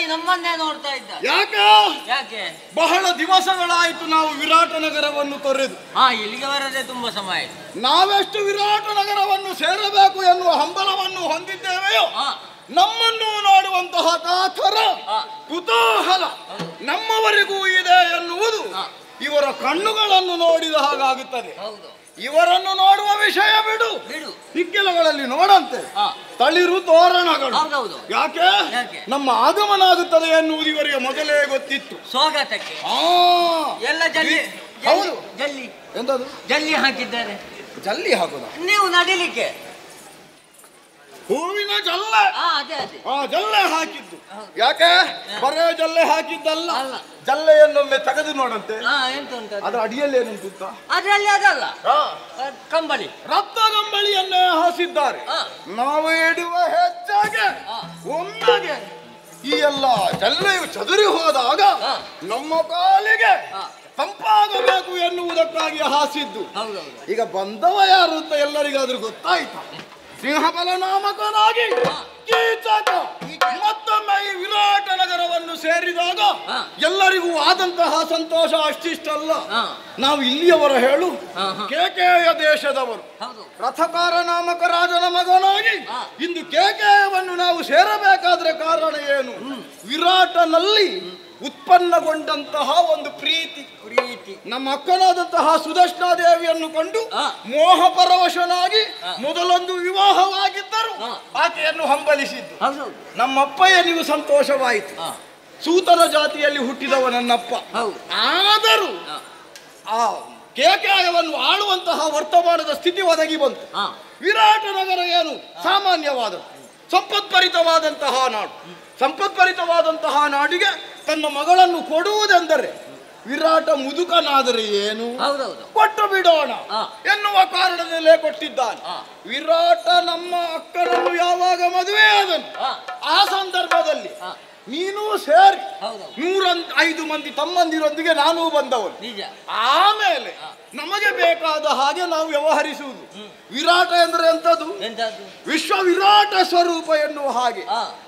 ಈ ನಮ್ಮನ್ನೇ ನೋಡ್ತಾ ಇದ್ದ. ಯಾಕೆ ಯಾಕೆ? ಬಹಳ ದಿವಸಗಳಾಯಿತು ನಾವು ವಿರಾಟ ನಗರವನ್ನು ತೊರೆದು. ಇಲ್ಲಿಗೆ ಬರದೆ ತುಂಬಾ ಸಮಯ ಆಯ್ತು. ನಾವೆಷ್ಟು ವಿರಾಟ ನಗರವನ್ನು ಸೇರಬೇಕು ಎನ್ನುವ ಹಂಬಲವನ್ನು ಹೊಂದಿದ್ದೇವೆಯೋ, ನಮ್ಮನ್ನು ನೋಡುವಂತಹ ಕಾತರ ಕುತೂಹಲ ನಮ್ಮವರಿಗೂ ಇದೆ ಎನ್ನುವುದು ಇವರ ಕಣ್ಣುಗಳನ್ನು ನೋಡಿದ ಹಾಗಾಗುತ್ತದೆ. ಇವರನ್ನು ನೋಡುವ ವಿಷಯ ಬಿಡು, ಇಕ್ಕೆಲಗಳಲ್ಲಿ ನೋಡಂತೆ ತಳಿರು ತೋರಣಗಳು. ಯಾಕೆ ನಮ್ಮ ಆಗಮನ ಆಗುತ್ತದೆ ಎನ್ನುವುದು ಇವರಿಗೆ ಮೊದಲೇ ಗೊತ್ತಿತ್ತು. ಸ್ವಾಗತಕ್ಕೆ ಎಲ್ಲ ಜಲ್ಲಿ. ಹೌದು, ಜಲ್ಲಿ ಎಂತದು ಜಲ್ಲಿ ಹಾಕಿದ್ದಾರೆ. ಜಲ್ಲಿ ಹಾಕುದ? ನೀವು ನಡಿಲಿಕ್ಕೆ ಹೂವಿನ ಜಲ್ಲೆ. ಅದೇ ಅದೇ ಜಲ್ಲೆ ಹಾಕಿದ್ದು. ಯಾಕೆ ಬರೇ ಜಲ್ಲೆ ಹಾಕಿದ್ದಲ್ಲ, ಜಲ್ಲೆಯನ್ನೊಮ್ಮೆ ತೆಗೆದು ನೋಡಂತೆ. ಎಂತ ಉಂಟು ಅದರ ಅಡಿಯಲ್ಲಿ ಏನುಂಟು? ಅದರಲ್ಲಿ ಅದಲ್ಲ, ಕಂಬಳಿ, ರಕ್ತ ಕಂಬಳಿಯನ್ನೇ ಹಾಸಿದ್ದಾರೆ. ನಾವು ಇಡುವ ಹೆಚ್ಚಾಗೆ ಒಮ್ಮೆಗೆ ಈ ಎಲ್ಲ ಜಲ್ಲೆಯು ಚದುರಿ ಹೋದಾಗ ನಮ್ಮ ಕಾಲಿಗೆ ತಂಪಾಗಬೇಕು ಎನ್ನುವುದಕ್ಕಾಗಿ ಹಾಸಿದ್ದು. ಈಗ ಬಂದವ ಯಾರು ಅಂತ ಎಲ್ಲರಿಗಾದ್ರೂ ಗೊತ್ತಾಯ್ತು. ಸಿಂಹಬಲ ನಾಮಕನಾಗಿ ಕೀಚಕ ಮತ್ತೊಮ್ಮೆ ಈ ವಿರಾಟ ನಗರವನ್ನು ಸೇರಿದಾಗ ಎಲ್ಲರಿಗೂ ಆದಂತಹ ಸಂತೋಷ ಅಷ್ಟಿಷ್ಟಲ್ಲ. ನಾವು ಇಲ್ಲಿಯವರ ಹೇಳು ಕೇಕೆಯ ದೇಶದವರು. ರಥಕಾರ ನಾಮಕ ರಾಜನ ಮಗನಾಗಿ ಇಂದು ಕೇಕೆಯವನ್ನು ನಾವು ಸೇರಬೇಕಾದ್ರೆ ಕಾರಣ ಏನು? ವಿರಾಟನಲ್ಲಿ ಉತ್ಪನ್ನಗೊಂಡಂತಹ ಒಂದು ಪ್ರೀತಿ. ನಮ್ಮ ಅಕ್ಕನಾದಂತಹ ಸುದರ್ಶನಾದೇವಿಯನ್ನು ಕಂಡು ಮೋಹ ಪರವಶನಾಗಿ ಮೊದಲೊಂದು ವಿವಾಹವಾಗಿದ್ದರು, ಆಕೆಯನ್ನು ಹಂಬಲಿಸಿದ್ದು. ನಮ್ಮಪ್ಪಯ್ಯನಿಗೂ ಸಂತೋಷವಾಯಿತು. ಸೂತರ ಜಾತಿಯಲ್ಲಿ ಹುಟ್ಟಿದವ ನನ್ನಪ್ಪ. ಆದರೂ ಆ ಕೇಕೆಯನ್ನು ಆಳುವಂತಹ ವರ್ತಮಾನದ ಸ್ಥಿತಿ ಒದಗಿ ಬಂತು. ವಿರಾಟ ನಗರ ಏನು ಸಾಮಾನ್ಯವಾದ ಸಂಪತ್ಭರಿತವಾದಂತಹ ನಾಡು. ಸಂಪತ್ಭರಿತವಾದಂತಹ ನಾಡಿಗೆ ತನ್ನ ಮಗಳನ್ನು ಕೊಡುವುದೆಂದರೆ ವಿರಾಟ ಮುದುಕನಾದರೆ ಏನು, ಕೊಟ್ಟು ಬಿಡೋಣ ಎನ್ನುವ ಕಾರಣದಲ್ಲೇ ಕೊಟ್ಟಿದ್ದಾನೆ. ವಿರಾಟ ನಮ್ಮ ಅಕ್ಕನನ್ನು ಯಾವಾಗ ಮದುವೆ ಆದನು, ಆ ಸಂದರ್ಭದಲ್ಲಿ ನೀನು ಸೇರಿ 105 ಮಂದಿ ತಮ್ಮಂದಿರೊಂದಿಗೆ ನಾನೂ ಬಂದವನು. ಆಮೇಲೆ ನಮಗೆ ಬೇಕಾದ ಹಾಗೆ ನಾವು ವ್ಯವಹರಿಸುವುದು. ವಿರಾಟ ಎಂದ್ರೆ ಎಂತದು? ವಿಶ್ವ ವಿರಾಟ ಸ್ವರೂಪ ಎನ್ನುವ ಹಾಗೆ.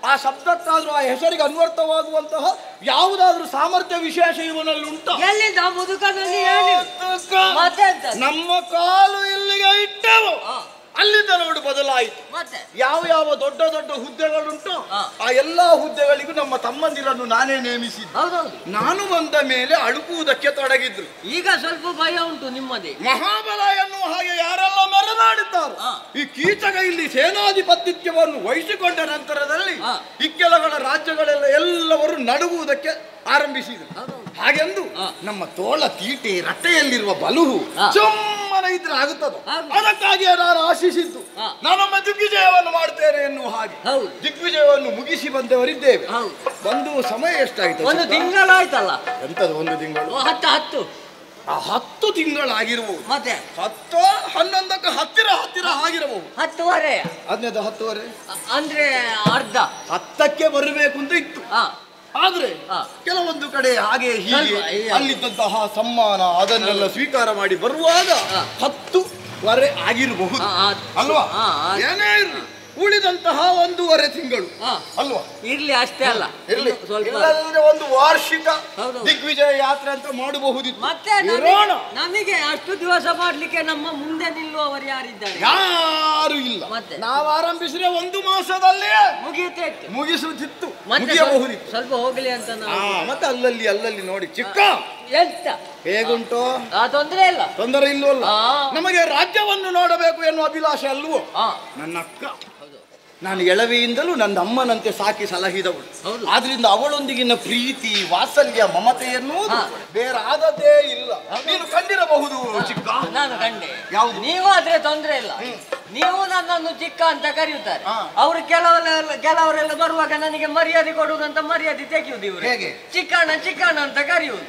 ಆ ಶಬ್ದಕ್ಕಾದ್ರೂ ಆ ಹೆಸರಿಗೆ ಅನ್ವರ್ಥವಾಗುವಂತಹ ಯಾವುದಾದ್ರೂ ಸಾಮರ್ಥ್ಯ ವಿಶೇಷ ಇವನಲ್ಲಿ ಉಂಟು? ನಮ್ಮ ಕಾಲು ಇಲ್ಲಿಗೆ ಇಟ್ಟವು, ಅಲ್ಲಿಂದ ನೋಡು ಬದಲಾಯಿತು. ಯಾವ ಯಾವ ದೊಡ್ಡ ದೊಡ್ಡ ಹುದ್ದೆಗಳುಂಟು ಆ ಎಲ್ಲಾ ಹುದ್ದೆಗಳಿಗೂ ನಮ್ಮ ತಮ್ಮಂದಿರನ್ನು ನಾನೇ ನೇಮಿಸಿದ್ದೆ. ನಾನು ಬಂದ ಮೇಲೆ ಅಳುಕುವುದಕ್ಕೆ ತೊಡಗಿದ್ರು. ಈಗ ಸ್ವಲ್ಪ ಭಯ ಉಂಟು ನಿಮ್ಮದೇ. ಮಹಾಬಲ ಎನ್ನುವ ಹಾಗೆ ಯಾರೆಲ್ಲ ಮೆರೆದಾಡಿದ್ದಾರೆ. ಈ ಕೀಚಕ ಇಲ್ಲಿ ಸೇನಾಧಿಪತ್ಯವನ್ನು ವಹಿಸಿಕೊಂಡ ನಂತರದಲ್ಲಿ ಇಕ್ಕೆಲಗಳ ರಾಜ್ಯಗಳೆಲ್ಲ ಎಲ್ಲವರು ನಡುಗುವುದಕ್ಕೆ ಆರಂಭಿಸಿದರು. ಹಾಗೆಂದು ನಮ್ಮ ತೋಳ ತೀಟೆ ರಟ್ಟೆಯಲ್ಲಿರುವ ಬಲುಹು ಸುಮ್ಮನೆ ಇದ್ರೆ ಆಗುತ್ತದೆ. ಅದಕ್ಕಾಗಿಯೇ ನಾನು ಆಶಿಸಿದ್ದು ನಾನೊಮ್ಮೆ ದಿಗ್ವಿಜಯವನ್ನು ಮಾಡ್ತೇನೆ ಎನ್ನುವ ಹಾಗೆ ದಿಗ್ವಿಜಯವನ್ನು ಮುಗಿಸಿ ಬಂದವರಿದ್ದೇವೆ. ಬಂದು ಸಮಯ ಎಷ್ಟಾಯ್ತು? ಒಂದು ತಿಂಗಳಾಯ್ತಲ್ಲ. ಎಂತದ್ದು ಒಂದು ತಿಂಗಳು? 10 ತಿಂಗಳಾಗಿರಬಹುದು. ಮತ್ತೆ 10 11ಕ್ಕೆ ಹತ್ತಿರ ಆಗಿರಬಹುದು. 10ವರೆ 10ವರೆ ಅಂದ್ರೆ ಅರ್ಧ 10ಕ್ಕೆ ಬರಬೇಕು ಅಂತ ಇತ್ತು. ಆದ್ರೆ ಕೆಲವೊಂದು ಕಡೆ ಹಾಗೆ ಹೀಗೆ ಅಲ್ಲಿದ್ದಂತಹ ಸಮ್ಮಾನ ಅದನ್ನೆಲ್ಲ ಸ್ವೀಕಾರ ಮಾಡಿ ಬರುವಾಗ 10ವರೆ ಆಗಿರಬಹುದು ಅಲ್ವಾ? ಏನೇ ಇರಲಿ ಉಳಿದಂತಹ 1.5 ತಿಂಗಳು ಅಲ್ವಾ? ಇರ್ಲಿ, ಅಷ್ಟೇ ಅಲ್ಲ, ಇಲ್ಲದ್ರೆ ಒಂದು ವಾರ್ಷಿಕ ದಿಗ್ವಿಜಯ ಯಾತ್ರೆ ಅಂತ ಮಾಡಬಹುದಿತ್ತು. ಮತ್ತೆ ನಮಗೆ ಅಷ್ಟು ದಿವಸ ಮಾಡ್ಲಿಕ್ಕೆ ನಮ್ಮ ಮುಂದೆ ನಿಲ್ಲುವವರು ಯಾರಿದ್ದಾರೆ? ಯಾರು ಇಲ್ಲ. ನಾವು ಆರಂಭಿಸಿದ್ರೆ 1 ಮಾಸದಲ್ಲೇ ಮುಗಿಸುತ್ತಿತ್ತು, ಮುಗಿಯಬಹುದಿತ್ತು. ಸ್ವಲ್ಪ ಹೋಗ್ಲಿ ಅಂತ ಮತ್ತೆ ಅಲ್ಲಲ್ಲಿ ನೋಡಿ ಚಿಕ್ಕ ಎಂತ ಹೇಗುಂಟು? ತೊಂದರೆ ಇಲ್ಲ, ತೊಂದರೆ ಇಲ್ವಲ್ಲ. ನಮಗೆ ರಾಜ್ಯವನ್ನು ನೋಡಬೇಕು ಎನ್ನುವ ಅಭಿಲಾಷೆ ಅಲ್ವೋ? ನನ್ನ ಅಕ್ಕ ನಾನು ಎಳವೆಯಿಂದಲೂ ನನ್ನ ಅಮ್ಮನಂತೆ ಸಾಕಿ ಸಲಹಿದವಳು. ಆದ್ರಿಂದ ಅವಳೊಂದಿಗಿನ ಪ್ರೀತಿ ವಾತ್ಸಲ್ಯ ಮಮತೆಯನ್ನು ಬೇರೆ ಆದದ್ದೇ ಇಲ್ಲ. ನೀನು ಕಂಡಿರಬಹುದು ಚಿಕ್ಕ. ನಾನು ಕಂಡೆ. ಯಾವುದು? ನೀವು ಆದ್ರೆ ತೊಂದರೆ ಇಲ್ಲ. ನೀವು ನನ್ನನ್ನು ಚಿಕ್ಕ ಅಂತ ಕರೆಯುತ್ತಾರೆ. ಅವರು ಕೆಲವರೆಲ್ಲ ಬರುವಾಗ ನನಗೆ ಮರ್ಯಾದೆ ಕೊಡುವುದಂತ ಮರ್ಯಾದೆ ತೆಗೆಯುವುದು. ಇವರು ಚಿಕ್ಕಣ್ಣ ಅಂತ ಕರೆಯುವುದು.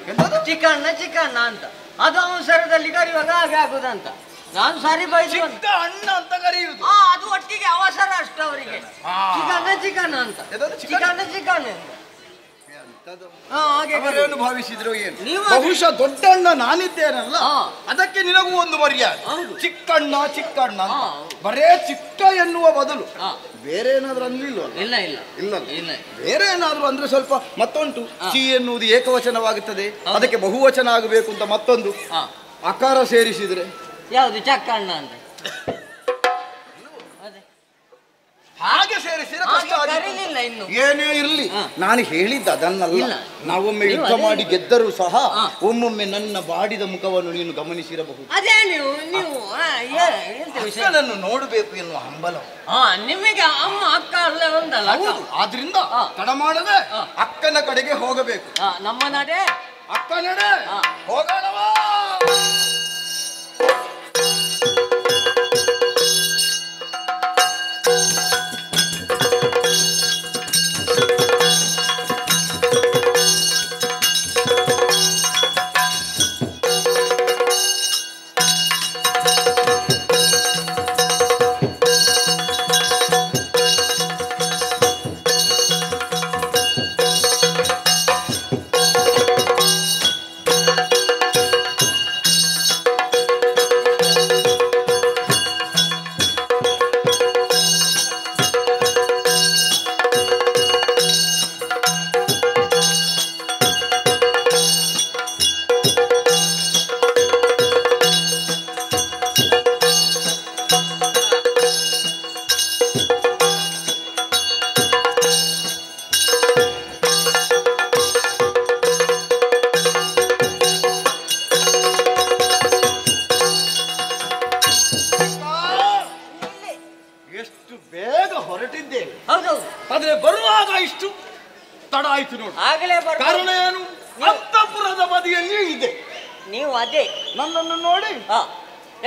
ಚಿಕ್ಕಣ್ಣ ಅಂತ ಅದು ಅವಸರದಲ್ಲಿ ಕರೆಯುವಾಗ ಹಾಗೆ ಆಗುದಂತ ನಾನು ಸರಿ ಬೈದು ಅಣ್ಣ ಅಂತ ಕರೆಯುವುದು. ಅದು ಒಟ್ಟಿಗೆ ಅವಸರ ಅಷ್ಟು ಅವರಿಗೆ. ಚಿಕನ್ ಅಂತ ಚಿಕನ್ ಅವರೇನು ಭಾವಿಸಿದ್ರು ಏನು? ಬಹುಶಃ ದೊಡ್ಡಣ್ಣ ನಾನಿದ್ದೇನಲ್ಲ, ಅದಕ್ಕೆ ನಿನಗೂ ಒಂದು ಮರ್ಯಾದೆ. ಚಿಕ್ಕಣ್ಣ ಅಂತ ಬರೇ ಚಿಕ್ಕ ಎನ್ನುವ ಬದಲು ಬೇರೆ ಏನಾದ್ರೂ ಅನ್ಲಿಲ್ವ? ಇಲ್ಲ ಇಲ್ಲ ಇಲ್ಲ ಇಲ್ಲ. ಬೇರೆ ಏನಾದ್ರೂ ಅಂದ್ರೆ ಸ್ವಲ್ಪ ಮತ್ತೊಂಟು. ಸಿ ಎನ್ನುವುದು ಏಕವಚನವಾಗುತ್ತದೆ, ಅದಕ್ಕೆ ಬಹುವಚನ ಆಗಬೇಕು ಅಂತ ಮತ್ತೊಂದು ಅಕಾರ ಸೇರಿಸಿದ್ರೆ ಯಾವುದು ಚಕ್ಕಣ್ಣ ಅಂತ ಹಾಗೆ ಸೇರಿಸಿದ್ರೆ ಕಷ್ಟ ಕರೀಲಿಲ್ಲ ಇನ್ನು. ಏನೇ ಇರ್ಲಿ, ನಾನು ಹೇಳಿದ್ದ ಅದನ್ನಲ್ಲ. ನಾವೊಮ್ಮೆ ಯುದ್ಧ ಮಾಡಿ ಗೆದ್ದರೂ ಸಹ ಒಮ್ಮೊಮ್ಮೆ ನನ್ನ ಬಾಡಿದ ಮುಖವನ್ನು ನೀನು ಗಮನಿಸಿರಬಹುದು. ಅದೇ ನೀವು ನೋಡಬೇಕು ಎನ್ನುವ ಹಂಬಲ ನಿಮಗೆ. ಅಮ್ಮ ಅಕ್ಕ ಅಲ್ಲೇ ಒಂದಲ್ಲ. ಆದ್ರಿಂದ ತಡ ಮಾಡದೆ ಅಕ್ಕನ ಕಡೆಗೆ ಹೋಗಬೇಕು. ನಮ್ಮ ನಡೆ ಅಕ್ಕ ನಡೆ ಹೋಗೋಣವಾ. ಆದ್ರೆ ಬರುವಾಗ ಇಷ್ಟು ತಡ ಆಯ್ತು ನೋಡಿ. ಕಾರಣ ಏನು? ಅಂತಃಪುರದ ಬದಿಯಲ್ಲಿ ಇದೆ. ನೀವು ಅದೇ ನನ್ನನ್ನು ನೋಡಿ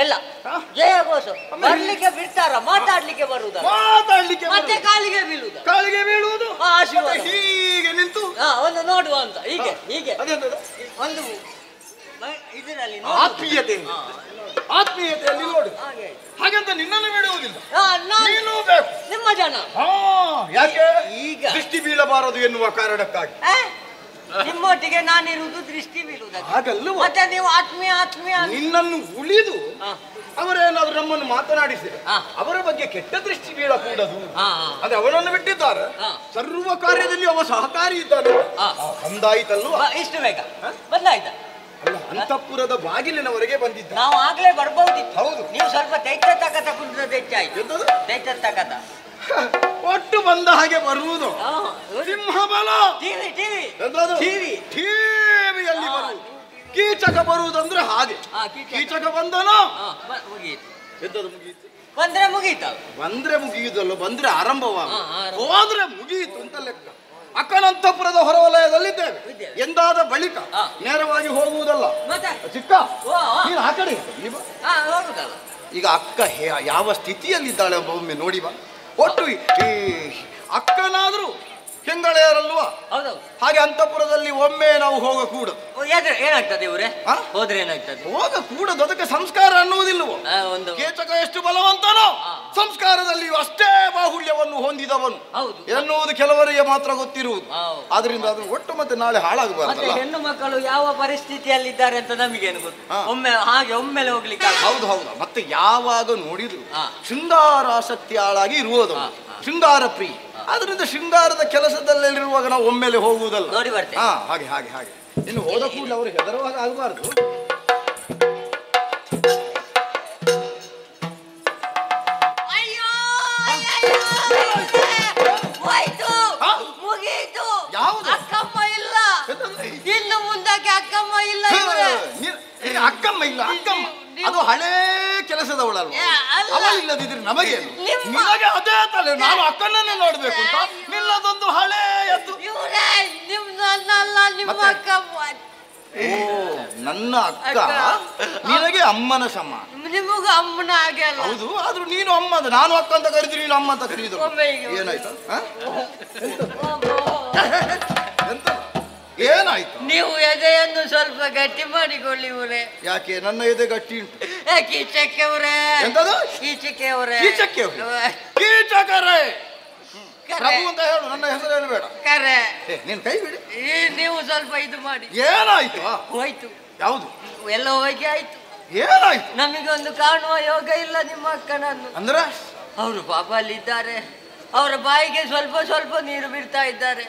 ಎಲ್ಲ ಜಯಘೋಷ ಬರ್ಲಿಕ್ಕೆ ಬಿಡ್ತಾರ, ಮಾತಾಡ್ಲಿಕ್ಕೆ ಬರುವುದ, ಮಾತಾಡ್ಲಿಕ್ಕೆ ಮತ್ತೆ ಕಾಲಿಗೆ ಬೀಳುವುದು, ಕಾಲಿಗೆ ಬೀಳುವುದು, ಹೀಗೆ ನಿಂತು ಒಂದು ನೋಡುವ ಅಂತ ಹೀಗೆ ಹೀಗೆ ಒಂದು ಇದರಲ್ಲಿ ಆತ್ಮೀಯತೆಯಲ್ಲಿ ನೋಡು. ಹಾಗಂತ ನಿನ್ನನ್ನು ಬಿಡುವುದಿಲ್ಲ, ನೀನು ಬೇಕು ನಿಮ್ಮ ಜನ. ಯಾಕೆ? ಈಗ ದೃಷ್ಟಿ ಬೀಳಬಾರದು ಎನ್ನುವ ಕಾರಣಕ್ಕಾಗಿ ನಿಮ್ಮೊಟ್ಟಿಗೆ ನಾನಿರುವುದು ದೃಷ್ಟಿ ಬೀಳುವುದಕ್ಕೆ. ಹಾಗಲ್ಲ, ಮತ್ತೆ ನೀವು ಆತ್ಮೀಯ ಆತ್ಮೀಯ ನಿನ್ನನ್ನು ಉಳಿದು ಅವರೇನಾದ್ರೂ ನಮ್ಮನ್ನು ಮಾತನಾಡಿಸಿದ್ರೆ ಅವರ ಬಗ್ಗೆ ಕೆಟ್ಟ ದೃಷ್ಟಿ ಬೀಳಕೂಡದು. ಅದೇ ಅವನನ್ನು ಬಿಟ್ಟಿದ್ದಾರೆ, ಸರ್ವ ಕಾರ್ಯದಲ್ಲಿ ಅವ ಸಹಕಾರಿ ಇದ್ದಾನೆ. ಅಂದಾಯ್ತಲ್ವ? ಇಷ್ಟು ಬೇಗ ಬಂದಾಯ್ತಾ? ಅಂತಃಪುರದ ಬಾಗಿಲಿನವರೆಗೆ ಬಂದಿದ್ದ. ನಾವು ಆಗ್ಲೇ ಬರ್ಬಹುದಿತ್ತು. ಹೌದು, ನೀವು ಸ್ವಲ್ಪ ದೈತ್ಯ ತಗತ ಕುಂದ್ರದ ಹೆಚ್ಚಾಯ್ತು. ದೈತ್ಯ ತಗತ ಒಟ್ಟು ಬಂದ ಹಾಗೆ ಬರುವುದು ಸಿಂಹಬಲ. ಟಿವಿ ಟಿವಿ ಟಿವಿ ಟಿವಿಯಲ್ಲಿ ಬರುವುದು. ಕೀಚಕ ಬರುವುದಂದ್ರೆ ಹಾಗೆ. ಕೀಚಕ ಬಂದನೋ ಮುಗಿಯಿತು. ಎದ್ದದು ಮುಗಿಯಿತು. ಬಂದ್ರೆ ಮುಗೀತು. ಬಂದ್ರೆ ಮುಗಿಯುವುದಲ್ಲ, ಬಂದ್ರೆ ಆರಂಭವಾಗ ಹೋದ್ರೆ ಮುಗಿಯಿತು ಅಂತ ಲೆಕ್ಕ. ಅಕ್ಕನಂತಪುರದ ಹೊರವಲಯದಲ್ಲಿದ್ದೇವೆ. ಎಂದಾದ ಬಳಿಕ ನೇರವಾಗಿ ಹೋಗುವುದಲ್ಲ. ಚಿಕ್ಕ ನೀನು ಆ ಕಡೆ ಹೋಗುದಲ್ಲ. ಈಗ ಅಕ್ಕ ಯಾವ ಸ್ಥಿತಿಯಲ್ಲಿದ್ದಾಳೆ ಒಮ್ಮೆ ನೋಡಿ ಬಾ. ಒಟ್ಟು ಈ ಅಕ್ಕನಾದ್ರೂ ಹೆಂಗಳೆಯರಲ್ವಾ? ಹಾಗೆ ಅಂತಃಪುರದಲ್ಲಿ ಒಮ್ಮೆ ನಾವು ಹೋಗಕೂಡದು. ಏನಾಗ್ತದೆ ಇವರೇ? ಹೋದ್ರೆ ಏನಾಗ್ತದೆ? ಹೋಗಕೂಡದು, ಅದಕ್ಕೆ ಸಂಸ್ಕಾರ ಅನ್ನುವುದಿಲ್ಲವೋ? ಕೀಚಕ ಎಷ್ಟು ಬಲವಂತನೋ ಸಂಸ್ಕಾರದಲ್ಲಿ ಅಷ್ಟೇ ಬಾಹುಳ್ಯವನ್ನು ಹೊಂದಿದವನು ಎನ್ನುವುದು ಕೆಲವರಿಗೆ ಮಾತ್ರ ಗೊತ್ತಿರುವುದು. ಆದ್ರಿಂದ ಅದು ಒಟ್ಟು ಮತ್ತೆ ನಾಳೆ ಹಾಳಾಗಬಾರದು. ಹೆಣ್ಣು ಮಕ್ಕಳು ಯಾವ ಪರಿಸ್ಥಿತಿಯಲ್ಲಿದ್ದಾರೆ ಅಂತ ನಮಗೇನು ಗೊತ್ತು? ಒಮ್ಮೆ ಹಾಗೆ ಒಮ್ಮೆಲೆ ಹೋಗ್ಲಿಕ್ಕೆ. ಹೌದು ಹೌದು. ಮತ್ತೆ ಯಾವಾಗ ನೋಡಿದ್ರು ಶೃಂಗಾರಾಸಕ್ತಿ ಆಳಾಗಿ ಇರುವುದು, ಶೃಂಗಾರ ಪ್ರಿಯ. ಆದ್ರಿಂದ ಶೃಂಗಾರದ ಕೆಲಸದಲ್ಲಿರುವಾಗ ನಾವು ಒಮ್ಮೆಲೆ ಹೋಗುವುದಲ್ಲ. ನೋಡಿ ಬರ್ತೇವೆ. ಹಾಗೆ ಹಾಗೆ ಹಾಗೆ. ಇನ್ನು ಹೋದ ಕೂಡಲೇ ಅವರು ಹೆದರುವಾಗ ಆಗಬಾರದು. ಯಾವುದು? ಅಕ್ಕಮ್ಮ ಇಲ್ಲ, ಇನ್ನು ಮುಂದಕ್ಕೆ ಅಕ್ಕಮ್ಮ ಇಲ್ಲ. ಅಕ್ಕಮ್ಮ ಇಲ್ಲ, ಅಕ್ಕಮ್ಮ ಅದು ಹಳೇ ಕೆಲಸದವಳಲ್ವ? ಅವಳಿಲ್ಲದಿದ್ರೆ ನಮಗೆ ನಿಮಗೆ ಅದೇ ತಲೆ. ನಾನು ಅಕ್ಕನನ್ನೇ ನೋಡ್ಬೇಕು ಅಂತ ನಿಲ್ಲದೊಂದು ಹಳೆಯದ್ದು. ನನ್ನ ಅಕ್ಕ ನಿನಗೆ ಅಮ್ಮನ ಸಮಾನ, ನಿಮಗೂ ಅಮ್ಮನ ಹಾಗೆ ಅಲ್ಲ. ಹೌದು, ಆದ್ರೂ ನೀನು ಅಮ್ಮ, ನಾನು ಅಕ್ಕ ಅಂತ ಕರೀತೀನಿ, ನೀನು ಅಮ್ಮ ಅಂತ ಕರೀದು. ಏನಾಯ್ತು? ಎಂತ ಏನಾಯ್ತು? ನೀವು ಎದೆಯನ್ನು ಸ್ವಲ್ಪ ಗಟ್ಟಿ ಮಾಡಿಕೊಳ್ಳಿ ಇವರೇ. ಯಾಕೆ ನನ್ನ ಎದೆ ಗಟ್ಟಿ ಉಂಟು? ಕೀಚಕ್ಕೆಯವರೇ. ಎಂತದು? ಕೀಚಕ್ಕೆಯವರೇ. ಕೀಚಕರೇ ಪ್ರಭು ಅಂತ ಹೇಳು, ನನ್ನ ಹೆಸರು ಏನು ಬೇಡ. ಕರೆ ನೀನ್ ಕೈ ಬಿಡಿ. ನೀವು ಸ್ವಲ್ಪ ಇದು ಮಾಡಿ. ಏನಾಯ್ತು? ಹೋಯ್ತು. ಯಾವುದು? ಎಲ್ಲ ಹೋಗಿ ಆಯ್ತು. ಏನಾಯ್ತು? ನಮಗೆ ಒಂದು ಕಾಣುವ ಯೋಗ ಇಲ್ಲ ನಿಮ್ಮ ಅಕ್ಕನನ್ನು. ಅಂದ್ರೆ ಅವರು ಪಾಪ ಅಲ್ಲಿದ್ದಾರೆ. ಅವರ ಬಾಯಿಗೆ ಸ್ವಲ್ಪ ಸ್ವಲ್ಪ ನೀರು ಬಿಡ್ತಾ ಇದ್ದಾರೆ,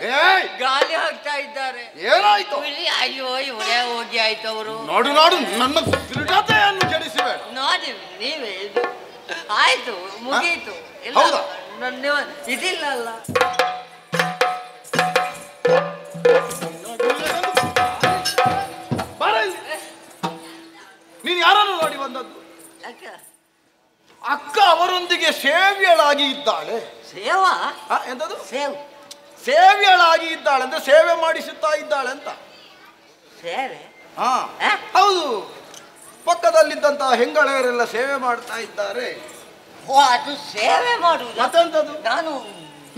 ಗಾಳಿ ಹಾಕ್ತಾ ಇದ್ದಾರೆ. ಏನಾಯ್ತು? ಅಯ್ಯೋ ಇವರೇ ಹೋಗಿ ಆಯ್ತು ಅವರು. ನೋಡು ನೋಡು, ನನ್ನ ದೃಢತೆಯನ್ನು ಕೆಡಿಸಬೇಡ. ನೋಡಿ ನೀವೇ ಇದು ಆಯ್ತು, ಮುಗೀತು. ಇದಿಲ್ಲ ಅಲ್ಲ. ನೀನು ಯಾರನ್ನು ನೋಡಿ ಬಂದದ್ದು? ಅಕ್ಕ ಅವರೊಂದಿಗೆ ಸೇವ್ಯಳಾಗಿ ಇದ್ದಾಳೆ. ಸೇವಾ ಎಂತದು? ಸೇವ್ಯಳಾಗಿ ಇದ್ದಾಳೆ ಅಂದ್ರೆ ಸೇವೆ ಮಾಡಿಸುತ್ತಾ ಇದ್ದಾಳೆ ಅಂತ. ಸೇವೆ? ಹೌದು, ಪಕ್ಕದಲ್ಲಿದ್ದಂತಹ ಹೆಂಗಳೆಯರೆಲ್ಲ ಸೇವೆ ಮಾಡ್ತಾ ಇದ್ದಾರೆ. ಓ, ಅದು ಸೇವೆ ಮಾಡುವುದು. ಮತ್ತೆಂತದು?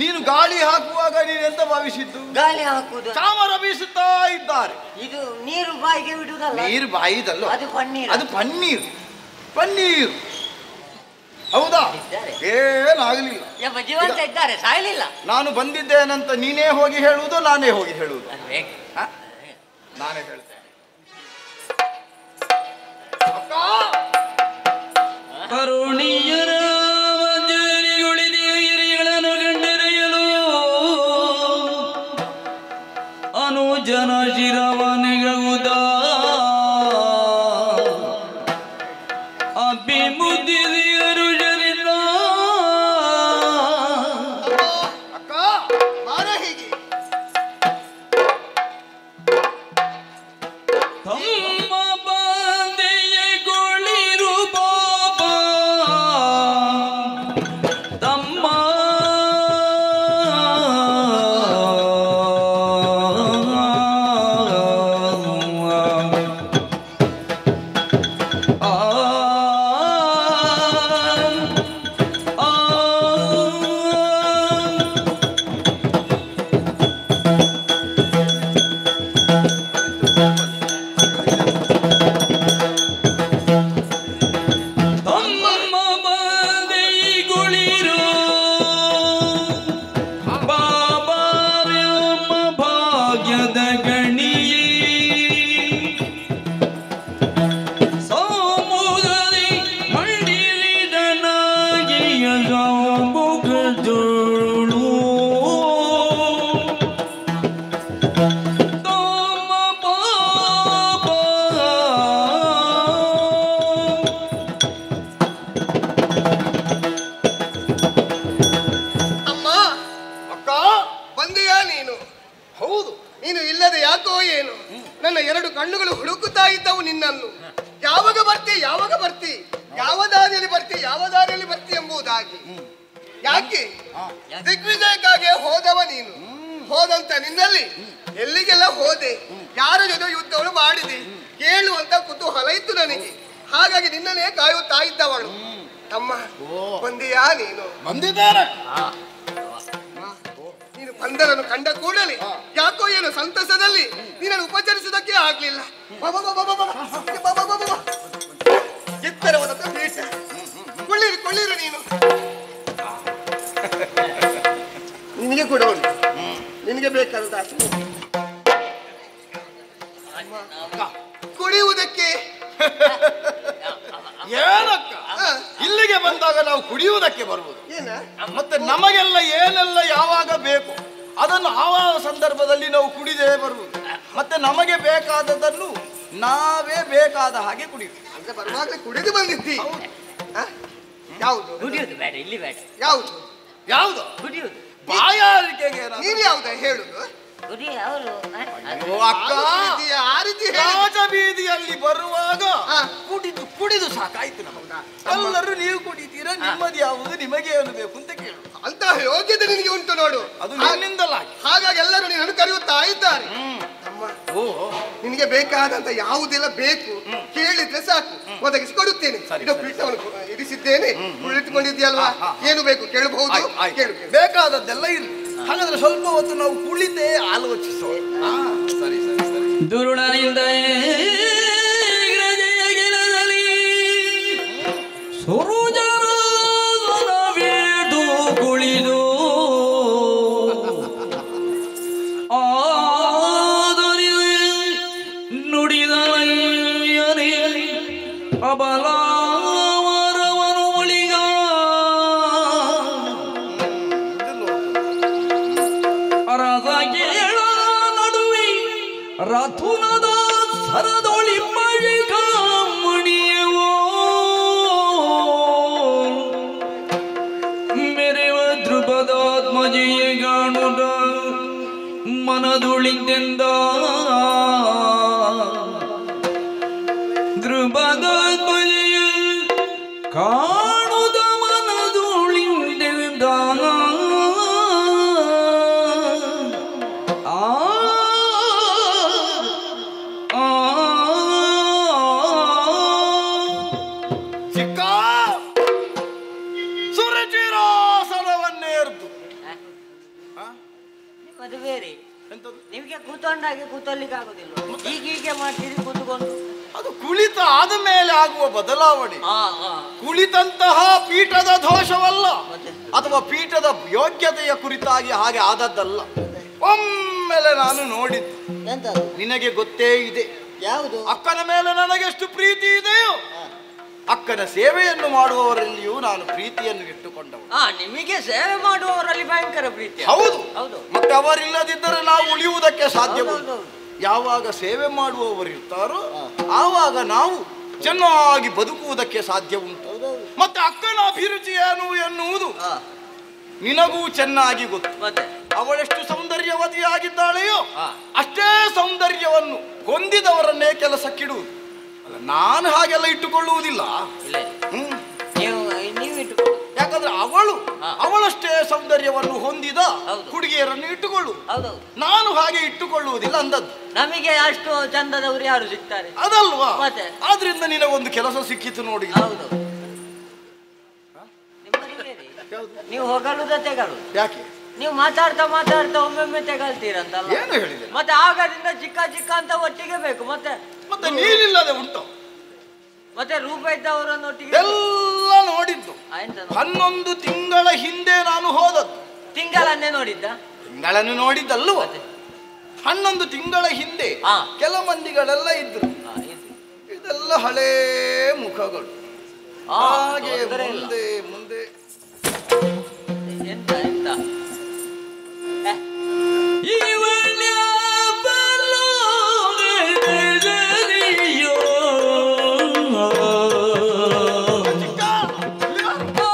ನೀನು ಗಾಳಿ ಹಾಕುವಾಗ ನೀನು ಎಂತ ಭಾವಿಸಿದ್ದು? ಗಾಳಿ ಹಾಕುವುದು ಚಾಮರ ಬೀಸುತ್ತಾ ಇದ್ದಾರೆ. ಇದು ನೀರು ಬಾಯಿಗೆ ಬಿಡುವುದಲ್ಲ. ನೀರು ಬಾಯಿದಲ್ಲ, ಅದು ಪನ್ನೀರ್. ಅದು ಪನ್ನೀರ್. ಪನ್ನೀರ್ ಹೌದಾ? ಏನಾಗಲಿಲ್ಲ. ಜೀವಂತ ಇದ್ದಾರೆ, ಸಾಯಲಿಲ್ಲ. ನಾನು ಬಂದಿದ್ದೇನಂತ ನೀನೇ ಹೋಗಿ ಹೇಳುವುದು, ನಾನೇ ಹೋಗಿ ಹೇಳುವುದು? ನಾನೇ ಹೇಳ್ತೇನೆ. ಕರುಣಿಯರ ಮಂಜರಿಯುಳಿದಿರಿಗಳನ್ನು ಗಂಡರೆಯಲು ಅನುಜನ ಶಿರವನಿಗುವುದ ಅಭಿಮುದಿರಿಯರು ಜರಿಲ್ಲ. ಅಕ್ಕ ಮಾರ ಹೀಗೆ ತಮ್ಮ ಬಂದೆಯಗೊಳಿರು ಪಾಪ ತಮ್ಮ ಯಾಕೆ ದಿಗ್ವಿಜಯಕ್ಕಾಗಿ ಹೋದವ ನೀನು. ಹೋದಂತ ನಿನ್ನಲ್ಲಿ ಎಲ್ಲಿಗೆಲ್ಲ ಹೋದೆ, ಯಾರ ಜೊತೆ ಯುದ್ಧವನ್ನು ಮಾಡಿದೆ ಕೇಳುವಂತ ಕುತೂಹಲ ಇತ್ತು ನನಗೆ. ಹಾಗಾಗಿ ನಿನ್ನನ್ನೇ ಕಾಯುತ್ತಾ ಇದ್ದವಳು. ತಮ್ಮ ಬಂದೆಯಾ ನೀನು? ಬಂದಿದ್ದಾರೆ. ನೀನು ಬಂದರನ್ನು ಕಂಡ ಕೂಡಲೇ ಯಾಕೋ ಏನು ಸಂತಸದಲ್ಲಿ ನೀನನ್ನು ಉಪಚರಿಸುವುದಕ್ಕೆ ಆಗ್ಲಿಲ್ಲ. ಎತ್ತರವಾದ ಪೀಠ, ಕೊಳ್ಳಿರು ಕೊಳ್ಳಿರು ನೀನು. ನಿನಗೆ ಕೂಡ ಉಂಟು, ನಿನಗೆ ಬೇಕಾದ ಕುಡಿಯುವುದಕ್ಕೆ. ಏನಕ್ಕ ಇಲ್ಲಿಗೆ ಬಂದಾಗ ನಾವು ಕುಡಿಯುವುದಕ್ಕೆ ಬರುವುದು, ಮತ್ತೆ ನಮಗೆಲ್ಲ ಏನೆಲ್ಲ ಯಾವಾಗ ಬೇಕು ಅದನ್ನು ಆವಾಗ ಸಂದರ್ಭದಲ್ಲಿ ನಾವು ಕುಡಿದೇ ಬರುವುದು. ಮತ್ತೆ ನಮಗೆ ಬೇಕಾದದನ್ನು ನಾವೇ ಬೇಕಾದ ಹಾಗೆ ಕುಡಿಯುವುದು. ಅಂದ್ರೆ ಬರುವಾಗಲೇ ಕುಡಿದು ಬಂದಿದ್ದಿ. ಯಾವುದು ಕುಡಿಯುವುದು ಬೇಡ, ಇಲ್ಲಿ ಬೇಡ. ಯಾವುದು ಯಾವುದು ಕುಡಿಯುವುದು? ಬಾಯಾರಿಕೆಗೆ ನೀನು ಯಾವ್ದ ಹೇಳುದು? ರಾಜಬೀದಿಯಲ್ಲಿ ಬರುವಾಗ ಕುಡಿದು ಕುಡಿದು ಸಾಕಾಯ್ತು ನಮಗ. ಎಲ್ಲರೂ ನೀವು ಕುಡಿತೀರಾ, ನಿಮ್ಮದು ಯಾವುದು, ನಿಮಗೆ ಏನು ಬೇಕು ಅಂತ ಕೇಳು. ಅಂತ ಯೋಗ್ಯತೆ ನಿನಗೆ ಉಂಟು ನೋಡು, ಅದು ನಿನ್ನಿಂದಲ್ಲ. ಹಾಗಾಗಿ ಎಲ್ಲರೂ ನೀನು ಕರೆಯುತ್ತಾ ಇದ್ದಾರೆ. ನಿನಗೆ ಬೇಕಾದಂತ ಯಾವುದೆಲ್ಲ ಬೇಕು ಕೇಳಿದ್ರೆ ಸಾಕು, ಒದಗಿಸಿ ಕೊಡುತ್ತೇನೆ. ಇರಿಸಿದ್ದೇನೆ, ಕುಳಿತುಕೊಂಡಿದ್ಯಲ್ವಾ, ಏನು ಬೇಕು ಕೇಳಬಹುದು. ಬೇಕಾದದ್ದೆಲ್ಲ ಇರಲಿ. ಹಾಗಾದ್ರೆ ಸ್ವಲ್ಪ ಹೊತ್ತು ನಾವು ಕುಳಿತೇ ಆಲೋಚಿಸೋ. ಸರಿ ಸರಿ ಸರಿ. ದುರುಳನಿಂದ ಸುರುಜನವೇದು ಕುಳಿದು ಆದರಿ ನುಡಿದನೆಯನೇ ಅಬಲಾವರವನು ಉಳಿಗ. ಅರಸಗೇಳ ನಡುವೆ ರಥುನದ ಸರದೊಳಿ ಮಳಿಕ ಮಣಿಯವೋ ಮೆರೆವ ಧ್ರುಪದಾತ್ಮಜೆಯ ಗಾಣುಡ ಮನದುಳಿಂದೆಂದ ಧ್ರುಪದಾತ್ಮಜೆಯ ಕಾಣುದ ಮನದುಳಿಂದೆಂದ ಚಿಕ್ಕ ಸುರಚಿರಾಸನವನ್ನೇರ್ದು ಅದು ಬೇರೆ ಎಂತದು ನಿಮಗೆ ಕೂತ್ಕೊಂಡಾಗೆ ಕೂತಲ್ಲಿಕ್ಕೆ ಆಗುದಿಲ್ಲ ಹೀಗೆ ಮಾಡ್ತೀರಿ ಕೂತ್ಕೊಂಡು ಅದು ಕುಳಿತ ಆದ ಮೇಲೆ ಆಗುವ ಬದಲಾವಣೆ ಹಾ ಹಾ ಕುಳಿತಂತಹ ಪೀಠದ ದೋಷವಲ್ಲ ಮತ್ತೆ? ಅಥವಾ ಪೀಠದ ಯೋಗ್ಯತೆಯ ಕುರಿತಾಗಿ ಹಾಗೆ ಆದದ್ದಲ್ಲ ಒಮ್ಮೆಲೆ ನಾನು ನೋಡಿದ್ದು ಎಂತದು ನಿನಗೆ ಗೊತ್ತೇ ಇದೆ ಯಾವುದು ಅಕ್ಕನ ಮೇಲೆ ನನಗೆಷ್ಟು ಪ್ರೀತಿ ಇದೆಯೋ ಅಕ್ಕನ ಸೇವೆಯನ್ನು ಮಾಡುವವರಲ್ಲಿಯೂ ನಾನು ಪ್ರೀತಿಯನ್ನು ಇಟ್ಟುಕೊಂಡವ ನಿಮಗೆ ಸೇವೆ ಮಾಡುವವರಲ್ಲಿ ಭಯಂಕರ ಪ್ರೀತಿ ಹೌದು ಹೌದು ಮತ್ತೆ ಅವರಿಲ್ಲದಿದ್ದರೆ ನಾವು ಉಳಿಯುವುದಕ್ಕೆ ಸಾಧ್ಯವಿಲ್ಲ ಹೌದೌದು. ಯಾವಾಗ ಸೇವೆ ಮಾಡುವವರು ಇರ್ತಾರೋ ಆವಾಗ ನಾವು ಚೆನ್ನಾಗಿ ಬದುಕುವುದಕ್ಕೆ ಸಾಧ್ಯ ಉಂಟು ಹೌದೌದು. ಮತ್ತೆ ಅಕ್ಕನ ಅಭಿರುಚಿ ಏನು ಎನ್ನುವುದು ಹಾ, ನಿನಗೂ ಚೆನ್ನಾಗಿ ಗೊತ್ತು ಮತ್ತೆ ಅವಳೆಷ್ಟು ಸೌಂದರ್ಯವತಿಯಾಗಿದ್ದಾಳೆಯೋ ಹಾ. ಅಷ್ಟೇ ಸೌಂದರ್ಯವನ್ನು ಹೊಂದಿದವರನ್ನೇ ಕೆಲಸಕ್ಕಿಡುವುದು ಅಲ್ಲ ನಾನು ಹಾಗೆಲ್ಲ ಇಟ್ಟುಕೊಳ್ಳುವುದಿಲ್ಲ ಇಲ್ಲ ಹ್ಮ್ ನೀವು ಇಟ್ಟುಕೊಳ್ಳಿ ಯಾಕಂದ್ರೆ ಅವಳು ಹಾ. ಅವಳಷ್ಟೇ ಸೌಂದರ್ಯವನ್ನು ಹೊಂದಿದ ಹೌದು. ಹುಡುಗಿಯರನ್ನು ಇಟ್ಟುಕೊಳ್ಳು ಹೌದೌದು ನಾನು ಹಾಗೆ ಇಟ್ಟುಕೊಳ್ಳುವುದಿಲ್ಲ ಅಂದದ್ದು ನಮಗೆ ಅಷ್ಟು ಚಂದದವರು ಯಾರು ಸಿಗ್ತಾರೆ ಅದಲ್ವಾ ಮತ್ತೆ? ಆದ್ರಿಂದ ನಿನಗೊಂದು ಕೆಲಸ ಸಿಕ್ಕಿತು ನೋಡಿ ಹೌದು ನಿಮ್ಮದು ಬೇರೆ. ನೀವು ಹೊಗಳುದ ತೆಗಳುದು ಯಾಕೆ ನೀವು ಮಾತಾಡ್ತಾ ಮಾತಾಡ್ತಾ ಒಮ್ಮೊಮ್ಮೆ ತೆಗಳ್ತೀರಂತಲ್ಲ ಏನು ಹೇಳಿದೆ ಮತ್ತೆ ಆಗದಿಂದ ಚಿಕ್ಕ ಚಿಕ್ಕ ಅಂತ ಒಟ್ಟಿಗೆ ಬೇಕು ಮತ್ತೆ ಮತ್ತೆ ನೀನಿಲ್ಲದೆ ಉಂಟು ಮತ್ತೆ ರೂಪ ಇದ್ದವರನ್ನು ಒಟ್ಟಿಗೆ ಎಲ್ಲ ನೋಡಿದ್ದು ಎಂತ 11 ತಿಂಗಳ ಹಿಂದೆ ನಾನು ಹೋದದ್ದು ತಿಂಗಳನ್ನೇ ನೋಡಿದ್ದ ತಿಂಗಳನ್ನು ನೋಡಿದ್ದಲ್ವ ಮತ್ತೆ? 11 ತಿಂಗಳ ಹಿಂದೆ ಹಾ. ಕೆಲ ಮಂದಿಗಳೆಲ್ಲ ಇದ್ರು ಇದು. ಇದೆಲ್ಲ ಹಳೇ ಮುಖಗಳು ಆ, ಹಾಗೆ ತೊಂದ್ರೆ ಇಲ್ಲ. ಮುಂದೆ ಮುಂದೆ ಎಂತ ಎಂತ ಏ, ಇವಳ್ಯ ಬಲೋಗದರಿಯೋ ಚಿಕ್ಕ, ಇಲ್ಲಿ ಬಾ.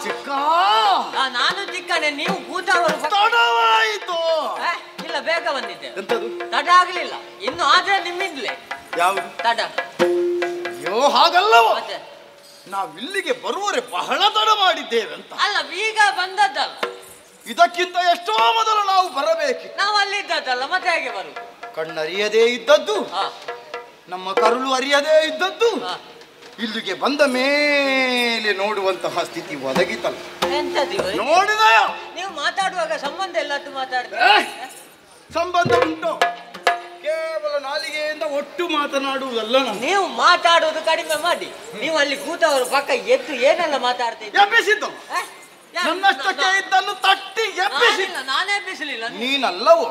ಚಿಕ್ಕ ನಾನು ಚಿಕ್ಕನೆ, ನೀವು ಕೂತವರು ತಡವಾಯಿತು. ಇಲ್ಲ, ಬೇಗ ಬಂದಿದ್ದೆ. ಎಂತದು ತಡ ಆಗ್ಲಿಲ್ಲ ಇನ್ನು, ಆದ್ರೆ ನಿಮ್ಮಿಂದಲೇ ಯಾವುದು ತಡ. ಅಯ್ಯೋ ಹಾಗಲ್ಲವ, ಮತ್ತೆ ನಾವಿಲ್ಲಿಗೆ ಬರುವರೆ ಬಹಳ ತಡ ಮಾಡಿದ್ದೇವೆ ಅಂತ. ಅಲ್ಲ, ಈಗ ಬಂದದ್ದಲ್ಲ, ಇದಕ್ಕಿಂತ ಎಷ್ಟೋ ಮೊದಲು ನಾವು ಬರಬೇಕು. ನಾವು ಅಲ್ಲಿದ್ದದ್ದಲ್ಲ, ಮತ್ತೆ ಹೇಗೆ ಬರು? ಕಣ್ಣರಿಯದೇ ಇದ್ದದ್ದು, ನಮ್ಮ ಕರುಳು ಅರಿಯದೇ ಇದ್ದದ್ದು, ಇಲ್ಲಿಗೆ ಬಂದ ಮೇಲೆ ನೋಡುವಂತಹ ಸ್ಥಿತಿ ಒದಗಿತಲ್ಲ. ಎಂತದ್ದು ನೋಡಿದಯ? ನೀವು ಮಾತಾಡುವಾಗ ಸಂಬಂಧ ಎಲ್ಲದ್ದು ಮಾತಾಡ್ತೀವಿ. ಸಂಬಂಧ ಉಂಟು, ಕೇವಲ ನಾಲಿಗೆಯಿಂದ ಒಟ್ಟು ಮಾತನಾಡುವುದಲ್ಲ. ನೀವು ಮಾತಾಡುವುದು ಕಡಿಮೆ ಮಾಡಿ, ನೀವು ಅಲ್ಲಿ ಕೂತವರು ಪಕ್ಕ ಎದ್ದು ಏನೆಲ್ಲ ಮಾತಾಡ್ತೀವಿ. ಎಬ್ಬಿಸಿದ್ದು ನನ್ನಷ್ಟಕ್ಕೆ ಇದ್ದನ್ನು ತಟ್ಟಿ ಎಬ್ಬಿಸಿಲ್ಲ. ನಾನೇ ಎಬ್ಬಿಸಲಿಲ್ಲ. ನೀನಲ್ಲವೋ,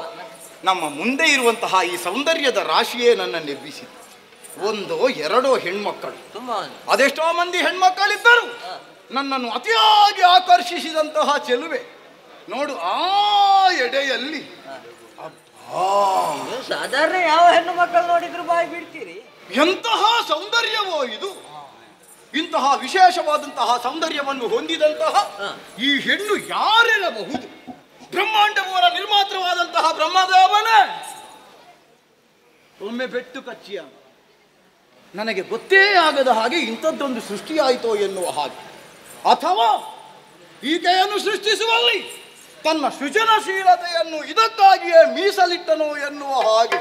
ನಮ್ಮ ಮುಂದೆ ಇರುವಂತಹ ಈ ಸೌಂದರ್ಯದ ರಾಶಿಯೇ ನನ್ನನ್ನು ಎಬ್ಬಿಸಿತು. ಒಂದೋ ಎರಡೋ ಹೆಣ್ಮಕ್ಕಳು, ಅದೆಷ್ಟೋ ಮಂದಿ ಹೆಣ್ಮಕ್ಕಳಿದ್ದರು. ನನ್ನನ್ನು ಅತಿಯಾಗಿ ಆಕರ್ಷಿಸಿದಂತಹ ಚೆಲುವೆ ನೋಡು ಆ ಎಡೆಯಲ್ಲಿ. ಸಾಧಾರಣ ಯಾವ ಹೆಣ್ಣು ಮಕ್ಕಳು ನೋಡಿದ್ರು ಬಾಯಿ ಬಿಡ್ತೀರಿ. ಎಂತಹ ಸೌಂದರ್ಯವೋ ಇದು! ಇಂತಹ ವಿಶೇಷವಾದಂತಹ ಸೌಂದರ್ಯವನ್ನು ಹೊಂದಿದಂತಹ ಈ ಹೆಣ್ಣು ಯಾರಿರಬಹುದು? ಬ್ರಹ್ಮಾಂಡವರ ನಿರ್ಮಾತೃವಾದಂತಹ ಬ್ರಹ್ಮದೇವನೇ. ಒಮ್ಮೆ ಬೆಟ್ಟು ಕಚ್ಚಿಯ ನನಗೆ ಗೊತ್ತೇ ಆಗದ ಹಾಗೆ ಇಂಥದ್ದೊಂದು ಸೃಷ್ಟಿಯಾಯಿತೋ ಎನ್ನುವ ಹಾಗೆ, ಅಥವಾ ಈಕೆಯನ್ನು ಸೃಷ್ಟಿಸುವಲ್ಲಿ ತನ್ನ ಸೃಜನಶೀಲತೆಯನ್ನು ಇದಕ್ಕಾಗಿಯೇ ಮೀಸಲಿಟ್ಟನೋ ಎನ್ನುವ ಹಾಗೆ.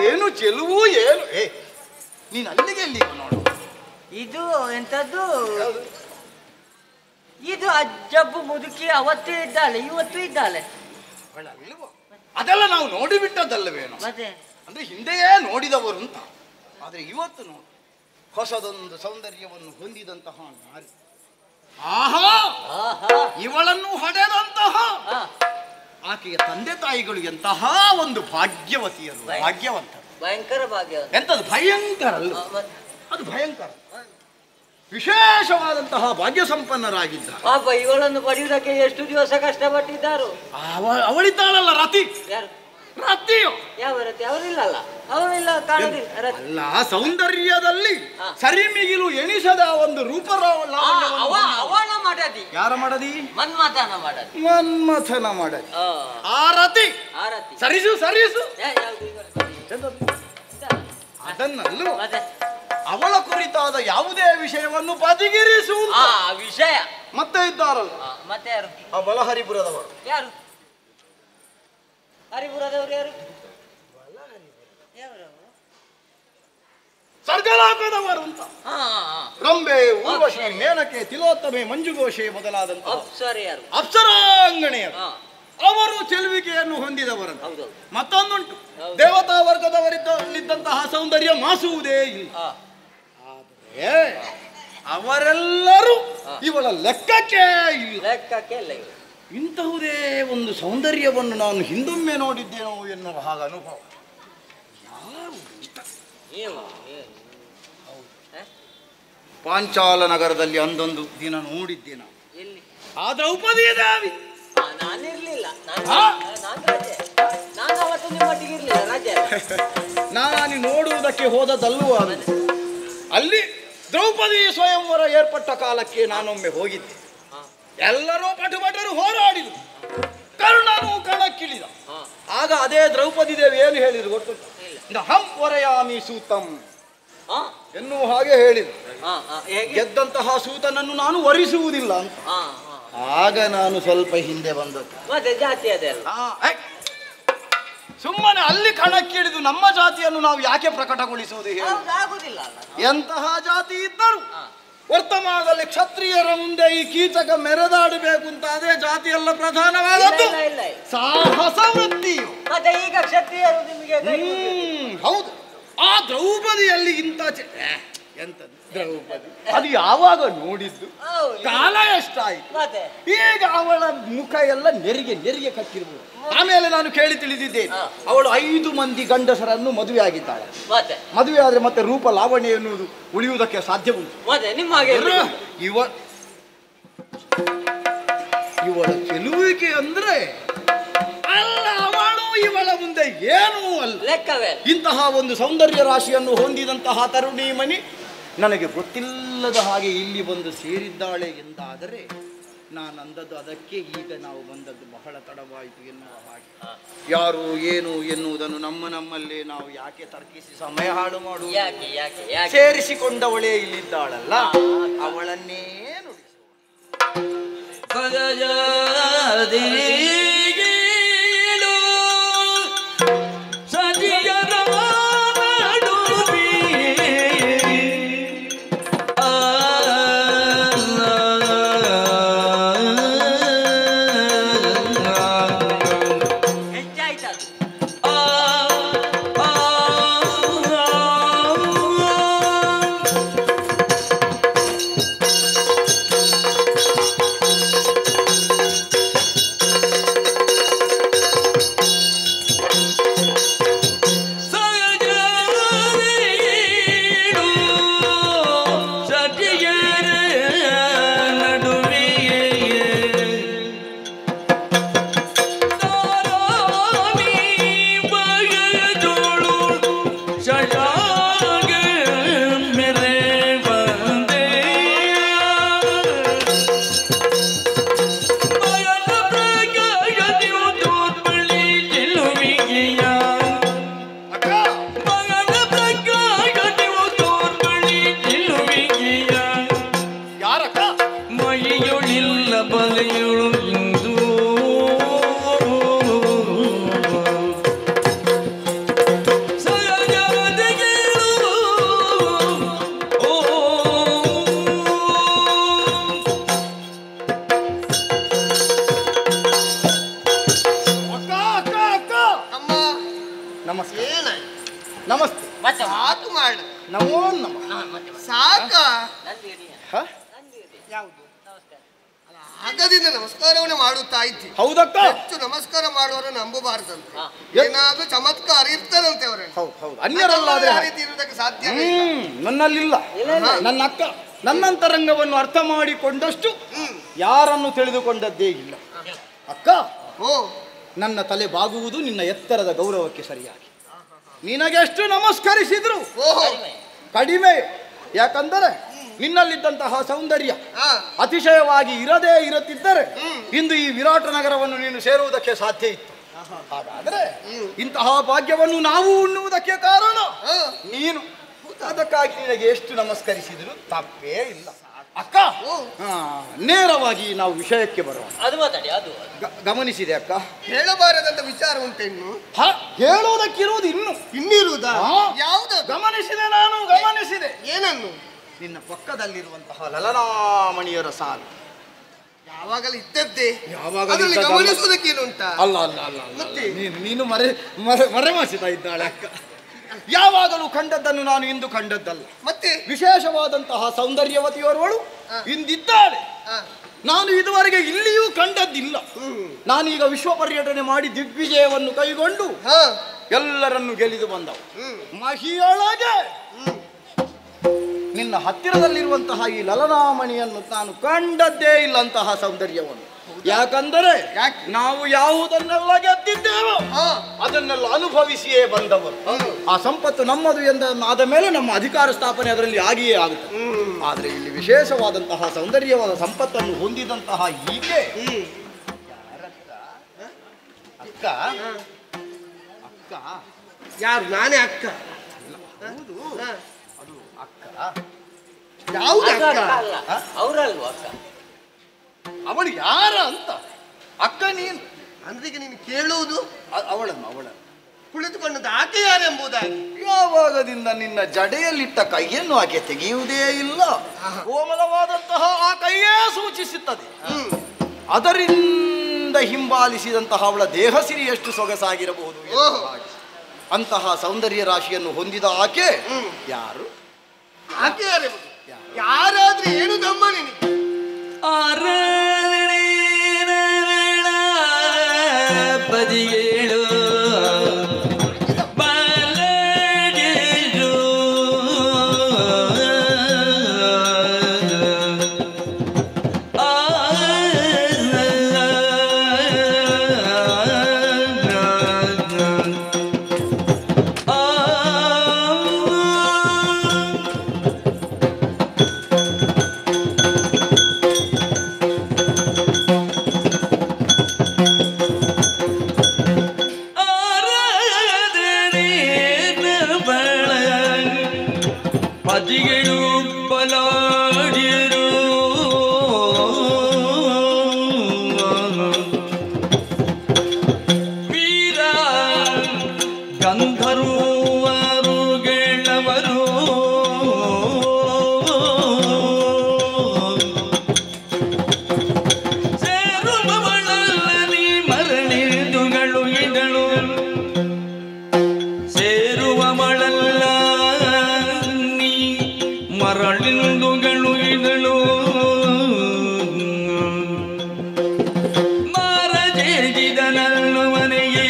ಏನು ಚೆಲುವು, ಏನು ನೀನು ಅಲ್ಲಿಗೆ ಎಲ್ಲಿ ನೋಡು. ಇದು ಎಂತದ್ದು? ಇದು ಅಜ್ಜಬ್ಬು ಮುದುಕಿ ಅವತ್ತೇ ಇದ್ದಾಳೆ, ಇವತ್ತು ಇದ್ದಾಳೆ. ಅದೆಲ್ಲ ನಾವು ನೋಡಿಬಿಟ್ಟದ್ದಲ್ಲವೇನು? ಮತ್ತೆ ಅಂದ್ರೆ ಹಿಂದೆಯೇ ನೋಡಿದವರು ಅಂತ. ಆದ್ರೆ ಇವತ್ತು ನೋಡಿ, ಹೊಸದೊಂದು ಸೌಂದರ್ಯವನ್ನು ಹೊಂದಿದಂತಹ ನಾರಿ. ಆಹಾ, ಇವಳನ್ನು ಹೊಡೆದಂತಹ ಆಕೆಯ ತಂದೆ ತಾಯಿಗಳು ಎಂತಹ ಒಂದು ಭಾಗ್ಯವತಿಯರು, ಭಾಗ್ಯವಂತರು. ಭಯಂಕರ ಭಾಗ್ಯ. ಎಂತದು ಭಯಂಕರ ಅಲ್ಲ, ಅದು ಭಯಂಕರ. ವಿಶೇಷವಾದಂತಹ ಭಾಗ್ಯ ಸಂಪನ್ನರಾಗಿದ್ದ. ಪಾಪ, ಇವಳನ್ನು ಪಡೆಯುವುದಕ್ಕೆ ಎಷ್ಟು ದಿವಸ ಕಷ್ಟಪಟ್ಟಿದ್ದಾರು. ಅವಳಿದ್ದಾಳಲ್ಲ ರತಿ. ಯಾರು ರತಿಯೋ? ಯಾವ ರತಿ? ಅವರಿಲ್ಲಲ್ಲ, ಅವರಿಲ್ಲ, ಕಾಣುದಿಲ್ಲ. ಅಲ್ಲ, ಸೌಂದರ್ಯದಲ್ಲಿ ಸರಿಮಿಗಿಲು ಎಣಿಸದ ಒಂದು ಅವನ ಮಾಡದಿ. ಯಾರ ಮಾಡದಿ? ಮನ್ಮಥನ ಮಾಡದಿ. ಮನ್ಮಥನ ಮಾಡದಿ. ಆ ರತಿ ಸರಿಸು ಸರಿಸು. ಅದನ್ನಲ್ಲೂ ಅವಳ ಕುರಿತಾದ ಯಾವುದೇ ವಿಷಯವನ್ನು ಬದಿಗಿರಿಸು. ವಿಷಯ ಮತ್ತೆ ಇದ್ದಾರಲ್ಲ, ಮತ್ತೆ ಯಾರು? ಆ ಬಲಹರಿಪುರದವರು. ಯಾರು ಹರಿಪುರದವರು? ಯಾರು? ಸರ್ಗಲಾಕದವರು ಅಂತ. ರಂಬೆ, ಊರ್ವಶಿ, ಮೇನಕೆ, ತಿಲೋತ್ತಮೆ, ಮಂಜುಘೋಷೆ ಮೊದಲಾದಂತ ಅಪ್ಸರಾಂಗಣೆಯರು. ಅವರು ಚೆಲುವಿಕೆಯನ್ನು ಹೊಂದಿದವರಂತ. ಮತ್ತೊಂದುಂಟು, ದೇವತಾ ವರ್ಗದವರಿದ್ದಂತಹ ಸೌಂದರ್ಯ ಮಾಸುವುದೇ ಇಲ್ಲ. ಆದರೆ ಅವರೆಲ್ಲರೂ ಇವಳ ಲೆಕ್ಕಕ್ಕೆ ಇಲ್ಲ. ಇಂತಹುದೇ ಒಂದು ಸೌಂದರ್ಯವನ್ನು ನಾನು ಹಿಂದೊಮ್ಮೆ ನೋಡಿದ್ದೇನೋ ಎನ್ನುವ ಹಾಗೆ ಅನುಭವ. ಪಾಂಚಾಲ ನಗರದಲ್ಲಿ ಅಂದೊಂದು ದಿನ ನೋಡಿದ್ದೆ ನಾನು. ಆ ದ್ರೌಪದಿ ದೇವಿ. ನಾನು ನೋಡುವುದಕ್ಕೆ ಹೋದದಲ್ವ ಅಲ್ಲಿ ದ್ರೌಪದಿ ಸ್ವಯಂವರ ಏರ್ಪಟ್ಟ ಕಾಲಕ್ಕೆ ನಾನೊಮ್ಮೆ ಹೋಗಿದ್ದೆ. ಎಲ್ಲರೂ ಪಟುಪಟರು ಹೋರಾಡಿದರು, ಕರ್ಣನು ಕಣಕ್ಕಿಳಿದ. ಆಗ ಅದೇ ದ್ರೌಪದಿ ದೇವಿ ಏನು ಹೇಳಿದ್ರು ಗೊತ್ತು? ಹಂ ವರಯಾಮಿ ಸೂತಂ ಎನ್ನುವ ಹಾಗೆ ಹೇಳಿದ್ರು. ಗೆದ್ದಂತಹ ಸೂತನನ್ನು ನಾನು ವರಿಸುವುದಿಲ್ಲ ಅಂತ. ಆಗ ನಾನು ಸ್ವಲ್ಪ ಹಿಂದೆ ಬಂದದ್ದು. ಸುಮ್ಮನೆ ಅಲ್ಲಿ ಕಣಕ್ಕಿಳಿದು ನಮ್ಮ ಜಾತಿಯನ್ನು ನಾವು ಯಾಕೆ ಪ್ರಕಟಗೊಳಿಸುವುದು ಹೇಳಿ? ಎಂತಹ ಜಾತಿ ಇದ್ದರು ವರ್ತಮಾನದಲ್ಲಿ ಕ್ಷತ್ರಿಯರ ಮುಂದೆ ಈ ಕೀಚಕ ಮೆರೆದಾಡಬೇಕು ಅಂತ ಅದೇ ಜಾತಿಯೆಲ್ಲ ಪ್ರಧಾನವಾದದ್ದು. ಸಾಹಸ ವೃತ್ತಿಯು. ಈಗ ಕ್ಷತ್ರಿಯರು ನಿಮಗೆ ಹೌದು. ಆ ದ್ರೌಪದಿಯಲ್ಲಿ ಇಂಥ ಎಂತದ್ದು ದ್ರೌಪದಿ, ಅದು ಯಾವಾಗ ನೋಡಿದ್ದು? ಕಾಲ ಎಷ್ಟಾಯ್ತು. ಈಗ ಅವಳ ಮುಖ ಎಲ್ಲ ನೆರಿಗೆ ಕಟ್ಟಿರ್ಬೋದು. ಆಮೇಲೆ ನಾನು ಕೇಳಿ ತಿಳಿದಿದ್ದೇನೆ, ಅವಳು 5 ಮಂದಿ ಗಂಡಸರನ್ನು ಮದುವೆ ಆಗಿದ್ದಾಳೆ. ಮದುವೆ ಆದ್ರೆ ಮತ್ತೆ ರೂಪ ಲಾವಣ್ಯ ಎನ್ನುವುದು ಉಳಿಯುವುದಕ್ಕೆ ಸಾಧ್ಯ ಉಂಟು. ಇವಳ ಚೆಲುವಿಕೆ ಅಂದ್ರೆ ಅಲ್ಲ, ಅವಳು ಇವಳ ಮುಂದೆ ಏನೂ ಅಲ್ಲ. ಲೆಕ್ಕವೇ. ಇಂತಹ ಒಂದು ಸೌಂದರ್ಯ ರಾಶಿಯನ್ನು ಹೊಂದಿದಂತಹ ತರುಣಿ ಮಣಿ ನನಗೆ ಗೊತ್ತಿಲ್ಲದ ಹಾಗೆ ಇಲ್ಲಿ ಬಂದು ಸೇರಿದ್ದಾಳೆ ಎಂದಾದರೆ ನಾನು ಅಂದದ್ದು ಅದಕ್ಕೆ ಈಗ ನಾವು ಬಂದದ್ದು ಬಹಳ ತಡವಾಯಿತು ಎನ್ನುವ ಹಾಗೆ. ಯಾರು ಏನು ಎನ್ನುವುದನ್ನು ನಮ್ಮಲ್ಲೇ ನಾವು ಯಾಕೆ ತರ್ಕಿಸಿ ಸಮಯ ಹಾಳು ಮಾಡುವುದು? ಸೇರಿಸಿಕೊಂಡವಳೇ ಇಲ್ಲಿದ್ದಾಳಲ್ಲ, ಅವಳನ್ನೇ ಆಗದಿಂದ ನಮಸ್ಕಾರವನ್ನು ಮಾಡುತ್ತಾ ಇದ್ದಿ. ಹೌದಕ್ಕ? ಹೆಚ್ಚು ನಮಸ್ಕಾರ ಮಾಡುವವರು ನಂಬಬಾರದಂತೆ, ಏನಾದ್ರೂ ಚಮತ್ಕಾರ ಇರ್ತದಂತೆ ಅವರಲ್ಲಿ. ಅನ್ಯರಲ್ಲಾದ್ರೆ ರೀತಿ ಇರುವುದಕ್ಕೆ ಸಾಧ್ಯ ನನ್ನಲ್ಲಿಲ್ಲ. ನನ್ನ ಅಕ್ಕ ನನ್ನಂತರಂಗವನ್ನು ಅರ್ಥ ಮಾಡಿಕೊಂಡಷ್ಟು ಯಾರನ್ನು ತಿಳಿದುಕೊಂಡದ್ದೇ ಇಲ್ಲ. ಅಕ್ಕ, ನನ್ನ ತಲೆ ಬಾಗುವುದು ನಿನ್ನ ಎತ್ತರದ ಗೌರವಕ್ಕೆ ಸರಿಯಾಗಿ. ನಿನಗೆಷ್ಟು ನಮಸ್ಕರಿಸಿದ್ರು ಕಡಿಮೆ. ಯಾಕಂದರೆ ನಿನ್ನಲ್ಲಿದ್ದಂತಹ ಸೌಂದರ್ಯ ಅತಿಶಯವಾಗಿ ಇರುತ್ತಿದ್ದರೆ ಇಂದು ಈ ವಿರಾಟ ನಗರವನ್ನು ನೀನು ಸೇರುವುದಕ್ಕೆ ಸಾಧ್ಯ ಇತ್ತು. ಹಾಗಾದರೆ ಇಂತಹ ಭಾಗ್ಯವನ್ನು ನಾವು ಉಣ್ಣುವುದಕ್ಕೆ ಕಾರಣ ನೀನು. ಅದಕ್ಕಾಗಿ ನಿನಗೆ ಎಷ್ಟು ನಮಸ್ಕರಿಸಿದ್ರು ತಪ್ಪೇ ಇಲ್ಲ. ಅಕ್ಕ, ನೇರವಾಗಿ ನಾವು ವಿಷಯಕ್ಕೆ ಬರೋಣ. ಗಮನಿಸಿದೆ ಅಕ್ಕ? ಹೇಳಬಾರದಂತ ವಿಚಾರ ಉಂಟೇನು? ಹೇಳುವುದಕ್ಕಿರುವುದು ಇನ್ನಿರುವುದಾ? ಯಾವುದು? ಗಮನಿಸಿದೆ, ನಾನು ಗಮನಿಸಿದೆ. ಏನನ್ನು? ನಿನ್ನ ಪಕ್ಕದಲ್ಲಿರುವಂತಹ ಲಲನಾಮಣಿಯರ ಸಾಲು ಯಾವಾಗಲೂ ಇದ್ದದ್ದೇ. ಯಾವಾಗಲೂ ಗಮನಿಸುವುದಕ್ಕೇನುಂಟಾ? ಅಲ್ಲ ಅಲ್ಲ ಅಲ್ಲ, ನೀನು ಮರೆಮಾಚಿತಾ ಇದ್ದಾಳೆ ಅಕ್ಕ. ಯಾವಾಗಲೂ ಕಂಡದ್ದನ್ನು ನಾನು ಇಂದು ಕಂಡದ್ದಲ್ಲ. ಮತ್ತೆ ವಿಶೇಷವಾದಂತಹ ಸೌಂದರ್ಯವತಿಯವರವಳು ಇಂದಿದ್ದಾಳೆ. ನಾನು ಇದುವರೆಗೆ ಇಲ್ಲಿಯೂ ಕಂಡದ್ದಿಲ್ಲ. ನಾನೀಗ ವಿಶ್ವ ಪರ್ಯಟನೆ ಮಾಡಿ ದಿಗ್ವಿಜಯವನ್ನು ಕೈಗೊಂಡು ಎಲ್ಲರನ್ನು ಗೆಲ್ಲಿದು ಬಂದವು. ಮಹಿಯೊಳಗೆ ನಿನ್ನ ಹತ್ತಿರದಲ್ಲಿರುವಂತಹ ಈ ಲಲನಾಮಣಿಯನ್ನು ನಾನು ಕಂಡದ್ದೇ ಇಲ್ಲ, ಅಂತಹ ಸೌಂದರ್ಯವನ್ನು. ಯಾಕಂದರೆ ನಾವು ಯಾವುದನ್ನೆಲ್ಲ ಗೆದ್ದಿದ್ದೇವೋ ಅದನ್ನೆಲ್ಲ ಅನುಭವಿಸಿಯೇ ಬಂದವರು. ಆ ಸಂಪತ್ತು ನಮ್ಮದು ಆದ ಮೇಲೆ ನಮ್ಮ ಅಧಿಕಾರ ಸ್ಥಾಪನೆ ಅದರಲ್ಲಿ ಆಗಿಯೇ ಆಗುತ್ತೆ. ಆದರೆ ಇಲ್ಲಿ ವಿಶೇಷವಾದಂತಹ ಸೌಂದರ್ಯವಾದ ಸಂಪತ್ತನ್ನು ಹೊಂದಿದಂತಹ ಈಕೆ ಅಕ್ಕ. ಅಕ್ಕ ಯಾರು? ನಾನೇ ಅಕ್ಕ. ಹೌದು, ಅದು ಅಕ್ಕ. ಯಾವುದು? ಅವರಲ್ವಾ ಅಕ್ಕ? ಅವಳು ಯಾರ ಅಂತ ಅಕ್ಕ ನೀನು ಅಂದ್ರೆ ನೀನು ಕೇಳುವುದು ಅವಳನ್ನು ಕುಳಿತುಕೊಂಡದ್ದು ಆಕೆ ಯಾರೆಂಬುದಾಗಿ. ಯಾವಾಗದಿಂದ ನಿನ್ನ ಜಡೆಯಲ್ಲಿಟ್ಟ ಕೈಯನ್ನು ಆಕೆ ತೆಗೆಯುವುದೇ ಇಲ್ಲ. ಕೋಮಲವಾದಂತಹ ಆ ಕೈಯೇ ಸೂಚಿಸುತ್ತದೆ. ಅದರಿಂದ ಹಿಂಬಾಲಿಸಿದಂತಹ ಅವಳ ದೇಹ ಸಿರಿ ಎಷ್ಟು ಸೊಗಸಾಗಿರಬಹುದು. ಅಂತಹ ಸೌಂದರ್ಯ ರಾಶಿಯನ್ನು ಹೊಂದಿದ ಆಕೆ ಯಾರು? ಆಕೆ ಯಾರೆಂಬುದು ಯಾರಾದ್ರೆ ಏನು ದಮ್ಮ ನಿನಗೆ? ಪದಿಯೇಳು ಬಾಲಗೇಳು ಬಿಂದುಗಳು ಇದಳು ಮಾರ ಜೇಜಿದ ನನ್ನ ಮನೆಗೆ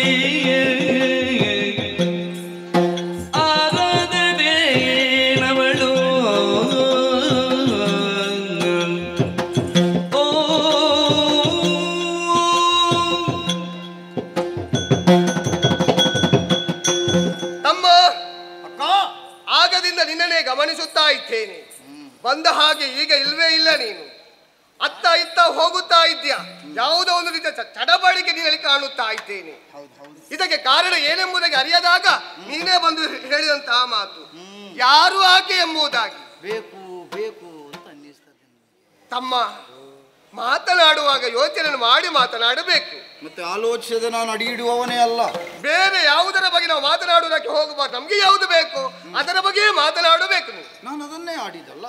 ಆರಾಧನೆಯವಳು ತಮ್ಮ ಆಗದಿಂದ ನಿನ್ನನ್ನೇ ಗಮನಿಸುತ್ತಾ ಇದ್ದೇನೆ. ಬಂದ ಹಾಗೆ ಈಗ ಇಲ್ವೇ ಇಲ್ಲ. ನೀನು ಅತ್ತ ಇತ್ತ ಹೋಗುತ್ತಾ ಇದ್ಯಾ. ಯಾವುದೋ ಒಂದು ರೀತಿಯ ಚಡಬಡಿಕೆ ನಿನ್ನಲ್ಲಿ ಕಾಣುತ್ತಾ ಇದ್ದೇನೆ. ಇದಕ್ಕೆ ಕಾರಣ ಏನೆಂಬುದಾಗಿ ಅರಿಯದಾಗ ನೀನೇ ಬಂದು ಹೇಳಿದಂತಹ ಮಾತು ಯಾರು ಆಕೆ ಎಂಬುದಾಗಿ ಬೇಕು ಬೇಕು ಅಂತ ಅನ್ನಿಸ್ತದೆ. ತಮ್ಮ ಮಾತನಾಡುವಾಗ ಯೋಚನೆ ಮಾಡಿ ಮಾತನಾಡಬೇಕು. ಮತ್ತೆ ಆಲೋಚಿಸದೆ ನಾನು ಅಡಿ ಇಡುವವನೇ ಅಲ್ಲ. ಬೇರೆ ಯಾವುದರ ಬಗ್ಗೆ ನಾವು ಮಾತನಾಡುವುದಕ್ಕೆ ಹೋಗಬಾರ್ದು. ನಮ್ಗೆ ಯಾವುದು ಬೇಕು ಅದರ ಬಗ್ಗೆ ಮಾತನಾಡಬೇಕು. ನಾನು ಅದನ್ನೇ ಆಡಿದಲ್ಲ.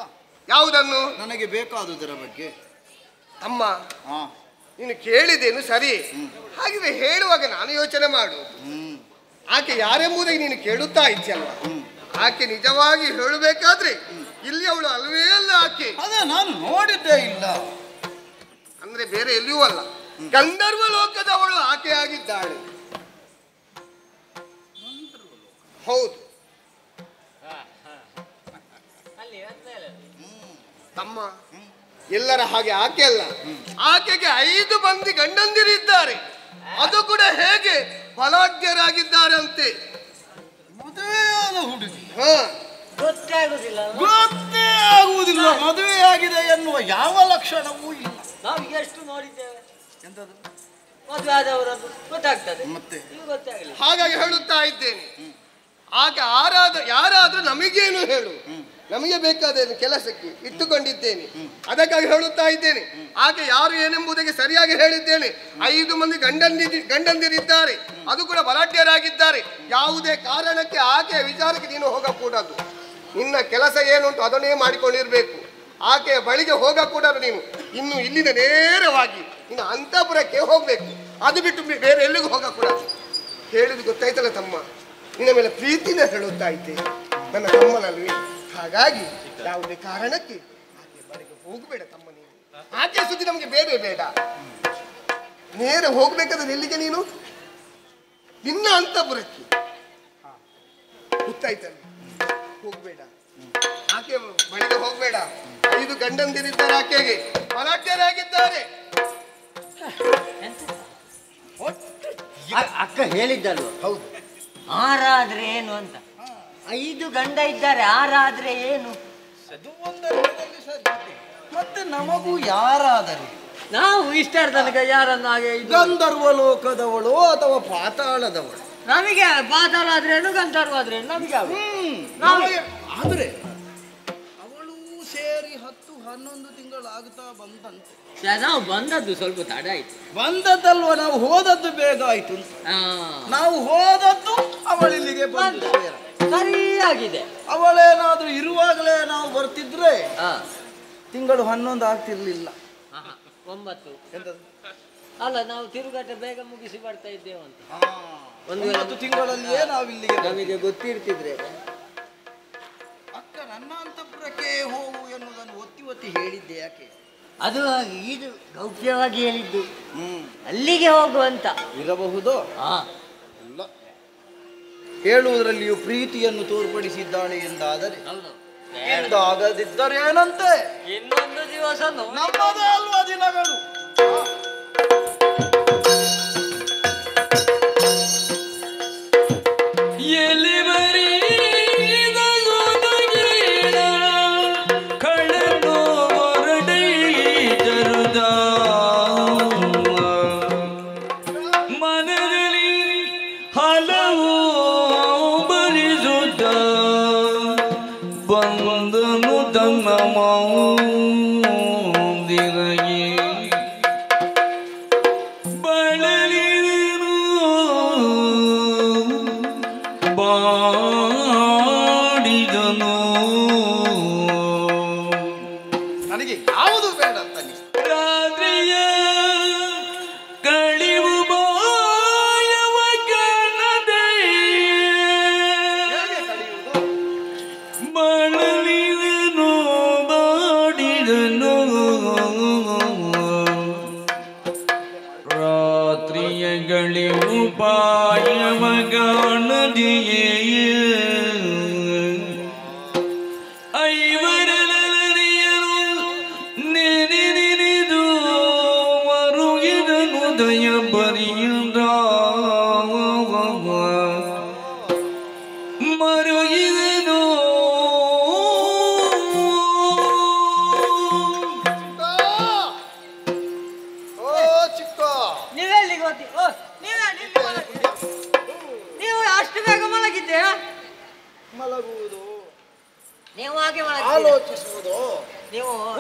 ಯಾವುದನ್ನು? ನನಗೆ ಬೇಕಾದುದರ ಬಗ್ಗೆ. ಅಮ್ಮ ನೀನು ಕೇಳಿದೇನು ಸರಿ. ಹಾಗಿದ್ರೆ ಹೇಳುವಾಗ ನಾನು ಯೋಚನೆ ಮಾಡು. ಆಕೆ ಯಾರೆಂಬುದಾಗಿ ನೀನು ಕೇಳುತ್ತಾ ಇದ್ದೀಯಲ್ವ, ಆಕೆ ನಿಜವಾಗಿ ಹೇಳಬೇಕಾದ್ರೆ ಇಲ್ಲಿ ಅವಳು ಅಲ್ವೇ ಅಲ್ಲ. ಆಕೆ ಅದೇ ನಾನು ನೋಡಿದ್ದೇ ಇಲ್ಲ. ಅಂದ್ರೆ ಬೇರೆ ಎಲ್ಲಿಯೂ ಅಲ್ಲ, ಗಂಧರ್ವ ಲೋಕದವಳು ಆಕೆ ಆಗಿದ್ದಾಳೆ. ಹೌದು ತಮ್ಮ, ಎಲ್ಲರ ಹಾಗೆ ಆಕೆ ಅಲ್ಲ. ಆಕೆಗೆ 5 ಮಂದಿ ಗಂಡಂದಿರಿದ್ದಾರೆ. ಅದು ಕೂಡ ಹೇಗೆ ಬಲಾಢ್ಯರಾಗಿದ್ದಾರೆ ಅಂತೆ. ಮದುವೆಯಾದ ಹುಡುಗಿ ಗೊತ್ತೇ ಆಗುದಿಲ್ಲ. ಗೊತ್ತೇ ಆಗುವುದಿಲ್ಲ ಮದುವೆ ಆಗಿದೆ ಎನ್ನುವ ಯಾವ ಲಕ್ಷಣವೂ ಇಲ್ಲ. ನಾವು ಎಷ್ಟು ನೋಡಿದ್ದೇವೆ. ಎಂತದು ಮದುವೆ ಆದವರದ್ದು ಗೊತ್ತಾಗ್ತದೆ, ಮತ್ತೆ ಗೊತ್ತೇ ಆಗಲಿಲ್ಲ. ಹಾಗಾಗಿ ಹೇಳುತ್ತಾ ಇದ್ದೇನೆ, ಆಗ ಯಾರಾದ್ರೂ ನಮಗೇನು ಹೇಳು, ನಮಗೆ ಬೇಕಾದ ಕೆಲಸಕ್ಕೆ ಇಟ್ಟುಕೊಂಡಿದ್ದೇನೆ. ಅದಕ್ಕಾಗಿ ಹೇಳುತ್ತಾ ಇದ್ದೇನೆ, ಆಕೆ ಯಾರು ಏನೆಂಬುದಕ್ಕೆ ಸರಿಯಾಗಿ ಹೇಳಿದ್ದೇನೆ. 5 ಮಂದಿ ಗಂಡಂದಿರಿದ್ದಾರೆ, ಅದು ಕೂಡ ಬಲಾಢ್ಯರಾಗಿದ್ದಾರೆ. ಯಾವುದೇ ಕಾರಣಕ್ಕೆ ಆಕೆಯ ವಿಚಾರಕ್ಕೆ ನೀನು ಹೋಗಕೂಡದು. ನಿನ್ನ ಕೆಲಸ ಏನುಂಟು ಅದನ್ನೇ ಮಾಡಿಕೊಂಡಿರ್ಬೇಕು. ಆಕೆಯ ಬಳಿಗೆ ಹೋಗಕೂಡದು. ನೀನು ಇನ್ನು ಇಲ್ಲಿಂದ ನೇರವಾಗಿ ಇನ್ನು ಅಂತಃಪುರಕ್ಕೆ ಹೋಗ್ಬೇಕು. ಅದು ಬಿಟ್ಟು ಬೇರೆ ಎಲ್ಲಿಗೂ ಹೋಗಕೂಡದು. ಹೇಳಿದ್ದು ಗೊತ್ತಾಯ್ತಲ್ಲ ತಮ್ಮ, ನಿನ್ನ ಮೇಲೆ ಪ್ರೀತಿನ ಹೇಳುತ್ತಾ ಇದ್ದೇನೆ, ನನ್ನ ತಮ್ಮನಲ್ಲಿ. ಹಾಗಾಗಿ ಯಾವುದೇ ಕಾರಣಕ್ಕೆ ಆಕೆ ಬಳಿಗೆ ಹೋಗಬೇಡ ತಮ್ಮ. ನೀನು ಆಕೆ ಸುದ್ದಿ ನಮಗೆ ಬೇಡ ಬೇಡ. ನೇರ ಹೋಗ್ಬೇಕಾದ್ರೆ ಎಲ್ಲಿಗೆ ನೀನು? ನಿನ್ನ ಅಂತಃಪುರಕ್ಕೆ. ಗೊತ್ತಾಯ್ತಲ್ಲ, ಹೋಗ್ಬೇಡ. ಆಕೆ ಬಳಿಗೆ ಹೋಗ್ಬೇಡ. 5 ಗಂಡಂದಿರಿದ್ದಾರೆ, ಆಕೆಗೆ ಬಲಾಢ್ಯರಾಗಿದ್ದಾರೆ. ಅಕ್ಕ ಹೇಳಿದ್ದಲ್ವ? ಹೌದು. ಆರಾದ್ರೆ ಏನು ಅಂತ. 5 ಗಂಡ ಇದ್ದಾರೆ, ಆರಾದ್ರೆ ಏನು? ಅದು ಒಂದರ್ಥದಲ್ಲಿ ಸರಿ. ಮತ್ತೆ ನಮಗೂ ಯಾರಾದರೆ ನಾವು ಇಷ್ಟರ ತನಕ ಯಾರನ್ನು ಹಾಗೆ ಗಂಧರ್ವ ಲೋಕದವಳು ಅಥವಾ ಪಾತಾಳದವಳು? ನಮಗೆ ಪಾತಾಳ ಆದ್ರೇನು ಗಂಧರ್ವ ಆದ್ರೇನು ನಮಗೆ ಆದ್ರೆ ಅವಳು ಸೇರಿ 10-11 ತಿಂಗಳಾಗುತ್ತಾ ಬಂದಂತೆ. ನಾವು ಬಂದದ್ದು ಸ್ವಲ್ಪ ತಡ ಆಯ್ತು. ಬಂದದ್ದಲ್ವ, ನಾವು ಹೋದದ್ದು ಬೇಗ ಆಯ್ತು. ನಾವು ಹೋದದ್ದು ಅವಳಿಲ್ಲಿಗೆ ಬಂದು ಸರಿಯಾಗಿದೆ. ಅವಳೇನಾದ್ರೂ ಇರುವಾಗಲೇ ನಾವು ಬರ್ತಿದ್ರೆ ತಿಂಗಳು 11 ಆಗ್ತಿರ್ಲಿಲ್ಲ. 9 ಅಲ್ಲ, ನಾವು ತಿರುಗಾಟ ಬೇಗ ಮುಗಿಸಿ ಬರ್ತಾ ಇದ್ದೇವೆ ಅಂತ. 9 ತಿಂಗಳಲ್ಲಿಯೇ ನಾವಿಲ್ಲಿಗೆ ನಮಗೆ ಗೊತ್ತಿರ್ತಿದ್ರೆ. ಅಕ್ಕ ನನ್ನ ಅಂತಃಪುರಕ್ಕೆ ಹೋಗು ಎನ್ನುವುದನ್ನು ಒತ್ತಿ ಒತ್ತಿ ಹೇಳಿದ್ದೆ. ಯಾಕೆ? ಅದು ಇದು ಗೌಪ್ಯವಾಗಿ ಹೇಳಿದ್ದು, ಅಲ್ಲಿಗೆ ಹೋಗುವಂತ ಇರಬಹುದು. ಇಲ್ಲ, ಹೇಳುವುದರಲ್ಲಿಯೂ ಪ್ರೀತಿಯನ್ನು ತೋರ್ಪಡಿಸಿದ್ದಾಳೆ ಎಂದಾದರೆ ಆಗದಿದ್ದರೇನಂತೆ. ಇನ್ನೊಂದು ದಿವಸ ನಮ್ಮದೇ ಅಲ್ವಾ ದಿನಗಳು. ನನಗೆ ಯಾವುದು ಬೇಡ ಅಂತ ರಾತ್ರಿಯ ಕಳಿವು ಬಾಯವ ಕಾಣದೆ ಬಳಲಿದನು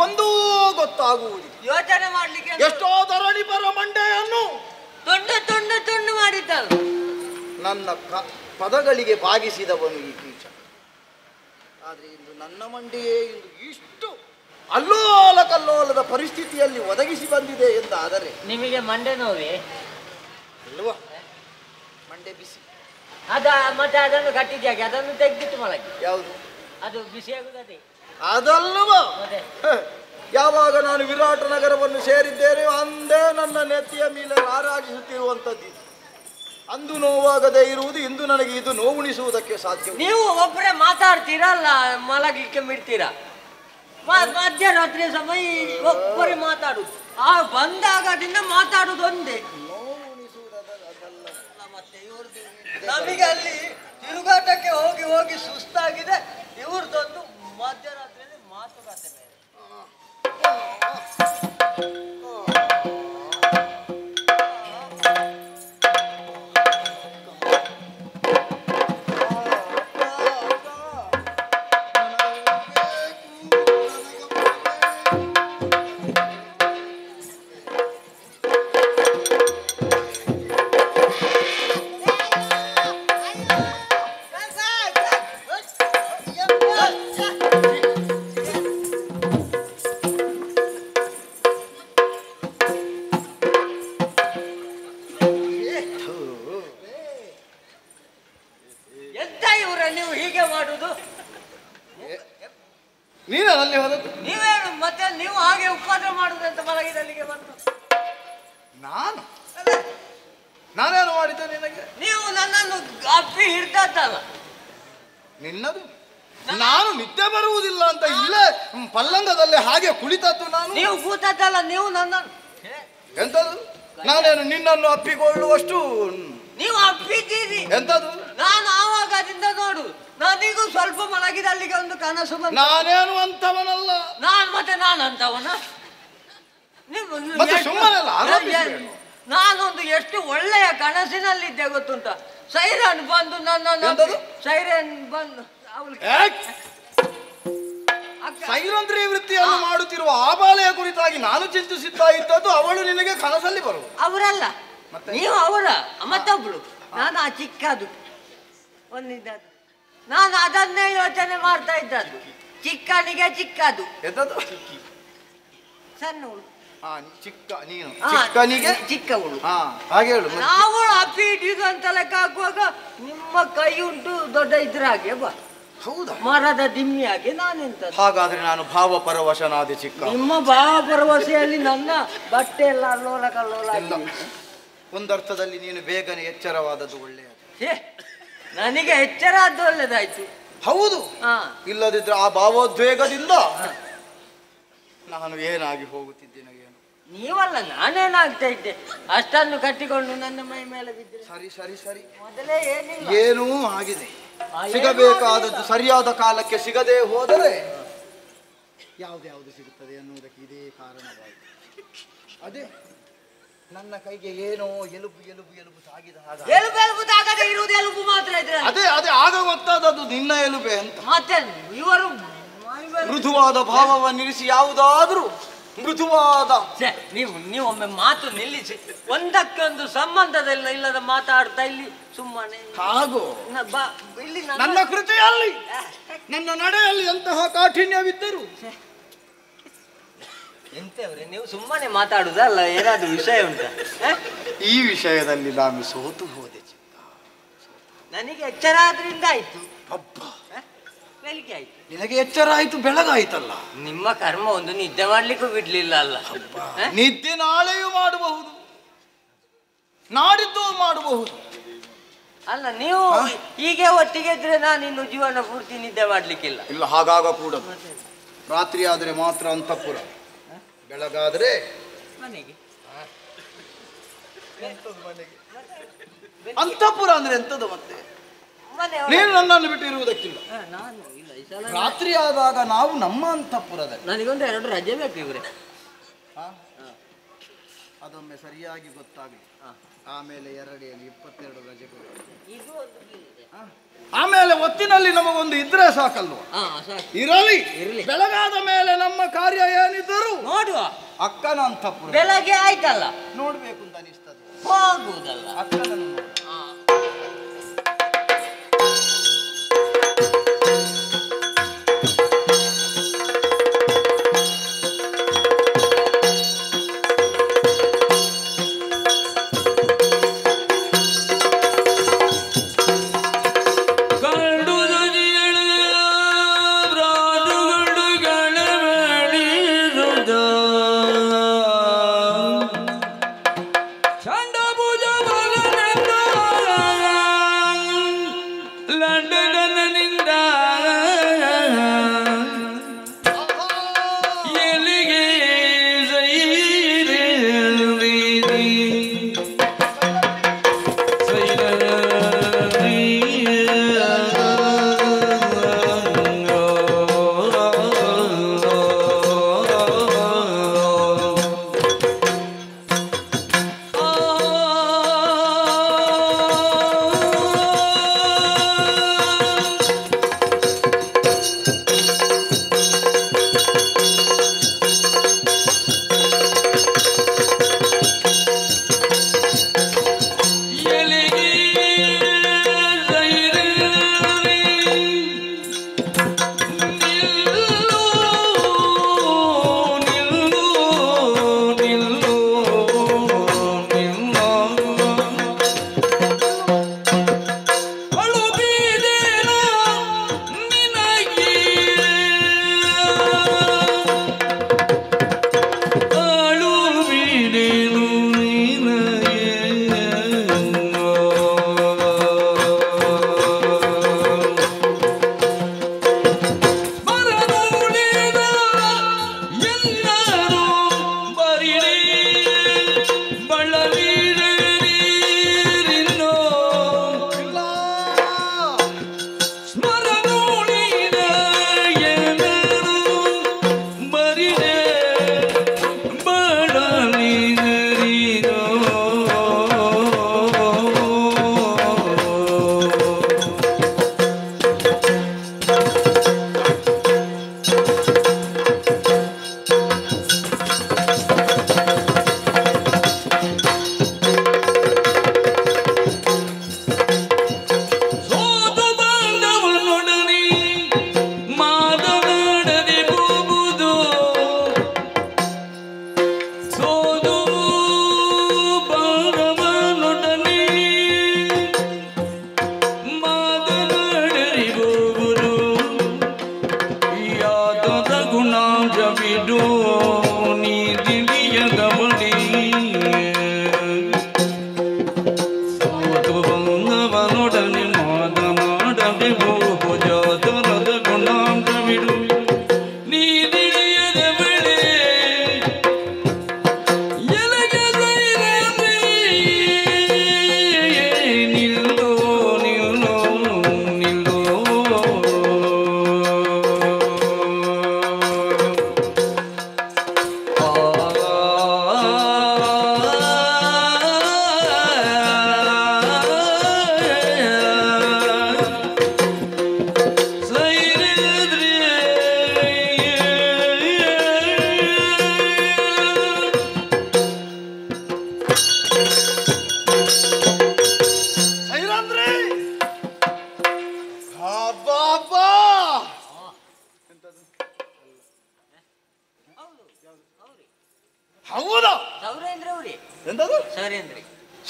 ಒಂದೂ ಗೊತ್ತಾಗುವುದಿಲ್ಲ. ಯೋಚನೆ ಮಾಡ್ಲಿಕ್ಕೆ ಎಷ್ಟೋ ಧರಣಿ ಪರ ಮಂಡೆಯನ್ನು ತುಂಡು ತುಂಡು ತುಂಡು ಮಾಡಿದ್ದಲ್ಲ. ನನ್ನ ಪದಗಳಿಗೆ ಬಾಗಿಸಿದವನು ಈ ಕೀಚಕ. ಆದ್ರೆ ಇಂದು ನನ್ನ ಮಂಡೆಯೇ ಇಂದು ಇಷ್ಟು ಅಲ್ಲೋಲ ಕಲ್ಲೋಲದ ಪರಿಸ್ಥಿತಿಯಲ್ಲಿ ಒದಗಿಸಿ ಬಂದಿದೆ ಎಂದಾದರೆ ನಿಮಗೆ ಮಂಡೆ ನೋವೇ ಅಲ್ವಾ? ಮಂಡೆ ಬಿಸಿ. ಮತ್ತೆ ಅದನ್ನು ಕಟ್ಟಿದ್ಯಾಕೆ? ಅದನ್ನು ತೆಗೆದಿಟ್ಟು ಮಲಗಿ. ಯಾವುದು? ಅದು ಬಿಸಿಯಾಗುತ್ತದೆ ಅದಲ್ವಾ? ಮತ್ತೆ ಯಾವಾಗ ನಾನು ವಿರಾಟ ನಗರವನ್ನು ಸೇರಿದ್ದೇನೆ ಅಂದೇ ನನ್ನ ನೆತ್ತಿಯ ಮೇಲೆ ಹಾರಾಗಿಸುತ್ತಿರುವಂತದ್ದು. ಅಂದು ನೋವಾಗದೇ ಇರುವುದು ಇಂದು ನನಗೆ ಇದು ನೋವುಣಿಸುವುದಕ್ಕೆ ಸಾಧ್ಯ. ನೀವು ಒಬ್ಬರೇ ಮಾತಾಡ್ತೀರಾ ಅಲ್ಲ, ಮಲಗಲಿಕ್ಕೆ ಬಿಡ್ತೀರಾ? ಮಧ್ಯರಾತ್ರಿ ಸಮಯ ಒಬ್ಬರೇ ಮಾತಾಡುದು. ಆ ಬಂದಾಗದಿಂದ ಮಾತಾಡುದು ಒಂದೇ. ಮತ್ತೆ ಇವ್ರದ್ದು ನಮಗೆ ಅಲ್ಲಿ ತಿರುಗಾಟಕ್ಕೆ ಹೋಗಿ ಹೋಗಿ ಸುಸ್ತಾಗಿದೆ. ಇವ್ರದೊಂದು ಮಧ್ಯರಾತ್ರಿಯಲ್ಲಿ ಮಾತುಕತೆ ಬೇರೆ. ನೀವು ಹೀಗೆ ಮಾಡುದು? ನೀನಲ್ಲಿ ಹೋದದ್ದು ನೀವೇನು ಮತ್ತೆ ನೀವು ಹಾಗೆ ಉಪದ್ರ ಮಾಡುದಂತ ಮಲಗಿದಲ್ಲಿಗೆ ಬಂದು ನಾನೇನು ಮಾಡಿದ್ದೆ ನಿನಗೆ? ನೀವು ನನ್ನನ್ನು ಅಪ್ಪಿ ಹಿಡ್ದಲ್ಲ. ನಿನ್ನದು ನಾನು ನಿದ್ದೆ ಬರುವುದಿಲ್ಲ ಅಂತ ಇಲ್ಲೇ ಪಲ್ಲಂಗದಲ್ಲಿ ಹಾಗೆ ಕುಳಿತದ್ದು ನಾನು. ನೀವು ಕೂತದ್ದಲ್ಲ, ನೀವು ನನ್ನ ಎಂತದು? ನಾನೇನು ನಿನ್ನನ್ನು ಅಪ್ಪಿಕೊಳ್ಳುವಷ್ಟು ನೀವು ಅಪ್ಪಿದ್ದೀರಿ. ಎಂತದು? ನಾನು ಆವಾಗದಿಂದ ನೋಡು, ನನಗೂ ಸ್ವಲ್ಪ ಮಲಗಿದಲ್ಲಿಗೆ ಒಂದು ಕನಸು ಬಂತು. ನಾನೇನು ಅಂತವನಲ್ಲ. ನಾನು ಅಂತವನ? ನಾನೊಂದು ಎಷ್ಟು ಒಳ್ಳೆಯ ಕನಸಿನಲ್ಲಿದ್ದೆ ಗೊತ್ತುಂಟ. ಸೈರನ್ ಬಂದು ನನ್ನ ಸೈರನ್ ಬಂದು ಸೈರಂತ್ರಿ ವೃತ್ತಿಯನ್ನು ಮಾಡುತ್ತಿರುವ ಆಬಾಲೆಯ ಕುರಿತಾಗಿ ನಾನು ಚಿಂತಿಸುತ್ತಾ ಇದ್ದದ್ದು ಅವಳು ನಿನಗೆ ಕನಸಲ್ಲಿ ಬರುವುದು. ಅವರಲ್ಲ, ನೀವು ಅವರ ಮತ್ತೊಬ್ಳು. ನಾನು ಆ ಚಿಕ್ಕದು ಒಂದಿದ್ದದ್ದು, ನಾನು ಅದನ್ನೇ ಯೋಚನೆ ಮಾಡ್ತಾ ಇದ್ದದ್ದು. ಚಿಕ್ಕನಿಗೆ ಚಿಕ್ಕದು ಸಣ್ಣವಳು, ಚಿಕ್ಕನಿಗೆ ಚಿಕ್ಕವಳು. ಹಾಗೆ ಹೇಳು. ನಾವು ಅಪ್ಪಿ ಹಿಡಿದು ಅಂತ ಲೆಕ್ಕ ಹಾಕುವಾಗ ನಿಮ್ಮ ಕೈ ಉಂಟು ದೊಡ್ಡ ಇದ್ರ ಹಾಗೆ ಬಾ. ಹೌದಾ? ಮರದ ದಿಮ್ಮಿ ಹಾಗೆ ನಾನೆಂತ. ಹಾಗಾದ್ರೆ ನಾನು ಭಾವ ಪರವಶನಾದೆ ಚಿಕ್ಕ. ನಿಮ್ಮ ಭಾವ ಪರವಶೆಯಲ್ಲಿ ನನ್ನ ಬಟ್ಟೆ ಎಲ್ಲ ಅಲ್ಲೋಲ ಕಲ್ಲೋಲ. ಒಂದರ್ಥದಲ್ಲಿ ನೀನು ಬೇಗನೆ ಎಚ್ಚರವಾದದ್ದು ಒಳ್ಳೆಯದು. ನನಗೆ ಎಚ್ಚರ ಆದ್ದು ಒಳ್ಳೇದಾಯ್ತು. ಹೌದು, ಇಲ್ಲದಿದ್ರೆ ಆ ಭಾವೋದ್ವೇಗದಿಂದ ನಾನು ಏನಾಗಿ ಹೋಗುತ್ತಿದ್ದೇನೆ ಏನು? ನೀವಲ್ಲ, ನಾನೇನಾಗ್ತಾ ಇದ್ದೆ. ಅಷ್ಟನ್ನು ಕಟ್ಟಿಕೊಂಡು ನನ್ನ ಮೈ ಮೇಲೆ ಬಿದ್ದರೆ ಸರಿ ಸರಿ ಸರಿ. ಮೊದಲೇ ಏನಿಲ್ಲ, ಏನೂ ಆಗಿದೆ. ಸಿಗಬೇಕಾದದ್ದು ಸರಿಯಾದ ಕಾಲಕ್ಕೆ ಸಿಗದೆ ಹೋದರೆ ಯಾವ್ದು ಸಿಗುತ್ತದೆ ಅನ್ನುವುದಕ್ಕೆ ಇದೇ ಕಾರಣವಾಗಿದೆ. ಅದೇ ನನ್ನ ಕೈಗೆ ಏನೋ ಎಲುಬು ಎಲುಬು ಎಲುಬು ತಾಗಿದ ಹಾಗೆ. ಎಲುಬು ತಾಗದೆ ಇರುವುದು ಎಲುಬು ಮಾತ್ರ ಇದ್ರೆ ಅದೇ ಆಗ ಗೊತ್ತಾದದ್ದು ನಿನ್ನ ಎಲುಬೆ ಅಂತ. ಮತ್ತೆ ಇವರು ಮೃದುವಾದ ಭಾವವನ್ನಿರಿಸಿ ಯಾವುದಾದ್ರೂ ಮೃದುವಾದ ನೀವೊಮ್ಮೆ ಮಾತು ನಿಲ್ಲಿಸಿ. ಒಂದಕ್ಕೊಂದು ಸಂಬಂಧದಲ್ಲಿ ಇಲ್ಲದ ಮಾತಾಡ್ತಾ ಇಲ್ಲಿ ಸುಮ್ಮನೆ ಹಾಗೂ ಇಲ್ಲಿ ನನ್ನ ಕೃತಿಯಲ್ಲಿ ನನ್ನ ನಡೆಯಲ್ಲಿ ಎಂತಹ ಕಾಠಿಣ್ಯವಿದ್ದರು ಎಂತವ್ರೆ ನೀವು ಸುಮ್ಮನೆ ಮಾತಾಡುದಲ್ಲ, ಏನಾದ್ರು ವಿಷಯ ಉಂಟ? ಈ ವಿಷಯದಲ್ಲಿ ನಾನು ಸೋತು ಹೋದೆ ಚಿಕ್ಕ. ನನಗೆ ಎಚ್ಚರ ಆದ್ರಿಂದ ಆಯ್ತು. ಅಬ್ಬ, ಬೆಳಿಗ್ಗೆ ಆಯ್ತು. ನಿನಗೆ ಎಚ್ಚರ ಆಯ್ತು, ಬೆಳಗಾಯ್ತಲ್ಲ. ನಿಮ್ಮ ಕರ್ಮ ಒಂದು ನಿದ್ದೆ ಮಾಡ್ಲಿಕ್ಕೂ ಬಿಡ್ಲಿಲ್ಲ ಅಲ್ಲ. ನಿದ್ದೆ ನಾಳೆಯೂ ಮಾಡಬಹುದು, ನಾಡಿದ್ದು ಮಾಡಬಹುದು. ಅಲ್ಲ, ನೀವು ಹೀಗೆ ಒಟ್ಟಿಗೆ ಇದ್ರೆ ನಾನು ಇನ್ನು ಜೀವನ ಪೂರ್ತಿ ನಿದ್ದೆ ಮಾಡ್ಲಿಕ್ಕಿಲ್ಲ. ಇಲ್ಲ, ಹಾಗಾಗ ಕೂಡ ರಾತ್ರಿ ಆದ್ರೆ ಮಾತ್ರ ಅಂತಃಪುರ, ಬೆಳಗಾದ್ರೆ ಮನೆಗೆ. ಅಂತಃಪುರ ಅಂದ್ರೆ ಎಂತದ್ದು? ಮತ್ತೆ ನೀನು ನನ್ನನ್ನು ಬಿಟ್ಟು ಇರುವುದಕ್ಕಿಲ್ಲ. ನಾನು ಇಲ್ಲ, ಈ ಸಲ ರಾತ್ರಿ ಆದಾಗ ನಾವು ನಮ್ಮ ಅಂತಃಪುರದಲ್ಲಿ. ನನಗೊಂದು 2 ರಜೆ ಬೇಕು ಇವ್ರೆ. ಅದೊಮ್ಮೆ ಸರಿಯಾಗಿ ಗೊತ್ತಾಗಲಿ. ಆಮೇಲೆ 2 22 ರಜೆ ಕೊಡು. ಇದು ಒಂದು ಇದೆ. ಆಮೇಲೆ ಒತ್ತಿನಲ್ಲಿ ನಮಗೊಂದು ಇದ್ರೆ ಸಾಕಲ್ವ? ಇರಲಿ. ಬೆಳಗಾದ ಮೇಲೆ ನಮ್ಮ ಕಾರ್ಯ ಏನಿದ್ದರೂ ನೋಡುವ. ಅಕ್ಕನ ಅಂತಃಪುರ ಬೆಳಗ್ಗೆ ಆಯ್ತಲ್ಲ, ನೋಡ್ಬೇಕು ಅಂತ ಅನಿಸ್ತದೆ. ಹೋಗುವುದಲ್ಲ ಅಕ್ಕನನ್ನು ನೋಡು.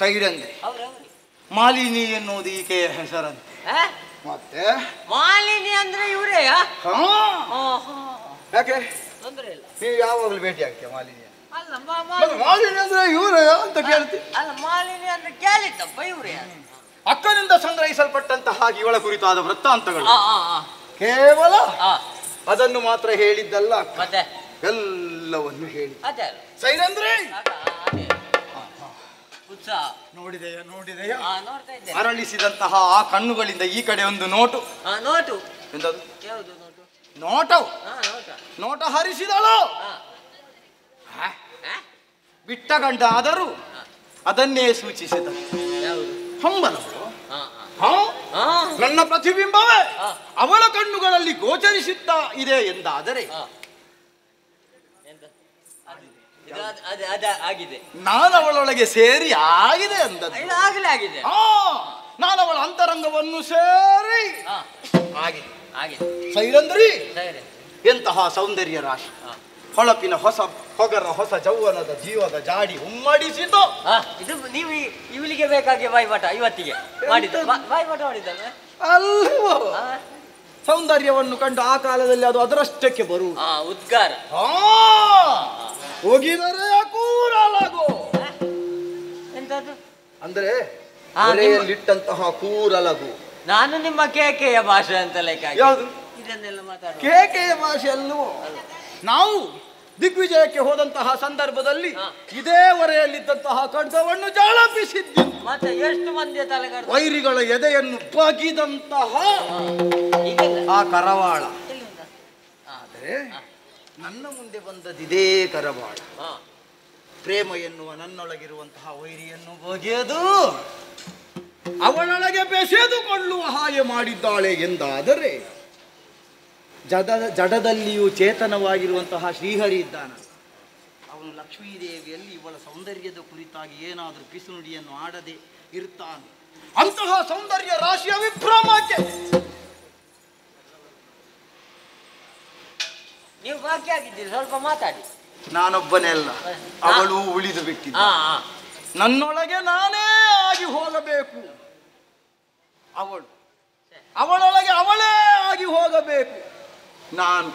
ಸೈರಂದ್ರಿ ಮಾಲಿನಿ ಎನ್ನುವುದು ಈಕೆಯ ಹೆಸರಂತೆ. ಮತ್ತೆ ಮಾಲಿನಿ ಅಂದ್ರೆ ಇವರೇ? ಯಾಕೆ ತೊಂದ್ರೆ ಇಲ್ಲ, ನೀವು ಯಾವಾಗಲೂ ಭೇಟಿ ಆಗ್ತೀಯ ಮಾಲಿನಿ? ಅಲ್ಲ ಮಾಲಿನಿ ಅಂದ್ರೆ ಇವರೇ ಅಂತ ಕೇಳ್ತಿ? ಅಲ್ಲ ಮಾಲಿನಿ ಅಂದ್ರೆ ಕೇಳಿದ್ದಪ್ಪ ಇವರೇ. ಅಕ್ಕನಿಂದ ಸಂಗ್ರಹಿಸಲ್ಪಟ್ಟಂತಹ ಇವಳ ಕುರಿತಾದ ವೃತ್ತಾಂತಗಳು ಕೇವಲ ಅದನ್ನು ಮಾತ್ರ ಹೇಳಿದ್ದಲ್ಲ, ಮತ್ತೆ ಎಲ್ಲವನ್ನು ಹೇಳಿ. ಅದೇ ಸೈರಂದ್ರಿ ಉತ್ಸಾಹ ನೋಡಿದೆಯ ನೋಡ್ತಾ ಇದ್ದೆ. ಅರಳಿಸಿದಂತಹ ಆ ಕಣ್ಣುಗಳಿಂದ ಈ ಕಡೆ ಒಂದು ನೋಟು. ನೋಟು ಎಂತದು? ಯಾವುದು ನೋಟು? ನೋಟವು ನೋಟ ಹರಿಸಿದಳು. ಬಿಟ್ಟ ಗಂಡ ಆದರೂ ಅದನ್ನೇ ಸೂಚಿಸಿದ. ಯಾವುದು? ಹಂಬಲವು ಹಾ, ಹಾ ಹಾ. ನನ್ನ ಪ್ರತಿಬಿಂಬವೇ ಹಾ. ಅವಳ ಕಣ್ಣುಗಳಲ್ಲಿ ಗೋಚರಿಸುತ್ತಾ ಇದೆ ಎಂದಾದರೆ ಹಾ. ಎಂತ? ಇದು ಆಗಿದೆ. ನಾನು ಅವಳೊಳಗೆ ಸೇರಿ ಆಗಿದೆ ಅಂದದ್ದು. ಇದು ಆಗಲೇ ಆಗಿದೆ. ನಾನು ಅವಳ ಅಂತರಂಗವನ್ನು ಸೇರಿ ಹಾ, ಆಗಿದೆ. ಆಗಿದೆ. ಸೈರಂದ್ರಿ ಸರಿ. ಎಂತಹ ಸೌಂದರ್ಯ ರಾಶಿ, ಹೊಳಪಿನ ಹೊಸ ಹೊಗರ ಹೊಸ ಜೌವನದ ಜೀವದ ಜಾಡಿ ಉಮ್ಮಡಿಸಿತು. ಇದು ನೀವು ಇವಳಿಗೆ ಬೇಕಾಗಿ ಬಾಯ್ಪಾಠ ಇವತ್ತಿಗೆ ಮಾಡಿದ ಬಾಯ್ಪಾಠ ಮಾಡಿದ್ದಲ್ಲ ಅಲ್ವೋ? ಸೌಂದರ್ಯವನ್ನು ಕಂಡು ಆ ಕಾಲದಲ್ಲಿ ಅದು ಅದರಷ್ಟಕ್ಕೆ ಬರುವುದು. ಉದ್ಗಾರ ಹೋಗಿದರೆ ಕೂರಲಗು ಎಂತದ್ದು ಅಂದ್ರೆ ಮರೆಯಲ್ಲಿಟ್ಟಂತಹ ಕೂರಲಗು. ನಾನು ನಿಮ್ಮ ಕೇಕೆಯ ಭಾಷೆ ಅಂತ ಲೆಕ್ಕ ಯಾವುದು? ಇದನ್ನೆಲ್ಲ ಮಾತಾಡ ಕೇಕೆಯ ಭಾಷೆ ಅಲ್ಲವೋ? ನಾವು ದಿಗ್ವಿಜಯಕ್ಕೆ ಹೋದಂತಹ ಸಂದರ್ಭದಲ್ಲಿ ಇದೇ ಹೊರೆಯಲ್ಲಿದ್ದಂತಹ ಖಡ್ಗವನ್ನು ಜಾಳಪಿಸಿದ್ದು. ಮತ್ತೆ ಎಷ್ಟು ಮಂದಿಯ ತಲೆಗಡ ವೈರಿಗಳ ಎದೆಯನ್ನು ಬಗಿದಂತಹ ಆ ಕರವಾಳ. ಆದರೆ ನನ್ನ ಮುಂದೆ ಬಂದದಿದೇ ಕರವಾಳ. ಪ್ರೇಮ ಎನ್ನುವ ನನ್ನೊಳಗಿರುವಂತಹ ವೈರಿಯನ್ನು ಬಗೆಯದು ಅವಳೊಳಗೆ ಬೆಸೆದುಕೊಳ್ಳುವ ಹಾಗೆ ಮಾಡಿದ್ದಾಳೆ ಎಂದಾದರೆ ಜಡದಲ್ಲಿಯೂ ಚೇತನವಾಗಿರುವಂತಹ ಶ್ರೀಹರಿ ಇದ್ದಾನ. ಅವನು ಲಕ್ಷ್ಮೀದೇವಿಯಲ್ಲಿ ಇವಳ ಸೌಂದರ್ಯದ ಕುರಿತಾಗಿ ಏನಾದರೂ ಪಿಸುನುಡಿಯನ್ನು ಆಡದೆ ಇರ್ತಾನೆ. ಅಂತಹ ಸೌಂದರ್ಯ ರಾಶಿಯ ವಿಭ್ರಮಕ್ಕೆ ನೀವು ಬಾಕಿ ಆಗಿದ್ದೀರಿ, ಸ್ವಲ್ಪ ಮಾತಾಡಿ. ನಾನೊಬ್ಬನೇ ಅಲ್ಲ, ಅವಳು ಉಳಿದು ಬಿಟ್ಟಿದ್ದ. ನನ್ನೊಳಗೆ ನಾನೇ ಆಗಿ ಹೋಗಬೇಕು. ಅವಳೊಳಗೆ ಅವಳೇ ಆಗಿ ಹೋಗಬೇಕು ನಾನು.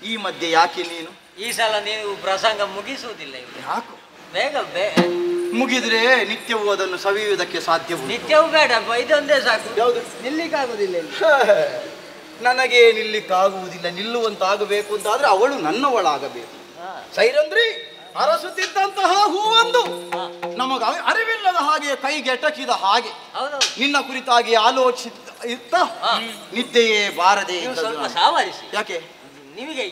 ಈ ಮಧ್ಯೆ ಯಾಕೆ ನೀನು ಈ ಸಲ ನೀವು ಪ್ರಸಂಗ ಮುಗಿಸುವುದಿಲ್ಲ? ಯಾಕು? ಬೇಗ ಮುಗಿದ್ರೆ ನಿತ್ಯವೂ ಅದನ್ನು ಸವಿಯುವುದಕ್ಕೆ ಸಾಧ್ಯ. ನಿತ್ಯವೂ ಬೇಡಪ್ಪ, ಇದೊಂದೇ ಸಾಕು. ಯಾವುದು? ನಿಲ್ಲಿಕ್ಕಾಗುದಿಲ್ಲ. ನನಗೆ ನಿಲ್ಲಿಕ್ಕಾಗುವುದಿಲ್ಲ. ನಿಲ್ಲುವಂತಾಗಬೇಕು ಅಂತಾದ್ರೆ ಅವಳು ನನ್ನವಳಾಗಬೇಕು. ಸೈರಂದ್ರಿ ಅರಸುತ್ತಿದ್ದಂತಹ ಹೂವೊಂದು ನಮಗ ಅರಿವಿಲ್ಲದ ಹಾಗೆ ಕೈಗೆಟಕಿದ ಹಾಗೆ ನಿನ್ನ ಕುರಿತಾಗಿ ಆಲೋಚಿತ ನಿದ್ದೆಯೇ ಬಾರದೆ. ಸ್ವಲ್ಪ ಸಾವರಿಸಿ. ಯಾಕೆ? ನಿಮಗೆ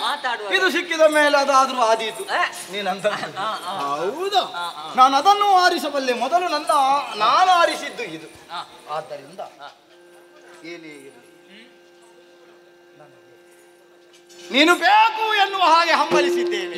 ಮಾತಾಡುವ ಇದು ಸಿಕ್ಕಿದ ಮೇಲೆ ಅದಾದ್ರೂ ಆದೀತು ನೀನಂತ. ಹೌದಾ? ನಾನು ಅದನ್ನು ಆರಿಸಬಲ್ಲೆ. ಮೊದಲು ನಾನು ಆರಿಸಿದ್ದು ಇದು. ಆದ್ದರಿಂದ ಏನೇ ಇರಲಿ, ನೀನು ಬೇಕು ಎನ್ನುವ ಹಾಗೆ ಹಂಬಲಿಸಿದ್ದೇನೆ.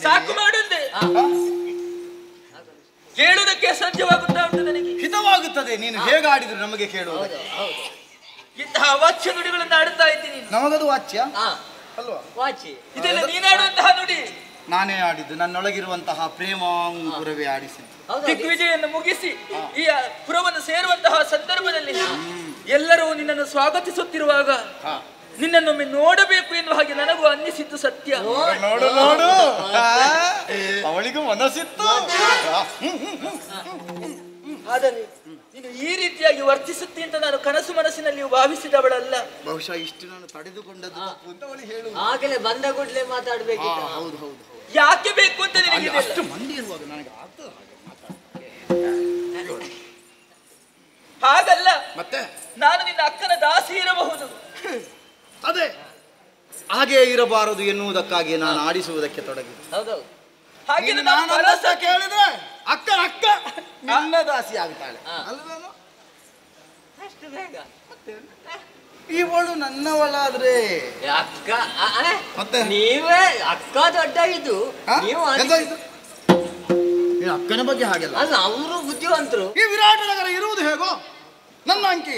ಸಾಕು ಮಾಡುತ್ತೆ. ಕೇಳುವುದಕ್ಕೆ ಸಾಧ್ಯವಾಗುತ್ತಾ ಉಂಟು ನನಗೆ. ಹಿತವಾಗುತ್ತದೆ. ನೀನು ಹೇಗಾಡಿದ್ರು ನಮಗೆ ಕೇಳುವುದು. ಇಂತಹ ವಾಚ್ಯ ನುಡಿಗಳನ್ನು ಆಡುತ್ತಾ ಇದ್ದೀನಿ. ನಮಗದು ವಾಚ್ಯ ಅಲ್ವಾ? ವಾಚಿ ಇದೆಲ್ಲ ನೀನಾಡುವಂತಹ ನುಡಿ. ನಾನೇ ಆಡಿದ್ದು. ನನ್ನೊಳಗಿರುವಂತಹ ಪ್ರೇಮಾಂಕುರವೇ ಆಡಿಸಿದ್ದು. ದಿಗ್ವಿಜಯನ್ನು ಮುಗಿಸಿ ಈ ಪುರವನ್ನು ಸೇರುವಂತಹ ಸಂದರ್ಭದಲ್ಲಿ ಎಲ್ಲರೂ ನಿನ್ನನ್ನು ಸ್ವಾಗತಿಸುತ್ತಿರುವಾಗ ನಿನ್ನನ್ನೊಮ್ಮೆ ನೋಡಬೇಕು ಎನ್ನುವ ಹಾಗೆ ನನಗೂ ಅನ್ನಿಸಿದ್ದು ಸತ್ಯ. ನೋಡು ನೋಡು, ಅವಳಿಗೂ ಮನಸ್ಸಿತ್ತು. ಆದರೆ ನೀನು ಈ ರೀತಿಯಾಗಿ ವರ್ತಿಸುತ್ತಿ ಅಂತ ನಾನು ಕನಸು ಮನಸ್ಸಿನಲ್ಲಿ ಭಾವಿಸಿದವಳಲ್ಲ. ಬಹುಶಃ ಇಷ್ಟು ನಾನು ತಡೆದುಕೊಂಡದ್ದು ಅಂತ ಅವಳು ಹೇಳು. ಆಗಲೇ ಬಂದ ಕೂಡಲೇ ಮಾತಾಡ್ಬೇಕಿತ್ತು. ಹೌದು ಹೌದು. ಯಾಕೆ ಬೇಕು ಅಂತ ನಿನಗೆ ಅಷ್ಟು ಮಂದಿ ಇರುವಾಗ ನನಗೆ ಆಗ್ತದೆ ಹಾಗಲ್ಲ. ಮತ್ತೆ ನಾನು ನಿನ್ನ ಅಕ್ಕನ ದಾಸಿ ಇರಬಹುದು. ಅದೇ ಹಾಗೆ ಇರಬಾರದು ಎನ್ನುವುದಕ್ಕಾಗಿ ನಾನು ಆಡಿಸುವುದಕ್ಕೆ ತೊಡಗಿದೆ. ಹೌದೌದು. ಹಾಗೆ ನಾನು ಕೇಳಿದ್ರೆ ಅಕ್ಕ ಅಕ್ಕ ನನ್ನ ದಾಸಿ ಆಗ್ತಾಳೆ ಅಲ್ವೇನು? ಅಷ್ಟು ಬೇಗ ಇವಳು ನನ್ನವಳಾದ್ರೆ ಅಕ್ಕ ಮತ್ತೆ ನೀವೇ ಅಕ್ಕ ದೊಡ್ಡ ಇದು ನೀವು ಅಕ್ಕನ ಬಗ್ಗೆ ಹಾಗೆಲ್ಲ ಅಲ್ಲ, ಅವರು ಬುದ್ಧಿವಂತರು. ಈ ವಿರಾಟ ನಗರ ಇರುವುದು ಹೇಗೋ ನನ್ನ ಅಂಕೆ.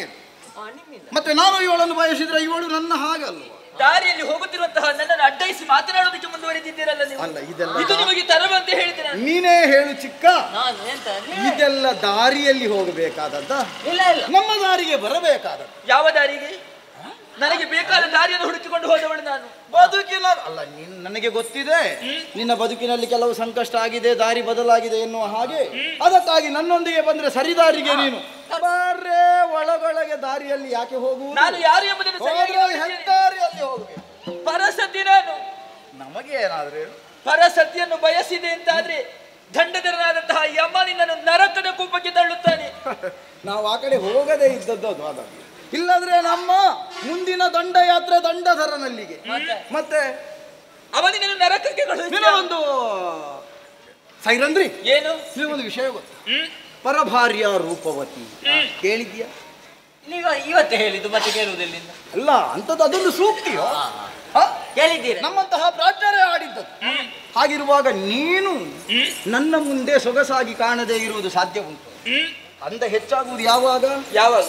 ನಿಮ್ಮಿಂದ ಮತ್ತೆ ನಾನು ಇವಳನ್ನು ಬಯಸಿದ್ರೆ ಇವಳು ನನ್ನ ಹಾಗಲ್ವ? ದಾರಿಯಲ್ಲಿ ಹೋಗುತ್ತಿರುವಂತಹ ನನ್ನನ್ನು ಅಡ್ಡಾಯಿಸಿ ಮಾತನಾಡೋದಕ್ಕೆ ಮುಂದುವರಿದಿದ್ದೀರಲ್ಲ ನೀವು. ಅಲ್ಲ, ಇದೆಲ್ಲ ಇದು ನಿಮಗೆ ತರವಂತೆ ಹೇಳಿದೆ ನಾನು. ನೀನೇ ಹೇಳು ಚಿಕ್ಕ. ನಾನು ಎಂತ ಇದೆಲ್ಲ ದಾರಿಯಲ್ಲಿ ಹೋಗಬೇಕಾದದ್ದ? ಇಲ್ಲ ಇಲ್ಲ, ನಮ್ಮ ದಾರಿಗೆ ಬರಬೇಕಾದದ್ದು. ಯಾವ ದಾರಿಗೆ? ನನಗೆ ಬೇಕಾದ ದಾರಿಯನ್ನು ಹುಡುಕಿಕೊಂಡು ಹೋದವಳು ನಾನು. ಬದುಕಿನ ಅಲ್ಲ, ನನಗೆ ಗೊತ್ತಿದೆ ನಿನ್ನ ಬದುಕಿನಲ್ಲಿ ಕೆಲವು ಸಂಕಷ್ಟ ಆಗಿದೆ, ದಾರಿ ಬದಲಾಗಿದೆ ಎನ್ನುವ ಹಾಗೆ. ಅದಕ್ಕಾಗಿ ನನ್ನೊಂದಿಗೆ ಬಂದ್ರೆ ಸರಿದಾರಿಗೆ ನೀನು ಬಾರ್ರೆ. ಒಳಗೊಳಗೆ ದಾರಿಯಲ್ಲಿ ಯಾಕೆ ಹೋಗುವುದು? ನಾನು ಯಾರು ಎಂಬುದನ್ನು ಸರಿಯಾಗಿ ಹೆದ್ದಾರಿಯಲ್ಲಿ ಹೋಗಬೇಕು. ಪರಸತಿ ನಾನು. ನಮಗೆ ಏನಾದ್ರೆ ಪರಸತಿಯನ್ನು ಬಯಸಿದೆ ಅಂತಾದ್ರೆ ದಂಡಧರನಾದಂತಹ ಯಮ ನಿನ್ನನ್ನು ನರಕದ ಕೂಪಕ್ಕೆ ತಳ್ಳುತ್ತಾನೆ. ನಾವು ಆ ಕಡೆ ಹೋಗದೇ ಇದ್ದದ್ದು ಅದು. ಹಾಗಾಗಿ ಇಲ್ಲದ್ರೆ ನಮ್ಮ ಮುಂದಿನ ದಂಡಯಾತ್ರೆ ದಂಡಧರನಲ್ಲಿಗೆ. ಮತ್ತೆ ಅವನಿನ್ನು ನರಕಕ್ಕೆ ಒಂದು ಸೈರಂದ್ರಿ, ಏನು ಒಂದು ವಿಷಯ ಗೊತ್ತು? ಪರಭಾರ್ಯ ರೂಪವತಿ ಕೇಳಿದ್ಯಾ? ನೀವು ಇವತ್ತೇ ಹೇಳಿದ್ದು ಮತ್ತೆ ಕೇಳುವುದೆಲ್ಲಿಂದ? ಅಲ್ಲ, ಅಂತದ್ದು ಅದೊಂದು ಸೂಕ್ತಿಯೋ? ಕೇಳಿದ್ದೀರಾ? ನಮ್ಮಂತಹ ಪ್ರಾಚಾರ್ಯ ಆಡಿದ್ದದು. ಹಾಗಿರುವಾಗ ನೀನು ನನ್ನ ಮುಂದೆ ಸೊಗಸಾಗಿ ಕಾಣದೇ ಇರುವುದು ಸಾಧ್ಯ ಉಂಟು? ಅಂದ ಹೆಚ್ಚಾಗುವುದು ಯಾವಾಗ? ಯಾವಾಗ?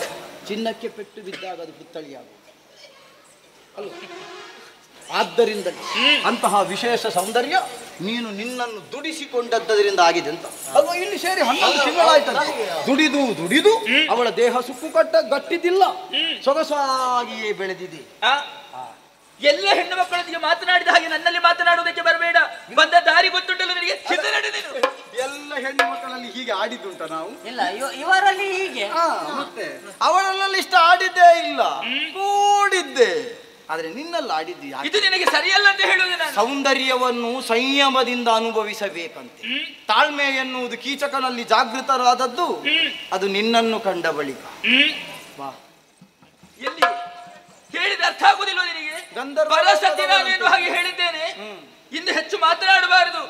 ಚಿನ್ನಕ್ಕೆ ಪೆಟ್ಟು ಬಿದ್ದಾಗ ಅದು ಪುತ್ತಳಿಯಾಗುವುದು ಅಲ್ಲ. ಆದ್ದರಿಂದ ಅಂತಹ ವಿಶೇಷ ಸೌಂದರ್ಯ ನೀನು ನಿನ್ನನ್ನು ದುಡಿಸಿಕೊಂಡದ್ದರಿಂದ ಆಗಿದೆ ಅಂತ ಅಲ್ವಾ? ಇಲ್ಲಿ ಸೇರಿ 11 ತಿಂಗಳಾಯ್ತಲ್ಲ. ದುಡಿದು ದುಡಿದು ಅವಳ ದೇಹ ಸುಕ್ಕು ಗಟ್ಟಿದ್ದಿಲ್ಲ, ಸೊಗಸಾಗಿಯೇ ಬೆಳೆದಿದೆ. ಎಲ್ಲ ಹೆಣ್ಣು ಮಕ್ಕಳೊಂದಿಗೆ ಮಾತನಾಡಿದ ಹಾಗೆ ನನ್ನಲ್ಲಿ ಮಾತನಾಡುವುದಕ್ಕೆ ಬರಬೇಡ. ಬಂದ ದಾರಿ ಗೊತ್ತುಂಟಲ್ಲ ನನಗೆ. ಎಲ್ಲ ಹೆಣ್ಣು ಮಕ್ಕಳಲ್ಲಿ ಹೀಗೆ ಆಡಿದ್ದುಂಟ ನಾವು? ಇಲ್ಲ, ಇವರಲ್ಲಿ ಹೀಗೆ. ಮತ್ತೆ ಅವಳಲ್ಲಿ ಇಷ್ಟ ಆಡಿದ್ದೇ ಇಲ್ಲ, ಕೂಡಿದ್ದೆ. ಆದ್ರೆ ನಿನ್ನಲ್ಲಿ ಆಡಿದ್ದಿ. ಇದು ನಿನಗೆ ಸರಿಯಲ್ಲ ಅಂತ ಹೇಳುವುದು ನಾನು. ಸೌಂದರ್ಯವನ್ನು ಸಂಯಮದಿಂದ ಅನುಭವಿಸಬೇಕಂತೆ. ತಾಳ್ಮೆ ಎನ್ನುವುದು ಕೀಚಕನಲ್ಲಿ ಜಾಗೃತರಾದದ್ದು ಅದು ನಿನ್ನನ್ನು ಕಂಡ ಬಳಿಕ. ಬಾ, ಎಲ್ಲಿ ಹೇಳಿದ ಅರ್ಥ ಆಗುದಿಲ್ವ ನಿನಗೆ? ಪರಸತಿ ನಾನು ಎನ್ನುವ ಹಾಗೆ ಹೇಳಿದ್ದೇನೆ. ಇನ್ನು ಹೆಚ್ಚು ಮಾತನಾಡಬಾರದು.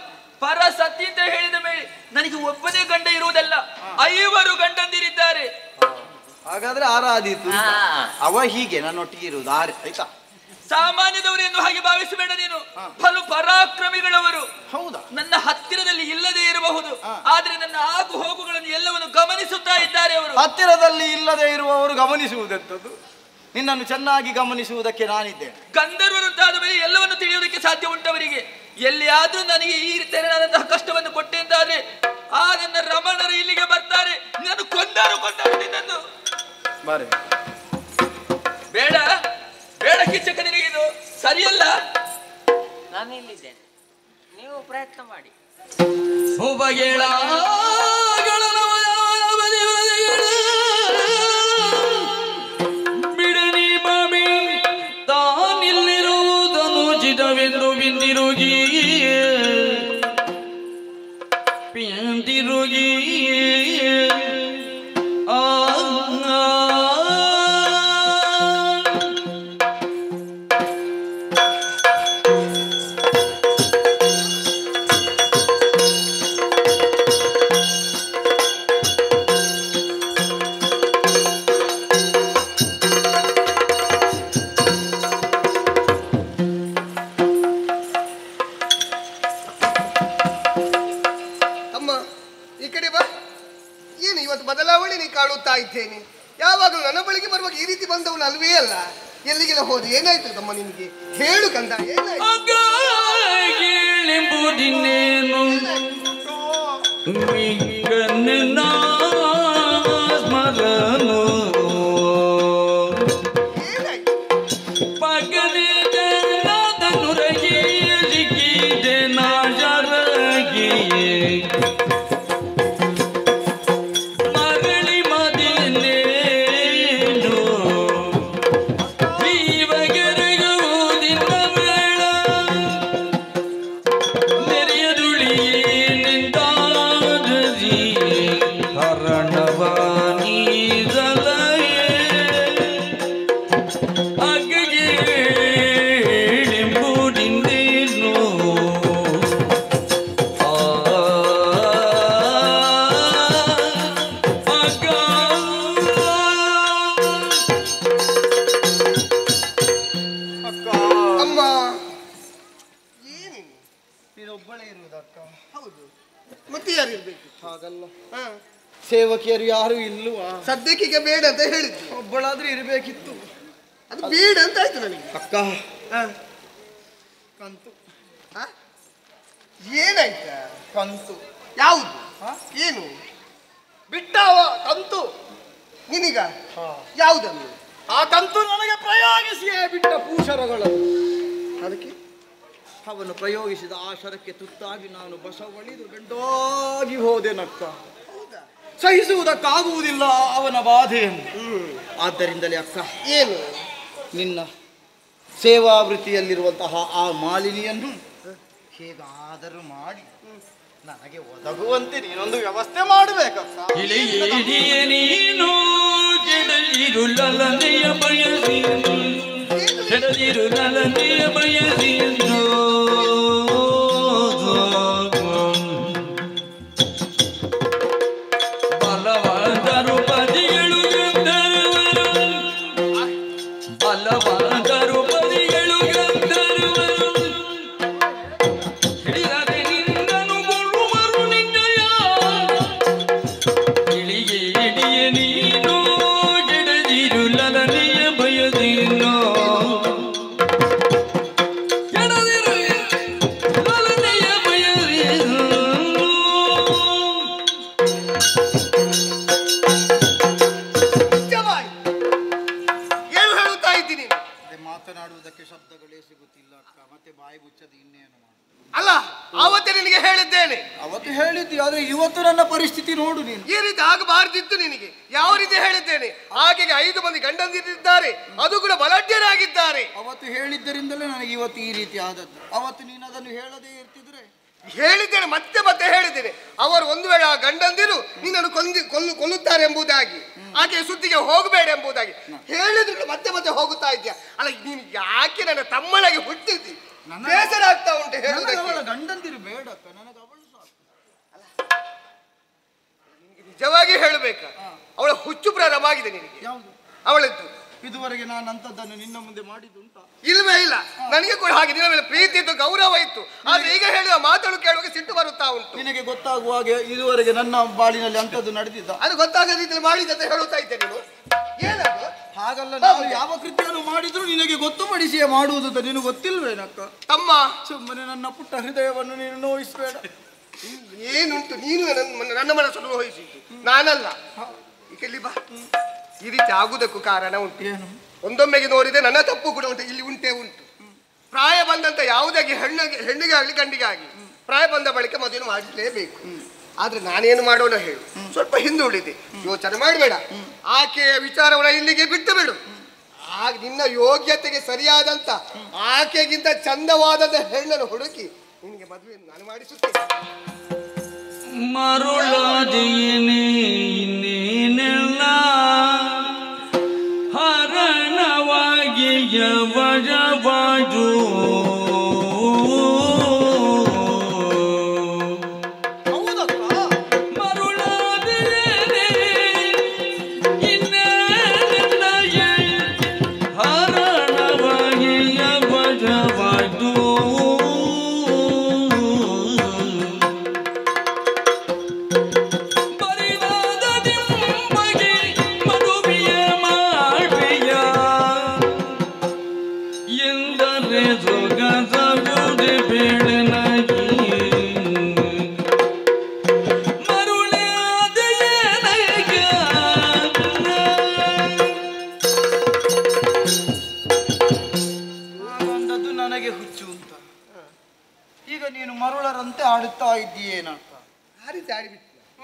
ಪರಸತಿ ಅಂತ ಹೇಳಿದ ಮೇಲೆ ನನಗೆ ಒಬ್ಬನೇ ಗಂಡ ಇರುವುದಲ್ಲ, 5 ಗಂಡಂದಿರಿದ್ದಾರೆ. ಹಾಗಾದ್ರೆ ಆರಾಧೀತು. ಅವ ಹೀಗೆ ನನ್ನೊಟ್ಟಿಗೆ ಇರುವುದು ಆಯ್ತಾ? ಸಾಮಾನ್ಯದವರು ಎನ್ನುವ ಹಾಗೆ ಭಾವಿಸಬೇಡ ನೀನು. ಬಲು ಪರಾಕ್ರಮಿಗಳವರು. ಹೌದಾ? ನನ್ನ ಹತ್ತಿರದಲ್ಲಿ ಇಲ್ಲದೆ ಇರಬಹುದು, ಆದ್ರೆ ನನ್ನ ಆಗು ಹೋಗುಗಳನ್ನು ಎಲ್ಲವನ್ನು ಗಮನಿಸುತ್ತಾ ಇದ್ದಾರೆ ಅವರು. ಹತ್ತಿರದಲ್ಲಿ ಇಲ್ಲದೆ ಇರುವವರು ಗಮನಿಸುವುದೆಂತದ್ದು? ನಿನ್ನನ್ನು ಚೆನ್ನಾಗಿ ಗಮನಿಸುವುದಕ್ಕೆ ನಾನಿದ್ದೇನೆ. ಗಂಧರ್ವರಂತಾದ ಮೇಲೆ ಎಲ್ಲವನ್ನು ತಿಳಿಯುವುದಕ್ಕೆ ಸಾಧ್ಯ ಉಂಟವರಿಗೆ. ಎಲ್ಲಿಯಾದ್ರೂ ನನಗೆ ಈ ತೆರನಾದಂತಹ ಕಷ್ಟವನ್ನು ಕೊಟ್ಟೆ ಅಂತಾದ್ರೆ ಆ ನನ್ನ ರಮಣರು ಇಲ್ಲಿಗೆ ಬರ್ತಾರೆ. ನಾನು ಕೊಂದಾರು ನಿನ್ನನ್ನು. ಬೇಡ ಬೇಡ ಕಿಚ್ಚಕ, ನಿನಗಿದು ಸರಿಯಲ್ಲ. ನಾನು ಇಲ್ಲಿದ್ದೇನೆ, ನೀವು ಪ್ರಯತ್ನ ಮಾಡಿ. ಬಿಡನಿ ಬಾಬಿ ತಾನಿಲ್ಲಿರುವುದನ್ನು ಜಿಡವೆಂದು ಬಿಂದಿರುಗಿ ಪಿಂದಿರುಗಿ ಇದ್ದೇನೆ. ಯಾವಾಗಲೂ ನನ್ನ ಬಳಿಗೆ ಬರುವಾಗ ಈ ರೀತಿ ಬಂದವನು ಅಲ್ವೇ ಅಲ್ಲ. ಎಲ್ಲಿಗೆಲ್ಲ ಹೋದು? ಏನಾಯ್ತು ತಮ್ಮ ನಿನಗೆ? ಹೇಳು ಕಂದ, ಏನಾಯ್ತು? ಮತ್ತೆ ಯಾರು ಇರ್ಬೇಕು? ಹಾಗಲ್ಲ, ಹಾ, ಸೇವಕಿಯರು ಯಾರು ಇಲ್ವಾ? ಸದ್ಯಕ್ಕೆ ಈಗ ಬೇಡ ಅಂತ ಹೇಳಿದ್ದು. ಒಬ್ಬಳಾದ್ರೂ ಇರಬೇಕಿತ್ತು. ಅದು ಬೇಡ ಅಂತ ಆಯ್ತು ನನಗೆ. ಅಕ್ಕ, ಕಂತು. ಏನಾಯ್ತಾ? ಕಂತು ಯಾವುದು? ಏನು ಬಿಟ್ಟವ ಕಂತು ನಿನಗ? ಯಾವುದನ್ನು? ಆ ಕಂತು ನನಗೆ ಪ್ರಯೋಗಿಸಿಯೇ ಬಿಟ್ಟ ಪೂಷರಗಳನ್ನು. ಅದಕ್ಕೆ ಅವನು ಪ್ರಯೋಗಿಸಿದ ಆ ಶರಕ್ಕೆ ತುತ್ತಾಗಿ ನಾನು ಬಸವಳಿದು ಗಂಡಾಗಿ ಹೋದೆ ನಕ್ಕ. ಸಹಿಸುವುದಕ್ಕಾಗುವುದಿಲ್ಲ ಅವನ ಬಾಧೆಯನ್ನು. ಆದ್ದರಿಂದಲೇ ಅಕ್ಕ, ಏನು? ನಿನ್ನ ಸೇವಾವೃತ್ತಿಯಲ್ಲಿರುವಂತಹ ಆ ಮಾಲಿನಿಯನ್ನು ಹೇಗಾದರೂ ಮಾಡಿ ನನಗೆ ಒದಗುವಂತೆ ನೀನೊಂದು ವ್ಯವಸ್ಥೆ ಮಾಡಬೇಕಕ್ಕ. ನೀನು ಕೆಡಲಿರುಳನೆಯ ಬಯಸಿದ್ದು, ಕೆಡಲಿರುಳನೆಯ ಬಯಸಿದ್ದು ಬಲವಾದರು ಪದಿಗಳು ಗಂಧರ್ವರು, ಬಲವಾದರು ಪದಿಗಳು ಗಂಧರ್ವರು ಹಿಡಿದರೆ ನಿನ್ನನು ಕೊಡುವರು ನಿನ್ನಯ ಇಳಿಗೆ ಇಡಿಯ ನೀನು ಕೆಡದಿರುಳನೆಯ ಬಯಸಿದ್ದು, ಕೆಡದಿರುಳನೆಯ ಬಯಸಿದ್ದು. ಏನು ಹೇಳುತ್ತಾ ಇದ್ದೀನಿ? ಮಾತನಾಡುವುದಕ್ಕೆ ಶಬ್ದಗಳೇ ಸಿಗುತ್ತಿಲ್ಲ ಅಕ್ಕ. ಮತ್ತೆ ಬಾಯಿ ಮುಚ್ಚದ ಇನ್ನೇನು ಮಾಡು. ಅಲ್ಲ, ಆವತ್ತೇ ನಿನಗೆ ಹೇಳಿದ್ದೇನೆ. ಅವತ್ತು ಹೇಳಿದ್ದಿ, ಆದ್ರೆ ಇವತ್ತು ನನ್ನ ಪರಿಸ್ಥಿತಿ ನೋಡು ನೀನು. ಈ ರೀತಿ ಆಗಬಾರ್ದಿತ್ತು ನಿನಗೆ. ಯಾವ ರೀತಿ ಹೇಳಿದ್ದೇನೆ? ಆಕೆಗೆ 5 ಮಂದಿ ಗಂಡಂದಿರಿದ್ದಾರೆ, ಅದು ಕೂಡ ಬಲಾಢ್ಯರಾಗಿದ್ದಾರೆ. ಅವತ್ತು ಹೇಳಿದ್ದರಿಂದಲೇ ನನಗೆ ಇವತ್ತು ಈ ರೀತಿ ಆದದ್ದು. ಅವತ್ತು ನೀನು ಅದನ್ನು ಹೇಳದೇ ಇರ್ತಿದ್ರೆ. ಹೇಳಿದ್ದೇನೆ, ಮತ್ತೆ ಮತ್ತೆ ಹೇಳಿದ್ದೇನೆ. ಅವರು ಒಂದು ವೇಳೆ ಆ ಗಂಡಂದಿರು ನಿನ್ನನ್ನು ಕೊಲ್ಲುತ್ತಾರೆ ಎಂಬುದಾಗಿ, ಆಕೆ ಸುದ್ದಿಗೆ ಹೋಗಬೇಡ ಎಂಬುದಾಗಿ ಹೇಳಿದ್ರು ಮತ್ತೆ ಮತ್ತೆ ಹೋಗುತ್ತಾ ಇದ್ಯಾ. ಅಲ್ಲ, ನೀನು ಯಾಕೆ ನನ್ನ ತಮ್ಮಳಗೆ ಹುಟ್ಟಿದ್ದಿ? ಬೇಸರ ಆಗ್ತಾ ಉಂಟು ಹೇಳುವುದಕ್ಕೆ. ಅವಳ ಗಂಡಂದಿರು ಬೇಡಕ್ಕ, ನನಗೆ ಅವಳು ಸಾಕು. ನಿಜವಾಗಿ ಹೇಳಬೇಕಾ? ಅವಳ ಹುಚ್ಚು ಪ್ರಾರಂಭವಾಗಿದೆ ನಿನಗೆ. ಯಾವುದು? ಅವಳದ್ದು ಇದುವರೆಗೆ ನಾನು ಅಂಥದ್ದನ್ನು ನಿನ್ನ ಮುಂದೆ ಮಾಡಿದ್ದುಂಟಾ? ಇಲ್ವೇ ಇಲ್ಲ. ನನಗೆ ಕೂಡ ಹಾಗೆ ನಿನ್ನ ಮೇಲೆ ಪ್ರೀತಿ ಇತ್ತು, ಗೌರವ ಇತ್ತು. ಆದ್ರೆ ಈಗ ಹೇಳಿದ ಮಾತನ್ನು ಕೇಳುವಾಗ ಸಿಟ್ಟು ಬರುತ್ತಾ ಉಂಟು. ನಿನಗೆ ಗೊತ್ತಾಗುವ ಹಾಗೆ ಇದುವರೆಗೆ ನನ್ನ ಬಾಳಿನಲ್ಲಿ ಅಂಥದ್ದು ನಡೆದಿದ್ದ? ಅದು ಗೊತ್ತಾಗದ ರೀತಿಯಲ್ಲಿ ಮಾಡಿದಂತ ಹೇಳುತ್ತಾ ಇದ್ದೆ ನೀನು. ಏನದು? ಹಾಗಲ್ಲ, ನಾನು ಯಾವ ಕೃತ್ಯವನ್ನು ಮಾಡಿದ್ರು ನಿನಗೆ ಗೊತ್ತುಪಡಿಸಿಯೇ ಮಾಡುವುದು ಅಂತ ನಿನಗೆ ಗೊತ್ತಿಲ್ವೇನಕ್ಕ? ತಮ್ಮ, ಸುಮ್ಮನೆ ನನ್ನ ಪುಟ್ಟ ಹೃದಯವನ್ನು ನೀನು ನೋಯಿಸಬೇಡ. ಏನುಂಟು? ನೀನು ನನ್ನ ಮನಸ್ಸನ್ನು ವಹಿಸಿದ್ದು, ನಾನಲ್ಲ. ಇಲ್ಲಿ ಬಾ. ಈ ರೀತಿ ಆಗುವುದಕ್ಕೂ ಕಾರಣ ಉಂಟು. ಏನು? ಒಂದೊಮ್ಮೆಗೆ ನೋಡಿದೆ ನನ್ನ ತಪ್ಪು ಕೂಡ ಉಂಟು. ಇಲ್ಲಿ ಉಂಟು. ಪ್ರಾಯ ಬಂದಂತ ಯಾವುದೇ ಹೆಣ್ಣಿಗೆ ಆಗಲಿ ಗಂಡಿಗೆ ಆಗಲಿ ಪ್ರಾಯ ಬಂದ ಬಳಿಕ ಮದುವೆ ಮಾಡಲೇಬೇಕು. ಆದ್ರೆ ನಾನೇನು ಮಾಡೋಣ ಹೇಳು? ಸ್ವಲ್ಪ ಹಿಂದುಳಿದೆ, ಯೋಚನೆ ಮಾಡಬೇಡ. ಆಕೆಯ ವಿಚಾರವನ್ನ ಇಲ್ಲಿಗೆ ಬಿಟ್ಟು ಬಿಡು. ಆಗ ನಿನ್ನ ಯೋಗ್ಯತೆಗೆ ಸರಿಯಾದಂತ ಆಕೆಗಿಂತ ಚಂದವಾದಂತ ಹೆಣ್ಣನ್ನು ಹುಡುಕಿ ನಿನಗೆ ಮದುವೆಯನ್ನು ನಾನು ಮಾಡಿಸುತ್ತೇನೆ. ಮರುಳಾದೇನೇನೆಲ್ಲ ಹರಣವಾಗಿ ಯವಜವಾಜು ಆಡುತ್ತಾ ಇದ್ದೀಯೇನಕ್ಕ?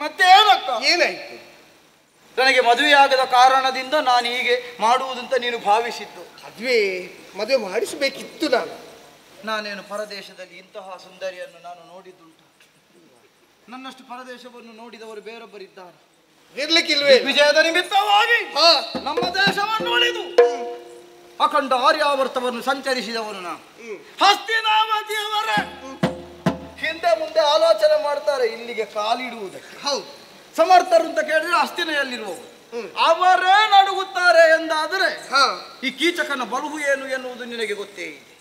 ಮತ್ತೇನಕ್ಕ? ಏನಾಯ್ತು? ನನಗೆ ಮದುವೆಯಾಗದ ಕಾರಣದಿಂದ ನಾನು ಹೀಗೆ ಮಾಡುವುದಂತ ನೀನು ಭಾವಿಸಿದ್ದು. ಮದುವೆ ಮಾಡಿಸಬೇಕಿತ್ತು. ನಾನೇನು ಪರದೇಶದಲ್ಲಿ ಇಂತಹ ಸುಂದರಿಯನ್ನು ನಾನು ನೋಡಿದ್ದುಂಟು? ನನ್ನಷ್ಟು ಪರದೇಶವನ್ನು ನೋಡಿದವರು ಬೇರೊಬ್ಬರಿದ್ದಾರೆ. ಇರ್ಲಿಕ್ಕಿಲ್ವೇ? ವಿಜಯದ ನಿಮಿತ್ತವಾಗಿ ನಮ್ಮ ದೇಶವನ್ನು ಉಳಿದು ಅಖಂಡ ಆರ್ಯಾವರ್ತವನ್ನು ಸಂಚರಿಸಿದವನು ನಾನು. ಹಸ್ತಿನಾವತಿಯವರ ಹಿಂದೆ ಮುಂದೆ ಆಲೋಚನೆ ಮಾಡ್ತಾರೆ ಇಲ್ಲಿಗೆ ಕಾಲಿಡುವುದಕ್ಕೆ. ಹೌದು, ಸಮರ್ಥರು ಅಂತ ಕೇಳಿದ್ರೆ ಹಸ್ತಿನೆಯಲ್ಲಿರುವವರು ಅವರೇ ನಡುಗುತ್ತಾರೆ ಎಂದಾದರೆ ಈ ಕೀಚಕನ ಬಲುಹು ಏನು ಎನ್ನುವುದು ನಿನಗೆ ಗೊತ್ತೇ ಇದೆ.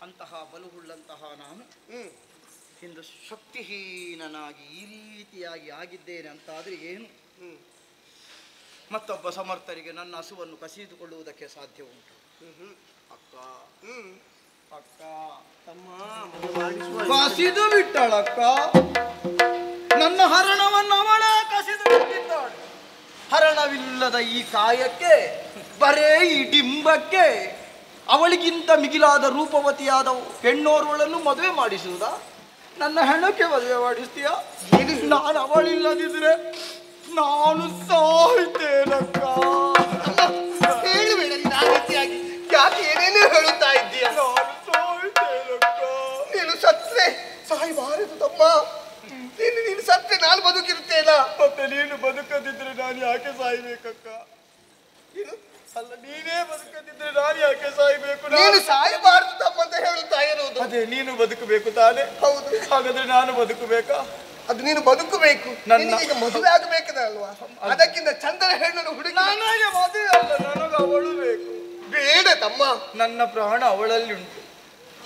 ಅಂತಹ ಬಲುಹುಳ್ಳಂತಹ ನಾನು ಇಂದು ಶಕ್ತಿಹೀನನಾಗಿ ಈ ರೀತಿಯಾಗಿ ಆಗಿದ್ದೇನೆ ಅಂತಾದ್ರೆ ಏನು? ಮತ್ತೊಬ್ಬ ಸಮರ್ಥರಿಗೆ ನನ್ನ ಹಸುವನ್ನು ಕಸಿದುಕೊಳ್ಳುವುದಕ್ಕೆ ಸಾಧ್ಯ ಉಂಟು. ಅಕ್ಕ ಅಕ್ಕ ಕಸಿದು ಬಿಟ್ಟಳಕ್ಕ. ನನ್ನ ಹರಣವನ್ನು ಅವಳೇ ಕಸಿದು ಬಿಟ್ಟಿದ್ದಾಳೆ. ಹರಣವಿಲ್ಲದ ಈ ಕಾಯಕ್ಕೆ, ಬರೇ ಈ ಡಿಂಬಕ್ಕೆ ಅವಳಿಗಿಂತ ಮಿಗಿಲಾದ ರೂಪವತಿಯಾದ ಹೆಣ್ಣೋರ್ವಳನ್ನು ಮದುವೆ ಮಾಡಿಸುವುದಾ? ನನ್ನ ಹೆಣ್ಣಕ್ಕೆ ಮದುವೆ ಮಾಡಿಸ್ತೀಯಾ? ನಾನು ಅವಳಿಲ್ಲದಿದ್ರೆ ನಾನು ಸಾಯ್ತೇನಕ್ಕ. ಹೇಳುಬೇಡ ನೀನು ಆ ರೀತಿಯಾಗಿ. ಯಾಕೆ ಏನೇನೇ ಹೇಳುತ್ತಾ ಇದ್ದೀಯ? ನಾನು ಸಾಯ್ತೇನಕ್ಕ. ನೀನು ಸತ್ರೆ ಸಾಯಬಾರದು ತಮ್ಮ. ನೀನು ಸತ್ರೆ ನಾನು ಬದುಕಿರುತ್ತೇನ. ಮತ್ತೆ ನೀನು ಬದುಕದಿದ್ರೆ ನಾನು ಯಾಕೆ ಸಾಯ್ಬೇಕಕ್ಕ? ಅಲ್ಲ, ನೀನೇ ಬದುಕದಿದ್ರೆ ನಾನು ಯಾಕೆ ಸಾಯ್ಬೇಕು? ನೀನು ಸಾಯಬಾರದು ತಮ್ಮ ಅಂತ ಹೇಳುತ್ತಾ ಇರುವುದು. ಅದೇ ನೀನು ಬದುಕಬೇಕು ತಾನೆ? ಹೌದು. ಹಾಗಾದ್ರೆ ನಾನು ಬದುಕಬೇಕಾ? ಅದು ನೀನು ಬದುಕಬೇಕು. ಈಗ ಮದುವೆ ಆಗಬೇಕದ ಅಲ್ವಾ? ಅದಕ್ಕಿಂತ ಚಂದನ ಹೆಣ್ಣನ್ನು ಹುಡುಗಿ. ನನಗೆ ಮದುವೆ ಅಲ್ಲ, ನನಗೆ ಅವಳು ಬೇಕು. ಬೇಡ ತಮ್ಮ. ನನ್ನ ಪ್ರಾಣ ಅವಳಲ್ಲಿ ಉಂಟು.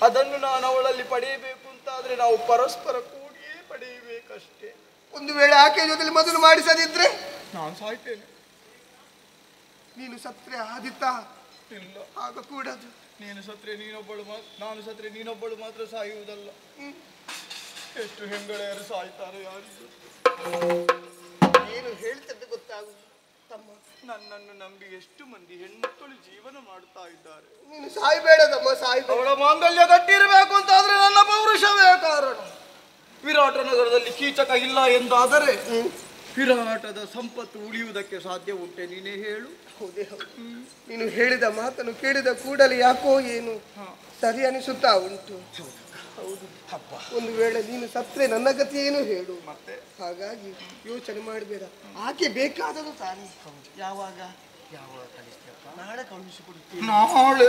ಅದನ್ನು ನಾನು ಅವಳಲ್ಲಿ ಪಡೆಯಬೇಕು ಅಂತಾದ್ರೆ ನಾವು ಪರಸ್ಪರ ಕೂಡಿಯೇ ಪಡೆಯಬೇಕಷ್ಟೇ. ಒಂದು ವೇಳೆ ಆಕೆ ಜೊತೆಲಿ ಮದುವೆ ಮಾಡಿಸದಿದ್ರೆ ನಾನು ಸಾಯ್ತೇನೆ. ನೀನು ಸತ್ರೆ ಆದಿತ್ತ ಇಲ್ಲ, ಆಗ ಕೂಡದು. ನೀನು ಸತ್ರೆ ನೀನೊಬ್ಬಳು ನಾನು ಸತ್ರೆ ನೀನೊಬ್ಬಳು ಮಾತ್ರ ಸಾಯುವುದಲ್ಲ. ಎಷ್ಟು ಹೆಂಗಳೆಯರು ಸಾಯ್ತಾರೆ ಯಾರಿಗೂ. ಏನು ಹೇಳ್ತಿದ್ದೆ ಗೊತ್ತಾಗುದು ತಮ್ಮ. ನನ್ನನ್ನು ನಂಬಿ ಎಷ್ಟು ಮಂದಿ ಹೆಣ್ಮಕ್ಕಳು ಜೀವನ ಮಾಡ್ತಾ ಇದ್ದಾರೆ. ನೀನು ಸಾಯ್ಬೇಡದಮ್ಮ, ಸಾಯ್ಬೇಡ. ಅವಳ ಮಾಂಗಲ್ಯ ಗಟ್ಟಿರಬೇಕು ಅಂತಾದ್ರೆ ನನ್ನ ಪೌರುಷವೇ ಕಾರಣ. ವಿರಾಟ ನಗರದಲ್ಲಿ ಕೀಚಕ ಇಲ್ಲ ಎಂದಾದರೆ ವಿರಾಟದ ಸಂಪತ್ತು ಉಳಿಯುವುದಕ್ಕೆ ಸಾಧ್ಯ ಉಂಟೆ? ನೀನೇ ಹೇಳು. ಹೌದೇ ಹೌದು. ನೀನು ಹೇಳಿದ ಮಾತನ್ನು ಕೇಳಿದ ಕೂಡಲೇ ಯಾಕೋ ಏನು ಸರಿ ಅನಿಸುತ್ತಾ ಉಂಟು. ಹೌದು. ಒಂದು ವೇಳೆ ನೀನು ಸತ್ರೆ ನನ್ನ ಗತಿ ಏನು ಹೇಳು. ಮತ್ತೆ ಹಾಗಾಗಿ ಯೋಚನೆ ಮಾಡಬೇಡ. ಆಕೆ ಬೇಕಾದರೂ ತಾನೇ. ಯಾವಾಗ ನಾಳೆ ಕಳುಹಿಸಿಕೊಡುತ್ತೀನಿ. ನಾಳೆ?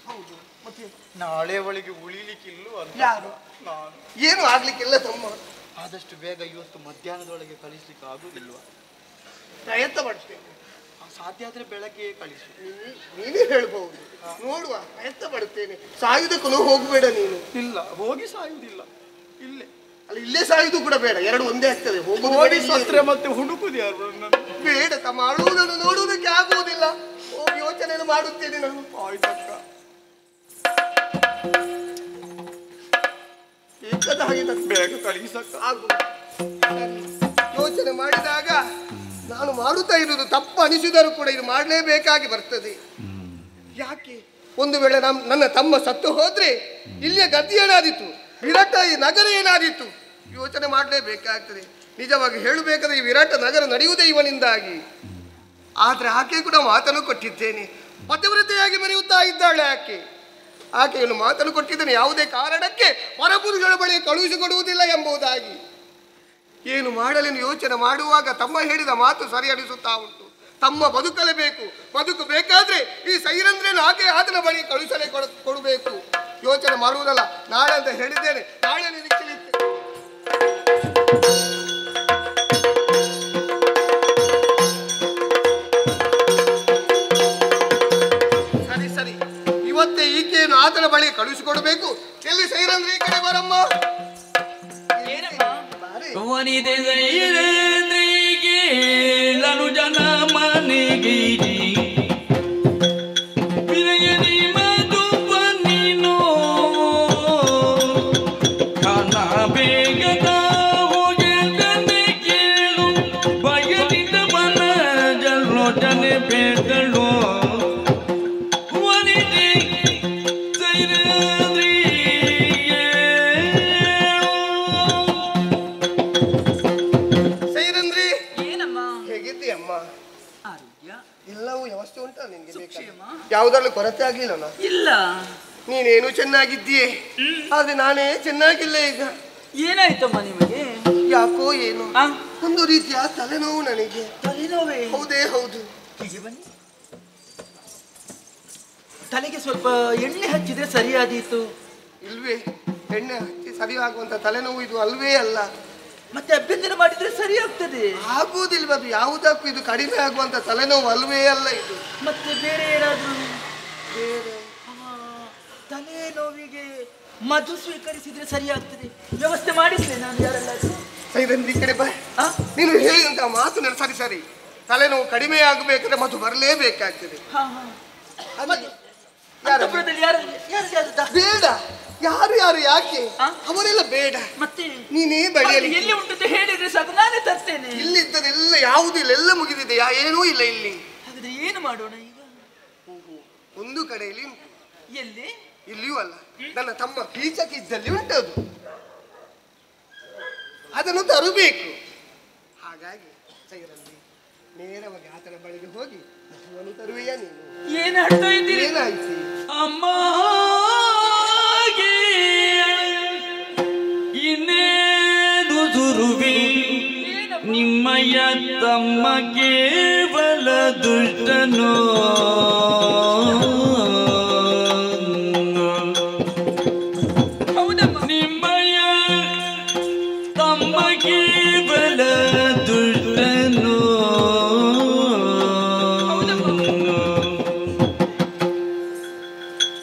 ಹೌದು. ಮತ್ತೆ ನಾಳೆ ಒಳಗೆ ಉಳಿಲಿಕ್ಕಿಲ್ಲು ಅಂತ. ಯಾರು? ನಾನು. ಏನು ಆಗ್ಲಿಕ್ಕಿಲ್ಲ ತಮ್ಮ. ಆದಷ್ಟು ಬೇಗ ಇವತ್ತು ಮಧ್ಯಾಹ್ನದೊಳಗೆ ಕಳಿಸ್ಲಿಕ್ಕೆ ಆಗುದಿಲ್ವಾ? ಪ್ರಯತ್ನ ಮಾಡ್ತೇನೆ. ಸಾಧ್ಯ ಆದ್ರೆ ಬೆಳಗ್ಗೆ ಕಳಿಸು. ನೀನೇ ಹೇಳ್ಬಹುದು. ನೋಡುವ, ಪ್ರಯತ್ನ ಪಡುತ್ತೇನೆ. ಸಾಯುವುದಕ್ಕೂ ಹೋಗಬೇಡ ನೀನು. ಇಲ್ಲ, ಹೋಗಿ ಸಾಯುವುದಿಲ್ಲ, ಇಲ್ಲೇ. ಅಲ್ಲ, ಇಲ್ಲೇ ಸಾಯುವುದು ಕೂಡ ಬೇಡ. ಎರಡು ಒಂದೇ ಆಗ್ತದೆ. ಹೋಗಿ ಸತ್ರೆ ಮತ್ತೆ ಹುಡುಕುದು ಯಾರು? ಬೇಡ ತಮ್ಮ. ಅಳುವುದನ್ನು ನೋಡುವುದಕ್ಕೆ ಆಗುವುದಿಲ್ಲ. ಹೋಗಿ ಯೋಚನೆಯನ್ನು ಮಾಡುತ್ತೇನೆ ನಾನು. ಆಯ್ತಕ್ಕ. ಬೇಗ ಕಳಿಸಕ್ಕ. ಯೋಚನೆ ಮಾಡಿದಾಗ ನಾನು ಮಾಡುತ್ತಾ ಇರುವುದು ತಪ್ಪು ಅನಿಸಿದರೂ ಕೂಡ ಇದು ಮಾಡಲೇಬೇಕಾಗಿ ಬರ್ತದೆ. ಯಾಕೆ? ಒಂದು ವೇಳೆ ನನ್ನ ತಮ್ಮ ಸತ್ತು ಹೋದ್ರೆ ಇಲ್ಲಿಯ ಗದ್ದೆ ಏನಾದೀತು, ವಿರಾಟ ಈ ನಗರ ಏನಾದೀತು, ಯೋಚನೆ ಮಾಡಲೇಬೇಕಾಗ್ತದೆ. ನಿಜವಾಗಿ ಹೇಳಬೇಕಾದ್ರೆ ಈ ವಿರಾಟ ನಗರ ನಡೆಯುವುದೇ ಇವನಿಂದಾಗಿ. ಆದ್ರೆ ಆಕೆ ಕೂಡ ಮಾತನ್ನು ಕೊಟ್ಟಿದ್ದೇನೆ. ಪತಿವ್ರತೆಯಾಗಿ ಮೆರೆಯುತ್ತಾ ಇದ್ದಾಳೆ ಆಕೆ. ಆಕೆಯನ್ನು ಮಾತನ್ನು ಕೊಟ್ಟಿದ್ದೇನೆ, ಯಾವುದೇ ಕಾರಣಕ್ಕೆ ಪರಪುರುಷರ ಬಳಿ ಕಳುಹಿಸಿಕೊಡುವುದಿಲ್ಲ ಎಂಬುದಾಗಿ. ಏನು ಮಾಡಲೆಂದು ಯೋಚನೆ ಮಾಡುವಾಗ ತಮ್ಮ ಹೇಳಿದ ಮಾತು ಸರಿ ಅನಿಸುತ್ತಾ ಉಂಟು. ತಮ್ಮ ಬದುಕಲೇಬೇಕು. ಬದುಕು ಬೇಕಾದ್ರೆ ಈ ಸೈರಂದ್ರನು ಆಕೆ ಆತನ ಬಳಿ ಕಳುಹಿಸಲೇ ಕೊಡಬೇಕು. ಯೋಚನೆ ಮಾಡುವುದಲ್ಲ. ನಾಳೆ ಅಂತ ಹೇಳಿದ್ದೇನೆ. ನಾಳೆ ನಿರೀಕ್ಷೆಲಿರ್ತೇನೆ. ಸರಿ ಸರಿ, ಇವತ್ತೇ ಈಕೆಯನ್ನು ಆತನ ಬಳಿ ಕಳುಹಿಸಿಕೊಡಬೇಕು. ಎಲ್ಲಿ ಸೈರಂದ್ರ? ಈ ಕಡೆ ಬರಮ್ಮ. ವನಿತೆ ಸೈರೇಂದ್ರಿಗೆ ಲನು ಜನ ಮನೆಗೆ ವಿನಯನಿ ಮಧುಪ ನೀನು ಖಾನ ಬೇಗದ ಹೋಗದನೆ ಕೇಳು ಬಯಲಿದ ಮನ ಜಲ್ಲೋ ಜನೆ ಬೇಡಳು ವನಿತೆ ಸೈರೇಂದ್ರಿ. ಎಲ್ಲವೂ ವ್ಯವಸ್ಥೆ ಉಂಟಾ ನಿನ್ಗೆ? ಯಾವುದ್ರಲ್ಲೂ ಕೊರತೆ ಆಗ್ಲಿಲ್ಲ? ಇಲ್ಲ. ನೀನೇನು ಚೆನ್ನಾಗಿದ್ದೀಯೇ, ಆದ್ರೆ ನಾನೇ ಚೆನ್ನಾಗಿಲ್ಲ. ಈಗ ಏನಾಯ್ತಮ್ಮ ನಿಮಗೆ? ಯಾಕೋ ಏನು ಒಂದು ರೀತಿಯ ತಲೆನೋವು ನನಗೆ. ತಲೆನೋವೇ? ಹೌದೇ ಹೌದು. ಹೀಗೆ ಬನ್ನಿ. ತಲೆಗೆ ಸ್ವಲ್ಪ ಎಣ್ಣೆ ಹಚ್ಚಿದ್ರೆ ಸರಿಯಾದೀತು. ಇಲ್ವೇ? ಎಣ್ಣೆ ಹಚ್ಚಿ ಸರಿಯಾಗುವಂತ ತಲೆನೋವು ಇದು ಅಲ್ವೇ ಅಲ್ಲ. ಮತ್ತೆ ಅಭ್ಯಂತರ ಮಾಡಿದ್ರೆ ಸರಿ ಆಗ್ತದೆ. ಆಗುವುದಿಲ್ವ? ಅದು ಯಾವುದಕ್ಕೂ ಇದು ಕಡಿಮೆ ಆಗುವಂತ ತಲೆನೋವು ಅಲ್ವೇ ಅಲ್ಲ ಇದು. ಮತ್ತೆ ಬೇರೆ ಏನಾದ್ರು? ಬೇರೆ ತಲೆನೋವಿಗೆ ಮಧು ಸ್ವೀಕರಿಸಿದ್ರೆ ಸರಿಯಾಗ್ತದೆ. ವ್ಯವಸ್ಥೆ ಮಾಡಿದ್ದೆ ನಾನು ಯಾರೆಲ್ಲಾದ್ರೂ. ಈ ಕಡೆ ಬಾ. ನೀನು ಹೇಳಿದಂತ ಮಾತು ಸರಿ ಸರಿ. ತಲೆನೋವು ಕಡಿಮೆ ಆಗಬೇಕಾದ್ರೆ ಮಧು ಬರಲೇಬೇಕಾಗ್ತದೆ. ಬೇಡ, ಯಾರು ಯಾರು ಯಾಕೆ ಅವರೆಲ್ಲ ಬೇಡ. ಮತ್ತೆ ನೀನೇ ಬಳಿಯಲ್ಲಿ ಎಲ್ಲಿ ಉಂಟು ಹೇಳಿದ್ರೆ ಸಾಕು, ನಾನೇ ತರ್ತೇನೆ. ಇಲ್ಲಿದ್ದದೆಲ್ಲ ಯಾವುದಿಲ್ಲ, ಎಲ್ಲ ಮುಗಿದಿದೆ, ಏನೂ ಇಲ್ಲ ಇಲ್ಲಿ. ಹಾಗಾದ್ರೆ ಏನು ಮಾಡೋಣ ಈಗ? ಒಂದು ಕಡೆಯಲ್ಲಿ ಉಂಟು. ಎಲ್ಲಿ? ಇಲ್ಲಿಯೂ ಅಲ್ಲ, ನನ್ನ ತಮ್ಮ ಕೀಚಕಿದ್ದಲ್ಲಿ ಉಂಟದು, ಅದನ್ನು ತರಬೇಕು. ಹಾಗಾಗಿ ಸೈರಲ್ಲಿ ನೇರವಾಗಿ ಆತನ ಬಳಿಗೆ ಹೋಗಿ ಮಧುವನ್ನು ತರುವೆಯ ನೀನು. ಏನಾಡ್ತಾ ಇದ್ದೀರಿ? ಏನಾಯ್ತು ಅಮ್ಮ? ಇನ್ನೇನು ದುರುವಿ ನಿಮ್ಮಯ್ಯ ತಮ್ಮ ಕೇವಲ ದುಷ್ಟನೋ. ನಿಮ್ಮಯ್ಯ ತಮ್ಮ ಕೇವಲ ದುಷ್ಟನೋ.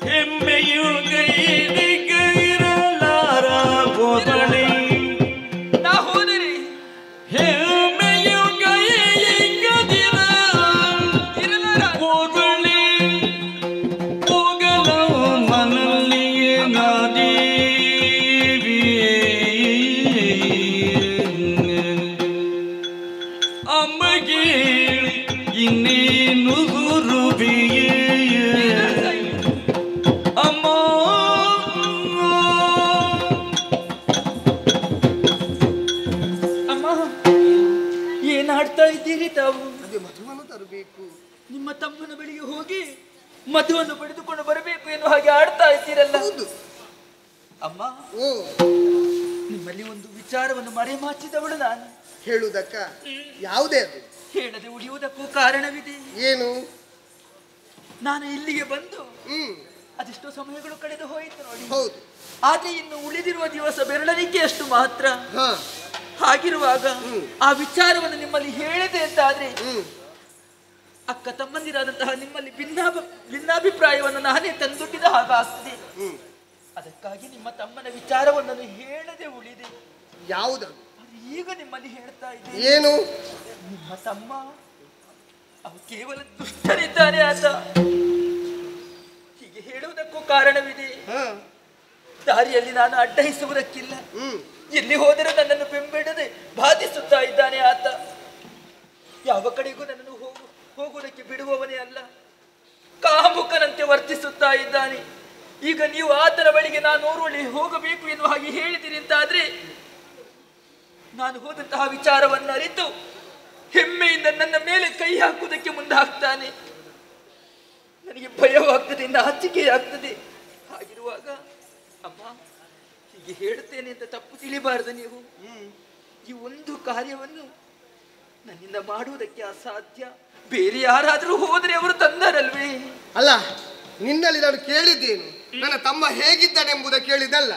ಹೆಮ್ಮೆಯು ಗೈರಿ ಗೈರಲಾರ ಗೋದಳಿ ನಾ ಹೋದರೆ. ಹೆಮ್ಮೆಯು ಗೈಗದಿರ ಇರಲಾರ ಗೋದಳಿ ಹೋಗಲ ಮನಲ್ಲಿಯೇ ನಾದೀವಿ. ಅಮ್ಮಗೆ ಇನ್ನೇನು ಗುರುವಿಯೇ ಅಮ್ಮ. ಅಮ್ಮ ಏನಾಡ್ತಾ ಇದ್ದೀರಿ ತಾವು? ಅದೇ ಮಧುವನ್ನು ತರಬೇಕು. ನಿಮ್ಮ ತಮ್ಮನ ಬಳಿಗೆ ಹೋಗಿ ಮಧುವನ್ನು ಪಡೆದುಕೊಂಡು ಬರಬೇಕು ಎನ್ನುವ ಹಾಗೆ ಆಡ್ತಾ ಇದ್ದೀರಲ್ಲ. ಹೌದು ಅಮ್ಮ, ಓ ನಿಮ್ಮಲ್ಲಿ ಒಂದು ವಿಚಾರವನ್ನು ಮರೆಮಾಚಿದವಳು ನಾನು. ಹೇಳುವುದಕ್ಕ? ಯಾವುದೇ ಅದು? ಹೇಳದೆ ಉಳಿಯುವುದಕ್ಕೂ ಕಾರಣವಿದೆ. ಏನು? ನಾನು ಇಲ್ಲಿಗೆ ಬಂದು ಅದೆಷ್ಟೋ ಸಮಯಗಳು ಕಳೆದು ಹೋಯಿತು ನೋಡಿ. ಹೌದು. ಆದ್ರೆ ಇನ್ನು ಉಳಿದಿರುವ ದಿವಸ ಬೆರಳನಿಕೆ ಅಷ್ಟು ಮಾತ್ರ. ಹಾ, ಹಾಗಿರುವಾಗ ಆ ವಿಚಾರವನ್ನು ನಿಮ್ಮಲ್ಲಿ ಹೇಳಿದೆ ಅಂತಾದ್ರೆ ಅಕ್ಕ ತಮ್ಮಂದಿರಾದಂತಹ ನಿಮ್ಮಲ್ಲಿ ಭಿನ್ನಾಭಿಪ್ರಾಯವನ್ನು ನಾನೇ ತಂದೊಡ್ಡಿದ ಹಾಗಾಗ್ತದೆ. ಅದಕ್ಕಾಗಿ ನಿಮ್ಮ ತಮ್ಮನ ವಿಚಾರವನ್ನು ಹೇಳದೆ ಉಳಿದೆ. ಯಾವುದದು? ಈಗ ನಿಮ್ಮಲ್ಲಿ ಹೇಳ್ತಾ ಇದ್ದೆ. ಏನು? ನಿಮ್ಮ ತಮ್ಮ ಅವ ಕೇವಲ ದುಷ್ಟನಿದ್ದಾನೆ ಆತ. ಹೀಗೆ ಹೇಳುವುದಕ್ಕೂ ಕಾರಣವಿದೆ. ದಾರಿಯಲ್ಲಿ ನಾನು ಅಡ್ಡಹಿಸುವುದಕ್ಕಿಲ್ಲ. ಎಲ್ಲಿ ಹೋದರೆ ನನ್ನನ್ನು ಬೆಂಬಿಡದೆ ಬಾಧಿಸುತ್ತಾ ಇದ್ದಾನೆ ಆತ. ಯಾವ ಕಡೆಗೂ ನನ್ನನ್ನು ಹೋಗುವುದಕ್ಕೆ ಬಿಡುವವನೇ ಅಲ್ಲ. ಕಾಮುಕನಂತೆ ವರ್ತಿಸುತ್ತಾ ಇದ್ದಾನೆ. ಈಗ ನೀವು ಆತನ ಬಳಿಗೆ ನಾನು ಓರ್ವಳಿ ಹೋಗಬೇಕು ಎನ್ನುವ ಹಾಗೆ ಹೇಳಿದಿರಿ ಅಂತಾದ್ರೆ ನಾನು ಹೋದಂತಹ ವಿಚಾರವನ್ನು ಅರಿತು ಹೆಮ್ಮೆಯಿಂದ ನನ್ನ ಮೇಲೆ ಕೈ ಹಾಕುವುದಕ್ಕೆ ಮುಂದಾಗ್ತಾನೆ. ನನಗೆ ಭಯವಾಗ್ತದೆ, ನಾಚಿಕೆಯಾಗ್ತದೆ. ಹಾಗಿರುವಾಗ ಅಮ್ಮ ಹೀಗೆ ಹೇಳ್ತೇನೆ ಅಂತ ತಪ್ಪು ತಿಳಿಬಾರದು ನೀವು. ಈ ಒಂದು ಕಾರ್ಯವನ್ನು ನನ್ನಿಂದ ಮಾಡುವುದಕ್ಕೆ ಅಸಾಧ್ಯ. ಬೇರೆ ಯಾರಾದ್ರೂ ಹೋದ್ರೆ ಅವರು ತಂದರಲ್ವೇ? ಅಲ್ಲ, ನಿನ್ನಲ್ಲಿ ನಾನು ಕೇಳಿದ್ದೇನು, ನನ್ನ ತಮ್ಮ ಹೇಗಿದ್ದಾನೆ ಎಂಬುದ ಕೇಳಿದಲ್ಲ,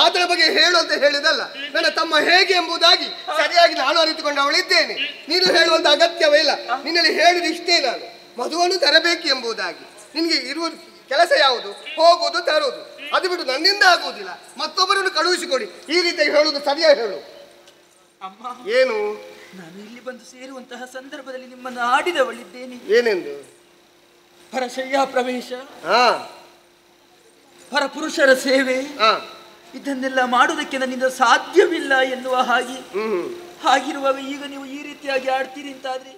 ಆತನ ಬಗ್ಗೆ ಹೇಳು ಅಂತ ಹೇಳಿದಲ್ಲ. ನನ್ನ ತಮ್ಮ ಹೇಗೆ ಎಂಬುದಾಗಿ ಸರಿಯಾಗಿ ನಾನು ಅರಿತುಕೊಂಡು ಅವಳಿದ್ದೇನೆ. ನೀನು ಹೇಳುವಂತ ಅಗತ್ಯವೇ ಇಲ್ಲ. ನಿನ್ನಲ್ಲಿ ಹೇಳುದು ಇಷ್ಟೇ, ನಾನು ಮಧುವನ್ನು ತರಬೇಕು ಎಂಬುದಾಗಿ. ನಿನಗೆ ಇರುವ ಕೆಲಸ ಯಾವುದು? ಹೋಗೋದು ತರೋದು. ಅದು ಬಿಟ್ಟು ನನ್ನಿಂದ ಆಗುವುದಿಲ್ಲ, ಮತ್ತೊಬ್ಬರನ್ನು ಕಳುಹಿಸಿಕೊಡಿ. ಈ ರೀತಿಯಾಗಿ ಹೇಳುವುದು ಸರಿಯಾಗಿ ಹೇಳು. ಅಮ್ಮ, ಏನು? ನಾನು ಇಲ್ಲಿ ಬಂದು ಸೇರುವಂತಹ ಸಂದರ್ಭದಲ್ಲಿ ನಿಮ್ಮನ್ನು ಆಡಿದವಳಿದ್ದೇನೆ. ಏನೆಂದು? ಪರಶಯ್ಯ ಪ್ರವೇಶ, ಪರಪುರುಷರ ಸೇವೆ, ಇದನ್ನೆಲ್ಲ ಮಾಡುವುದಕ್ಕೆ ನನ್ನಿಂದ ಸಾಧ್ಯವಿಲ್ಲ ಎನ್ನುವ ಹಾಗೆ. ಹಾಗಿರುವಾಗ ಈಗ ನೀವು ಈ ರೀತಿಯಾಗಿ ಆಡ್ತೀರಿ ಅಂತಾದ್ರೆ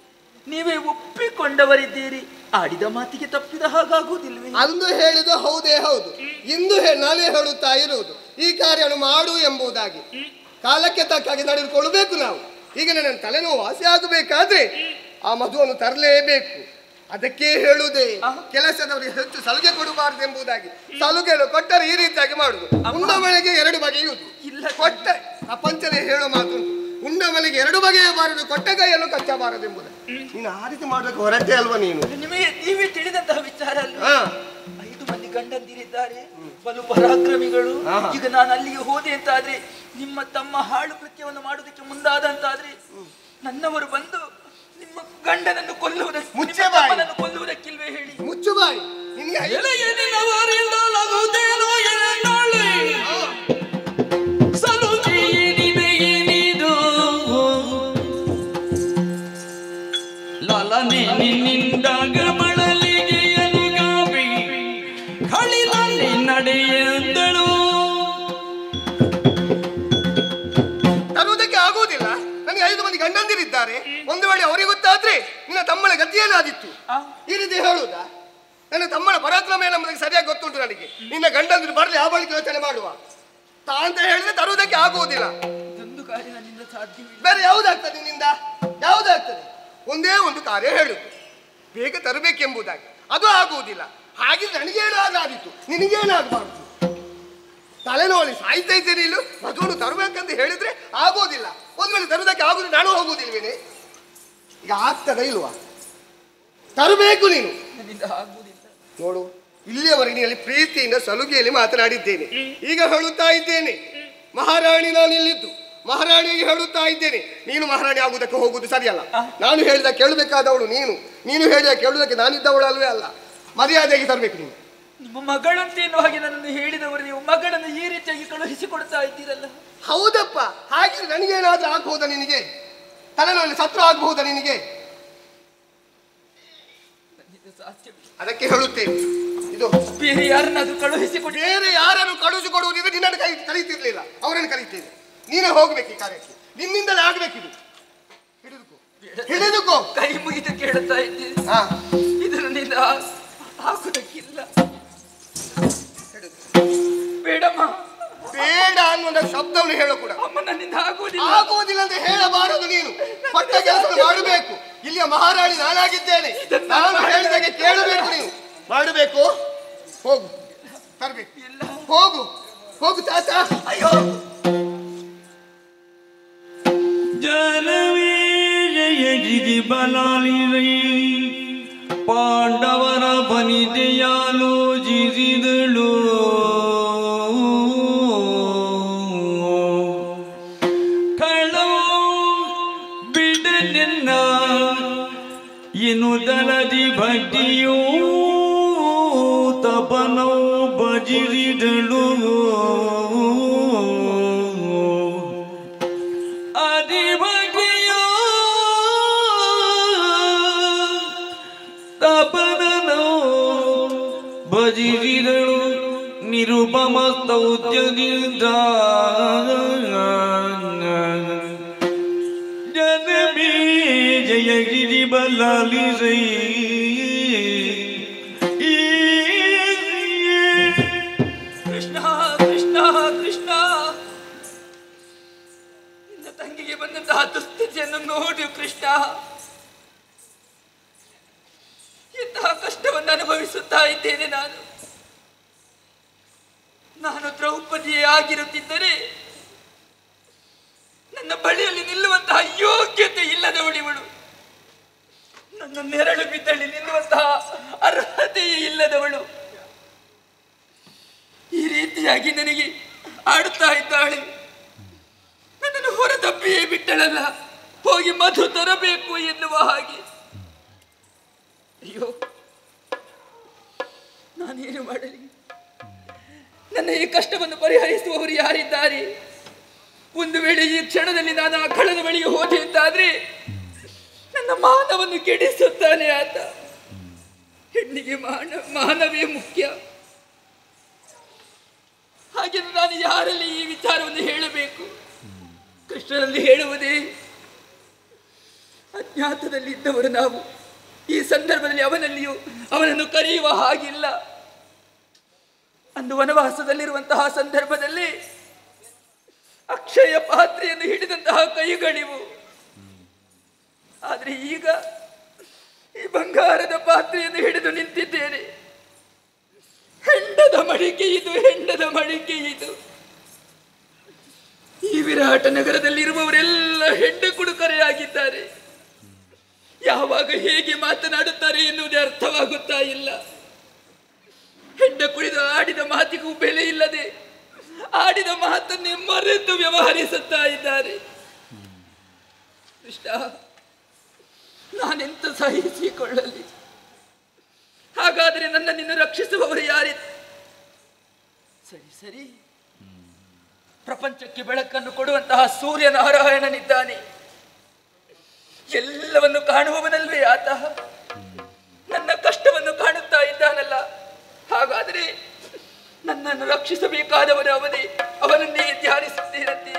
ನೀವೇ ಒಪ್ಪಿಕೊಂಡವರಿದ್ದೀರಿ. ಆಡಿದ ಮಾತಿಗೆ ತಪ್ಪಿದ ಹಾಗಾಗುವುದಿಲ್ವೇ? ಅಂದು ಹೇಳಿದು ಹೌದೇ ಹೌದು. ಇಂದು ನಾನೇ ಹೇಳುತ್ತಾ ಇರುವುದು ಈ ಕಾರ್ಯವನ್ನು ಮಾಡು ಎಂಬುದಾಗಿ. ಕಾಲಕ್ಕೆ ತಕ್ಕಾಗಿ ನಡೆದುಕೊಳ್ಳಬೇಕು ನಾವು. ಈಗ ನನ್ನ ತಲೆನೋವು ವಾಸಿ ಆಗಬೇಕಾದ್ರೆ ಆ ಮಧುವನ್ನು ತರಲೇಬೇಕು. ಅದಕ್ಕೆ ಹೇಳುವುದೇ ಕೆಲಸದವರಿಗೆ ಹೆಚ್ಚು ಸಲುಗೆ ಕೊಡಬಾರದು ಎಂಬುದಾಗಿ. ಸಲುಗೆಗಳು ಕೊಟ್ಟರೆ ಈ ರೀತಿಯಾಗಿ ಮಾಡುದು. ಉಂಡ ಮನೆಗೆ ಎರಡು ಬಗೆಯುವುದು. ಕೊಟ್ಟ ಪ್ರಪಂಚನೇ ಹೇಳೋ ಮಾತುಂಟು, ಉಂಡ ಮನೆಗೆ ಎರಡು ಬಗೆಯಬಾರದು, ಕೊಟ್ಟ ಕೈಯನ್ನು ಕಚ್ಚಬಾರದು ಎಂಬುದು. ನೀನು ಆ ರೀತಿ ಮಾಡೋದಕ್ಕೆ ಹೊರಟೆ ಅಲ್ವಾ ನೀನು? ನಿಮಗೆ ನೀವೇ ತಿಳಿದಂತಹ ವಿಚಾರ ಅಲ್ವಾ? 5 ಮಂದಿ ಗಂಡಂದಿರಿದ್ದಾರೆ, ಬಲು ಪರಾಕ್ರಮಿಗಳು. ಈಗ ನಾನು ಅಲ್ಲಿಗೆ ಹೋದೆ ಅಂತಾದ್ರೆ ನಿಮ್ಮ ತಮ್ಮ ಹಾಳು ಕೃತ್ಯವನ್ನು ಮಾಡುವುದಕ್ಕೆ ಮುಂದಾದಂತಾದ್ರೆ ನನ್ನವರು ಬಂದು ನಿಮ್ಮ ಗಂಡನನ್ನು ಕೊಲ್ಲುವುದಕ್ಕಿಲ್ವೇ ಹೇಳಿ? ಮುಚ್ಚು ಬಾಯಿ. ನಿನಗೆ ಒಂದು ವೇಳೆ ಅವರಿಗೆ ಗೊತ್ತಾದ್ರೆ ನಿನ್ನ ತಮ್ಮನ ಗತಿಯೇನಾದಿತ್ತು? ಈ ರೀತಿ ಹೇಳುವುದಾ? ನನ್ನ ತಮ್ಮನ ಪರಾಕ್ರಮ ಏನಂಬುದಕ್ಕೆ ಸರಿಯಾಗಿ ಗೊತ್ತುಂಟು ನನಗೆ. ನಿನ್ನ ಗಂಡಂದ್ರು ಬರಲಿ, ಆ ಬಳಿಕ ಯೋಚನೆ ಮಾಡುವ. ಅಂತ ಹೇಳಿದ್ರೆ ತರುವುದಕ್ಕೆ ಆಗುವುದಿಲ್ಲ. ಬೇರೆ ಯಾವುದಾಗ್ತದೆ ನಿನ್ನಿಂದ? ಯಾವುದಾಗ್ತದೆ? ಒಂದೇ ಒಂದು ಕಾರ್ಯ ಹೇಳುದು, ಬೇಗ ತರಬೇಕೆಂಬುದಾಗಿ. ಅದು ಆಗುವುದಿಲ್ಲ. ಹಾಗಿದ್ರೆ ನನಗೇನಾದಿತ್ತು, ನಿನಗೇನಾಗಬಾರ್ದು. ತಲೆನೋವಿ ಸಾಯ್ತಾ ಇದ್ದೇನೆ. ಇಲ್ಲೂ ಮಧುವನ್ನು ತರಬೇಕಂತ ಹೇಳಿದ್ರೆ ಆಗೋದಿಲ್ಲ. ಒಂದ್ ವೇಳೆ ತರುವುದಕ್ಕೆ ಆಗುದು, ನಾನು ಹೋಗುವುದಿಲ್ವೇನೆ? ಈಗ ಆಗ್ತದ ಇಲ್ವಾ? ತರಬೇಕು ನೀನು. ನೋಡು, ಇಲ್ಲಿಯವರೆಗೆ ನೀನಲ್ಲಿ ಪ್ರೀತಿಯಿಂದ ಸಲುಗೆಯಲ್ಲಿ ಮಾತನಾಡಿದ್ದೇನೆ. ಈಗ ಹೇಳುತ್ತಾ ಇದ್ದೇನೆ, ಮಹಾರಾಣಿ ನಾನು ಇಲ್ಲಿದ್ದು ಮಹಾರಾಣಿಗೆ ಹೇಳುತ್ತಾ ಇದ್ದೇನೆ, ನೀನು ಮಹಾರಾಣಿ ಆಗುವುದಕ್ಕೆ ಹೋಗುವುದು ಸರಿಯಲ್ಲ. ನಾನು ಹೇಳಿದ ಕೇಳಬೇಕಾದವಳು ನೀನು, ನೀನು ಹೇಳಿದ ಕೇಳುವುದಕ್ಕೆ ನಾನಿದ್ದವಳು ಅಲ್ವೇ ಅಲ್ಲ. ಮರ್ಯಾದೆಗೆ ತರಬೇಕು ನೀನು. ನಿಮ್ಮ ಮಗಳಂತ ಎನ್ನುವ ಹಾಗೆ ನನ್ನನ್ನು ಹೇಳಿದವರು ನೀವು ಮಗಳನ್ನು ಈ ರೀತಿಯಾಗಿ ಕಳುಹಿಸಿಕೊಡ್ತಾ ಇದ್ದೀರಲ್ಲ. ಹೌದಪ್ಪ, ಹಾಗೆ ನನಗೇನಾದ್ರೂ ಆಗ್ಬಹುದಾ ನಿನಗೆ? ತಲೆನೋಯಲ್ಲಿ ಸತ್ರು ಆಗಬಹುದಾ ನಿನಗೆ? ಅದಕ್ಕೆ ಹೇಳುತ್ತೇನೆ, ಇದು ಬೇರೆ ಯಾರನ್ನಾದ್ರೂ ಕಳುಹಿಸಿಕೊಡಿ. ಬೇರೆ ಯಾರನ್ನು ಕಳುಹಿಸಿಕೊಡುವುದಿದ್ರೆ ನಿನ್ನನ್ನು ಕರೀತಿರ್ಲಿಲ್ಲ, ಅವರನ್ನು ಕರೀತೇನೆ. ನೀನೇ ಹೋಗ್ಬೇಕು ಈ ಕಾರ್ಯಕ್ಕೆ, ನಿನ್ನಿಂದಲೇ ಆಗ್ಬೇಕಿದು. ಹಿಡಿದುಕೋ, ಕೈ ಮುಗಿದು ಕೇಳುತ್ತಾ ಇದ್ದೀನಿ. ಇದು ನನ್ನಿಂದ ಆಗುವುದಕ್ಕಿಲ್ಲ. ಬೇಡಮ್ಮ, ಬೇಡ ಅನ್ನೋ ಶಬ್ದವನ್ನು ಹೇಳಕೂಡ. ಅಮ್ಮ, ನನ್ನಿಂದ ಆಗುವುದಿಲ್ಲ. ಆಗುವುದಿಲ್ಲ ಅಂತ ಹೇಳಬಾರದು. ನೀನು ಪಟ್ಟ ಕೆಲಸ ಮಾಡಬೇಕು. ಇಲ್ಲಿಯ ಮಹಾರಾಣಿ ನಾನಾಗಿದ್ದೇನೆ. ನಾನು ಹೇಳಿದಾಗೆ ಕೇಳಬೇಕು, ನೀನು ಮಾಡಬೇಕು. ಹೋಗು, ತರಬೇಕು. ಹೋಗು ಹೋಗು ತಾತ. ಅಯ್ಯೋ, ಜನವೇ ಬಲಾಲಿ ಪಾಂಡವರ ಬನಿದೆಯಾಲೋಚಿಸಿದಳು. ಬಿಡನೆನ್ನ ಎನ್ನುವುದರದಿ ಭಕ್ತಿಯೂ ತಪನೋ ಭಜಿಸಿದಳು. ಅದಿಭಕ್ತಿಯೋ ತಪನೋ ಭಜಿಸಿದಳು. ನಿರುಪಮ ಸ್ತೌತ್ಯದಿಂದ ಜನಮೇ ಜಯ ಗಿರಿ ಬಲಾಲಿಸೈ. ಕೃಷ್ಣ ಕೃಷ್ಣ ಕೃಷ್ಣ, ನಿನ್ನ ತಂಗಿಗೆ ಬಂದಂತಹ ದುಸ್ಥಿತಿಯನ್ನು ನೋಡು ಕೃಷ್ಣ. ಎಂತಹ ಕಷ್ಟವನ್ನು ಅನುಭವಿಸುತ್ತಾ ಇದ್ದೇನೆ ನಾನು ದ್ರೌಪದಿಯೇ ಆಗಿರುತ್ತಿದ್ದರೆ ನನ್ನ ಬಳಿಯಲ್ಲಿ ನಿಲ್ಲುವಂತಹ ಯೋಗ್ಯತೆ ಇಲ್ಲದವಳಿವಳು. ನನ್ನ ನೆರಳು ಬಿದ್ದಲ್ಲಿ ನಿಲ್ಲುವಂತಹ ಅರ್ಹತೆಯೇ ಇಲ್ಲದವಳು. ಈ ರೀತಿಯಾಗಿ ನನಗೆ ಆಡುತ್ತಾ ಇದ್ದಾಳೆ. ನನ್ನನ್ನು ಹೊರತಪ್ಪಿಯೇ ಬಿಟ್ಟಳಲ್ಲ, ಹೋಗಿ ಮಧು ತರಬೇಕು ಎನ್ನುವ ಹಾಗೆ. ಅಯ್ಯೋ, ನಾನೇನು ಮಾಡಲಿ? ನನ್ನ ಈ ಕಷ್ಟವನ್ನು ಪರಿಹರಿಸುವವರು ಯಾರಿದ್ದಾರೆ? ಒಂದು ವೇಳೆ ಈ ಕ್ಷಣದಲ್ಲಿ ನಾನು ಆ ಕಳ್ಳನ ಬಳಿಗೆ ಹೋದೆ ಅಂತಾದ್ರೆ ನನ್ನ ಮಾನವನ್ನು ಕೆಡಿಸುತ್ತಾನೆ ಆತ. ಹೆಣ್ಣಿಗೆ ಮಾನವೇ ಮುಖ್ಯ. ಹಾಗೆ ನಾನು ಯಾರಲ್ಲಿ ಈ ವಿಚಾರವನ್ನು ಹೇಳಬೇಕು? ಕೃಷ್ಣನಲ್ಲಿ ಹೇಳುವುದೇ? ಅಜ್ಞಾತದಲ್ಲಿ ಇದ್ದವರು ನಾವು. ಈ ಸಂದರ್ಭದಲ್ಲಿ ಅವನನ್ನು ಕರೆಯುವ ಹಾಗಿಲ್ಲ. ಅಂದು ವನವಾಸದಲ್ಲಿರುವಂತಹ ಸಂದರ್ಭದಲ್ಲಿ ಅಕ್ಷಯ ಪಾತ್ರೆಯನ್ನು ಹಿಡಿದಂತಹ ಕೈಗಳಿವು. ಆದರೆ ಈಗ ಈ ಬಂಗಾರದ ಪಾತ್ರೆಯನ್ನು ಹಿಡಿದು ನಿಂತಿದ್ದೇನೆ. ಹೆಂಡದ ಮಡಿಕೆ ಇದು, ಹೆಂಡದ ಮಡಿಕೆ ಇದು. ಈ ವಿರಾಟ ನಗರದಲ್ಲಿರುವವರೆಲ್ಲ ಹೆಂಡ ಕುಡುಕರೆಯಾಗಿದ್ದಾರೆ. ಯಾವಾಗ ಹೇಗೆ ಮಾತನಾಡುತ್ತಾರೆ ಎನ್ನುವುದೇ ಅರ್ಥವಾಗುತ್ತಾ ಇಲ್ಲ. ಹೆಂಡ ಕುಡಿದು ಆಡಿದ ಮಾತಿಗೂ ಬೆಲೆ ಇಲ್ಲದೆ ಆಡಿದ ಮಾತನ್ನೇ ಮರೆತು ವ್ಯವಹರಿಸುತ್ತಾ ಇದ್ದಾರೆ. ಕೃಷ್ಣ, ನಾನೆಂತ ಸಹಿಸಿಕೊಳ್ಳಲಿ? ಹಾಗಾದರೆ ನನ್ನನ್ನು ರಕ್ಷಿಸುವವರು ಯಾರಿ? ಸರಿ ಸರಿ, ಪ್ರಪಂಚಕ್ಕೆ ಬೆಳಕನ್ನು ಕೊಡುವಂತಹ ಸೂರ್ಯನಾರಾಯಣನಿದ್ದಾನೆ. ಎಲ್ಲವನ್ನು ಕಾಣುವವನಲ್ವೇ ಆತ? ನನ್ನ ಕಷ್ಟವನ್ನು ಕಾಣುತ್ತಾ ಇದ್ದಾನಲ್ಲ. ಹಾಗಾದರೆ ನನ್ನನ್ನು ರಕ್ಷಿಸಬೇಕಾದವನು ಅವನೇ. ಅವನನ್ನೇ ಧ್ಯಾನಿಸುತ್ತೇನಂತೆ.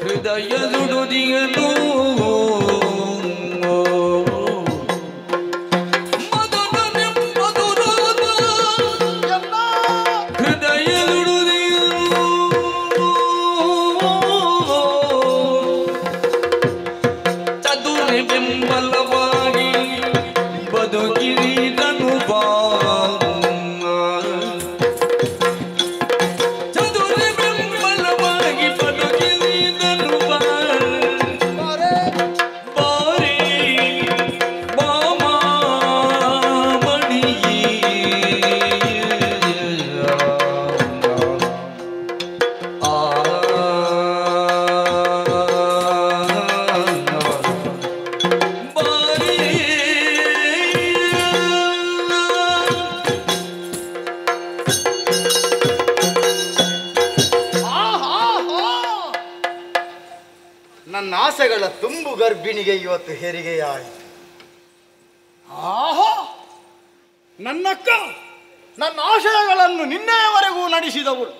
ಹೃದಯ ದುಡುದಿಯನು ಹೃದಯ ದುಡುದಿಯನು ಚದುರಿ ಬೆಂಬಲವಾಗಿ ಬದುಕಿರಿದನು ಬಾ ನನ್ನ ಆಸೆಗಳ ತುಂಬು ಗರ್ಭಿಣಿಗೆ ಇವತ್ತು ಹೆರಿಗೆಯಾಯಿತು. ಆಹಾ, ನನ್ನಕ್ಕ ನನ್ನ ಆಶಯಗಳನ್ನು ನಿನ್ನೆಯವರೆಗೂ ನಡೆಸಿದವಳು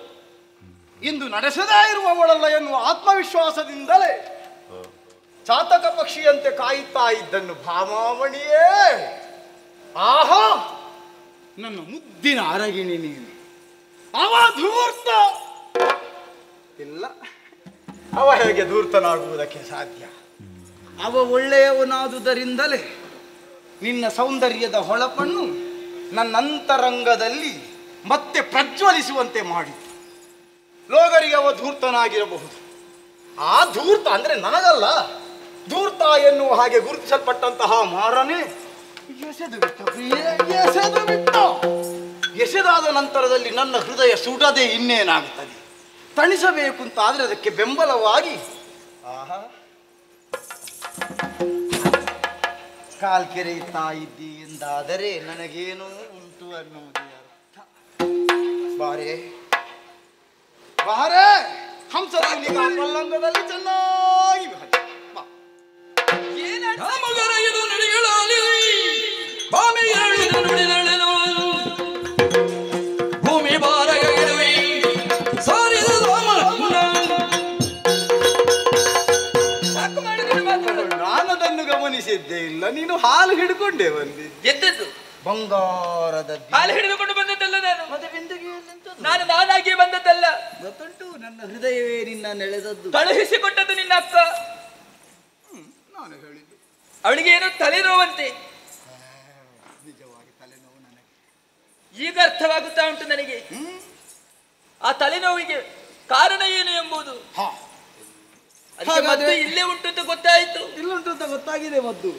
ಇಂದು ನಡೆಸದೇ ಇರುವವಳಲ್ಲ ಎನ್ನುವ ಆತ್ಮವಿಶ್ವಾಸದಿಂದಲೇ ಚಾತಕ ಪಕ್ಷಿಯಂತೆ ಕಾಯುತ್ತಾ ಇದ್ದನ್ನು ಭಾಮಾಮಣಿಯೇ. ಆಹಾ, ನನ್ನ ಮುದ್ದಿನ ಅರಗಿಣಿ ನೀನು. ಅವ ಧೂರ್ತ ಇಲ್ಲ, ಅವ ಹೇಗೆ ಧೂರ್ತನಾಗುವುದಕ್ಕೆ ಸಾಧ್ಯ? ಅವ ಒಳ್ಳೆಯವನಾದುದರಿಂದಲೇ ನಿನ್ನ ಸೌಂದರ್ಯದ ಹೊಳಪನ್ನು ನನ್ನ ಅಂತರಂಗದಲ್ಲಿ ಮತ್ತೆ ಪ್ರಜ್ವಲಿಸುವಂತೆ ಮಾಡಿ ಲೋಗರಿಗೆ ಅವ ಧೂರ್ತನಾಗಿರಬಹುದು. ಆ ಧೂರ್ತ ಅಂದ್ರೆ ನನಗಲ್ಲ, ಧೂರ್ತ ಎನ್ನುವ ಹಾಗೆ ಗುರುತಿಸಲ್ಪಟ್ಟಂತಹ ಮಾರನೇ ಎಸೆದು ಬಿಟ್ಟ ಪ್ರಿಯೇ, ಎಸೆದು ಬಿಟ್ಟ. ಎಸೆದಾದ ನಂತರದಲ್ಲಿ ನನ್ನ ಹೃದಯ ಸುಡದೆ ಇನ್ನೇನಾಗುತ್ತದೆ? ತಣಿಸಬೇಕು ಅಂತ ಆದ್ರೆ ಅದಕ್ಕೆ ಬೆಂಬಲವಾಗಿ ಆಹಾ ಕಾಲ್ಕೆರೆಯುತ್ತಾ ಇದ್ದಿ ಎಂದಾದರೆ ನನಗೇನೋ ಉಂಟು ಅನ್ನುವುದೇ ಅರ್ಥ. ಬಾರೆ ಬಾರೆ, ಹಂಸದಲ್ಲಿ ಪಲ್ಲಂಗದಲ್ಲಿ ಚೆನ್ನಾಗಿ ಬಾ. ಭೂಮಿ ಬಾರ ನಾನದನ್ನು ಗಮನಿಸಿದ್ದೇ ಇಲ್ಲ. ನೀನು ಹಾಲು ಹಿಡ್ಕೊಂಡೆ ಬಂದಿದ್ದೆ. ಎದ್ದದ್ದು ಬಂಗಾರದ ಹಾಲು ಹಿಡಿದುಕೊಂಡು ಬಂದದ್ದಲ್ಲ ನಾನು. ಮತ್ತೆ ಬಿಂದಿಗೆ ನಾನಾಗಿ ಬಂದದ್ದಲ್ಲ. ಗೊತ್ತುಂಟು, ನನ್ನ ಹೃದಯವೇ ನಿನ್ನ ನೆಳೆದದ್ದು. ಕಳುಹಿಸಿಕೊಟ್ಟದ್ದು ನಿನ್ನ ಅಕ್ಕ. ನಾನು ಹೇಳಿದ್ದು ಅವಳಿಗೆ ಏನೋ ತಲೆನೋವಂತೆ. ನಿಜವಾಗಿ ತಲೆನೋವು ನನಗೆ ಈಗ ಅರ್ಥವಾಗುತ್ತಾ ಉಂಟು ನನಗೆ. ಆ ತಲೆನೋವಿಗೆ ಕಾರಣ ಏನು ಎಂಬುದು. ಅದಕ್ಕೆ ಮದ್ದು ಇಲ್ಲೇ ಉಂಟು ಅಂತ ಗೊತ್ತಾಯ್ತು. ಇಲ್ಲುಂಟು ಅಂತ ಗೊತ್ತಾಗಿದೆ. ಮದ್ದು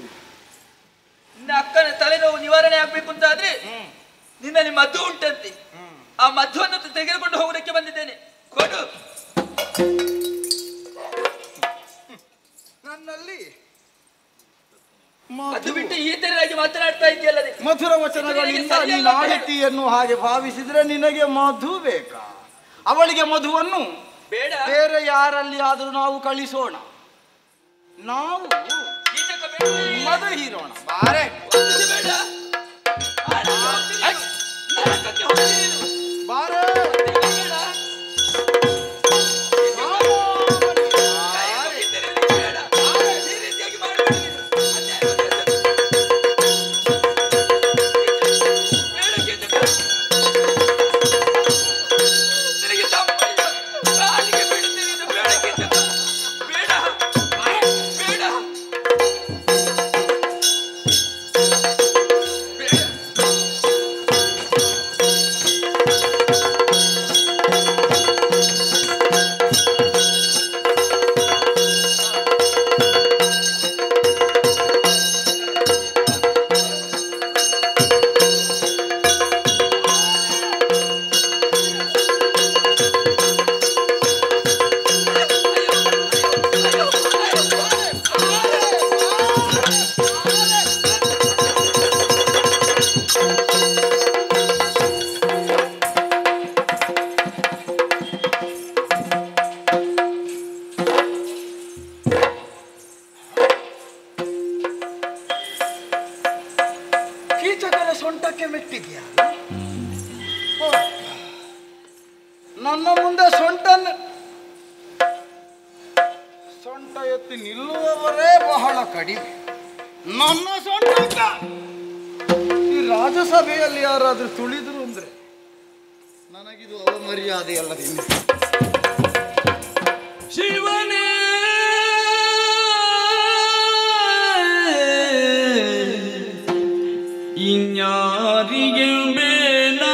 ನಿನ್ನ ಅಕ್ಕನ ತಲೆನೋವು ನಿವಾರಣೆ ಆಗ್ಬೇಕು ಅಂತ ಆದ್ರೆ ನಿನ್ನಲ್ಲಿ ಮದ್ದು ಉಂಟಂತೆ. ಆ ಮದ್ದುವನ್ನು ತೆಗೆದುಕೊಂಡು ಹೋಗೋದಕ್ಕೆ ಬಂದಿದ್ದೇನೆ. ಕೊಡು. ನನ್ನಲ್ಲಿ ಅದು ಬಿಟ್ಟು ಈ ತರವಾಗಿ ಮಾತನಾಡ್ತಾ ಇದೆಯಲ್ಲದೆ. ಮಧುರ ವಚನಗಳಿಂದ ನೀನು ಆಡಿತೀಯನ್ನು ಹಾಗೆ ಭಾವಿಸಿದ್ರೆ ನಿನಗೆ ಮಧು ಬೇಕಾ? ಅವಳಿಗೆ ಮಧುವನ್ನು ಬೇಡ, ಬೇರೆ ಯಾರಲ್ಲಿ ಆದರೂ ನಾವು ಕಳಿಸೋಣ. ನಾವು ಮಧು ಹೀರೋಣ. ಬಾರೆ ಬೇಡ ಬಾರೆ ಸೊಂಟ ಎತ್ತಿ ನಿಲ್ಲುವವರೇ ಬಹಳ ಕಡಿಮೆ. ನನ್ನ ಸೊಂಟ ಈ ರಾಜಸಭೆಯಲ್ಲಿ ಯಾರಾದ್ರೂ ತುಳಿದ್ರು ಅಂದ್ರೆ ನನಗಿದು ಅವಮರ್ಯಾದೆ ಅಲ್ಲದಿಂದ. ಶಿವನೇ ಇನ್ಯಾರಿಗೆ ಬೇನಾ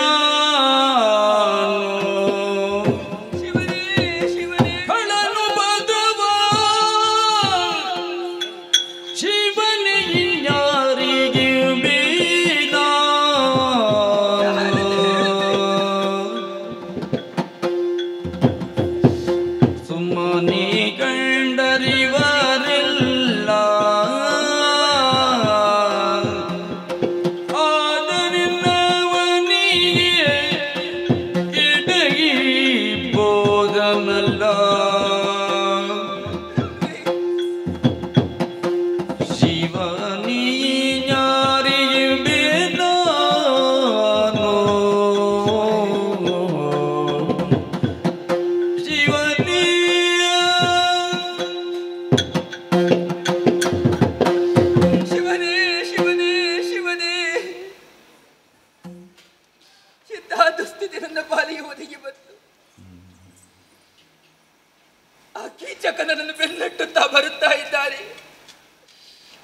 ನನ್ನನ್ನು ಬೆನ್ನಟ್ಟುತ್ತಾ ಬರುತ್ತಾ ಇದ್ದಾರೆ.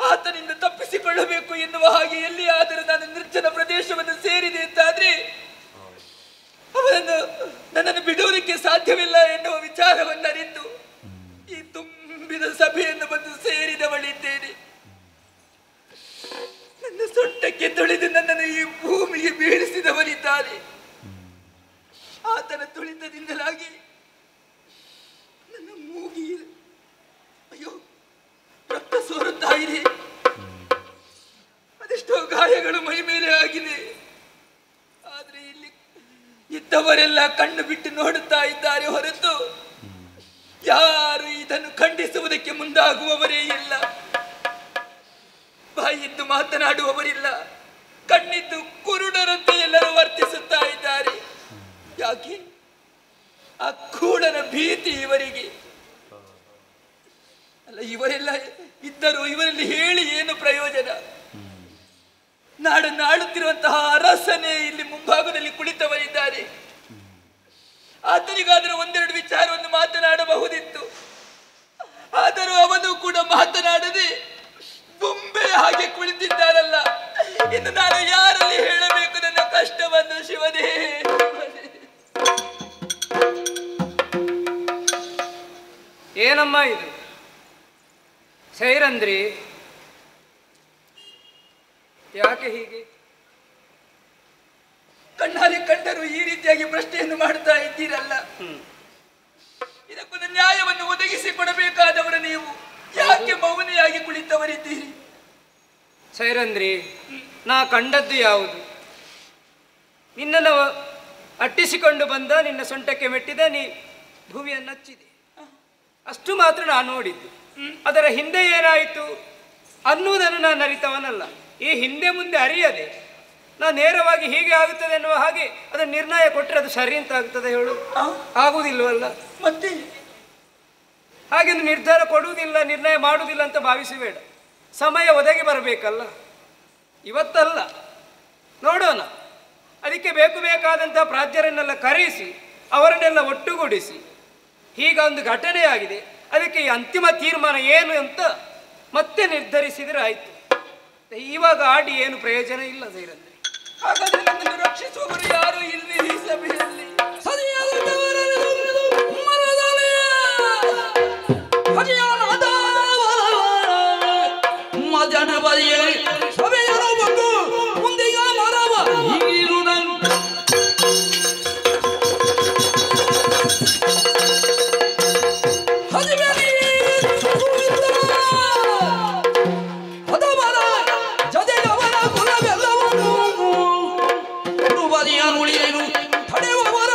ಆತನಿಂದ ತಪ್ಪಿಸಿಕೊಳ್ಳಬೇಕು ಎನ್ನುವ ಹಾಗೆ ಎಲ್ಲಿಯಾದರೂ ನಾನು ನಿರ್ಜನ ಪ್ರದೇಶವನ್ನು ಸೇರಿದೆ ಅಂತಾದ್ರೆ ಅವನನ್ನು ನನ್ನನ್ನು ಬಿಡುವುದಕ್ಕೆ ಸಾಧ್ಯವಿಲ್ಲ ಎನ್ನುವ ವಿಚಾರವನ್ನು ಅರಿತು ಈ ತುಂಬಿದ ಸಭೆಯನ್ನು ಬಂದು ಸೇರಿದವಳಿದ್ದೇನೆ. ನನ್ನ ಸೊಂಟಕ್ಕೆ ತುಳಿದು ನನ್ನನ್ನು ಈ ಭೂಮಿಗೆ ಬೀಳಿಸಿದವನಿದ್ದಾನೆ. ಆತನ ತುಳಿತದಿಂದಲಾಗಿ ನನ್ನ ಮೂಗಿ ಅಯ್ಯೋ ರಕ್ತ ಸೋರುತ್ತಾ ಇದೆ. ಅದೆಷ್ಟೋ ಗಾಯಗಳು ಮೈ ಮೇಲೆ ಆಗಿದೆ. ಆದ್ರೆ ಇಲ್ಲಿ ಇದ್ದವರೆಲ್ಲ ಕಣ್ಣು ಬಿಟ್ಟು ನೋಡುತ್ತಾ ಇದ್ದಾರೆ ಹೊರತು ಯಾರು ಇದನ್ನು ಖಂಡಿಸುವುದಕ್ಕೆ ಮುಂದಾಗುವವರೇ ಇಲ್ಲ. ಬಾಯಿದ್ದು ಮಾತನಾಡುವವರಿಲ್ಲ. ಕಣ್ಣಿದ್ದು ಕುರುಡರಂತೆ ಎಲ್ಲರೂ ವರ್ತಿಸುತ್ತಾ ಇದ್ದಾರೆ. ಯಾಕೆ? ಆ ಕೂಡನ ಭೀತಿ ಇವರಿಗೆ ಅಲ್ಲ. ಇವರೆಲ್ಲ ಇದ್ದರೂ ಇವರಲ್ಲಿ ಹೇಳಿ ಏನು ಪ್ರಯೋಜನ? ನಾಡನ್ನು ಆಳುತ್ತಿರುವಂತಹ ಅರಸನೇ ಇಲ್ಲಿ ಮುಂಭಾಗದಲ್ಲಿ ಕುಳಿತವರಿದ್ದಾರೆ. ಆತನಿಗಾದರೂ ಒಂದೆರಡು ವಿಚಾರವನ್ನು ಮಾತನಾಡಬಹುದಿತ್ತು. ಆದರೂ ಅವನು ಕೂಡ ಮಾತನಾಡದೆ ಬೊಂಬೆ ಹಾಗೆ ಕುಳಿತಿದ್ದಾರಲ್ಲ. ಇನ್ನು ನಾನು ಯಾರಲ್ಲಿ ಹೇಳಬೇಕು ನನ್ನ ಕಷ್ಟವನ್ನು? ಶಿವನೇ, ಏನಮ್ಮ ಇದು? ಸೈರಂದ್ರಿ, ಯಾಕೆ ಹೀಗೆ? ಕಣ್ಣಾರೆ ಕಂಡರು ಈ ರೀತಿಯಾಗಿ ಪ್ರಶ್ನೆಯನ್ನು ಮಾಡ್ತಾ ಇದ್ದೀರಲ್ಲ. ಇದಕ್ಕೊಂದು ನ್ಯಾಯವನ್ನು ಒದಗಿಸಿ ಕೊಡಬೇಕಾದವರು ನೀವು ಯಾಕೆ ಮೌನಿಯಾಗಿ ಕುಳಿತವರಿದ್ದೀರಿ? ಸೈರಂದ್ರಿ, ನಾ ಕಂಡದ್ದು ಯಾವುದು? ನಿನ್ನನ್ನು ಅಟ್ಟಿಸಿಕೊಂಡು ಬಂದ, ನಿನ್ನ ಸೊಂಟಕ್ಕೆ ಮೆಟ್ಟಿದ, ನೀ ಭೂಮಿಯನ್ನು ಹಚ್ಚಿದೆ, ಅಷ್ಟು ಮಾತ್ರ ನಾನು ನೋಡಿದ್ದು. ಅದರ ಹಿಂದೆ ಏನಾಯಿತು ಅನ್ನುವುದನ್ನು ನಾನು ಅರಿತವನಲ್ಲ. ಈ ಹಿಂದೆ ಮುಂದೆ ಅರಿಯದೆ ನಾನು ನೇರವಾಗಿ ಹೀಗೆ ಆಗುತ್ತದೆ ಎನ್ನುವ ಹಾಗೆ ಅದನ್ನು ನಿರ್ಣಯ ಕೊಟ್ಟರೆ ಅದು ಸರಿ ಅಂತ ಆಗ್ತದೆ ಹೇಳು? ಆಗುವುದಿಲ್ಲವಲ್ಲ. ಮತ್ತೆ ಹಾಗೆಂದು ನಿರ್ಧಾರ ಕೊಡುವುದಿಲ್ಲ, ನಿರ್ಣಯ ಮಾಡುವುದಿಲ್ಲ ಅಂತ ಭಾವಿಸಬೇಡ. ಸಮಯ ಒದಗಿ ಬರಬೇಕಲ್ಲ, ಇವತ್ತಲ್ಲ, ನೋಡೋಣ. ಅದಕ್ಕೆ ಬೇಕಾದಂಥ ಪ್ರಾಜ್ಯರನ್ನೆಲ್ಲ ಕರೆಸಿ ಅವರನ್ನೆಲ್ಲ ಒಟ್ಟುಗೂಡಿಸಿ ಹೀಗ ಒಂದು ಘಟನೆಯಾಗಿದೆ, ಅದಕ್ಕೆ ಈ ಅಂತಿಮ ತೀರ್ಮಾನ ಏನು ಅಂತ ಮತ್ತೆ ನಿರ್ಧರಿಸಿದರೆ ಆಯಿತು. ಇವಾಗ ಆಡಿ ಏನು ಪ್ರಯೋಜನ ಇಲ್ಲ ಸೈರಂದ್ರಿ. ಹಾಗಾದ್ರೆ ನನ್ನನ್ನು ರಕ್ಷಿಸುವವರು ಯಾರು ಇಲ್ಲಿ ಈ ಸಭೆಯಲ್ಲಿ? ತಡೆಯುವವರ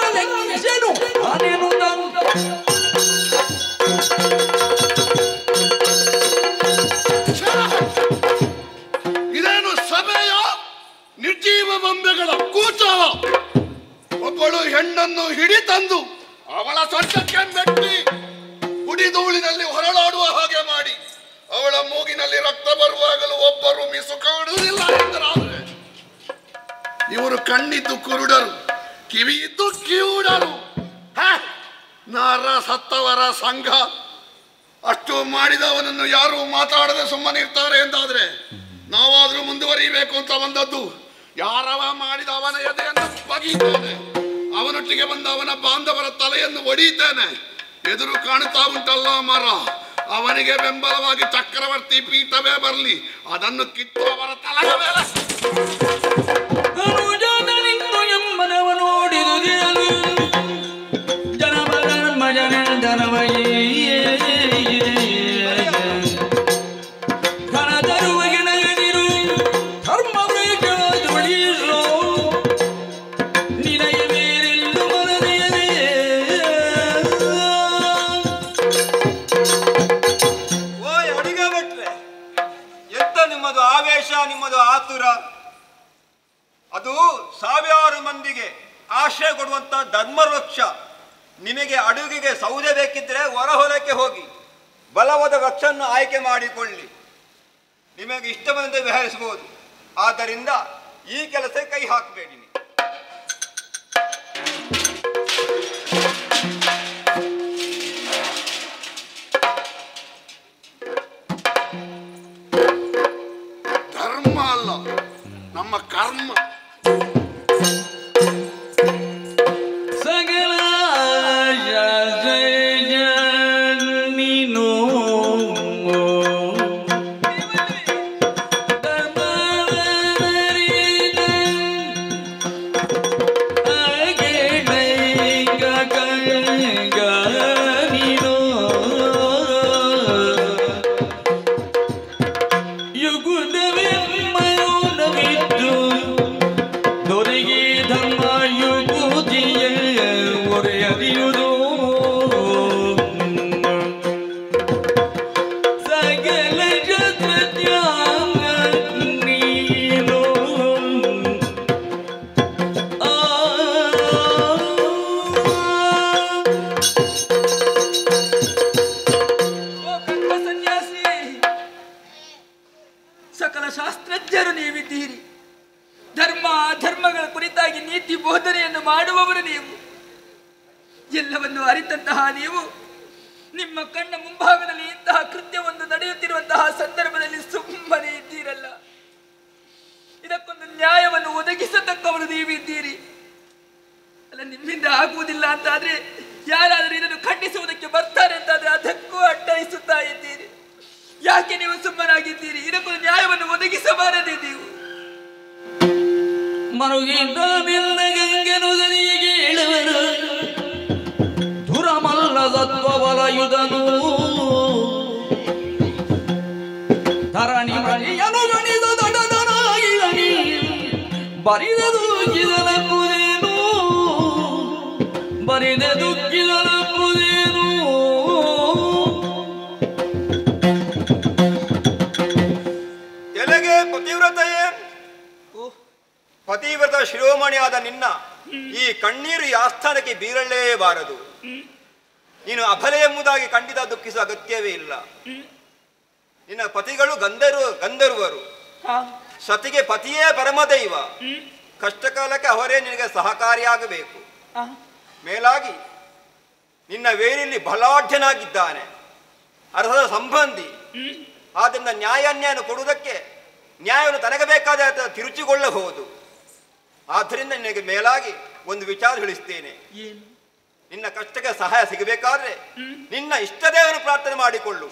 ಧೂಳಿನಲ್ಲಿ ಹೊರಳಾಡುವ ಹಾಗೆ ಮಾಡಿ ಅವಳ ಮೂಗಿನಲ್ಲಿ ರಕ್ತ ಬರುವಾಗಲೂ ಒಬ್ಬರು ಮಿಸುಕಾಡುವುದಿಲ್ಲ ಎಂದರಾದ್ರೆ ಇವರು ಕಣ್ಣಿದ್ದು ಕುರುಡರು, ಕಿವಿಯಿದ್ದು ಕಿವುಡರು. ನರ ಸತ್ತವರ ಸಂಘ. ಅಷ್ಟು ಮಾಡಿದವನನ್ನು ಯಾರು ಮಾತಾಡದೆ ಸುಮ್ಮನಿರ್ತಾರೆ ಎಂದಾದ್ರೆ ನಾವಾದ್ರೂ ಮುಂದುವರಿಬೇಕು ಅಂತ ಬಂದದ್ದು. ಯಾರವ ಮಾಡಿದ ಅವನ ಎದೆಯನ್ನು ಬಗೀತೇನೆ, ಅವನೊಟ್ಟಿಗೆ ಬಂದ ಅವನ ಬಾಂಧವರ ತಲೆಯನ್ನು ಒಡೆಯುತ್ತೇನೆ. ಎದುರು ಕಾಣುತ್ತಾ ಉಂಟಲ್ಲ ಮರ, ಅವನಿಗೆ ಬೆಂಬಲವಾಗಿ ಚಕ್ರವರ್ತಿ ಪೀಠವೇ ಬರಲಿ, ಅದನ್ನು ಕಿತ್ತು ಅವರ ತಲೆಯ ಮೇಲೆ ನಿಮ್ಮದು ಆತುರ. ಅದು ಸಾವಿರಾರು ಮಂದಿಗೆ ಆಶ್ರಯ ಕೊಡುವಂತ ಧರ್ಮವೃಕ್ಷ. ನಿಮಗೆ ಅಡುಗೆಗೆ ಸೌದೆ ಬೇಕಿದ್ರೆ ಹೊರಹೊಲಕ್ಕೆ ಹೋಗಿ ಬಲವಾದ ವೃಕ್ಷವನ್ನು ಆಯ್ಕೆ ಮಾಡಿಕೊಳ್ಳಿ, ನಿಮಗೆ ಇಷ್ಟ ಬಂದಂತೆ ವ್ಯವಹರಿಸಬಹುದು. ಆದ್ದರಿಂದ ಈ ಕೆಲಸಕ್ಕೆ ಕೈ ಹಾಕಬೇಡಿ. ಧರ್ಮ ಅಲ್ಲ, ನಮ್ಮ ಕರ್ಮ. ಸಕಲ ಶಾಸ್ತ್ರಜ್ಞರು ನೀವಿದ್ದೀರಿ. ಧರ್ಮ ಧರ್ಮಗಳ ಕುರಿತಾಗಿ ನೀತಿ ಬೋಧನೆಯನ್ನು ಮಾಡುವವರು ನೀವು. ಎಲ್ಲವನ್ನು ಅರಿತಂತಹ ನೀವು ನಿಮ್ಮ ಕಣ್ಣ ಮುಂಭಾಗದಲ್ಲಿ ಇಂತಹ ಕೃತ್ಯವೊಂದು ನಡೆಯುತ್ತಿರುವಂತಹ ಸಂದರ್ಭದಲ್ಲಿ ಸುಮ್ಮನೆ ಇದ್ದೀರಲ್ಲ. ಇದಕ್ಕೊಂದು ನ್ಯಾಯವನ್ನು ಒದಗಿಸತಕ್ಕವರು ನೀವಿದ್ದೀರಿ ಅಲ್ಲ. ನಿಮ್ಮಿಂದ ಆಗುವುದಿಲ್ಲ ಅಂತಾದ್ರೆ ಯಾರಾದರೂ ಇದನ್ನು ಖಂಡಿಸುವುದಕ್ಕೆ ಬರ್ತಾರೆ ಅಂತಾದ್ರೆ ಅದಕ್ಕೂ ಅಡ್ಡಯಿಸುತ್ತಾ ಇದ್ದೀರಿ. ಯಾಕೆ ನೀವು ಸುಮ್ಮನಾಗಿದ್ದೀರಿ? ಇದಕ್ಕೊಂದು ನ್ಯಾಯವನ್ನು ಒದಗಿಸಬಾರದೆ ನೀವು? ಮರುಗಿದ್ದ ಗಂಗೆನು ದನಿಗೆ ಇಳುವರು ಧುರಮಲ್ಲ ಸತ್ವವಲಯುಧನು ಧರಣಿ ಬಳಿಯನು ಗಣಿದ ದಡದನಾಗಿ ಬರಿದೆ ದುಃಖಿದಲೆಂಬುದೇನು ಬರಿದೆ ದುಃಖಿದಲೆಂಬುದೇನು. ಎಲೆಗೆ ಪತಿವ್ರತೆಯೇ, ಪತಿವ್ರತ ಶಿರೋಮಣಿಯಾದ ನಿನ್ನ ಈ ಕಣ್ಣೀರು ಈ ಆಸ್ಥಾನಕ್ಕೆ ಬೀರಲೇಬಾರದು. ನೀನು ಅಬಲೆ ಎಂಬುದಾಗಿ ಖಂಡಿತ ದುಃಖಿಸುವ ಅಗತ್ಯವೇ ಇಲ್ಲ. ನಿನ್ನ ಪತಿಗಳು ಗಂಧರ್ವರು, ಸತಿಗೆ ಪತಿಯೇ ಪರಮದೈವ. ಕಷ್ಟಕಾಲಕ್ಕೆ ಅವರೇ ನಿನಗೆ ಸಹಕಾರಿಯಾಗಬೇಕು. ಮೇಲಾಗಿ ನಿನ್ನ ವೇರಿಯಲ್ಲಿ ಬಲಾಢ್ಯನಾಗಿದ್ದಾನೆ, ಅರ್ಹದ ಸಂಬಂಧಿ. ಆದ್ದರಿಂದ ನ್ಯಾಯಾನ್ಯಾಯವನ್ನು ಕೊಡುವುದಕ್ಕೆ ನ್ಯಾಯವನ್ನು ತನಗೆ ಬೇಕಾದ ತಿರುಚಿಕೊಳ್ಳಬಹುದು. ಆದ್ದರಿಂದ ನಿನಗೆ ಮೇಲಾಗಿ ಒಂದು ವಿಚಾರ ತಿಳಿಸ್ತೇನೆ. ನಿನ್ನ ಕಷ್ಟಕ್ಕೆ ಸಹಾಯ ಸಿಗಬೇಕಾದ್ರೆ ನಿನ್ನ ಇಷ್ಟದೇವನು ಪ್ರಾರ್ಥನೆ ಮಾಡಿಕೊಳ್ಳು,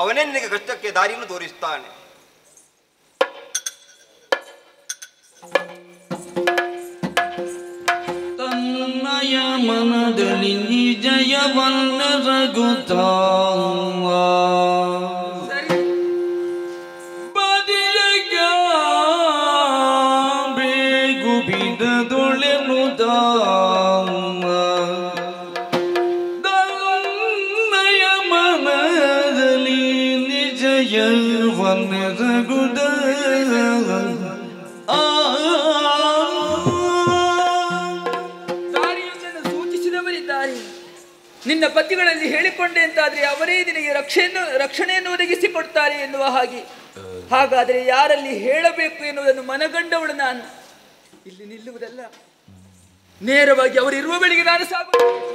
ಅವನೇ ನಿನಗೆ ಕಷ್ಟಕ್ಕೆ ದಾರಿಯನ್ನು ತೋರಿಸ್ತಾನೆ. ತನ್ನಯ ಮನದಲ್ಲಿ ಜಯವನ್ನ ರಘುತಾ ನಿನ್ನ ನಿನ್ನ ಪತಿಗಳಲ್ಲಿ ಹೇಳಿಕೊಂಡೆ ಅಂತಾದ್ರೆ ಅವರೇ ನಿನಗೆ ರಕ್ಷಣೆಯನ್ನು ಒದಗಿಸಿಕೊಡ್ತಾರೆ ಎನ್ನುವ ಹಾಗೆ. ಹಾಗಾದರೆ ಯಾರಲ್ಲಿ ಹೇಳಬೇಕು ಎನ್ನುವುದನ್ನು ಮನಗಂಡವಳು ನಾನು. ಇಲ್ಲಿ ನಿಲ್ಲುವುದಲ್ಲ, ನೇರವಾಗಿ ಅವರಿರುವ ಬಳಿಗೆ ನಾನು ಸಾಗುತ್ತೇನೆ.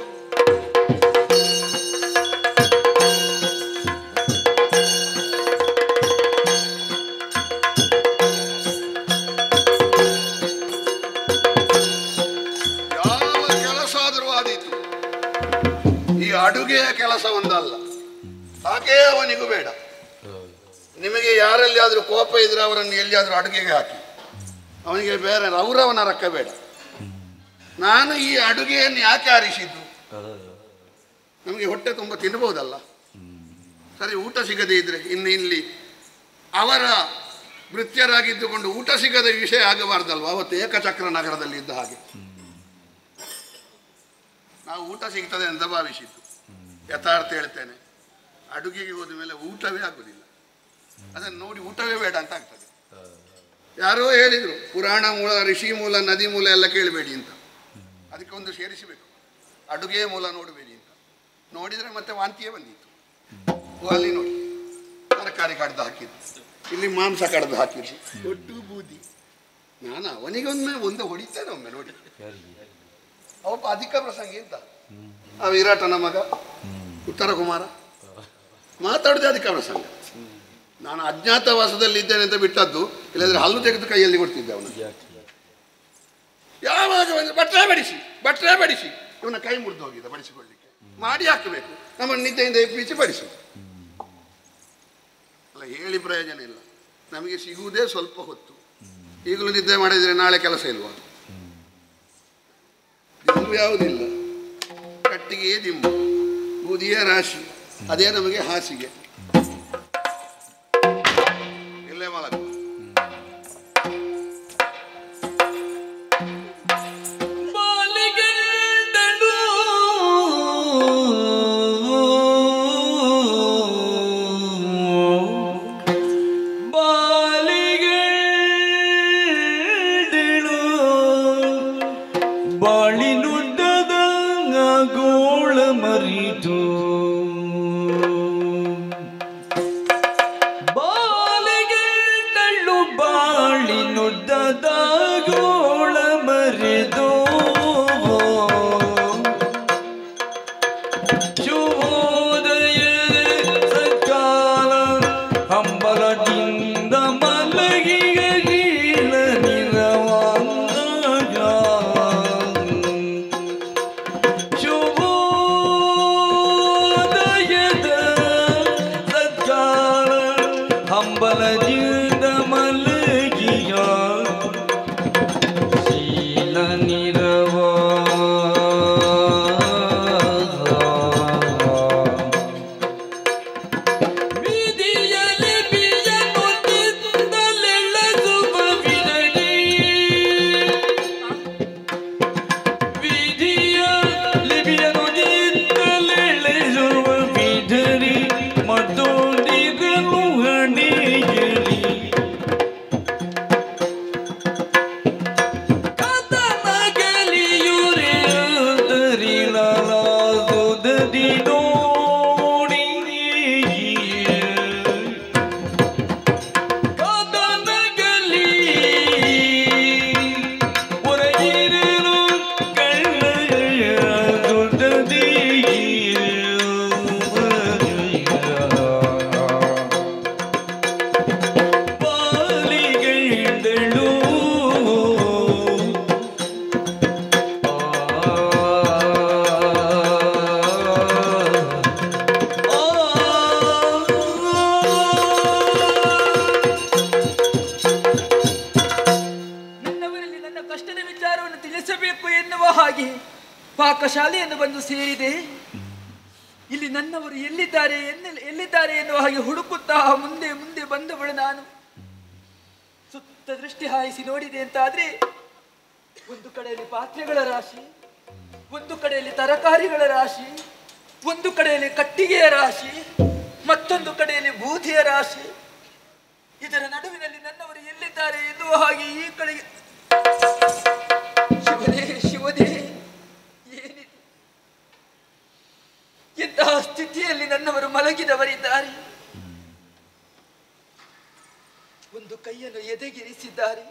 ಅಡುಗೆಯ ಕೆಲಸ ಒಂದಲ್ಲ, ಹಾಗೇ ಅವನಿಗೂ ಬೇಡ. ನಿಮಗೆ ಯಾರಲ್ಲಿ ಆದ್ರೂ ಕೋಪ ಇದ್ರೆ ಅವರನ್ನು ಎಲ್ಲಿಯಾದ್ರೂ ಅಡುಗೆಗೆ ಹಾಕಿ, ಅವನಿಗೆ ಬೇರೆ ರೌರವ ನರಕ ಬೇಡ. ನಾನು ಈ ಅಡುಗೆಯನ್ನು ಯಾಕೆ ಆರಿಸಿದ್ದು? ನಮಗೆ ಹೊಟ್ಟೆ ತುಂಬ ತಿನ್ಬಹುದಲ್ಲ. ಸರಿ, ಊಟ ಸಿಗದೇ ಇದ್ರೆ ಇನ್ನು ಇಲ್ಲಿ ಅವರ ವೃತ್ಯರಾಗಿದ್ದುಕೊಂಡು ಊಟ ಸಿಗದ ವಿಷಯ ಆಗಬಾರ್ದಲ್ವ? ಅವತ್ತು ಏಕಚಕ್ರ ನಗರದಲ್ಲಿ ಇದ್ದ ಹಾಗೆ ನಾವು ಊಟ ಸಿಗ್ತದೆ ಅಂತ ಭಾವಿಸಿದ್ದು. ಯಥಾರ್ಥ ಹೇಳ್ತೇನೆ, ಅಡುಗೆಗೆ ಹೋದ ಮೇಲೆ ಊಟವೇ ಆಗುದಿಲ್ಲ. ಅದನ್ನು ನೋಡಿ ಊಟವೇ ಬೇಡ ಅಂತ ಆಗ್ತದೆ. ಯಾರೋ ಹೇಳಿದ್ರು, ಪುರಾಣ ಮೂಲ, ಋಷಿ ಮೂಲ, ನದಿ ಮೂಲ ಎಲ್ಲ ಕೇಳಬೇಡಿ ಅಂತ. ಅದಕ್ಕೆ ಒಂದು ಸೇರಿಸಬೇಕು, ಅಡುಗೆ ಮೂಲ ನೋಡಬೇಡಿ ಅಂತ. ನೋಡಿದರೆ ಮತ್ತೆ ವಾಂತಿಯೇ ಬಂದಿತ್ತು. ಅಲ್ಲಿ ನೋಡಿ ತರಕಾರಿ ಕಡ್ದು ಹಾಕಿದ್ದು, ಇಲ್ಲಿ ಮಾಂಸ ಕಡ್ದು ಹಾಕಿದ್ದು, ದೊಡ್ಡ ಬೂದಿ. ನಾನು ಅವನಿಗೊಮ್ಮೆ ಒಂದು ಹೊಡಿತೇನೆ ಒಮ್ಮೆ ನೋಡಿ. ಅವಪ್ಪ ಅಧಿಕ ಪ್ರಸಂಗಿ ಅಂತ, ಆ ವಿರಾಟನ ಮಗ ಉತ್ತರ ಕುಮಾರ ಮಾತಾಡುದೇ ಅಧಿಕ ಪ್ರಸಂಗ. ನಾನು ಅಜ್ಞಾತವಾಸದಲ್ಲಿ ಇದ್ದೇನೆ ಅಂತ ಬಿಟ್ಟದ್ದು, ಇಲ್ಲಂದ್ರೆ ಹಲ್ಲು ತೆಗೆದು ಕೈಯಲ್ಲಿ ಕೊಡ್ತಿದ್ದೆ ಅವನಿಗೆ. ಯಾವಾಗ ಬಟ್ರೆ ಬಡಿಸಿ ಇವನ ಕೈ ಮುರಿದು ಹೋಗಿದೆ, ಬಡಿಸಿಕೊಳ್ಳಿಕ್ಕೆ ಮಾಡಿ ಹಾಕಬೇಕು. ನಮ್ಮನ್ನು ನಿದ್ದೆಯಿಂದ ಎಬ್ಬಿಸಿ ಬಡಿಸು. ಅಲ್ಲ, ಹೇಳಿ ಪ್ರಯೋಜನ ಇಲ್ಲ. ನಮಗೆ ಸಿಗುವುದೇ ಸ್ವಲ್ಪ ಹೊತ್ತು. ಈಗಲೂ ನಿದ್ದೆ ಮಾಡಿದರೆ ನಾಳೆ ಕೆಲಸ ಇಲ್ವಾ? ದಿಂಬು ಯಾವುದಿಲ್ಲ, ಕಟ್ಟಿಗೆ ದಿಂಬು, ಬೂದಿಯ ರಾಶಿ, ಅದೇ ನಮಗೆ ಹಾಸಿಗೆ. ಇಲ್ಲೇ ಮಲಗು. ಪಾಕಶಾಲೆಯನ್ನು ಬಂದು ಸೇರಿದೆ. ಇಲ್ಲಿ ನನ್ನವರು ಎಲ್ಲಿದ್ದಾರೆ ಎನ್ನುವ ಹಾಗೆ ಹುಡುಕುತ್ತಾ ಮುಂದೆ ಮುಂದೆ ಬಂದವಳು ನಾನು. ಸುತ್ತ ದೃಷ್ಟಿ ಹಾಯಿಸಿ ನೋಡಿದೆ ಅಂತಾದ್ರೆ, ಒಂದು ಕಡೆಯಲ್ಲಿ ಪಾತ್ರೆಗಳ ರಾಶಿ, ಒಂದು ಕಡೆಯಲ್ಲಿ ತರಕಾರಿಗಳ ರಾಶಿ, ಒಂದು ಕಡೆಯಲ್ಲಿ ಕಟ್ಟಿಗೆಯ ರಾಶಿ, ಮತ್ತೊಂದು ಕಡೆಯಲ್ಲಿ ಬೂದಿಯ ರಾಶಿ. ಇದರ ನಡುವಿನಲ್ಲಿ ನನ್ನವರು ಎಲ್ಲಿದ್ದಾರೆ ಎನ್ನುವ ಹಾಗೆ ಈ ಕಡೆಗೆ ಶಿವನೇ ಶಿವನೇ, ಏನಿದೆ ಆ ಸ್ಥಿತಿಯಲ್ಲಿ ನನ್ನವರು ಮಲಗಿದವರಿದ್ದಾರೆ. ಒಂದು ಕೈಯನ್ನು ಎದೆಗಿರಿಸಿದ್ದಾರೆ,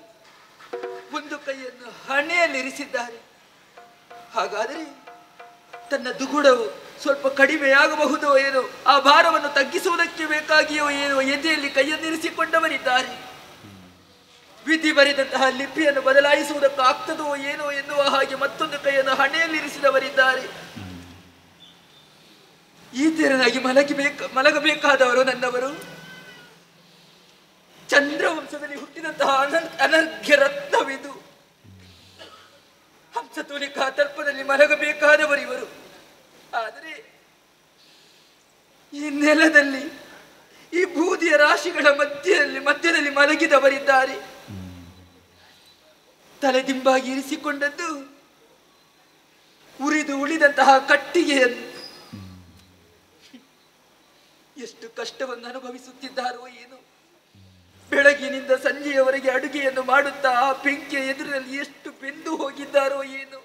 ಒಂದು ಕೈಯನ್ನು ಹಣೆಯಲ್ಲಿರಿಸಿದ್ದಾರೆ. ಹಾಗಾದರೆ ತನ್ನ ದುಗುಡವು ಸ್ವಲ್ಪ ಕಡಿಮೆಯಾಗಬಹುದೋ ಏನೋ, ಆ ಭಾರವನ್ನು ತಗ್ಗಿಸುವುದಕ್ಕೆ ಬೇಕಾಗಿಯೋ ಏನೋ ಎದೆಯಲ್ಲಿ ಕೈಯನ್ನಿರಿಸಿಕೊಂಡವರಿದ್ದಾರೆ. ವಿಧಿ ಬರೆದಂತಹ ಲಿಪಿಯನ್ನು ಬದಲಾಯಿಸುವುದಕ್ಕೆ ಆಗ್ತದೋ ಏನೋ ಎನ್ನುವ ಹಾಗೆ ಮತ್ತೊಂದು ಕೈಯನ್ನು ಹಣೆಯಲ್ಲಿರಿಸಿದವರಿದ್ದಾರೆ. ಈ ತೆರನಾಗಿ ಮಲಗಬೇಕಾದವರು ನನ್ನವರು. ಚಂದ್ರವಂಶದಲ್ಲಿ ಹುಟ್ಟಿದಂತಹ ಅನರ್ಘ್ಯ ರತ್ನವಿದು. ಹಂಸತೂಲಿಕಾ ತರ್ಪದಲ್ಲಿ ಮಲಗಬೇಕಾದವರಿವರು. ಆದರೆ ಈ ನೆಲದಲ್ಲಿ, ಈ ಬೂದಿಯ ರಾಶಿಗಳ ಮಧ್ಯದಲ್ಲಿ ಮಲಗಿದವರಿದ್ದಾರೆ. ತಲೆದಿಂಬಾಗಿ ಇರಿಸಿಕೊಂಡದ್ದು ಉರಿದು ಉಳಿದಂತಹ ಕಟ್ಟಿಗೆಯನ್ನು. ಎಷ್ಟು ಕಷ್ಟವನ್ನು ಅನುಭವಿಸುತ್ತಿದ್ದಾರೋ ಏನು. ಬೆಳಗಿನಿಂದ ಸಂಜೆಯವರೆಗೆ ಅಡುಗೆಯನ್ನು ಮಾಡುತ್ತಾ ಆ ಬೆಂಕಿಯ ಎದುರಿನಲ್ಲಿ ಎಷ್ಟು ಬೆಂದು ಹೋಗಿದ್ದಾರೋ ಏನು.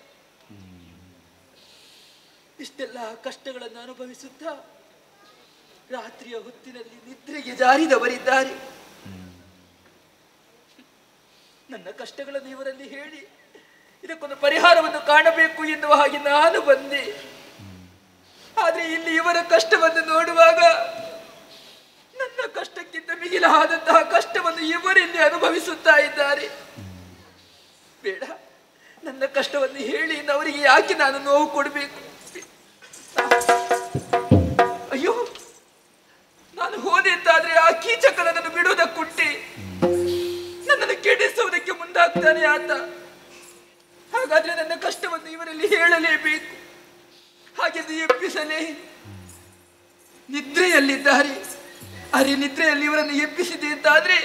ಇಷ್ಟೆಲ್ಲ ಕಷ್ಟಗಳನ್ನು ಅನುಭವಿಸುತ್ತಾ ರಾತ್ರಿಯ ಹೊತ್ತಿನಲ್ಲಿ ನಿದ್ರೆಗೆ ಜಾರಿದವರಿದ್ದಾರೆ. ನನ್ನ ಕಷ್ಟಗಳನ್ನು ಇವರಲ್ಲಿ ಹೇಳಿ ಇದಕ್ಕೊಂದು ಪರಿಹಾರವನ್ನು ಕಾಣಬೇಕು ಎನ್ನುವ ಹಾಗೆ ನಾನು ಬಂದೆ. ಆದರೆ ಇಲ್ಲಿ ಇವರ ಕಷ್ಟವನ್ನು ನೋಡುವಾಗ ನನ್ನ ಕಷ್ಟಕ್ಕಿಂತ ಮಿಗಿಲಾದಂತಹ ಕಷ್ಟವನ್ನು ಇವರಲ್ಲಿ ಅನುಭವಿಸುತ್ತಾ ಇದ್ದಾರೆ. ಬೇಡ, ನನ್ನ ಕಷ್ಟವನ್ನು ಹೇಳಿ ಅವರಿಗೆ ಯಾಕೆ ನಾನು ನೋವು ಕೊಡಬೇಕು? ಅಯ್ಯೋ, ನಾನು ಹೋದೆ ಅಂತಾದ್ರೆ ಆ ಕೀಚಕ ನನ್ನನ್ನು ಬಿಡುವುದಕ್ಕುಂಟೆ, ನನ್ನನ್ನು ಕೆಡಿಸುವುದಕ್ಕೆ ಮುಂದಾಗ್ತಾನೆ ಆತ. ಹಾಗಾದ್ರೆ ನನ್ನ ಕಷ್ಟವನ್ನು ಇವರಲ್ಲಿ ಹೇಳಲೇಬೇಕು. ಹಾಗೆಂದು ಎಬ್ಬಿಸಲೇ ನಿದ್ರೆಯಲ್ಲಿದ್ದಾರೆ. ಅರೆ, ನಿದ್ರೆಯಲ್ಲಿ ಇವರನ್ನು ಎಬ್ಬಿಸಿದೆ ಅಂತಾದ್ರೆ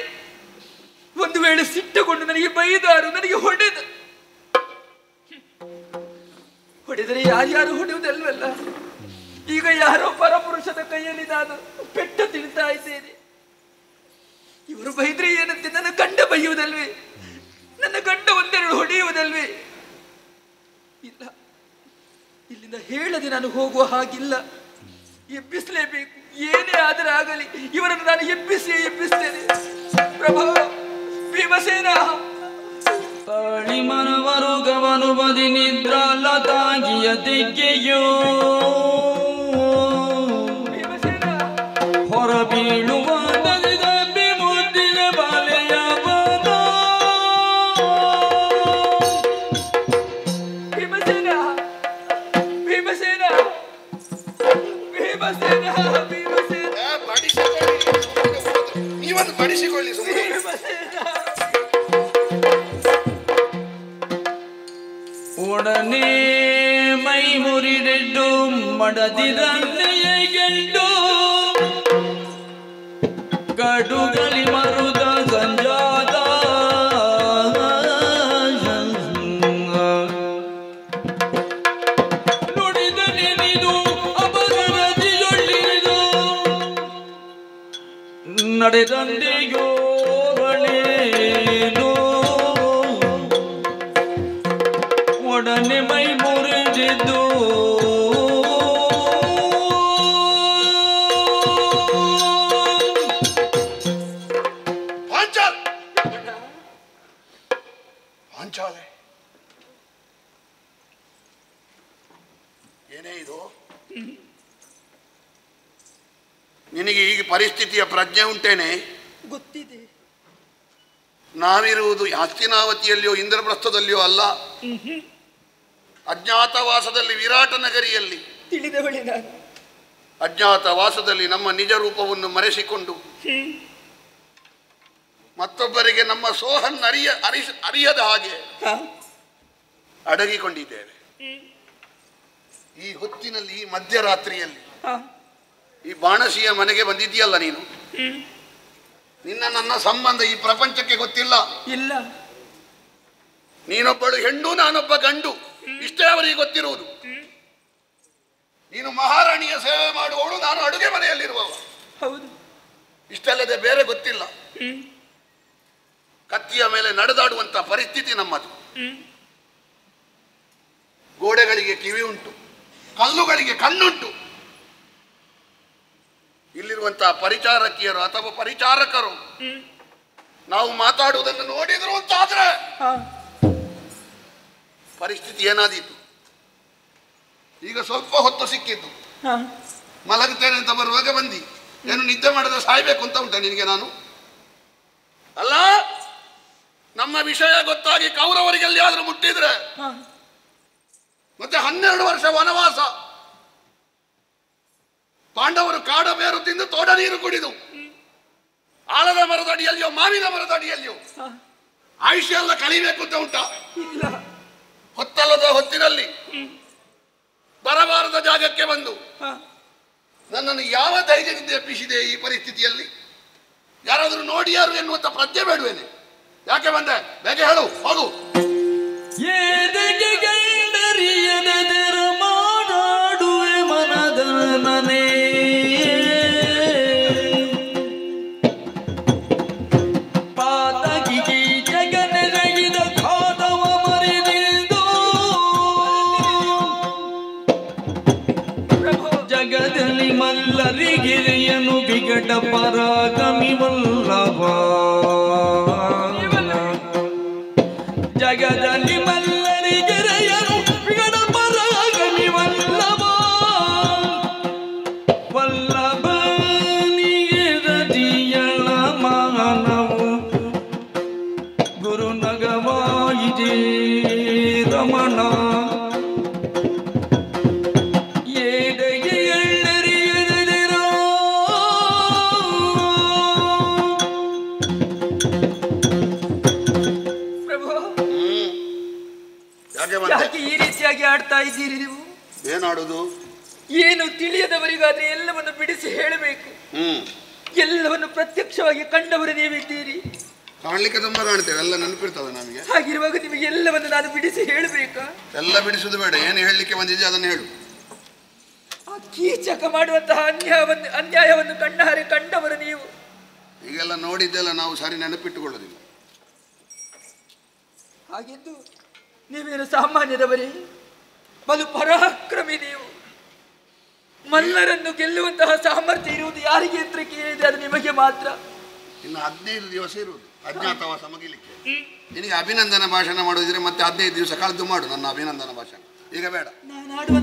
ಒಂದು ವೇಳೆ ಸಿಟ್ಟುಕೊಂಡು ನನಗೆ ಬೈದಾರು, ನನಗೆ ಹೊಡೆದರೆ ಯಾರ್ಯಾರು ಹೊಡೆಯುವುದಲ್ವಲ್ಲ. ಈಗ ಯಾರೋ ಪರಪುರುಷದ ಕೈಯಲ್ಲಿ ನಾನು ಪೆಟ್ಟು ತಿಳ್ತಾ ಇದ್ದೇನೆ. ಇವರು ಬೈದ್ರೆ ಏನಂತೆ, ನನ್ನ ಗಂಡ ಬೈಯುವುದಲ್ವೇ? ನನ್ನ ಗಂಡ ಒಂದೆರಡು ಹೊಡೆಯುವುದಲ್ವೇ? ಇಲ್ಲ, ಇಲ್ಲಿಂದ ಹೇಳದೆ ನಾನು ಹೋಗುವ ಹಾಗಿಲ್ಲ. ಎಬ್ಬಿಸಲೇಬೇಕು, ಏನೇ ಆದರೆ ಆಗಲಿ ಇವರನ್ನು ನಾನು ಎಬ್ಬಿಸ್ತೇನೆ. ಪ್ರಭಾ, ಭೀಮಸೇನ. ತಾಳಿ ಮನವರು ಗವನು ಬದಿ ನಿದ್ರಾಲತಾಗಿಯ ತೆಗೆಯೋ ಹೊರ ಬೀಳುವ ಮುದ್ದಿನ ಬಾಲೆಯ ಭೀಮಸೇನ, ಭೀಮಸೇನ, ಭೀಮಸೇನ, ಭೀಮಸೇನ. ನೀವನ್ನು ಬಡಿಸಿಕೊಳ್ಳಿ ಸುಮ್ಮನೆ. ಒಡನೆ ಮೈ ಮುರಿದೆಡ್ಡು ಮಡದಿರನ್ನೆಯ ಗೆಡ್ಡು ಕಡುಗಲಿ ಮರುದ ಸಂಜಾತ ನುಡಿದ ನೆನೆದು ಅಪಗರದಿಯೊಳ್ಳಿದು ನಡೆದಂದೆಯೋ ಒಡನೆ ಮೈ ಮುರಿದಿದ್ದು ಪಾಂಚಾಲೆ, ಏನೇ ಇದು? ನಿನಗೆ ಈಗ ಪರಿಸ್ಥಿತಿಯ ಪ್ರಜ್ಞೆ ಉಂಟೇನೆ? ಗೊತ್ತಿದೆ. ನಾವಿರುವುದು ಹಸ್ತಿನಾವತಿಯಲ್ಲಿಯೋ ಇಂದ್ರಪ್ರಸ್ಥದಲ್ಲಿಯೋ ಅಲ್ಲ, ಅಜ್ಞಾತವಾಸದಲ್ಲಿ, ವಿರಾಟ ನಗರಿಯಲ್ಲಿ. ತಿಳಿದವಳೆ ನಾನು. ಅಜ್ಞಾತವಾಸದಲ್ಲಿ ನಮ್ಮ ನಿಜ ರೂಪವನ್ನು ಮರೆಸಿಕೊಂಡು ಮತ್ತೊಬ್ಬರಿಗೆ ನಮ್ಮ ಸೋಹನ್ ಅರಿಯದ ಹಾಗೆ ಅಡಗಿಕೊಂಡಿದ್ದೇವೆ. ಈ ಹೊತ್ತಿನಲ್ಲಿ, ಈ ಮಧ್ಯರಾತ್ರಿಯಲ್ಲಿ ಈ ಬಾಣಸಿಯ ಮನೆಗೆ ಬಂದಿದ್ದೀಯಲ್ಲ ನೀನು. ನಿನ್ನ ನನ್ನ ಸಂಬಂಧ ಈ ಪ್ರಪಂಚಕ್ಕೆ ಗೊತ್ತಿಲ್ಲ. ಇಲ್ಲ, ನೀನೊಬ್ಬಳು ಹೆಣ್ಣು, ನಾನೊಬ್ಬ ಗಂಡು, ಇಷ್ಟೇ ಅವರಿಗೆ ಗೊತ್ತಿರುವುದು. ನೀನು ಮಹಾರಾಣಿಯ ಸೇವೆ ಮಾಡುವವಳು, ನಾನು ಅಡುಗೆ ಮನೆಯಲ್ಲಿರುವವ. ಹೌದು. ಇಷ್ಟಲ್ಲದೆ ಬೇರೆ ಗೊತ್ತಿಲ್ಲ. ಕತ್ತಿಯ ಮೇಲೆ ನಡೆದಾಡುವಂತ ಪರಿಸ್ಥಿತಿ ನಮ್ಮದು. ಗೋಡೆಗಳಿಗೆ ಕಿವಿ ಉಂಟು, ಕಲ್ಲುಗಳಿಗೆ ಕಣ್ಣುಂಟು. ಇಲ್ಲಿರುವಂತಹ ಪರಿಚಾರಕಿಯರು ಅಥವಾ ಪರಿಚಾರಕರು ನಾವು ಮಾತಾಡುವುದನ್ನು ನೋಡಿದ್ರು ಅಂತಾದ್ರೆ ಪರಿಸ್ಥಿತಿ ಏನಾದೀತು. ಈಗ ಸ್ವಲ್ಪ ಹೊತ್ತು ಸಿಕ್ಕಿದ್ದು, ಮಲಗುತ್ತೇನೆ ಅಂತ ಬರುವಾಗ ಬಂದಿ, ಏನು ನಿದ್ದೆ ಮಾಡಿದ್ರೆ ಸಾಯ್ಬೇಕು ಅಂತ ಉಂಟ ನಿನಗೆ? ನಾನು ಅಲ್ಲ, ನಮ್ಮ ವಿಷಯ ಗೊತ್ತಾಗಿ ಕೌರವರಿಗೆ ಎಲ್ಲಿಯಾದ್ರೂ ಮುಟ್ಟಿದ್ರೆ ಮತ್ತೆ 12 ವರ್ಷ ವನವಾಸ, ಪಾಂಡವರು ಕಾಡ ಬೇರು ತಿಂದು ತೋಡ ನೀರು ಕುಡಿದು ಆಲದ ಮರದ ಅಡಿಯಲ್ಲಿಯೋ ಮಾವಿನ ಮರದ ಅಡಿಯಲ್ಲಿಯೋ ಆಯುಷ್ಯ ಎಲ್ಲ ಕಳಿಬೇಕು ಅಂತ ಉಂಟ? ಹೊತ್ತಲ್ಲದ ಹೊತ್ತಿನಲ್ಲಿ ಬರಬಾರದ ಜಾಗಕ್ಕೆ ಬಂದು ನನ್ನನ್ನು ಯಾವ ಧೈರ್ಯದಿಂದ ಎಬ್ಬಿಸಿದೆ ಈ ಪರಿಸ್ಥಿತಿಯಲ್ಲಿ? ಯಾರಾದರೂ ನೋಡಿಯಾರು ಎನ್ನುವಂತ ಪ್ರಜ್ಞೆ ಬೇಡುವೇನೆ? ಯಾಕೆ ಬಂದೆ? ಬೇಗ ಹೇಳು, ಹೋಗು. ಮಾತಾಡುವೆ ಮನದ ನನೇ ಪಾತಕಿಗೆ ಜಗನೆರಗಿದ ಖಾದವ ಮರಿದಿದ್ದು ಜಗದಲ್ಲಿ ಮಲ್ಲರಿಗಿರಿಯನು ಬಿಗಡ ಪರಾಗಮಿವಲ್ಲವ ಜಗದಲ್ಲಿ ಮಲ್ಲರಿಗಿರಿಯನು ಬಿಗಡ ಪರಾಗಮಿವಲ್ಲವ ವಲ್ಲಭನಿಗೆ ರಜಿಯಳ ಮಾನವು ಗುರುನಗವಾಯಿದೆ ರಮಣ ಯಾಕೆ ಈ ರೀತಿಯಾಗಿ ಆಡ್ತಾ ಇದ್ದೀರಿ ನೀವು? ಏನಾಡುದು? ಏನು ತಿಳಿಯದವರಿಗಾದ್ರೆ ಎಲ್ಲವನ್ನು ಬಿಡಿಸಿ ಹೇಳಬೇಕು. ಎಲ್ಲವನ್ನು ಪ್ರತ್ಯಕ್ಷವಾಗಿ ಕಂಡವರು ನೀವಿದ್ದೀರಿ. ಕಾಣ್ಲಿಕ್ಕೆ ತುಂಬಾ ಕಾಣ್ತೇವೆ, ಎಲ್ಲ ನೆನಪಿರ್ತವೆ ನಮಗೆ. ಹಾಗಿರುವಾಗ ನಿಮಗೆ ಎಲ್ಲವನ್ನು ನಾನು ಬಿಡಿಸಿ ಹೇಳಬೇಕಾ? ಎಲ್ಲ ಬಿಡಿಸುದು ಬೇಡ, ಏನು ಹೇಳಲಿಕ್ಕೆ ಬಂದಿದೆ ಅದನ್ನು ಹೇಳು. ಆ ಕೀಚಕ ಮಾಡುವಂತಹ ಅನ್ಯಾಯವನ್ನು ಕಣ್ಣಾರೆ ಕಂಡವರು ನೀವು. ಈಗೆಲ್ಲ ನೋಡಿದ್ದೆಲ್ಲ ನಾವು ಸರಿ ನೆನಪಿಟ್ಟುಕೊಳ್ಳೋದಿಲ್ಲ. ಹಾಗೆಂದು ನೀವೇನು ಸಾಮಾನ್ಯದವರೇ? ಬಲು ಪರಾಕ್ರಮಿ ನೀವು. ಮಲ್ಲರನ್ನು ಗೆಲ್ಲುವಂತಹ ಸಾಮರ್ಥ್ಯ ಇರುವುದು ಯಾರಿಗೆ ಅಂತ ಕೇಳಿದೆ, ಅದು ನಿಮಗೆ ಮಾತ್ರ. ಇನ್ನು 15 ದಿವಸ ಇರುವುದು ಅಜ್ಞಾತವಾಸ ಮುಗಿಲಿಕ್ಕೆ. ನಿನಗೆ ಅಭಿನಂದನ ಭಾಷಣ ಮಾಡೋದಿದ್ರೆ ಮತ್ತೆ 15 ದಿವಸ ಕಳೆದು ಮಾಡು ನನ್ನ ಅಭಿನಂದನ ಭಾಷಣ. ಈಗ ಬೇಡ.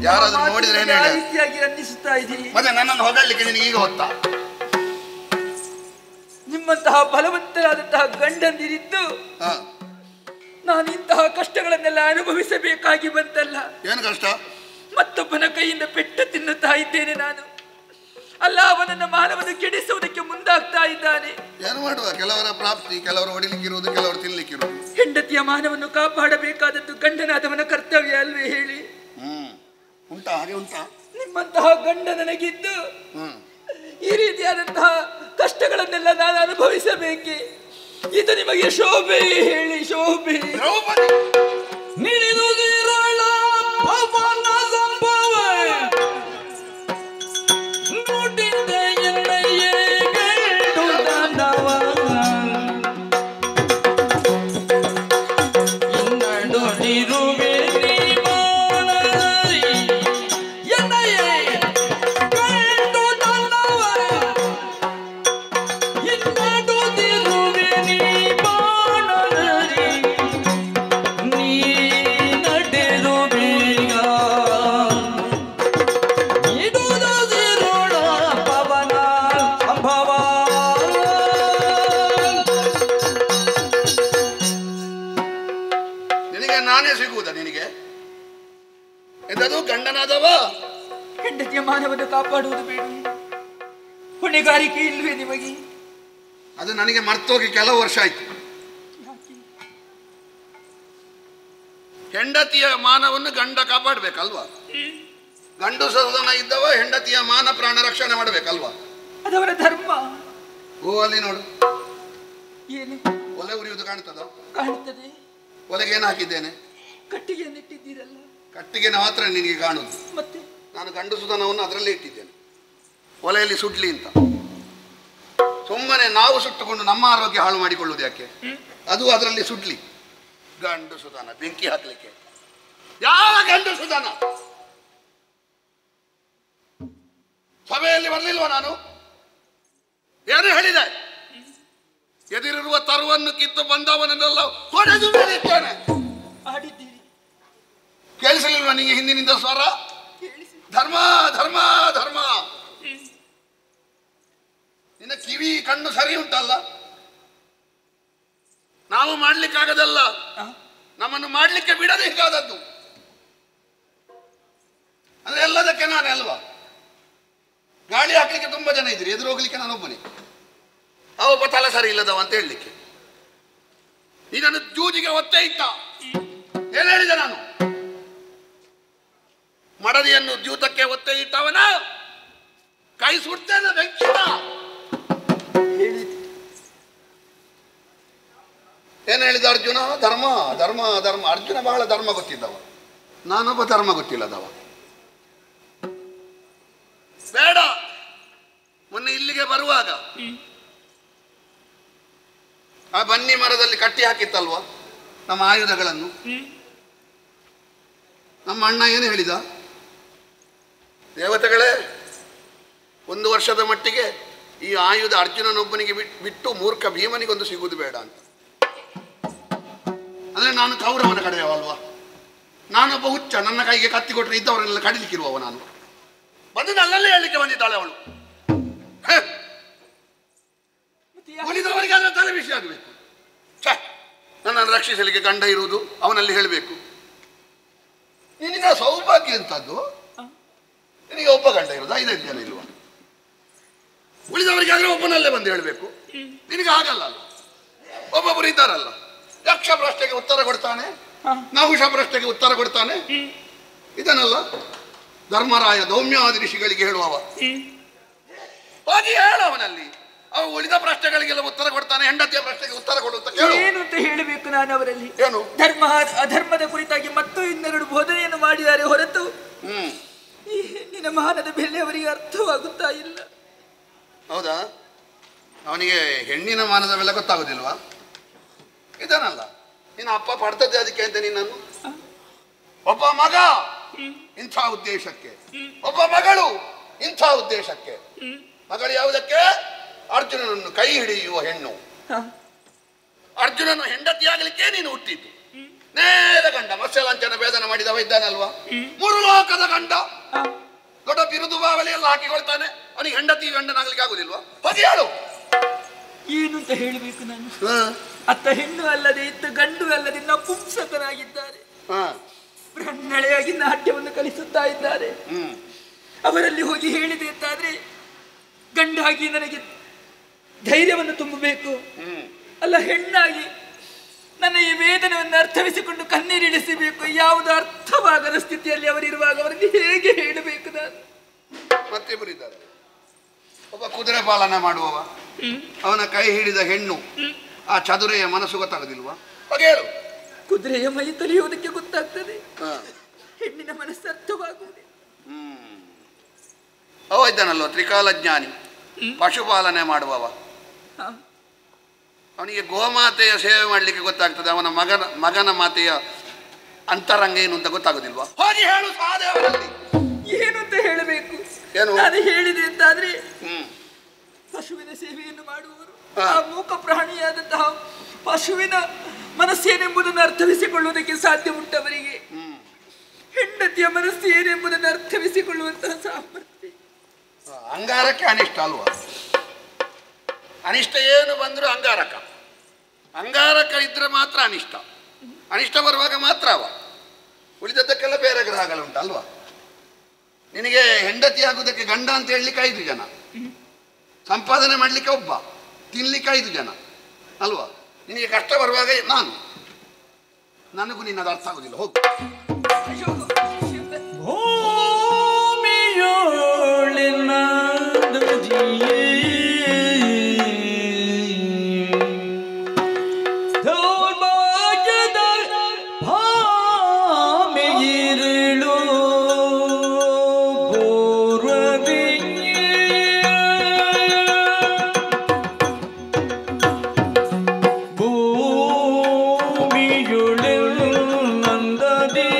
ಯಾರಾದ್ರೂ ನೋಡಿದ್ರೆ ಏನು ಹೇಳಿ ರೀತಿಯಾಗಿ ಅನ್ನಿಸುತ್ತಾ ಇದ್ದೀರಿ. ಮತ್ತೆ ನನ್ನನ್ನು ಹೊಗಳಲಿಕ್ಕೆ ನಿನಗೆ ಈಗ ಹೊತ್ತಾ? ನಿಮ್ಮಂತಹ ಬಲವಂತರಾದಂತಹ ಗಂಡಂದಿರಿದ್ದು ನಾನು ಇಂತಹ ಕಷ್ಟಗಳನ್ನೆಲ್ಲ ಅನುಭವಿಸಬೇಕಾಗಿ ಬಂತಲ್ಲ. ಏನು ಕಷ್ಟ? ಮತ್ತೊಬ್ಬನ ಕೈಯಿಂದ ಪೆಟ್ಟು ತಿನ್ನುತ್ತಾ ಇದ್ದೇನೆ ನಾನು. ಅಲ್ಲ, ಅವನನ್ನ ಮಾನವನ ಕೆಡಿಸುವುದಕ್ಕೆ ಮುಂದಾಗ್ತಾ ಇದ್ದಾನೆ. ಏನು ಮಾಡುವ? ಕೆಲವರ ಪ್ರಾಪ್ತಿ, ಕೆಲವರು ಹೊಡಿಲಿಕ್ಕಿರುವುದು, ಕೆಲವರು ತಿನ್ಲಿಕ್ಕಿರುವುದು. ಹೆಂಡತಿಯ ಮಾನವನ್ನು ಕಾಪಾಡಬೇಕಾದದ್ದು ಗಂಡನಾದವನ ಕರ್ತವ್ಯ ಅಲ್ವೇ ಹೇಳಿ? ಉಂಟಾ? ಹಾಗೆ ಉಂಟಾ? ನಿಮ್ಮಂತಹ ಗಂಡ ನನಗಿದ್ದು ಈ ರೀತಿಯಾದಂತಹ ಕಷ್ಟಗಳನ್ನೆಲ್ಲ ನಾನು ಅನುಭವಿಸಬೇಕೆ? ಇದು ನಿಮಗೆ ಶೋಭೆ ಹೇಳಿ? ಶೋಭೆ ನಿಡಿದುದಿರಳ ಪವನ ಸಂಭವ ನುಡಿದ ಎನ್ನಯ್ಯೇ ಗಂಡು ದಾನವ ಇನ್ನಡುತ್ತಿರುವೆ ನೀವಾನರಿ ಎನ್ನಯ್ಯೇ ಗಂಡು ದಾನವ ಇನ್ನಡುತ್ತಿರುವೆ ನೀವಾನರಿ ನೀ ನಡೆದು ಬೇಗ ಇಡುವುದಿರೋಣ ಪವನ ಸಂಭವ ನಿನಗೆ ನಾನೇ ಸಿಗುವುದ? ನಿನಗೆ ಎಂದದು ಗಂಡನಾದವ? ಹೆಂಡತಿಯ ಮಾನವನ್ನು ಕಾಪಾಡುವುದು ಬೇಡ? ಹೊಣೆಗಾರಿಕೆ ಇಲ್ವೇ ನಿಮಗೆ? ಅದು ನನಗೆ ಮರ್ತೋಗಿ ಕೆಲವು ವರ್ಷ ಆಯ್ತು. ಹೆಂಡತಿಯ ಮಾನವನ್ನು ಗಂಡ ಕಾಪಾಡ್ಬೇಕಲ್ವಾ? ಗಂಡು ಸದನ ಇದ್ದವ ಹೆಂಡತಿಯ ಮಾನ ಪ್ರಾಣ ರಕ್ಷಣೆ ಮಾಡ್ಬೇಕಲ್ವಾ? ಅದವರ ಧರ್ಮ. ಓ ಅಲ್ಲಿ ನೋಡು, ಏನು ಒಲೆ ಉರಿಯುವುದು ಕಾಣ್ತದ? ಕಾಣುತ್ತದೆ. ಒಲೆಗೆ ಏನು ಹಾಕಿದ್ದೇನೆ? ಕಟ್ಟಿಗೆಯನ್ನು ಇಟ್ಟಿದ್ದೀರಲ್ಲ. ಕಟ್ಟಿಗೆ ಮಾತ್ರ ನಿನಗೆ ಕಾಣುದು. ಮತ್ತೆ ನಾನು ಗಂಡು ಸುಧನವನ್ನು ಅದರಲ್ಲೇ ಇಟ್ಟಿದ್ದೇನೆ, ಒಲೆಯಲ್ಲಿ ಸುಡ್ಲಿ ಅಂತ. ಸುಮ್ಮನೆ ನಾವು ಸುಟ್ಟುಕೊಂಡು ನಮ್ಮ ಆರೋಗ್ಯ ಹಾಳು ಮಾಡಿಕೊಳ್ಳುವುದು ಯಾಕೆ? ಅದು ಅದರಲ್ಲಿ ಸುಡ್ಲಿ. ಗಂಡು ಸುಧನ ಬೆಂಕಿ ಹಾಕ್ಲಿಕ್ಕೆ ಯಾವ ಗಂಡು ಸುಧನ? ಸಭೆಯಲ್ಲಿ ಬರಲಿಲ್ವ ನಾನು? ಏನು ಹೇಳಿದೆ? ಎದುರಿರುವ ತರುವನ್ನು ಕಿತ್ತು ಬಂದವನನ್ನೆಲ್ಲ ಹೊಡೆದು ಬೆಳೆಯುತ್ತೇನೆ. ಕೇಳಿಸಲಿಲ್ವ ನಿಮಗೆ ಹಿಂದಿನಿಂದ ಸ್ವರ? ಧರ್ಮ ಧರ್ಮ ಧರ್ಮ. ನಿನ್ನ ಕಿವಿ ಕಣ್ಣು ಸರಿ ಉಂಟಲ್ಲ? ನಾವು ಮಾಡ್ಲಿಕ್ಕಾಗದಲ್ಲ, ನಮ್ಮನ್ನು ಮಾಡ್ಲಿಕ್ಕೆ ಬಿಡದೆ ಹೀಗಾದದ್ದು. ಅಂದ್ರೆ ಎಲ್ಲದಕ್ಕೆ ನಾನೇ ಅಲ್ವಾ? ಗಾಳಿ ಹಾಕ್ಲಿಕ್ಕೆ ತುಂಬಾ ಜನ ಇದ್ರಿ, ಎದುರು ಹೋಗ್ಲಿಕ್ಕೆ ನಾನೊಬ್ಬನೇ. ಅವೊಬ್ಬ ತಲೆ ಸರಿ ಇಲ್ಲದವ ಅಂತ ಹೇಳಲಿಕ್ಕೆ. ನೀನನ್ನು ಜೂಜಿಗೆ ಒತ್ತೆ ಇಟ್ಟ. ಏನ್ ಹೇಳಿದೆ ನಾನು? ಮಡದಿಯನ್ನು ದ್ಯೂತಕ್ಕೆ ಒತ್ತೆ ಇಟ್ಟವನ ಕೈ ಸುಡ್ತೇನೆ ಬೆಂಕಿನ. ಏನ್ ಹೇಳಿದ ಅರ್ಜುನ? ಧರ್ಮ ಧರ್ಮ ಧರ್ಮ. ಅರ್ಜುನ ಬಹಳ ಧರ್ಮ ಗೊತ್ತಿದ್ದವ, ನಾನೊಬ್ಬ ಧರ್ಮ ಗೊತ್ತಿಲ್ಲದವ. ಬೇಡ. ಮೊನ್ನೆ ಇಲ್ಲಿಗೆ ಬರುವಾಗ ಆ ಬನ್ನಿ ಮರದಲ್ಲಿ ಕಟ್ಟಿ ಹಾಕಿತ್ತಲ್ವ ನಮ್ಮ ಆಯುಧಗಳನ್ನು. ನಮ್ಮ ಅಣ್ಣ ಏನು ಹೇಳಿದ? ದೇವತೆಗಳೇ, 1 ವರ್ಷದ ಮಟ್ಟಿಗೆ ಈ ಆಯುಧ ಅರ್ಜುನನೊಬ್ಬನಿಗೆ ಬಿಟ್ಟು ಮೂರ್ಖ ಭೀಮನಿಗೊಂದು ಸಿಗುವುದು ಬೇಡ ಅಂತ. ಅಂದ್ರೆ ನಾನು ಕೌರವನ ಕಡೆಯವಲ್ವಾ? ನಾನೊಬ್ಬ ಹುಚ್ಚ, ನನ್ನ ಕೈಗೆ ಕತ್ತಿ ಕೊಟ್ಟರೆ ಇದ್ದವರನ್ನೆಲ್ಲ ಕಡಿಲಿಕ್ಕಿರುವವ ನಾನು. ಬಂದು ನನ್ನಲ್ಲೇ ಹೇಳಲಿಕ್ಕೆ ಬಂದಿದ್ದಾಳೆ ಅವಳು. ಉಳಿದವರಿಗಾದ್ರೆ ತಲೆ ಬಿಸಿ ಆಗಬೇಕು. ನನ್ನನ್ನು ರಕ್ಷಿಸಲಿಕ್ಕೆ ಗಂಡ ಇರುವುದು ಅವನಲ್ಲಿ ಹೇಳಬೇಕು. ನಿನಗೆ ಸೌಭಾಗ್ಯ ಅಂತದ್ದು, ನಿನಗೆ ಒಬ್ಬ ಗಂಡ ಇರುವುದು, 5 ಜನ ಇಲ್ವಾ? ಉಳಿದವರಿಗಾದ್ರೆ ಒಬ್ಬನಲ್ಲೇ ಬಂದು ಹೇಳಬೇಕು. ನಿನಗೆ ಆಗಲ್ಲ ಅಲ್ಲ, ಒಬ್ಬೊಬ್ಬರು ಇದ್ದಾರಲ್ಲ. ಯಕ್ಷ ಪ್ರಶ್ನೆಗೆ ಉತ್ತರ ಕೊಡ್ತಾನೆ, ನಹುಷ ಪ್ರಶ್ನೆಗೆ ಉತ್ತರ ಕೊಡ್ತಾನೆ. ಇದನ್ನಲ್ಲ ಧರ್ಮರಾಯ ದೌಮ್ಯಾದಿ ಋಷಿಗಳಿಗೆ ಹೇಳುವವ. ಹೋಗಿ ಹೇಳವನಲ್ಲಿ ಅವ ಉಳಿದ ಪ್ರಶ್ನೆಗಳಿಗೆಲ್ಲ ಉತ್ತರ ಕೊಡ್ತಾನೆ, ಹೆಂಡತಿಯ ಪ್ರಶ್ನೆಗೆ ಉತ್ತರ ಕೊಡುತ್ತ ಏನು ಅಂತ ಹೇಳಬೇಕು ನಾನು ಅವರಲ್ಲಿ? ಏನು? ಧರ್ಮ ಅಧರ್ಮದ ಕುರಿತಾಗಿ ಮತ್ತು ಇನ್ನೆರಡು ಬೋಧನೆಯನ್ನು ಮಾಡಿದ್ದಾರೆ ಹೊರತು ಈ ಹೆಣ್ಣಿನ ಮಾನದ ಬೆಲೆ ಅವರಿಗೆ ಅರ್ಥವಾಗುತ್ತಾ ಇಲ್ಲ. ಹೌದಾ? ಅವನಿಗೆ ಹೆಣ್ಣಿನ ಮಾನದ ಬೆಲೆ ಗೊತ್ತಾಗುದಿಲ್ವಾ? ಇದನ್ನಲ್ಲ ನಿನ್ನ ಅಪ್ಪ ಪಡ್ತದ್ದೆ ಅದಕ್ಕೆ ಅಂತ ನಿನ್ನನ್ನು. ಒಬ್ಬ ಮಗ ಇಂಥ ಉದ್ದೇಶಕ್ಕೆ, ಒಬ್ಬ ಮಗಳು ಇಂಥ ಉದ್ದೇಶಕ್ಕೆ. ಮಗಳು ಯಾವುದಕ್ಕೆ? ಅರ್ಜುನನನ್ನು ಕೈ ಹಿಡಿಯುವ ಹೆಣ್ಣು. ಅರ್ಜುನನು ಹೆಂಡತಿಯಾಗಲಿಕ್ಕೆ ನೀನು ಹುಟ್ಟಿದ್ದು. ನೇರ ಗಂಡ, ಮತ್ಸ್ಯಲಾಂಛನ ಭೇದನ ಮಾಡಿದವ ಇದ್ದಾನಲ್ವಾ? 3 ಲೋಕದ ಗಂಡ, ದೊಡ್ಡ ಬಿರುದು ಬಾವಲಿ ಎಲ್ಲ ಹಾಕಿಕೊಳ್ತಾನೆ. ಅವನಿಗೆ ಹೆಂಡತಿ ಗಂಡನಾಗ್ಲಿಕ್ಕೆ ಆಗುದಿಲ್ವಾ? ಹೋಗಿ ಹೇಳು. ಏನು ಅಂತ ಹೇಳಬೇಕು ನಾನು? ಅತ್ತ ಹೆಣ್ಣು ಅಲ್ಲದೆ ಇತ್ತ ಗಂಡು ಅಲ್ಲದೆ ನಪುಂಸಕರಾಗಿದ್ದಾರೆ. ಬ್ರಹ್ಮಳೆಯಾಗಿ ನಾಟ್ಯವನ್ನು ಕಲಿಸುತ್ತಾ ಇದ್ದಾರೆ. ಅವರಲ್ಲಿ ಹೋಗಿ ಹೇಳಿದೆ ಅಂತಾದ್ರೆ ಗಂಡಾಗಿ ನನಗೆ ಧೈರ್ಯವನ್ನು ತುಂಬಬೇಕು, ಅಲ್ಲ ಹೆಣ್ಣಾಗಿ ನನ್ನ ಈ ವೇದನೆಯನ್ನು ಅರ್ಥವಿಸಿಕೊಂಡು ಕಣ್ಣೀರಿಳಿಸಬೇಕು. ಯಾವುದು ಅರ್ಥವಾಗದ ಸ್ಥಿತಿಯಲ್ಲಿ ಅವರಿರುವಾಗ ಅವರಿಗೆ ಹೇಗೆ ಹೇಳಬೇಕು ನಾನು? ಮತ್ತಿಬ್ಬರಿದ್ದಾರೆ. ಒಬ್ಬ ಕುದುರೆ ಪಾಲನೆ ಮಾಡುವವ, ಅವನ ಕೈ ಹಿಡಿದ ಹೆಣ್ಣು ಆ ಚದುರೆಯ ಮನಸ್ಸು ಗೊತ್ತಾಗೋದಿಲ್ವಾ? ಹಾಗೆ ಹೇಳು. ಕುದುರೆಯ ಮೈ ತೊಲಿಯುವುದಕ್ಕೆ ಗೊತ್ತಾಗ್ತದೆ, ಹೆಣ್ಣಿನ ಮನಸ್ಸು ಅರ್ಥವಾಗುವುದೇ. ಅವ ಇದ್ದಾನಲ್ವ ತ್ರಿಕಾಲಜ್ಞಾನಿ, ಪಶುಪಾಲನೆ ಮಾಡುವವ. ಅವನಿಗೆ ಗೋಮಾತೆಯ ಸೇವೆ ಮಾಡಲಿಕ್ಕೆ ಗೊತ್ತಾಗ್ತದೆ. ಅವನ ಮಗನ ಮಾತೆಯ ಅಂತರಂಗ ಏನು ಅಂತ ಗೊತ್ತಾಗೋದಿಲ್ವಾ? ಹೋಗಿ ಹೇಳು ಸಹದೇವರಲ್ಲಿ. ಏನು ಅಂತ ಹೇಳಬೇಕು? ಏನು? ನಾನು ಹೇಳಿದೆ ಅಂತಾದ್ರೆ ಪಶುವಿನ ಸೇವೆಯನ್ನು ಮಾಡುವವರು ಆ ಮೂಕ ಪ್ರಾಣಿಯಾದಂತಹ ಪಶುವಿನ ಮನಸ್ಸೇನೆಂಬುದನ್ನು ಅರ್ಥವಿಸಿಕೊಳ್ಳುವುದಕ್ಕೆ ಸಾಧ್ಯ ಉಂಟವರಿಗೆ. ಹೆಂಡತಿಯ ಮನಸ್ಸು ಏನೆಂಬುದನ್ನು ಅರ್ಥವಿಸಿಕೊಳ್ಳುವಂತಹ ಸಾಮರ್ಥ್ಯ. ಅಂಗಾರಕ್ಕೆ ಅನಿಷ್ಟ ಅಲ್ವಾ? ಅನಿಷ್ಟ ಏನು ಬಂದರೂ ಅಂಗಾರಕ. ಅಂಗಾರಕ ಇದ್ರೆ ಮಾತ್ರ ಅನಿಷ್ಟ. ಅನಿಷ್ಟ ಬರುವಾಗ ಮಾತ್ರ ಅವ. ಉಳಿದದ್ದಕ್ಕೆಲ್ಲ ಬೇರೆ ಗ್ರಹಗಳುಂಟು ಅಲ್ವಾ? ನಿನಗೆ ಹೆಂಡತಿ ಆಗುವುದಕ್ಕೆ ಗಂಡ ಅಂತ ಹೇಳಲಿಕ್ಕೆ 5 ಜನ, ಸಂಪಾದನೆ ಮಾಡಲಿಕ್ಕೆ ಒಬ್ಬ, ತಿನ್ಲಿಕ್ಕೆ 5 ಜನ ಅಲ್ವಾ? ನಿನಗೆ ಕಷ್ಟ ಬರುವಾಗ ನನಗೂ ನಿನ್ನದು ಅರ್ಥ ಆಗುದಿಲ್ಲ. ಹೋಗು. ಭೂಮಿಯುಳು ನಂದದಿ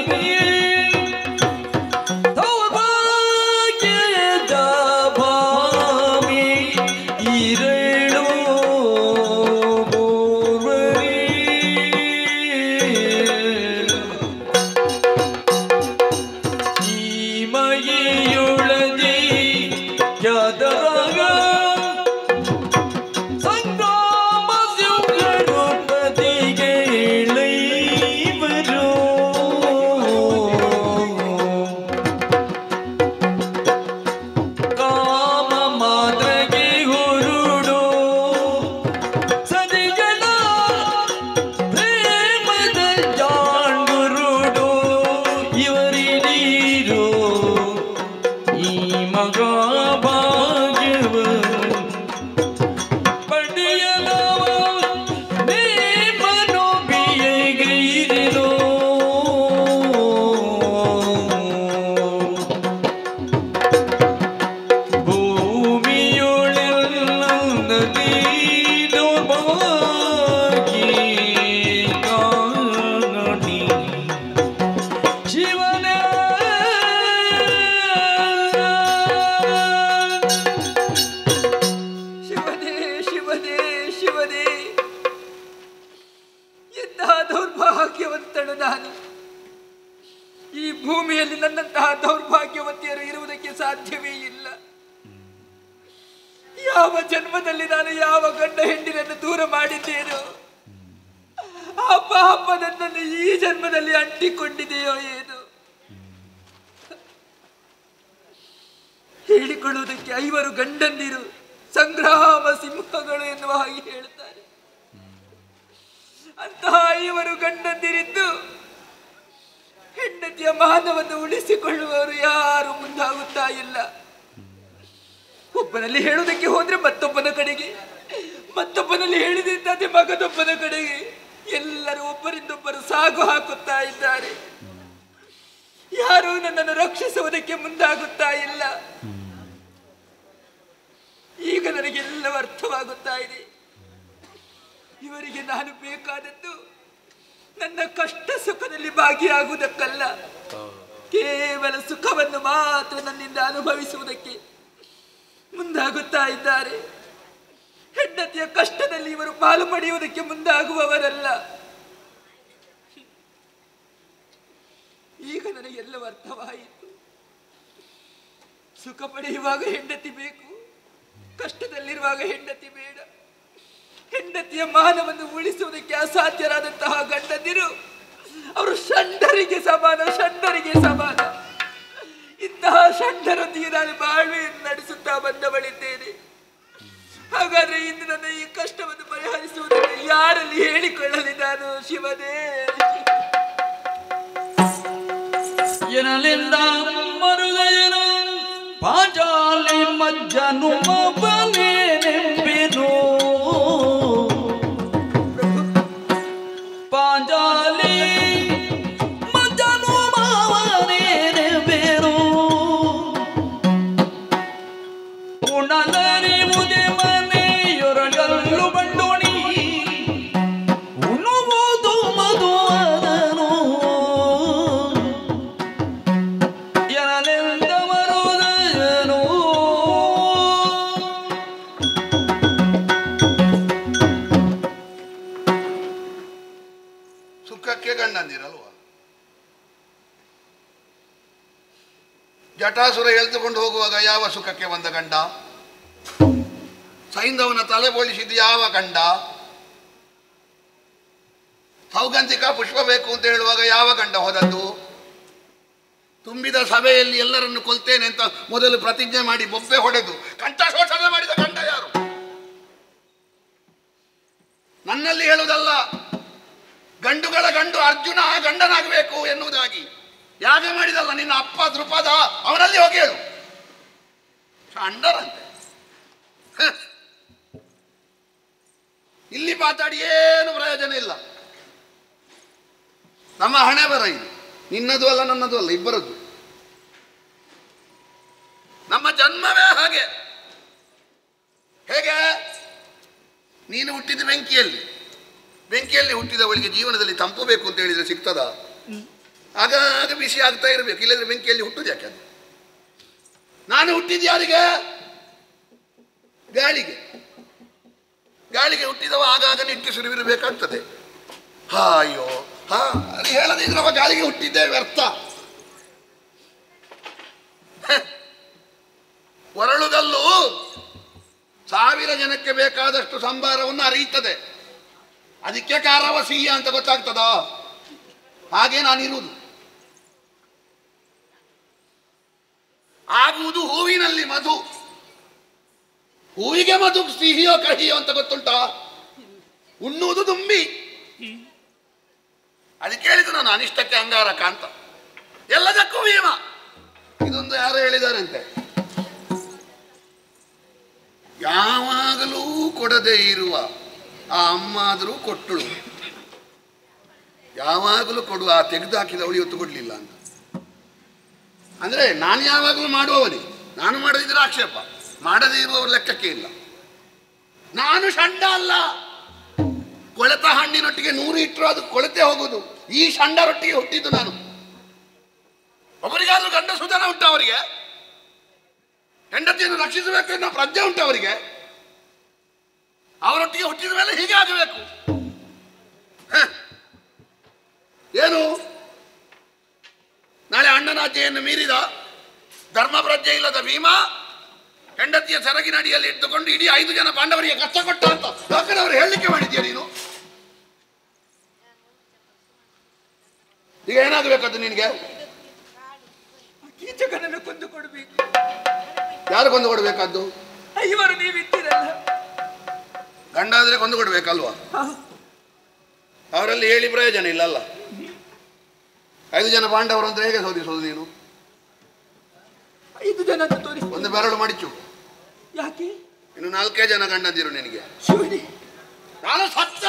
ಯಾವ ಜನ್ಮದಲ್ಲಿ ನಾನು ಯಾವ ಗಂಡ ಹೆಂಡಿನನ್ನು ದೂರ ಮಾಡಿದ್ದೇನೋ ಆ ಪಾಪ ನನ್ನನ್ನು ಈ ಜನ್ಮದಲ್ಲಿ ಅಂಟಿಕೊಂಡಿದೆಯೋ ಏನು? ಹೇಳಿಕೊಳ್ಳುವುದಕ್ಕೆ 5 ಗಂಡಂದಿರು ಸಂಗ್ರಾಮ ಸಿಂಹಗಳು ಎನ್ನುವ ಹಾಗೆ ಹೇಳ್ತಾರೆ. ಅಂತಹ 5 ಗಂಡಂದಿರಿದ್ದು ಹೆಂಡತಿಯ ಮಾನವನ್ನು ಉಳಿಸಿಕೊಳ್ಳುವವರು ಯಾರು ಮುಂದಾಗುತ್ತಾ ಇಲ್ಲ. ಒಬ್ಬನಲ್ಲಿ ಹೇಳುವುದಕ್ಕೆ ಹೋದ್ರೆ ಮತ್ತೊಬ್ಬನ ಕಡೆಗೆ, ಮತ್ತೊಬ್ಬನಲ್ಲಿ ಹೇಳಿದಂತೆ ಮಗದೊಬ್ಬನ ಕಡೆಗೆ, ಎಲ್ಲರೂ ಒಬ್ಬರಿಂದೊಬ್ಬರು ಸಾಗು ಹಾಕುತ್ತಾ ಇದ್ದಾರೆ. ಯಾರೂ ನನ್ನನ್ನು ರಕ್ಷಿಸುವುದಕ್ಕೆ ಮುಂದಾಗುತ್ತಾ ಇಲ್ಲ. ಈಗ ನನಗೆಲ್ಲವೂ ಅರ್ಥವಾಗುತ್ತಾ ಇದೆ. ಇವರಿಗೆ ನಾನು ಬೇಕಾದದ್ದು ನನ್ನ ಕಷ್ಟ ಸುಖದಲ್ಲಿ ಭಾಗಿಯಾಗುವುದಕ್ಕಲ್ಲ, ಕೇವಲ ಸುಖವನ್ನು ಮಾತ್ರ ನನ್ನಿಂದ ಅನುಭವಿಸುವುದಕ್ಕೆ ಮುಂದಾಗುತ್ತಾ ಇದ್ದಾರೆ. ಹೆಂಡತಿಯ ಕಷ್ಟದಲ್ಲಿ ಇವರು ಪಾಲು ಪಡೆಯುವುದಕ್ಕೆ ಮುಂದಾಗುವವರಲ್ಲ. ಈಗ ನನಗೆಲ್ಲವೂ ಅರ್ಥವಾಯಿತು. ಸುಖ ಪಡೆಯುವಾಗ ಹೆಂಡತಿ ಬೇಕು, ಕಷ್ಟದಲ್ಲಿರುವಾಗ ಹೆಂಡತಿ ಬೇಡ. ಹೆಂಡತಿಯ ಮಾನವನ್ನು ಉಳಿಸುವುದಕ್ಕೆ ಅಸಾಧ್ಯರಾದಂತಹ ಗಂಡಂದಿರು ಅವರು ಷಂಡರಿಗೆ ಸಮಾನ, ಷಂಡರಿಗೆ ಸಮಾನ. ಇಂತಹ ಷಂಡರೊಂದಿಗೆ ನಾನು ಬಾಳ್ವೆಯನ್ನು ನಡೆಸುತ್ತಾ ಬಂದವಳಿದ್ದೇನೆ. ಹಾಗಾದ್ರೆ ಇಂದು ನನ್ನ ಈ ಕಷ್ಟವನ್ನು ಪರಿಹರಿಸುವುದನ್ನು ಯಾರಲ್ಲಿ ಹೇಳಿಕೊಳ್ಳಲಿ ನಾನು? ಶಿವನೇ, ಎನಲಿಂದ ಮರುದಯನು ಪಾಂಚಾಲಿ ಮಜ್ಜನು ಮಬನೇನೆಂಬೆನು ಪಾಂಚಾಲಿ ಮಜ್ಜನು ಮಾವನೇನೆಂಬೆನು ಉಣಲರಿ ಮುದೆ ಮನೆಯೊರಗಲ್ಲು ಬಂಡೋಣಿ ಉಣುವುದು ಮಧುವದನು ಎನಲೆಂದ ಮರುದಯನು. ಸುಖಕ್ಕೆ ಗಂಡಂದಿರಲ್ವ? ಜಟಾಸುರ ಎಳೆದುಕೊಂಡು ಹೋಗುವಾಗ ಯಾವ ಸುಖಕ್ಕೆ ಬಂದ ಗಂಡ? ಸೈಂಧವನ ತಲೆ ಬೋಳಿಸಿದ್ದು ಯಾವ ಗಂಡ? ಸೌಗಂಧಿಕ ಪುಷ್ಪ ಬೇಕು ಅಂತ ಹೇಳುವಾಗ ಯಾವ ಗಂಡ ಹೋದದ್ದು? ತುಂಬಿದ ಸಭೆಯಲ್ಲಿ ಎಲ್ಲರನ್ನು ಕೊಲ್ತೇನೆ ಅಂತ ಮೊದಲು ಪ್ರತಿಜ್ಞೆ ಮಾಡಿ ಬೊಬ್ಬೆ ಹೊಡೆದು ಕಂಠಶೋಷಣೆ ಮಾಡಿದ ಗಂಡ ಯಾರು? ನನ್ನಲ್ಲಿ ಹೇಳುವುದಲ್ಲ, ಗಂಡುಗಳ ಗಂಡು ಅರ್ಜುನ ಗಂಡನಾಗಬೇಕು ಎನ್ನುವುದಾಗಿ ಯಾಗ ಮಾಡಿದಲ್ಲ ನಿನ್ನ ಅಪ್ಪ ದೃಪದ, ಅವನಲ್ಲಿ ಹೋಗಿ ಹೇಳು. ಷಂಡರಂತೆ ಇಲ್ಲಿ ಮಾತಾಡಿ ಏನು ಪ್ರಯೋಜನ ಇಲ್ಲ. ನಮ್ಮ ಹಣೆ ಬರ ಇದು, ನಿನ್ನದು ಅಲ್ಲ ನನ್ನದು ಅಲ್ಲ, ಇಬ್ಬರದ್ದು. ನಮ್ಮ ಜನ್ಮವೇ ಹಾಗೆ. ಹೇಗೆ? ನೀನು ಹುಟ್ಟಿದ ಬೆಂಕಿಯಲ್ಲಿ ಹುಟ್ಟಿದವಳಿಗೆ ಜೀವನದಲ್ಲಿ ತಂಪು ಬೇಕು ಅಂತ ಹೇಳಿದ್ರೆ ಸಿಗ್ತದ? ಆಗಾಗ ಬಿಸಿ ಆಗ್ತಾ ಇರಬೇಕು, ಇಲ್ಲದ್ರೆ ಬೆಂಕಿಯಲ್ಲಿ ಹುಟ್ಟುದು ಯಾಕೆ? ಅದು ನಾನು ಹುಟ್ಟಿದ ಯಾರಿಗೆ? ಗಾಳಿಗೆ ಹುಟ್ಟಿದವ ಆಗಾಗ ನಿಟ್ಟುಸಿರುವಿರಬೇಕಾಗ್ತದೆ. ಅಯ್ಯೋ ಅದು ಹೇಳದಿದ್ರವ ಗಾಳಿಗೆ ಹುಟ್ಟಿದ್ದೇ ವ್ಯರ್ಥ. ಒರಳುಗಲ್ಲು 1000 ಜನಕ್ಕೆ ಬೇಕಾದಷ್ಟು ಸಂಭಾರವನ್ನು ಅರಿಯುತ್ತದೆ. ಅದಕ್ಕೆ ಕಾರವ ಸಿಹಿಯ ಅಂತ ಗೊತ್ತಾಗ್ತದ? ಹಾಗೆ ನಾನಿರುವುದು. ಆಗುವುದು ಹೂವಿನಲ್ಲಿ ಮಧು. ಹೂವಿಗೆ ಮಧು ಸಿಹಿಯೋ ಕಹಿಯೋ ಅಂತ ಗೊತ್ತುಂಟ? ಉಣ್ಣುವುದು ದುಂಬಿ. ಅದಕ್ಕೆ ಹೇಳಿದ್ದು ನಾನು ಅನಿಷ್ಟಕ್ಕೆ ಅಂಗಾರಕ ಅಂತ. ಎಲ್ಲದಕ್ಕೂ ಭೀಮ. ಇದೊಂದು ಯಾರು ಹೇಳಿದಾರಂತೆ, ಯಾವಾಗಲೂ ಕೊಡದೇ ಇರುವ ಆ ಅಮ್ಮ ಆದರೂ ಕೊಟ್ಟಳು, ಯಾವಾಗಲೂ ಕೊಡುವ ಆ ತೆಗೆದು ಹಾಕಿದವಳು ಇವತ್ತು ಕೊಡ್ಲಿಲ್ಲ ಅಂತ. ಅಂದ್ರೆ ನಾನು ಯಾವಾಗಲೂ ಮಾಡುವವನೇ, ನಾನು ಮಾಡದಿದ್ರೆ ಆಕ್ಷೇಪ, ಮಾಡದೇ ಇರುವವರು ಲೆಕ್ಕಕ್ಕೆ ಇಲ್ಲ. ನಾನು ಷಂಡ ಅಲ್ಲ. ಕೊಳೆತ ಹಣ್ಣಿನೊಟ್ಟಿಗೆ 100 ಇಟ್ಟರು ಅದು ಕೊಳೆತೆ ಹೋಗುದು. ಈ ಷಂಡರೊಟ್ಟಿಗೆ ಹುಟ್ಟಿದ್ದು ನಾನು. ಒಬ್ಬರಿಗಾದ್ರೂ ಗಂಡ ಸುಧನ ಉಂಟ ಅವರಿಗೆ? ಹೆಂಡತಿಯನ್ನು ರಕ್ಷಿಸಬೇಕು ಅನ್ನೋ ಪ್ರಜ್ಞೆ ಉಂಟು ಅವರಿಗೆ? ಅವರೊಟ್ಟಿಗೆ ಹುಟ್ಟಿದ ಮೇಲೆ ಹೀಗೆ ಆಗಬೇಕು. ಏನು ನಾಳೆ ಅಣ್ಣನ ಅಜ್ಜೆಯನ್ನು ಮೀರಿದ ಧರ್ಮ ಪ್ರಜ್ಞೆ ಇಲ್ಲದ ಭೀಮ ಹೆಂಡತಿಯ ಸೆರಗಿನಡಿಯಲ್ಲಿ ಇಟ್ಟುಕೊಂಡು ಇಡೀ 5 ಜನ ಪಾಂಡವರಿಗೆ ಕಷ್ಟ ಕೊಟ್ಟ ಅಂತ ಯಾಕಂದ್ರೆ ಅವರು ಹೇಳಲಿಕ್ಕೆ ಮಾಡಿದ್ಯಾ ನೀನು? ಈಗ ಏನಾಗಬೇಕದ್ದು ನಿನಗೆ? ಕೀಚಕನನ್ನು ಕೊಂದು ಕೊಡಬೇಕು. ಯಾರು ಕೊಂದು ಕೊಡ್ಬೇಕಾದ್ದು? ಇವರು ನೀವಿದ್ದೀರಲ್ಲ, ಗಂಡ ಆದ್ರೆ ಕೊಂದು ಕೊಡ್ಬೇಕಲ್ವಾ? ಅವರಲ್ಲಿ ಹೇಳಿ ಪ್ರಯೋಜನ ಇಲ್ಲಲ್ಲ. 5 ಜನ ಪಾಂಡವರು ಅಂತ ಹೇಗೆ ಸೋದಿಸೋದು ನೀನು? 5 ಜನ ಅಂತ ತೋರಿಸಿ ಒಂದು ಬೆರಳು ಮಡಿಚು. ಯಾಕೆ? ಇನ್ನು 4 ಜನ ಗಂಡಂದಿರು ನಿನಗೆ. ಶಿವನೇ, ನಾನು ಸತ್ತ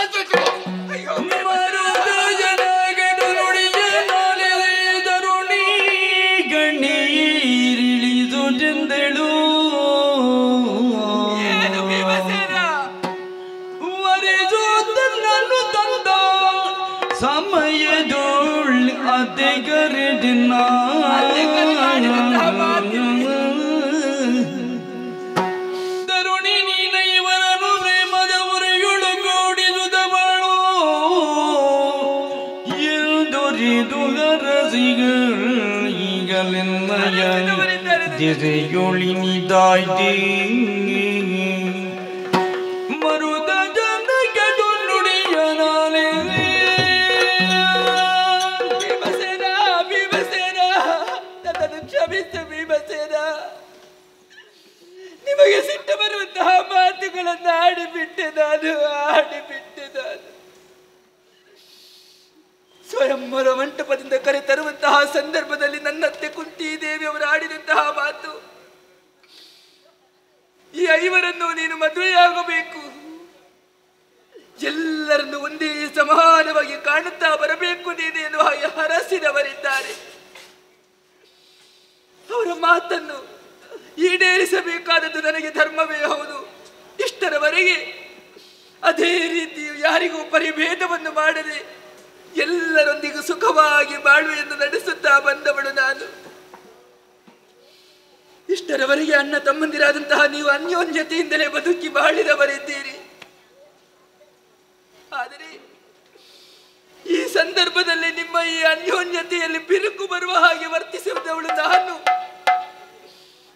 ಗಣ್ಣೀರಿಳಿದು ಚೆಂದಳು ವರೆಜೋದನ್ನು ತಂದ ಸಮಯದೊಳ್ ಅದೆಗರೆದಿನ ತರುಣಿ ನೀನ ಇವರನ್ನು ಪ್ರೇಮದ ಉರೆಯುಳು ಕೂಡಿಸುತ್ತವಳು ಎಂದೊರಿದು ಗರಸಿಗಳು ಈಗಲೆನ್ನಯ ದಿಸೆಯೊಳಿನಿದಾಯ್ದೆ ಮರುದ ಜನಕ್ಕೆ ನುಡಿಯ ನಾಳೆ ಭೀಮಸೇನ, ಭೀಮಸೇನ, ನನ್ನನ್ನು ಕ್ಷಮಿಸು ಭೀಮಸೇನ. ನಿಮಗೆ ಸಿಟ್ಟು ಬರುವಂತಹ ಮಾತುಗಳನ್ನು ಆಡಿಬಿಟ್ಟೆ ನಾನು. ಸ್ವಯಂವರ ಮಂಟಪದಿಂದ ಕರೆ ತರುವಂತಹ ಸಂದರ್ಭದಲ್ಲಿ ನನ್ನತ್ತೆ ಕುಂತಿ ದೇವಿಯವರು ಆಡಿದಂತಹ ಮಾತು, ಈ 5ರನ್ನು ನೀನು ಮದುವೆಯಾಗಬೇಕು, ಎಲ್ಲರನ್ನು ಒಂದೇ ಸಮಾನವಾಗಿ ಕಾಣುತ್ತಾ ಬರಬೇಕು ನೀನೇನು ಹಾಗೆ ಹರಸಿದವರಿದ್ದಾರೆ. ಅವರ ಮಾತನ್ನು ಈಡೇರಿಸಬೇಕಾದದ್ದು ನನಗೆ ಧರ್ಮವೇ ಹೌದು. ಇಷ್ಟರವರೆಗೆ ಅದೇ ರೀತಿ ಯಾರಿಗೂ ಪರಿಭೇದವನ್ನು ಮಾಡದೆ ಎಲ್ಲರೊಂದಿಗೂ ಸುಖವಾಗಿ ಬಾಳುವೆಯನ್ನು ನಡೆಸುತ್ತಾ ಬಂದವಳು ನಾನು. ಇಷ್ಟರವರೆಗೆ ಅಣ್ಣ ತಮ್ಮಂದಿರಾದಂತಹ ನೀವು ಅನ್ಯೋನ್ಯತೆಯಿಂದಲೇ ಬದುಕಿ ಬಾಳಿದವರಿದ್ದೀರಿ. ಆದರೆ ಈ ಸಂದರ್ಭದಲ್ಲಿ ನಿಮ್ಮ ಈ ಅನ್ಯೋನ್ಯತೆಯಲ್ಲಿ ಬಿರುಕು ಬರುವ ಹಾಗೆ ವರ್ತಿಸಿದವಳು ನಾನು.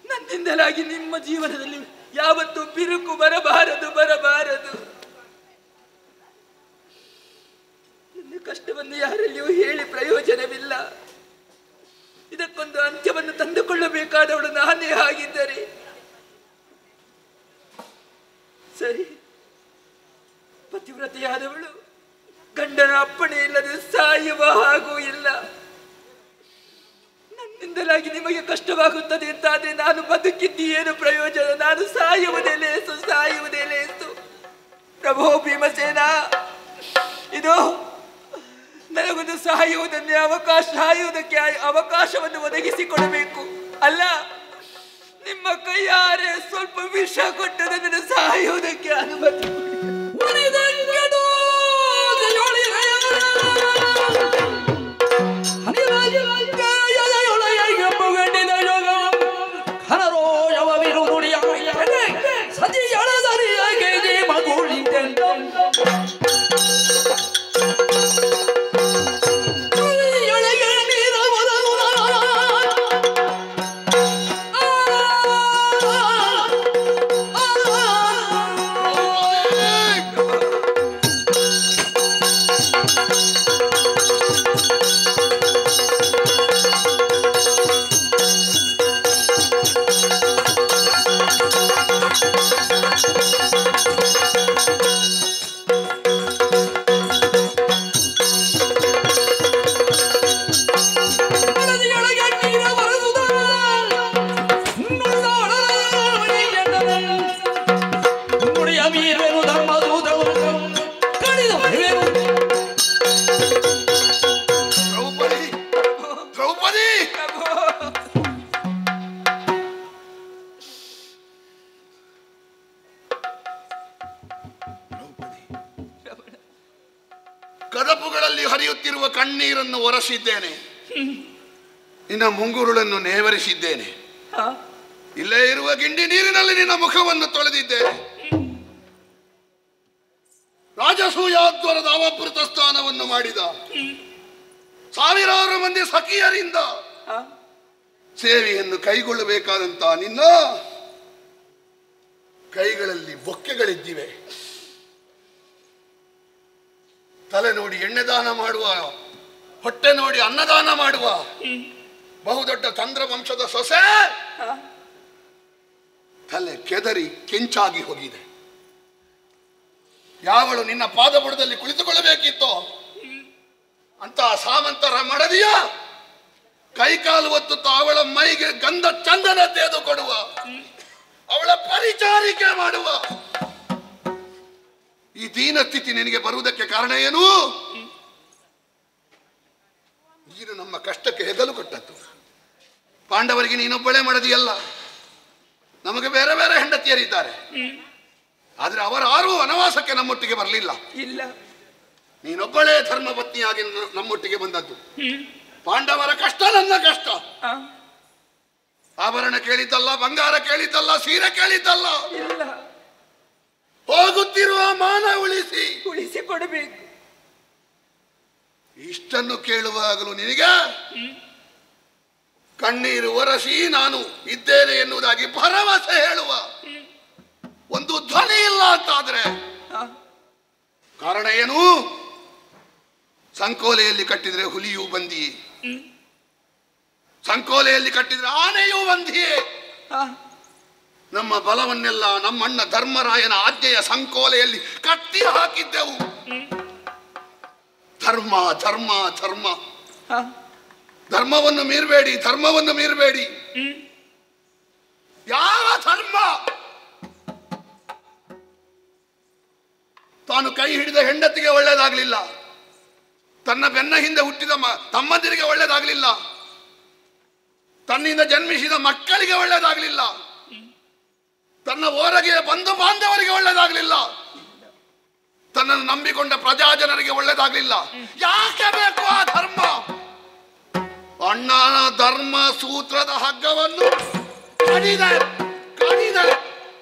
ನನ್ನಿಂದಲಾಗಿ ನಿಮ್ಮ ಜೀವನದಲ್ಲಿ ಯಾವತ್ತೂ ಬಿರುಕು ಬರಬಾರದು. ನನ್ನ ಕಷ್ಟವನ್ನು ಯಾರಲ್ಲಿಯೂ ಹೇಳಿ ಪ್ರಯೋಜನವಿಲ್ಲ. ಇದಕ್ಕೊಂದು ಅಂತ್ಯವನ್ನು ತಂದುಕೊಳ್ಳಬೇಕಾದವಳು ನಾನೇ ಆಗಿದ್ದರೆ ಸರಿ. ಪತಿವ್ರತೆಯಾದವಳು ಗಂಡನ ಅಪ್ಪಣೆ ಇಲ್ಲದೆ ಸಾಯುವ ಹಾಗೂ ಇಲ್ಲ. ನನ್ನಿಂದಲಾಗಿ ನಿಮಗೆ ಕಷ್ಟವಾಗುತ್ತದೆ ಅಂತಾದ್ರೆ ನಾನು ಬದುಕಿದ್ದು ಏನು ಪ್ರಯೋಜನ? ನಾನು ಸಾಯುವುದೇ ಲೇಸು. ಪ್ರಭೋ ಭೀಮಸೇನ, ಇದು ನನಗೊಂದು ಸಾಯುವುದಕ್ಕೆ ಅವಕಾಶವನ್ನು ಒದಗಿಸಿಕೊಡಬೇಕು. ಅಲ್ಲ, ನಿಮ್ಮ ಕೈಯಾರೆ ಸ್ವಲ್ಪ ವಿಷ ಕೊಟ್ಟು ನನ್ನನ್ನು ಸಾಯುವುದಕ್ಕೆ ಅನುಮತಿ ಆ ಕದಪುಗಳಲ್ಲಿ ಹರಿಯುತ್ತಿರುವ ಕಣ್ಣೀರನ್ನು ಒರೆಸಿದ್ದೇನೆ, ನಿನ್ನ ಮುಂಗುರುಳನ್ನು ನೇವರಿಸಿದ್ದೇನೆ, ಇಲ್ಲೇ ಇರುವ ಗಿಂಡಿ ನೀರಿನಲ್ಲಿ ನಿನ್ನ ಮುಖವನ್ನು ತೊಳೆದಿದ್ದೇನೆ. ರಾಜಸೂಯಾದ್ವರದ ಅವಭೃತ ಸ್ಥಾನವನ್ನು ಮಾಡಿದ ಸಾವಿರಾರು ಮಂದಿ ಸಖಿಯರಿಂದ ಸೇವೆಯನ್ನು ಕೈಗೊಳ್ಳಬೇಕಾದಂತ ನಿನ್ನ ಕೈಗಳಲ್ಲಿ ಬೊಕ್ಕೆಗಳಿದ್ದಿವೆ. ತಲೆ ನೋಡಿ ಎಣ್ಣೆ ದಾನ ಮಾಡುವ, ಹೊಟ್ಟೆ ನೋಡಿ ಅನ್ನದಾನ ಮಾಡುವ ಬಹುದೊಡ್ಡ ಚಂದ್ರವಂಶದ ಸೊಸೆ ತಲೆ ಕೆದರಿ ಕೆಂಚಾಗಿ ಹೋಗಿದೆ. ಯಾವಳು ನಿನ್ನ ಪಾದಬುಡದಲ್ಲಿ ಕುಳಿತುಕೊಳ್ಳಬೇಕಿತ್ತೋ ಅಂತ ಸಾಮಂತರ ಮಡದಿಯ ಕೈಕಾಲು ಒತ್ತುತ್ತಾ ಅವಳ ಮೈಗೆ ಗಂಧ ಚಂದನ ತೆಗೆದು ಕೊಡುವ, ಅವಳ ಪರಿಚಾರಿಕೆ ಮಾಡುವ ಈ ದೀನ ಸ್ಥಿತಿ ನಿನಗೆ ಬರುವುದಕ್ಕೆ ಕಾರಣ ಏನು? ನೀನು ನಮ್ಮ ಕಷ್ಟಕ್ಕೆ ಹೆಗಲು ಕೊಟ್ಟದ್ದು. ಪಾಂಡವರಿಗೆ ನೀನೊಬ್ಬಳೇ ಮಡದಿಯಲ್ಲ, ನಮಗೆ ಬೇರೆ ಬೇರೆ ಹೆಂಡತಿಯರಿದ್ದಾರೆ. ಆದ್ರೆ ಅವರಾರೂ ವನವಾಸಕ್ಕೆ ನಮ್ಮೊಟ್ಟಿಗೆ ಬರಲಿಲ್ಲ. ಇಲ್ಲ, ನೀನೊಬ್ಬಳೇ ಧರ್ಮಪತ್ನಿಯಾಗಿ ನಮ್ಮೊಟ್ಟಿಗೆ ಬಂದದ್ದು. ಪಾಂಡವರ ಕಷ್ಟ ನನ್ನ ಕಷ್ಟ. ಆಭರಣ ಕೇಳಿದ್ದಲ್ಲ, ಬಂಗಾರ ಕೇಳಿದ್ದಲ್ಲ, ಸೀರೆ ಕೇಳಿದ್ದಲ್ಲ, ಇಲ್ಲ, ಹೋಗುತ್ತಿರುವ ಮಾನ ಉಳಿಸಿ ಕೊಡಬೇಕು. ಇಷ್ಟನ್ನು ಕೇಳುವಾಗಲೂ ನಿನಗೆ ಕಣ್ಣೀರು ಒರೆಸಿ ನಾನು ಇದ್ದೇನೆ ಎನ್ನುವುದಾಗಿ ಭರವಸೆ ಹೇಳುವ ಒಂದು ಧ್ವನಿ ಇಲ್ಲ ಅಂತಾದ್ರೆ ಕಾರಣ ಏನು? ಸಂಕೋಲೆಯಲ್ಲಿ ಕಟ್ಟಿದ್ರೆ ಹುಲಿಯೂ ಬಂದಿಯೇ, ಸಂಕೋಲೆಯಲ್ಲಿ ಕಟ್ಟಿದ್ರೆ ಆನೆಯೂ ಬಂದಿಯೇ. ನಮ್ಮ ಬಲವನ್ನೆಲ್ಲ ನಮ್ಮಣ್ಣ ಧರ್ಮರಾಯನ ಆಜ್ಞೆಯ ಸಂಕೋಲೆಯಲ್ಲಿ ಕಟ್ಟಿ ಹಾಕಿದ್ದೆವು. ಧರ್ಮ ಧರ್ಮ ಧರ್ಮ, ಧರ್ಮವನ್ನು ಮೀರಬೇಡಿ, ಧರ್ಮವನ್ನು ಮೀರಬೇಡಿ. ಯಾವ ಧರ್ಮ ತಾನು ಕೈ ಹಿಡಿದ ಹೆಂಡತಿಗೆ ಒಳ್ಳೇದಾಗ್ಲಿಲ್ಲ, ತನ್ನ ಬೆನ್ನ ಹಿಂದೆ ಹುಟ್ಟಿದ ತಮ್ಮಂದಿರಿಗೆ ಒಳ್ಳೇದಾಗ್ಲಿಲ್ಲ, ತನ್ನಿಂದ ಜನ್ಮಿಸಿದ ಮಕ್ಕಳಿಗೆ ಒಳ್ಳೇದಾಗ್ಲಿಲ್ಲ, ತನ್ನ ಓರಗೆಯ ಬಂಧು ಬಾಂಧವರಿಗೆ ಒಳ್ಳೇದಾಗ್ಲಿಲ್ಲ, ತನ್ನನ್ನು ನಂಬಿಕೊಂಡ ಪ್ರಜಾಜನರಿಗೆ ಒಳ್ಳೇದಾಗ್ಲಿಲ್ಲ. ಯಾಕೆ ಬೇಕು ಆ ಧರ್ಮ? ಅಣ್ಣನ ಧರ್ಮ ಸೂತ್ರದ ಹಗ್ಗವನ್ನು ಕಡಿದೆ ಕಡಿದೆ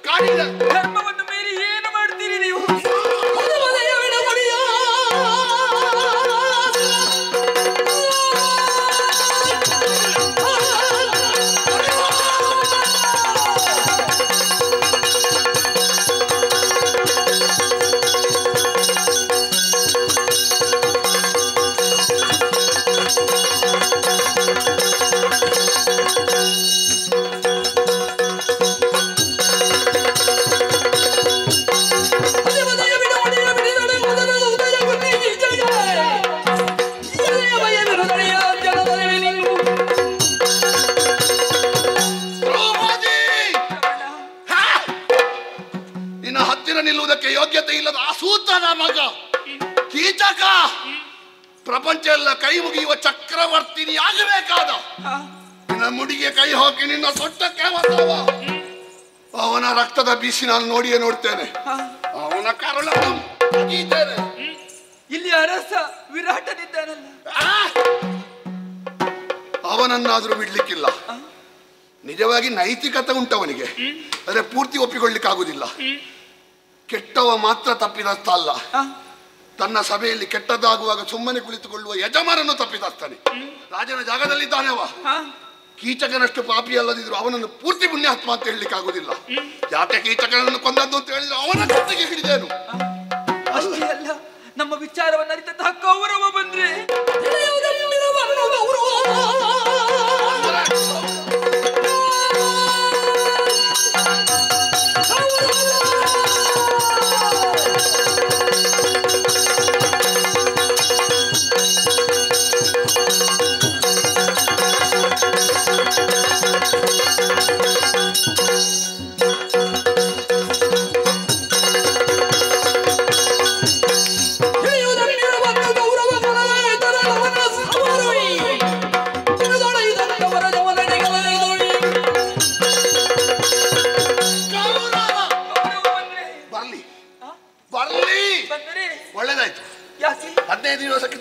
ಕಡಿದೆ. ಧರ್ಮವನ್ನು ಮೀರಿ ಏನು ಮಾಡ್ತೀರಿ ನೀವು? ನಿಲ್ಲುವುದಕ್ಕೆ ಯೋಗ್ಯತೆ ಇಲ್ಲದ ಅಸೂತನ ಮಗ ಕೀಚಕ, ಪ್ರಪಂಚ ಎಲ್ಲ ಕೈ ಮುಗಿಯುವ ಚಕ್ರವರ್ತಿನಿ ಆಗಬೇಕಾದ ನಿನ್ನ ಮುಡಿಗೆ ಕೈ ಹಾಕಿ ನಿನ್ನ ಸೊಟ್ಟಕ್ಕೆ ಬಂದವ. ಅವನ ರಕ್ತದ ಬಿಸಿ ನಾನು ನೋಡಿಯೇ ನೋಡ್ತೇನೆ, ಅವನ ಕರುಳನ್ನು ತೆಗೀತೇನೆ. ಇಲ್ಲಿ ಅರಸ ವಿರಾಟನಿದ್ದಾನಲ್ಲ, ಅವನನ್ನಾದ್ರೂ ಬಿಡ್ಲಿಕ್ಕಿಲ್ಲ. ನಿಜವಾಗಿ ನೈತಿಕತೆ ಉಂಟವನಿಗೆ, ಆದ್ರೆ ಪೂರ್ತಿ ಒಪ್ಪಿಕೊಳ್ಳಿಕ್ಕಾಗುವುದಿಲ್ಲ. ಕೆಟ್ಟವ ಮಾತ್ರ ತಪ್ಪಿದಸ್ತ ಅಲ್ಲ, ತನ್ನ ಸಭೆಯಲ್ಲಿ ಕೆಟ್ಟದ್ದಾಗುವಾಗ ಸುಮ್ಮನೆ ಕುಳಿತುಕೊಳ್ಳುವ ಯಜಮಾನನ್ನು ತಪ್ಪಿದಾಸ್ತಾನೆ. ರಾಜನ ಜಾಗದಲ್ಲಿದ್ದಾನೆ ಅವ. ಕೀಚಕನಷ್ಟು ಪಾಪಿ ಅಲ್ಲದಿದ್ರು ಅವನನ್ನು ಪೂರ್ತಿ ಪುಣ್ಯಾತ್ಮ ಅಂತ ಹೇಳಲಿಕ್ಕೆ ಆಗುದಿಲ್ಲ. ಯಾಕೆ ಕೀಚಕನನ್ನು ಕೊಂದದ್ದು ಅಂತ ಹೇಳಿದ್ರೆ ಅವನ ಕತ್ತಿಗೆ ಹಿಡಿದೇನು. ಅಷ್ಟೇ ಅಲ್ಲ, ನಮ್ಮ ವಿಚಾರವನ್ನು ಅರಿತಂತಹ ಕೌರವ ಬಂದ್ರೆ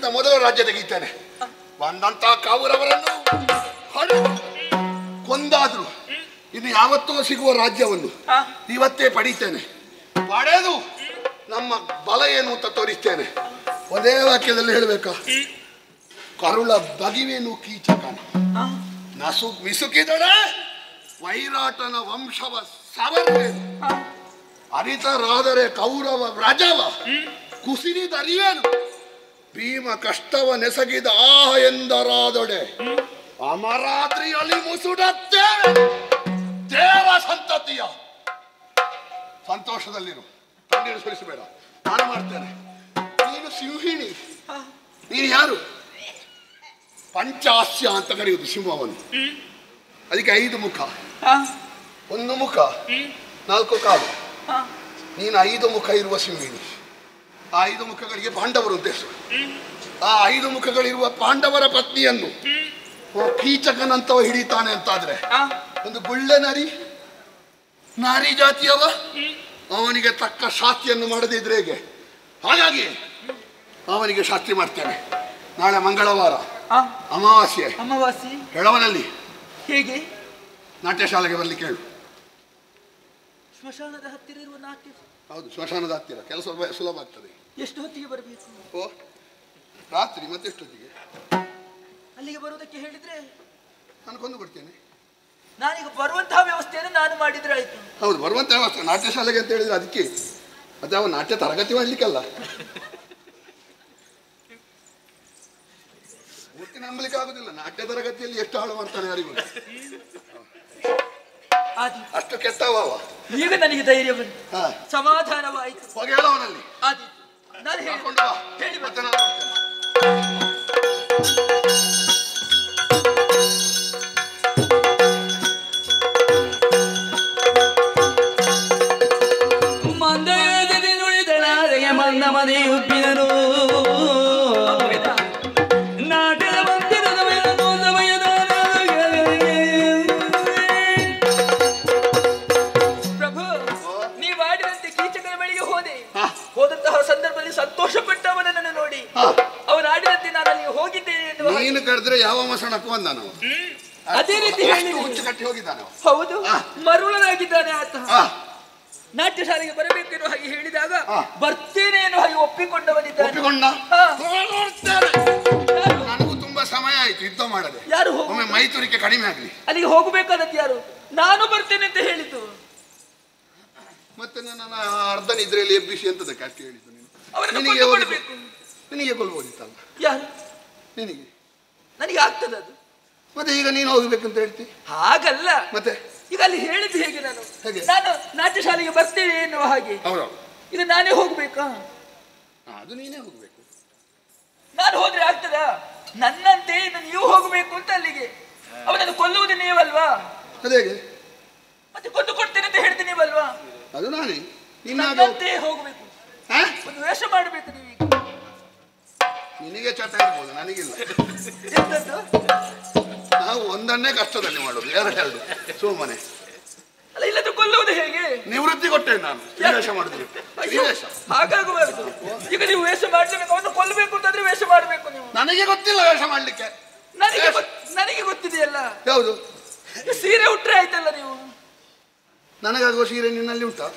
ಇವತ್ತಿನ ಮೊದಲ ರಾಜ್ಯ ತೆಗೀತೇನೆ. ಬಂದಂತ ಕೌರವರನ್ನು ಹೊಡೆದು ಕೊಂದಾದ್ರು ಇನ್ನು ಯಾವತ್ತೂ ಸಿಗುವ ರಾಜ್ಯವನ್ನು ಇವತ್ತೇ ಪಡೀತೇನೆ. ಪಡೆದು ನಮ್ಮ ಬಲ ಏನು ಅಂತ ತೋರಿಸ್ತೇನೆ. ಒಂದೇ ವಾಕ್ಯದಲ್ಲಿ ಹೇಳಬೇಕಾ? ಕರುಳ ಬಗಿವೇನು ಕೀಚಕನ ನಸು ಮಿಸುಕಿದಳೆ ವೈರಾಟನ ವಂಶವ ಸವರ್ವೇನು ಅರಿತರಾದರೆ ಕೌರವ ವ್ರಜವ ಕುಸಿರಿದರಿವೇನು ಭೀಮ ಕಷ್ಟವ ನೆಸಗಿದ ಆಹ ಎಂದರಾದೊಡೆ ಅಮರಾತ್ರಿಯಲ್ಲಿ ಮುಸುಡತ್ತೇವೆ ದೇವ ಸಂತತಿಯ. ಸಂತೋಷದಲ್ಲಿರು, ಕಣ್ಣೀರು ಸುರಿಸಬೇಡ, ನಾನು ಮಾಡ್ತೇನೆ. ನೀನು ಸಿಂಹಿಣಿ, ನೀನು ಯಾರು? ಪಂಚಾಸ್ಯ ಅಂತ ಕರೆಯುವುದು ಸಿಂಹವನ್ನು. ಅದಕ್ಕೆ 5 ಮುಖ, 1 ಮುಖ, 4 ಕಾಲು. ನೀನು 5 ಮುಖ ಇರುವ ಸಿಂಹಿಣಿ. ಆ 5 ಮುಖಗಳಿಗೆ ಪಾಂಡವರು ಅಂತ ಹೆಸರು. ಆ 5 ಮುಖಗಳಿರುವ ಪಾಂಡವರ ಪತ್ನಿಯನ್ನು ಕೀಚಕನಂತವ ಹಿಡಿತಾನೆ ಅಂತಾದ್ರೆ ಒಂದು ಗುಳ್ಳೆ ನಾರಿ ಜಾತಿಯವ ಅವನಿಗೆ ತಕ್ಕ ಶಾಸ್ತಿಯನ್ನು ಮಾಡದಿದ್ರೆ ಹೇಗೆ? ಹಾಗಾಗಿ ಅವನಿಗೆ ಶಾಸ್ತಿ ಮಾಡ್ತೇನೆ. ನಾಳೆ ಮಂಗಳವಾರ ಅಮಾವಾಸ್ಯೆ. ಹೆಳವನಲ್ಲಿ ಹೇಗೆ? ನಾಟ್ಯ ಶಾಲೆಗೆ ಬರ್ಲಿಕ್ಕೆ ಹೇಳು. ಸ್ಮಶಾನದ ಹತ್ತಿರ ಇರುವ ನಾಟ್ಯ? ಹೌದು, ಸ್ಮಶಾನದ ಹತ್ತಿರ. ಕೆಲಸ ಸುಲಭ ಆಗ್ತದೆ. ಎಷ್ಟು ಹೊತ್ತಿಗೆ ಬರಬೇಕು? ಓ, ರಾತ್ರಿ. ಮತ್ತೆಷ್ಟೊತ್ತಿಗೆ? ಅಲ್ಲಿಗೆ ಬರುವುದಕ್ಕೆ ಹೇಳಿದ್ರೆ ನಾನು ಕೊಂದು ಕೊಡ್ತೇನೆ. ನಾನೀಗ ಬರುವಂತಹ ವ್ಯವಸ್ಥೆಯನ್ನು ನಾನು ಮಾಡಿದ್ರೆ ಆಯ್ತು. ಹೌದು, ಬರುವಂತ ವ್ಯವಸ್ಥೆ. ನಾಟ್ಯ ಶಾಲೆಗೆ ಅಂತ ಹೇಳಿದ್ರೆ ಅದಕ್ಕೆ ಮತ್ತೆ ಅವ ನಾಟ್ಯ ತರಗತಿ ಮಾಡ್ಲಿಕ್ಕಲ್ಲ. ಪೂರ್ತಿ ನಂಬಲಿಕ್ಕೆ ಆಗುದಿಲ್ಲ. ನಾಟ್ಯ ತರಗತಿಯಲ್ಲಿ ಎಷ್ಟು ಹಾಳು ಮಾಡ್ತಾನೆ ಯಾರಿಗೂ. ಅಷ್ಟು ಕೆಟ್ಟವ. ಈಗ ನನಗೆ ಧೈರ್ಯ ಬಂತು, ಸಮಾಧಾನವಾಯಿತು. ಹೋಗಿ ಹೇಳವನಲ್ಲಿ. ನಾನು ಹೇಳಿ ಮತ್ತೆ ನಾನು ಮಂದಯದಲ್ಲಿ ನುಡಿದಳಾರೆಗೆ ಮಂದ ಮನೆ ಉಪ್ಪಿನರು ನಾಟ್ಯದ ಮಂದಿರದ ಪ್ರಭು, ನೀವಾಡಿದಂತೆ ಕೀಚಕನ ಬಳಿಗೆ ಹೋದಂತಹ ಸಂದರ್ಭದಲ್ಲಿ ಸಂತೋಷ ಪಟ್ಟವನನ್ನು ನೋಡಿ ಅವನು ಆಡಿದಂತೆ ನಾನು ಅಲ್ಲಿ ಹೋಗಿದ್ದೇನೆ ಎಂದು. ನೀನು ಕರೆದ್ರೆ ಯಾವ ಮಸಣಕ್ಕೂ ಬಂದ ನಾವು ಅದೇ ರೀತಿ ಹುಚ್ಚು ಕಟ್ಟಿ ಹೋಗಿದ್ದಾನೆ. ಹೌದು, ಮರುಳನಾಗಿದ್ದಾನೆ ಆತ. ನಾಟ್ಯ ಶಾಲೆಗೆ ಬರಬೇಕು ಎನ್ನುವ ಹಾಗೆ ಹೇಳಿದಾಗ ಬರ್ತೇನೆ ಎನ್ನುವ ಹಾಗೆ ಒಪ್ಪಿಕೊಂಡವನಿದ್ದಾನೆ. ನನಗೂ ತುಂಬಾ ಸಮಯ ಆಯ್ತು ಯುದ್ಧ ಮಾಡದೆ. ಯಾರು ಒಮ್ಮೆ ಮೈತುರಿಕೆ ಕಡಿಮೆ ಆಗ್ಲಿ. ಅಲ್ಲಿಗೆ ಹೋಗಬೇಕಾದದ್ದು ಯಾರು? ನಾನು ಬರ್ತೇನೆ ಅಂತ ಹೇಳಿತು. ಮತ್ತೆ ನನ್ನ ಅರ್ಧ ನಿದ್ರೆಯಲ್ಲಿ ಎಬ್ಬಿಸಿ ಅಂತದಕ್ಕೆ ಅಷ್ಟು ಹೇಳಿದ್ದು ನೀನು. ನಿನಗೆ ಕೊಲ್ಬೋದಿತ್ತಲ್ಲ. ಯಾರು? ನಿನಗೆ. ನನಗೆ ಆಗ್ತದ ಅದು. ಮತ್ತೆ ಈಗ ನೀನು ಹೋಗ್ಬೇಕಂತ ಹೇಳ್ತಿ? ಹಾಗಲ್ಲ. ಮತ್ತೆ ಈಗ ಅಲ್ಲಿ ಹೇಳಿದ್ದು ಹೇಗೆ? ನಾನು ನಾಟ್ಯ ಶಾಲೆಗೆ ಬರ್ತೇನೆ ಎನ್ನುವ ಹಾಗೆ. ಈಗ ನಾನೇ ಹೋಗ್ಬೇಕಾ? ಅದು ನೀನೇ ಹೋಗ್ಬೇಕು. ನಾನು ಹೋದ್ರೆ ಆಗ್ತದ? ನನ್ನಂತೆ ನೀವು ಹೋಗ್ಬೇಕು ಅಂತ ಅಲ್ಲಿಗೆ. ಅವನನ್ನು ಕೊಲ್ಲುವುದು ನೀವಲ್ವಾ? ಅದೇಗೆ? ಮತ್ತೆ ಕೊಂದು ಕೊಡ್ತೇನೆ ಅಂತ ಹೇಳ್ತೀನಿ ನೀವಲ್ವಾ? ಅದು ನಾನೇ. ನನ್ನಂತೆ ಹೋಗ್ಬೇಕು, ಒಂದು ವೇಷ ಮಾಡಬೇಕು ನೀವೀಗ. ನಿನಗೆ ಚಟ ಇರ್ಬೋದು, ನನಗಿಲ್ಲ. ನಾವು ಒಂದನ್ನೇ ಕಷ್ಟದಲ್ಲಿ ಮಾಡೋದು, 2 ಸುಮ್ಮನೆ ಅಲ್ಲ. ಇಲ್ಲದ ಕೊಲ್ಲುವುದು ಹೇಗೆ? ನಿವೃತ್ತಿ ಕೊಟ್ಟೇನೆ ನಾನು. ವೇಷ ಮಾಡುದು ಹಾಗಾಗಬಾರದು. ಈಗ ನೀವು ವೇಷ ಮಾಡ್ಲೇಬೇಕು. ಅವನು ಕೊಲ್ಲಬೇಕು ಅಂತಂದ್ರೆ ವೇಷ ಮಾಡಬೇಕು ನೀವು. ನನಗೆ ಗೊತ್ತಿಲ್ಲ ವೇಷ ಮಾಡ್ಲಿಕ್ಕೆ. ನನಗೆ ಗೊತ್ತಿದೆಯಲ್ಲ. ಯಾವುದು? ಸೀರೆ ಉಟ್ರೆ ಆಯ್ತಲ್ಲ ನೀವು. ನನಗಾಗುವ ಸೀರೆ ನಿನ್ನಲ್ಲಿ ಉಂಟಾ?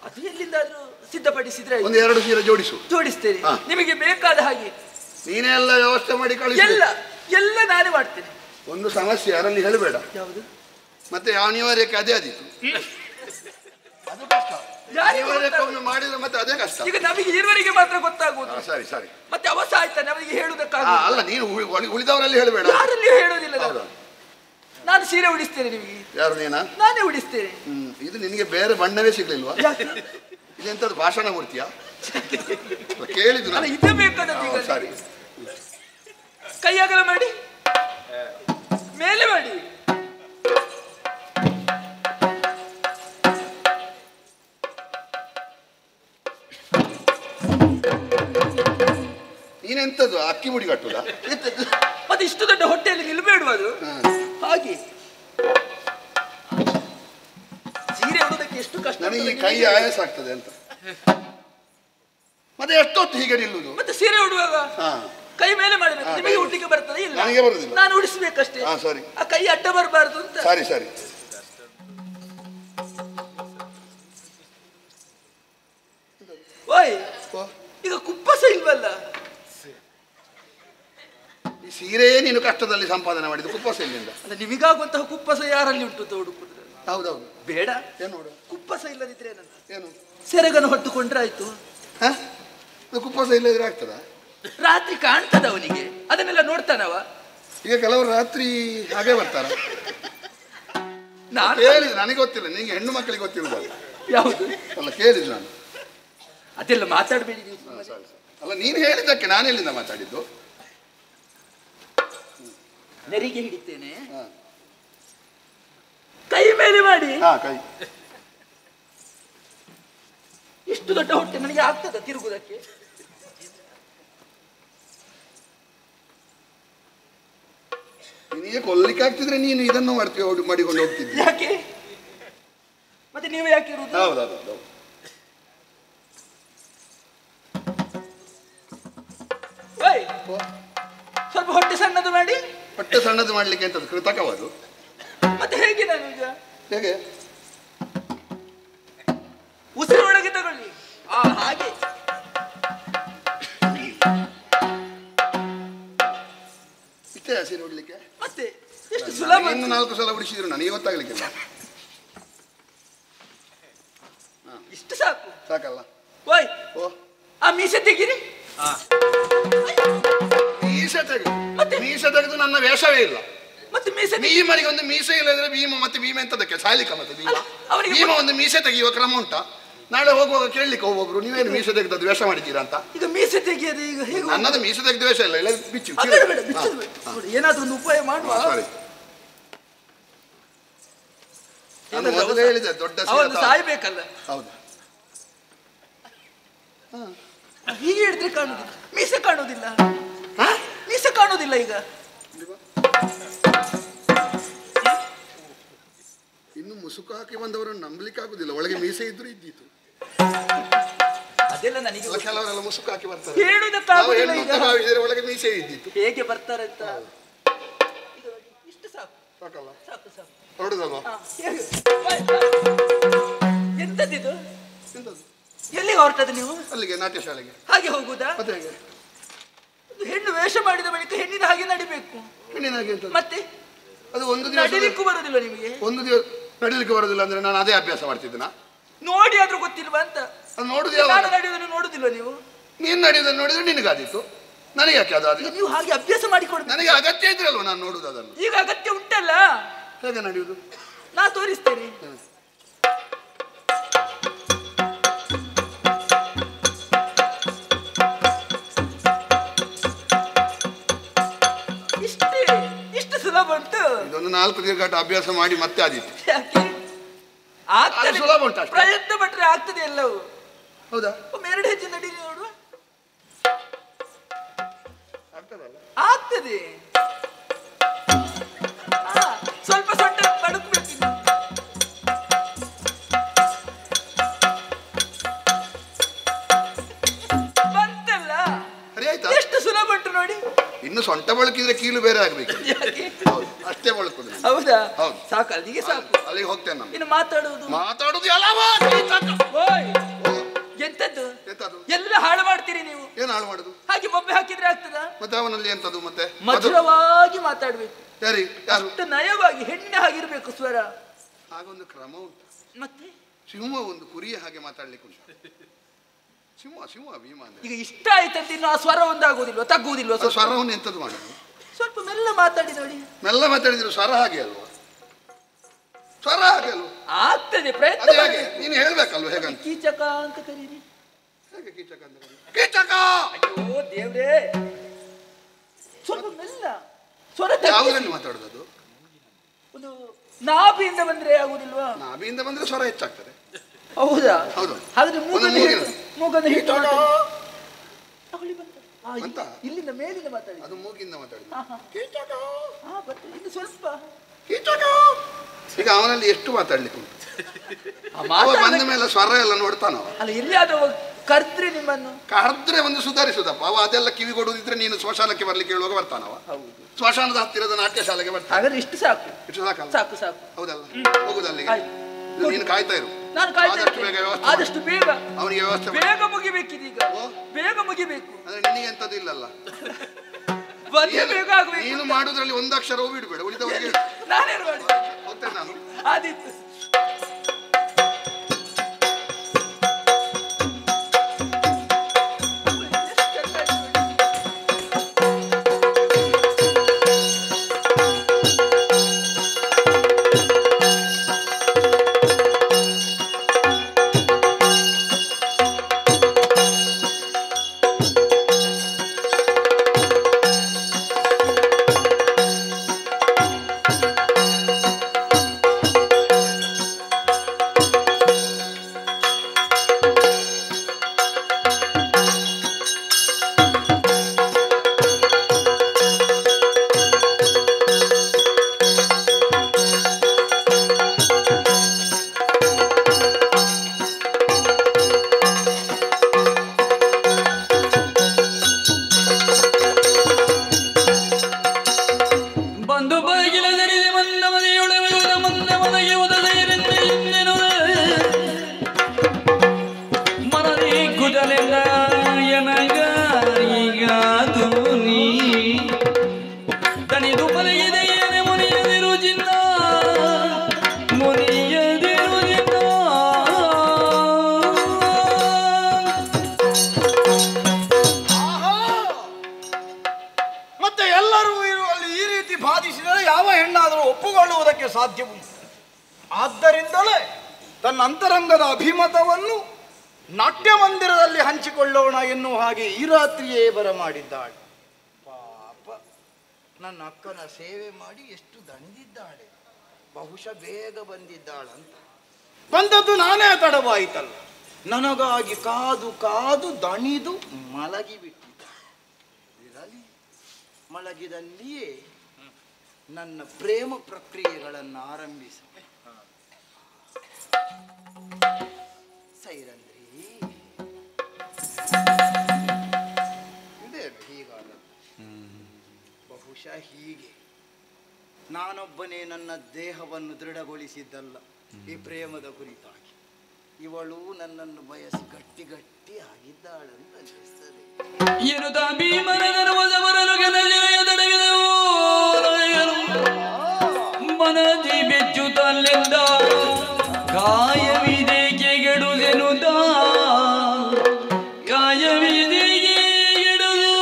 ಅದು ಎಲ್ಲಿಂದಾದ್ರೂ ಸಿದ್ಧಪಡಿಸಿದ್ರೆ 1-2 ಸೀರೆ ಜೋಡಿಸ್ತೇನೆ ನಿಮಗೆ ಬೇಕಾದ ಹಾಗೆ. ನೀನೇ ಎಲ್ಲ ವ್ಯವಸ್ಥೆ ಮಾಡಿ ಕಳಿಸಿ. ಎಲ್ಲ ನಾನೇ ಮಾಡ್ತೇನೆ. ಒಂದು ಸಮಸ್ಯೆ ಯಾರಲ್ಲಿ ಹೇಳಬೇಡ. ಯಾವುದು? ಮತ್ತೆ ಅನಿವಾರ್ಯಕ್ಕೆ ಅದೇ ಆದೀತು. ಅದು ಕಷ್ಟ. ಅನಿವಾರ್ಯಕ್ಕೆ ಮಾಡಿದ್ರೆ ಮತ್ತೆ ಅದೇ ಕಷ್ಟ. ಈಗ ನಮಗೆ ಇರುವರಿಗೆ ಮಾತ್ರ ಗೊತ್ತಾಗುವುದು. ಸರಿ ಸರಿ. ಮತ್ತೆ ಅವಸ ಆಯ್ತಾನೆ ಅವರಿಗೆ ಹೇಳುವುದಕ್ಕಾಗ. ಅಲ್ಲ, ನೀನು ಉಳಿದವರಲ್ಲಿ ಹೇಳಬೇಡ. ಯಾರಲ್ಲಿ ಹೇಳೋದಿಲ್ಲ. ನಾನು ಸೀರೆ ಉಡಿಸ್ತೇನೆ ನಿಮಗೆ. ಯಾರು? ನೀನಾ? ನಾನೇ ಉಡಿಸ್ತೇನೆ. ಇದು ನಿನಗೆ ಬೇರೆ ಬಣ್ಣವೇ ಸಿಗ್ಲಿಲ್ವಾ? ಇದೆಂತದ್ದು ಭಾಷಣ ಮೂರ್ತಿಯಾ? ಕೇಳಿದ್ದು ನಾನು. ಇದೇ ಬೇಕಾದದ್ದು. ಸರಿ, ಕೈ ಅಗಲ ಮಾಡಿ, ಮೇಲೆ ಮಾಡಿ. ನೀನೆಂತದ್ದು ಅಕ್ಕಿ ಮುಡಿ ಕಟ್ಟುದ? ಮತ್ತೆ ಇಷ್ಟು ದೊಡ್ಡ ಹೊಟ್ಟೆಯಲ್ಲಿ ನಿಲ್ಬೇಡುವ ಅದು. ಹಾಗೆ ಸೀರೆ ಉಡೋದಕ್ಕೆ ಎಷ್ಟು ಕಷ್ಟ. ನನಗೆ ಕೈ ಆಯಾಸ ಆಗ್ತದೆ ಅಂತ. ಮತ್ತೆ ಎಷ್ಟೊತ್ತು ಹೀಗೆ ನಿಲ್ಲುದು? ಮತ್ತೆ ಸೀರೆ ಉಡುವಾಗ ಹಾ ಕೈ ಮೇಲೆ ಮಾಡಬೇಕು. ನಿಮಗೆ ಹುಟ್ಟಿಗೆ ಬರ್ತದೆ ಇಲ್ಲ? ನನಗೆ ಬರುದಿಲ್ಲ. ನಾನು ಉಡಿಸ್ಬೇಕಷ್ಟೇ. ಹಾ ಸರಿ. ಆ ಕೈ ಅಡ್ಡ ಬರಬಾರ್ದು ಅಂತ. ಸರಿ ಸರಿ. ಓಯ್ ಈಗ ಕುಪ್ಪಸ ಇಲ್ವಲ್ಲ? ಈ ಸೀರೆ ನೀನು ಕಷ್ಟದಲ್ಲಿ ಸಂಪಾದನೆ ಮಾಡಿದ್ದು, ಕುಪ್ಪಸ ಇಲ್ಲಿಂದ? ಅಲ್ಲ, ನಿಮಗಾಗುವಂತಹ ಕುಪ್ಪಸ ಯಾರಲ್ಲಿ ಉಂಟು ಅಂತ ಹುಡುಕುದ್ರೆ? ಹೌದೌದು. ಬೇಡ, ಏನು ನೋಡು, ಕುಪ್ಪಸ ಇಲ್ಲದಿದ್ರೆ ಏನಂತ? ಏನು ಸೆರಗನ್ನು ಹೊಟ್ಟುಕೊಂಡ್ರೆ ಆಯ್ತು. ಕುಪ್ಪಸ ಇಲ್ಲದ್ರೆ ಆಗ್ತದ? ರಾತ್ರಿ ಕಾಣ್ತದ ಅವನಿಗೆ, ಅದನ್ನೆಲ್ಲ ನೋಡ್ತಾನವ. ಈಗ ಕೆಲವರು ರಾತ್ರಿ ಹಾಗೆ ಬರ್ತಾರ. ನಾನು ಕೇಳಿದ್, ನನಗೆ ಗೊತ್ತಿಲ್ಲ, ನಿಂಗೆ ಹೆಣ್ಣು ಮಕ್ಕಳಿಗೆ ಗೊತ್ತಿರುವುದಲ್ಲ. ಯಾವುದು ಅಲ್ಲ ಕೇಳಿದ್ ನಾನು. ಅದೆಲ್ಲ ಮಾತಾಡಬೇಡಿ ನೀವು. ಅಲ್ಲ ನೀನು ಹೇಳಿದ್ದಕ್ಕೆ ನಾನು ಎಲ್ಲಿಂದ ಮಾತಾಡಿದ್ದು? ನೆರಿಗೆ ಹಿಡಿತೇನೆ, ಕೈ ಮೇಲೆ ಮಾಡಿ. ಕೈ. ಇಷ್ಟು ದೊಡ್ಡ ಹೊಟ್ಟೆ ನನಗೆ ಆಗ್ತದ ತಿರುಗುದಕ್ಕೆ? ನಿನಗೆ ಕೊಲ್ಲಿಕ್ಕೆ ಆಗ್ತಿದ್ರೆ ನೀನು ಇದನ್ನು ಮಾಡ್ತೀವಿ, ಮಾಡಿಕೊಂಡು ಹೋಗ್ತಿದ್ದೆ. ಯಾಕೆ ಮತ್ತೆ ನೀವು ಯಾಕೆ ಇರುವುದು? ಹೌದೌದು. ಸ್ವಲ್ಪ ಹೊಟ್ಟೆ ಸಣ್ಣದು ಮಾಡಿ. ಹೊಟ್ಟೆ ಸಣ್ಣದು ಮಾಡ್ಲಿಕ್ಕೆ ಎಂತದ್ದು ಕೃತಕವಾದು? ಮತ್ತೆ ಹೇಗೆ ನಾನು ಈಗ? ಹೇಗೆ? ಉಸಿರೊಳಗೆ ತಗೊಳ್ಳಿ. ಹಾಗೆ ಇಷ್ಟೇ ಹಸಿರು ಹೊಡ್ಲಿಕ್ಕೆ? ಮತ್ತೆ ಎಷ್ಟು ಸುಲಭ. ಇನ್ನು 4 ಸಲ ಉಡಿಸಿದ್ರು ನನಗೆ ಗೊತ್ತಾಗ್ಲಿಕ್ಕಿಲ್ಲ. ಇಷ್ಟು ಸಾಕು, ಸಾಕಲ್ಲ? ಓಯ್ ಆ ಮೀಸೆ ತೆಗೀರಿ. ಮೀಸೆ ತೆಗೆದು ಮೀಸೆ ತೆಗೆದು ನನ್ನ ವೇಷವೇ ಇಲ್ಲ. ಮತ್ತೆ ಮೀಸೆ ಭೀಮನಿಗೆ ಒಂದು ಮೀಸೆ ಇಲ್ಲದ್ರೆ ಭೀಮ ಮತ್ತೆ ಭೀಮ ಎಂತದಕ್ಕೆ ಸಾಲಿಕ? ಮತ್ತೆ ಭೀಮ ಒಂದು ಮೀಸೆ ತೆಗೆಯುವ ಕ್ರಮ ಉಂಟಾ? ನಾಳೆ ಹೋಗುವಾಗ ಕೇಳಲಿಕ್ಕೆ ಹೋಗೋಬ್ರು, ನೀವೇನು ಮೀಸೆ ತೆಗೆದದ್ದು ವೇಷ ಮಾಡಿದ್ದೀರಾ ಅಂತ. ಈಗ ಮೀಸೆ ತೆಗೆಯೋದು ಈಗ ಹೇಗೆ? ನನ್ನದು ಮೀಸೆ ತೆಗೆದ ವೇಷ ಇಲ್ಲ, ಇಲ್ಲ ಬಿಚ್ಚು. ಏನಾದ್ರೂ ಒಂದು ಉಪಾಯ ಮಾಡುವ. ಸರಿ, ನಾನು ಮೊದಲು ಹೇಳಿದೆ ದೊಡ್ಡ ಸಾಯ್ಬೇಕಲ್ಲ. ಹೌದು, ಹೀಗೆ ಹೇಳಿದ್ರೆ ಕಾಣುದಿಲ್ಲ, ಮೀಸೆ ಕಾಣುದಿಲ್ಲ. ಮೀಸೆ ಕಾಣುದಿಲ್ಲ ಈಗ. ಇನ್ನು ಮುಸುಕು ಹಾಕಿ ಬಂದವರನ್ನು ನಂಬಲಿಕ್ಕೆ ಆಗುದಿಲ್ಲ. ಒಳಗೆ ಮೀಸೆ ಇದ್ರು ಇದ್ದಿತ್ತು. ಅದೆಲ್ಲ ನನಗೆ ಕೆಲವರೆಲ್ಲ ಮುಸುಕು ಹಾಕಿ ಬರ್ತಾರೆ, ಒಳಗೆ ಮೀಸೆ ಇದ್ದಿತ್ತು. ಹೇಗೆ ಬರ್ತಾರೆ ಅಂತ. ಇಷ್ಟು ಸಾಕು, ಸಾಕಲ್ಲ? ಸಾಕು ಸಾಕು. ಹೊರಡುದಲ್ವಾ? ಎಂತದ್ದು? ಎಲ್ಲಿಗೆ ಹೊರಟದ್ದು ನೀವು? ಅಲ್ಲಿಗೆ ನಾಟ್ಯ ಶಾಲೆಗೆ. ಹಾಗೆ ಹೋಗುದಾ? ಮತ್ತೆ ಹೇಗೆ? ಹೆಣ್ಣು ವೇಷ ಮಾಡಿದ ಬಳಿಕ ಹೆಣ್ಣಿನ ಹಾಗೆ ನಡಿಬೇಕು. ಹೆಣ್ಣಿನ ಹಾಗೆ ಅಂತ ಮತ್ತೆ ಅದು ಒಂದು ದಿವಸ ನಡಿಲಿಕ್ಕೂ ಬರುದಿಲ್ಲ ನಿಮಗೆ? ಒಂದು ದಿವಸ ನಡಿಲಿಕ್ಕೆ ಬರುದಿಲ್ಲ ಅಂದ್ರೆ ನಾನು ಅದೇ ಅಭ್ಯಾಸ ಮಾಡ್ತಿದ್ದೇನಾ? ನೋಡಿ ಆದ್ರೂ ಗೊತ್ತಿಲ್ವಾ ಅಂತ. ನೋಡುದು ನಾನು ನಡೆಯುವುದನ್ನು ನೋಡುದಿಲ್ವ ನೀವು? ನೀನು ನಡೆಯುವುದನ್ನು ನೋಡಿದ್ರೆ ನಿನಗಾದಿತ್ತು, ನನಗೆ ಯಾಕೆ ಅದು? ನೀವು ಹಾಗೆ ಅಭ್ಯಾಸ ಮಾಡಿಕೊಡ್ಬೇಕು. ನನಗೆ ಅಗತ್ಯ ಇದ್ರಲ್ವ ನಾನು ನೋಡುದು ಅದನ್ನು. ಈಗ ಅಗತ್ಯ ಉಂಟಲ್ಲ. ಹೇಗೆ ನಡೆಯುವುದು? ನಾ ತೋರಿಸ್ತೇನೆ. ಇಷ್ಟು ಸುಲಭ ಉಂಟು. ಇದೊಂದು 4 ತಿರುಗಾಟ ಅಭ್ಯಾಸ ಮಾಡಿ ಮತ್ತೆ ಆದಿತ್ತು. ಆಗ್ತದೆ, ಸುಲಭ ಉಂಟು. ಪ್ರಯತ್ನ ಪಟ್ರೆ ಆಗ್ತದೆ ಎಲ್ಲವೂ. ಹೌದಾ? 2 ಹೆಜ್ಜೆ ನಡೀರಿ ನೋಡುವ. ಆಗ್ತದಲ್ಲ? ಆಗ್ತದೆ. ಸ್ವಲ್ಪ ಸೊಂಟ ಬಡುಕ್ಬೇಕು. ಬಂತಲ್ಲ? ಸರಿ ಆಯ್ತಾ? ಎಷ್ಟು ಸುಲಭ ಉಂಟು ನೋಡಿ. ಇನ್ನು ಸೊಂಟ ಬಳಕಿದ್ರೆ ಕೀಲು ಬೇರೆ ಆಗ್ಬೇಕು. ಅಷ್ಟೇ ಬಳಕುದು. ಹೌದಾ? ಹೌದು. ಸಾಕು, ಅಲ್ಲಿಗೆ ಸಾಕು. ಅಲ್ಲಿಗೆ ಹೋಗ್ತೇನೆ ನಾನು. ಇನ್ನು ಮಾತಾಡುವುದು ಎಂತದ್ದು? ಎಲ್ಲ ಹಾಳು ಮಾಡ್ತೀರಿ ನೀವು. ಏನು ಹಾಳು ಮಾಡುದು? ಹಾಗೆ ಬೊಬ್ಬೆ ಹಾಕಿದ್ರೆ ಆಗ್ತದ? ಮತ್ತೆ ಅವನಲ್ಲಿ ಎಂತದು? ಮತ್ತೆ ಮಧುರವಾಗಿ ಮಾತಾಡ್ಬೇಕು. ಯಾರು? ಅಷ್ಟು ನಯವಾಗಿ ಹೆಣ್ಣಿನ ಹಾಗಿರ್ಬೇಕು ಸ್ವರ. ಹಾಗೊಂದು ಕ್ರಮ ಉಂಟು. ಮತ್ತೆ ಸಿಂಹ ಒಂದು ಕುರಿಯ ಹಾಗೆ ಮಾತಾಡ್ಲಿಕ್ಕೆ ಉಂಟು. ಸಿಂಹ ಭೀಮ ಅಂದ್ರೆ ಈಗ ಇಷ್ಟ ಆಯ್ತಂತ ಇನ್ನು ಆ ಸ್ವರ ಒಂದಾಗುವುದಿಲ್ವ, ತಗ್ಗುವುದಿಲ್ವ? ಸ್ವರವನ್ನು ಎಂತದ್ದು ಮಾಡುದು? ಸ್ವಲ್ಪ ಮೆಲ್ಲ ಮಾತಾಡಿ ನೋಡಿ. ಮೆಲ್ಲ ಮಾತಾಡಿದ್ರು ಸ್ವರ ಹಾಗೆ ಅಲ್ವಾ? ಸ್ವರ ಹಾಗೆ ಅಲ್ವ? ಆಗ್ತದೆ, ಪ್ರಯತ್ನ ಹಾಗೆ ನೀನು ಹೇಳ್ಬೇಕಲ್ವ ಹೇಗಂತ. ಕೀಚಕ ಅಂತ ಕರೀರಿ. ಹೇಗೆ ಕೀಚಕ ಅಂತ? ಕೀಚಕ! ಅಯ್ಯೋ ದೇವ್ರೇ, ಸ್ವಲ್ಪ ಮೆಲ್ಲ ಸ್ವರ. ಯಾವುದನ್ನು ಮಾತಾಡುದು? ಅದು ಒಂದು ನಾಭಿಯಿಂದ ಬಂದ್ರೆ ಆಗುದಿಲ್ವಾ? ನಾಭಿಯಿಂದ ಬಂದ್ರೆ ಸ್ವರ ಹೆಚ್ಚಾಗ್ತದೆ. ಹೌದಾ? ಹೌದು. ಹಾಗಾದ್ರೆ ಮೂಗನ್ನು ಹಿಟ್ಟು ಇಲ್ಲಿಂದ ಮೇಲಿಂದ ಮಾತಾಡಿ. ಅದು ಮೂಗಿಂದ ಮಾತಾಡಿ. ಇನ್ನು ಸ್ವಲ್ಪ. ಈಗ ಅವನಲ್ಲಿ ಎಷ್ಟು ಮಾತಾಡ್ಲಿಕ್ಕೆ ಉಂಟು? ಬಂದ ಮೇಲೆ ಸ್ವರ ಎಲ್ಲ ನೋಡ್ತಾನ. ಅಲ್ಲ, ಎಲ್ಲಿಯಾದ್ರೂ ಕರ್ದ್ರೆ ನಿಮ್ಮನ್ನು ಕರೆದ್ರೆ ಒಂದು ಸುಧಾರಿಸುದಪ್ಪ. ಅವ ಅದೆಲ್ಲ ಕಿವಿ ಕೊಡುದಿದ್ರೆ ನೀನು ಸ್ಮಶಾನಕ್ಕೆ ಬರ್ಲಿಕ್ಕೆ ಹೇಳುವಾಗ ಬರ್ತಾನವ. ಸ್ಮಶಾನದ ಹತ್ತಿರದ ನಾಟ್ಯ ಶಾಲೆಗೆ ಬರ್ತಾನೆ. ಹಾಗಾದ್ರೆ ಇಷ್ಟು ಸಾಕು. ಇಷ್ಟು ಸಾಕಲ್ಲ? ಸಾಕು ಸಾಕು. ಹೌದಲ್ಲ, ಹೋಗುದಲ್ಲಿಗೆ. ನೀನು ಕಾಯ್ತಾ ಇರು. ನಾನು ಆದಷ್ಟು ಬೇಗ ಅವನಿಗೆ ವ್ಯವಸ್ಥೆ ಬೇಗ ಮುಗಿಬೇಕಿದೀಗ. ಬೇಗ ಮುಗಿಬೇಕು ಅಂದ್ರೆ ನಿನಗೆ ಎಂತದ್ದು ಇಲ್ಲಲ್ಲ. ಬೇಗ ಆಗ್ಬೇಕು. ನೀನು ಮಾಡುದ್ರಲ್ಲಿ ಒಂದು ಅಕ್ಷರವೂ ಬಿಡಬೇಡ, ಉಳಿದವರಿಗೆ ನಾನೇನು ಮಾಡಿ ಹೋಗ್ತೇನೆ ನಾನು. ಆದಿತ್ತು. ಆದ್ದರಿಂದಲೇ ತನ್ನ ಅಂತರಂಗದ ಅಭಿಮತವನ್ನು ನಾಟ್ಯ ಮಂದಿರದಲ್ಲಿ ಹಂಚಿಕೊಳ್ಳೋಣ ಎನ್ನುವ ಹಾಗೆ ಈ ರಾತ್ರಿಯೇ ಬರಮಾಡಿದ್ದಾಳೆ. ಪಾಪ, ನನ್ನ ಅಕ್ಕನ ಸೇವೆ ಮಾಡಿ ಎಷ್ಟು ದಣಿದಿದ್ದಾಳೆ. ಬಹುಶಃ ಬೇಗ ಬಂದಿದ್ದಾಳಂತ. ಬಂದದ್ದು ನಾನೇ ತಡವಾಯಿತಲ್ಲ. ನನಗಾಗಿ ಕಾದು ಕಾದು ದಣಿದು ಮಲಗಿಬಿಟ್ಟಿದ್ದಾಳೆ. ಇರಲಿ, ಮಲಗಿದಲ್ಲಿಯೇ ನನ್ನ ಪ್ರೇಮ ಪ್ರಕ್ರಿಯೆಗಳನ್ನು ಆರಂಭಿಸ. ಸೈರಂದ್ರಿ, ಇದೇ ಹೀಗಾದ. ಬಹುಶಃ ಹೀಗೆ ನಾನೊಬ್ಬನೇ ನನ್ನ ದೇಹವನ್ನು ದೃಢಗೊಳಿಸಿದ್ದಲ್ಲ ಈ ಪ್ರೇಮದ ಕುರಿತಾಗಿ. ಇವಳು ನನ್ನನ್ನು ಬಯಸಿ ಗಟ್ಟಿ ಗಟ್ಟಿ ಆಗಿದ್ದಾಳಂತ ಅನಿಸ್ತದೆ. ಮನದಿ ಬೆಚ್ಚುತ್ತಲ್ಲಿಂದ ಕಾಯವಿದೇಕೆ ಗೆಡುದೆನುದ ಕಾಯವಿದೇಕೆ ಗೆಡುದು.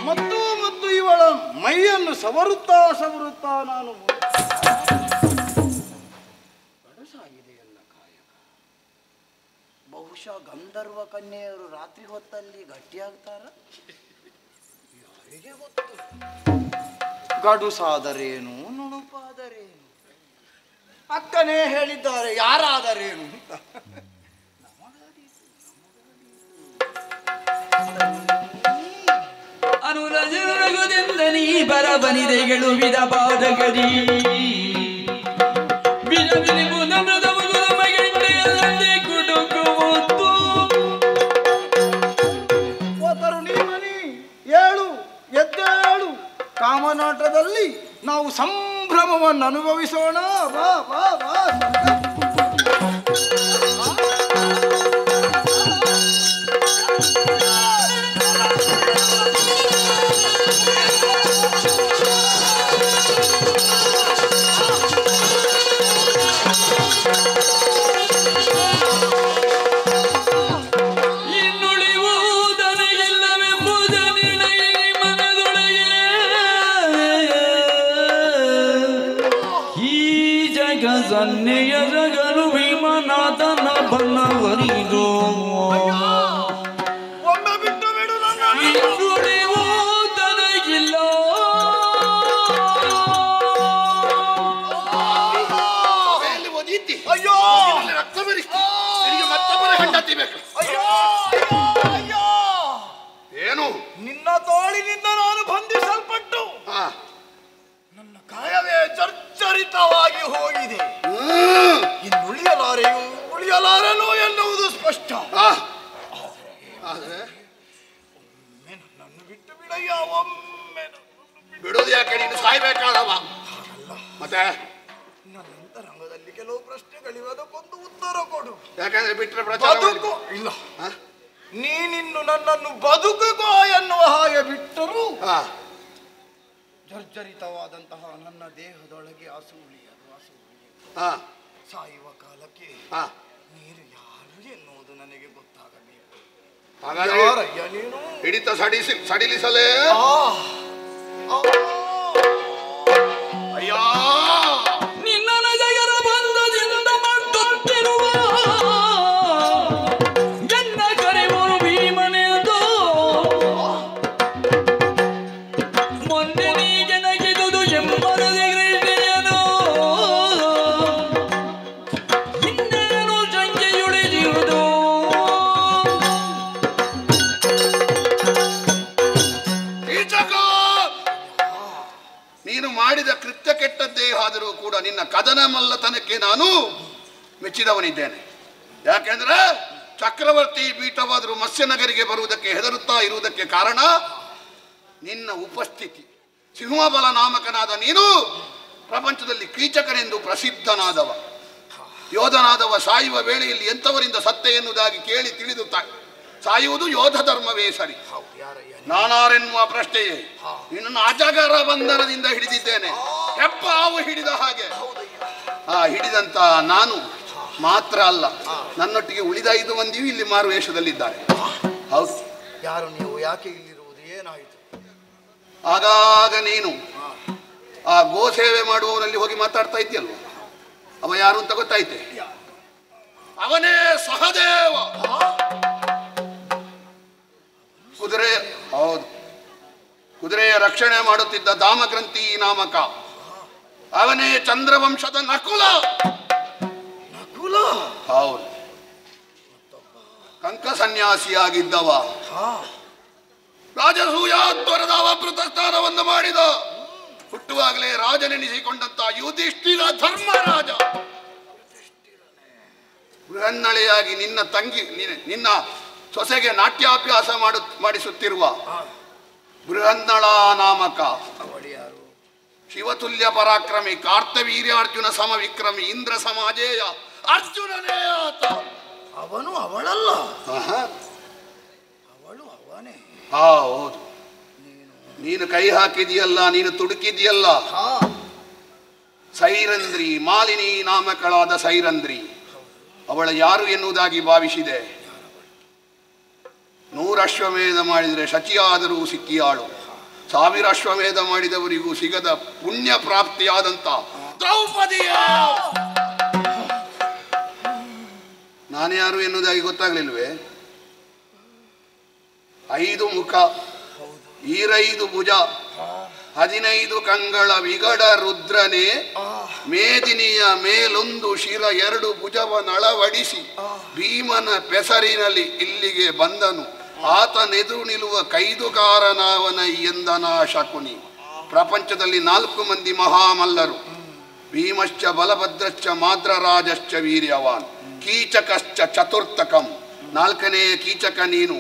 ಮತ್ತು ಮತ್ತು ಇವಳ ಮೈಯನ್ನು ಸವರುತ್ತಾ ಸವರುತ್ತಾ ನಾನು ಗಡಸಾಗಿದೆಯಲ್ಲ ಕಾಯಕ. ಬಹುಶಃ ಗಂಧರ್ವ ಕನ್ಯೆಯರು ರಾತ್ರಿ ಹೊತ್ತಲ್ಲಿ ಗಟ್ಟಿಯಾಗ್ತಾರ, ಯಾರಿಗೆ ಗೊತ್ತು. ಗಡುಸಾದರೇನು ನುಣುಪಾದರೇನು, ಅಕ್ಕನೇ ಹೇಳಿದ್ದಾರೆ ಯಾರಾದರೇನು ಅಂತ. ಅನುರಜರಗುದೆಂದ ನೀ ಬರಬನಿದೆಗಳು ವಿಧ ಬಾಧಗರಿ ಬಿಲಬಿಲಿಬುದ ಮೃದಬುದ ಮಗಂಡೆಯಲ್ಲದೆ ಕುಟುಕುವುದು. ಓ ತರುಣೀಮಣಿ, ಏಳು ಎದ್ದೇಳು. ಕಾಮನಾಟದಲ್ಲಿ ನಾವು ಸಂಭ್ರಮವನ್ನು ಅನುಭವಿಸೋಣ. ಬಾ ಬಾ ಬಾ. ಸನ್ನೆಯ ಜಗಲು ವಿಮನಾಥನ ಬನ್ನವರಿದು ಒಮ್ಮೆ ಬಿಟ್ಟು ಬಿಡು ನನ್ನ. ಇನ್ನುಳಿವು ತನಗಿಲ್ಲ. ಅಯ್ಯೋ, ರಕ್ತ ಬರಿಸ್ತಿ ಮತ್ತೊಬ್ಬರ ಹೆಂಡತಿ ಬೇಕು. ಅಯ್ಯೋ ಅಯ್ಯೋ, ಏನು? ನಿನ್ನ ತೋಳಿನಿಂದ ನಾನು ಬಂಧಿಸಲ್ಪಟ್ಟು ನನ್ನ ಕಾಯವೇ ಜರ್ಜರಿತವಾಗಿ ಹೋಗಿದೆ. ಇನ್ನುಳಿಯಲಾರೆನು ಎನ್ನುವ ಪ್ರಕಾರವ ಮತ್ತೆ ರಂಗದಲ್ಲಿ ಕೆಲವು ಪ್ರಶ್ನೆಗಳಿವೆ, ಅದಕ್ಕೊಂದು ಉತ್ತರ ಕೊಡು. ಯಾಕಂದ್ರೆ ಬಿಟ್ಟರೆ ಪ್ರಚಾರ ಇಲ್ಲ, ನೀನಿನ್ನು ನನ್ನನ್ನು ಬದುಕುಗೋ ಎನ್ನುವ ಹಾಗೆ ಬಿಟ್ಟರು ಜರ್ಜರಿತವಾದಂತಹ ನನ್ನ ದೇಹದೊಳಗೆ ಅಸೂಳಿ ಸಾಯುವ ಕಾಲಕ್ಕೆ ನೀನು ಯಾರು ಎನ್ನುವುದು ನನಗೆ ಗೊತ್ತಾಗಬೇಕು. ನೀನು ಹಿಡಿತ ಸಡಿಲಿಸಲೇ ಅಯ್ಯೋ ನಿನ್ನ ನಜಗರ ಬಂಧದಿಂದ ಮಾಡುತ್ತಿರುವ ಎನ್ನ ಕರೆವರು ಭೀಮನೆಂದು ಮೊನ್ನೆ ನೀಗೆ ನಗಿದುದು ಎಂಬರದಿರಿದೆಯನು ಇನ್ನೇನು ಸಂಜೆಯುಳಿದಿರುವುದು ನೀನು ಮಾಡಿದ ಕೃತ್ಯ ಕೆಟ್ಟದ್ದೇ ಆದರೂ ಕೂಡ ನಿನ್ನ ಕದನ ಮಲ್ಲತನಕ್ಕೆ ನಾನು ಮೆಚ್ಚಿದವನಿದ್ದೇನೆ. ಯಾಕೆಂದ್ರೆ ಚಕ್ರವರ್ತಿ ಪೀಠವಾದರೂ ಮತ್ಸ್ಯನಗರಿಗೆ ಬರುವುದಕ್ಕೆ ಹೆದರುತ್ತಾ ಇರುವುದಕ್ಕೆ ಕಾರಣ ನಿನ್ನ ಉಪಸ್ಥಿತಿ. ಸಿಂಹಬಲ ನಾಮಕನಾದ ನೀನು ಪ್ರಪಂಚದಲ್ಲಿ ಕೀಚಕನೆಂದು ಪ್ರಸಿದ್ಧನಾದವ, ಯೋಧನಾದವ. ಸಾಯುವ ವೇಳೆಯಲ್ಲಿ ಎಂಥವರಿಂದ ಸತ್ಯ ಎನ್ನುವುದಾಗಿ ಕೇಳಿ ತಿಳಿದು ಸಾಯುವುದು ಯೋಧ ಧರ್ಮವೇ ಸರಿ. ನಾನಾರೆನ್ನುವ ಪ್ರಶ್ನೆಯೇ ನಿನ್ನನ್ನು ಅಜಗರ ಬಂಧನದಿಂದ ಹಿಡಿದಿದ್ದೇನೆ, ಹೆಪ್ಪಾವು ಹಿಡಿದ ಹಾಗೆ. ಹಿಡಿದಂತ ನಾನು ಮಾತ್ರ ಅಲ್ಲ, ನನ್ನೊಟ್ಟಿಗೆ ಉಳಿದ 5 ಮಂದಿಯೂ ಇಲ್ಲಿ ಮಾರು ವೇಷದಲ್ಲಿದ್ದಾರೆ. ಹೌದು. ಯಾರು ನೀವು? ಯಾಕೆ ಇಲ್ಲಿರುವುದು? ಏನಾಯಿತು? ಆಗಾಗ ನೀನು ಆ ಗೋ ಸೇವೆ ಮಾಡುವವನಲ್ಲಿ ಹೋಗಿ ಮಾತಾಡ್ತಾ ಇದ್ದೀಯಲ್ವ, ಅವ ಯಾರು ಅಂತ ಗೊತ್ತಾಯ್ತೆ? ಅವನೇ ಸಹದೇವ. ಕುದುರೆಯ ರಕ್ಷಣೆ ಮಾಡುತ್ತಿದ್ದ ದಾಮಗ್ರಂಥಿ ನಾಮಕ. ಅವನೇ ಚಂದ್ರವಂಶದ ನಕುಲ. ಹೌದು, ಕಂಕ ಸನ್ಯಾಸಿಯಾಗಿದ್ದವ. ರಾಜಸೂಯಾತ್ವರದ ಅವಭೃತ ಸ್ಥಾನವನ್ನು ಮಾಡಿದ. ಹುಟ್ಟುವಾಗಲೇ ರಾಜನೆನಿಸಿಕೊಂಡಂತ ಯುಧಿಷ್ಠಿರ ಧರ್ಮರಾಜ. ಬೃಹನ್ನಳೆಯಾಗಿ ನಿನ್ನ ಸೊಸೆಗೆ ನಾಟ್ಯಾಭ್ಯಾಸ ಮಾಡಿಸುತ್ತಿರುವ ಬೃಹನ್ನಳ ನಾಮಕ. ಶಿವತುಲ್ಯ ಪರಾಕ್ರಮಿ, ಕಾರ್ತವೀರ್ಯಾರ್ಜುನ ಸಮವಿಕ್ರಮಿ, ಇಂದ್ರ ಸಮಾಜೇಯ ಅರ್ಜುನನೇ ಆತ. ಅವನು ಅವಳಲ್ಲ, ಅವಳು ಅವನೇ. ಹೌದು, ನೀನು ಕೈ ಹಾಕಿದೆಯಲ್ಲ, ನೀನು ತುಡುಕಿದೆಯಲ್ಲ. ಸೈರಂಧ್ರಿ, ಮಾಲಿನಿ ನಾಮಕಳಾದ ಸೈರಂಧ್ರಿ. ಅವಳ ಯಾರು ಎನ್ನುವುದಾಗಿ ಭಾವಿಸಿದೆ. 100 ಅಶ್ವಮೇಧ ಮಾಡಿದರೆ ಶಚಿಯಾದರೂ ಸಿಕ್ಕಿಯಾಳು. 1000 ಅಶ್ವಮೇಧ ಮಾಡಿದವರಿಗೂ ಸಿಗದ ಪುಣ್ಯ ಪ್ರಾಪ್ತಿಯಾದಂತ ದ್ರೌಪದಿಯ ನಾನ್ಯಾರು ಎನ್ನುವುದಾಗಿ ಗೊತ್ತಾಗ್ಲಿಲ್ವೇ? 5 ಮುಖ, 25 ಭುಜ, 15 ಕಂಗಳ ವಿಗಡ ರುದ್ರನೇ. ಮೇದಿನಿಯ ಮೇಲೊಂದು ಶಿರ 2 ಭುಜವನಳವಡಿಸಿ ಭೀಮನ ಪೆಸರಿನಲ್ಲಿ ಇಲ್ಲಿಗೆ ಬಂದನು. ಆತನೆದುರು ನಿಲ್ಲುವ ಕೈದುಗಾರನಾವನ ಎಂದನ ಶಕುನಿ. ಪ್ರಪಂಚದಲ್ಲಿ 4 ಮಂದಿ ಮಹಾಮಲ್ಲರು. ಭೀಮಶ್ಚ ಬಲಭದ್ರಶ್ಚ ಮಾದ್ರರಾಜಶ್ಚ ವೀರ್ಯವಾನ್, ಕೀಚಕಶ್ಚ ಚತುರ್ಥಕಂ. 4ನೆಯ ಕೀಚಕ ನೀನು.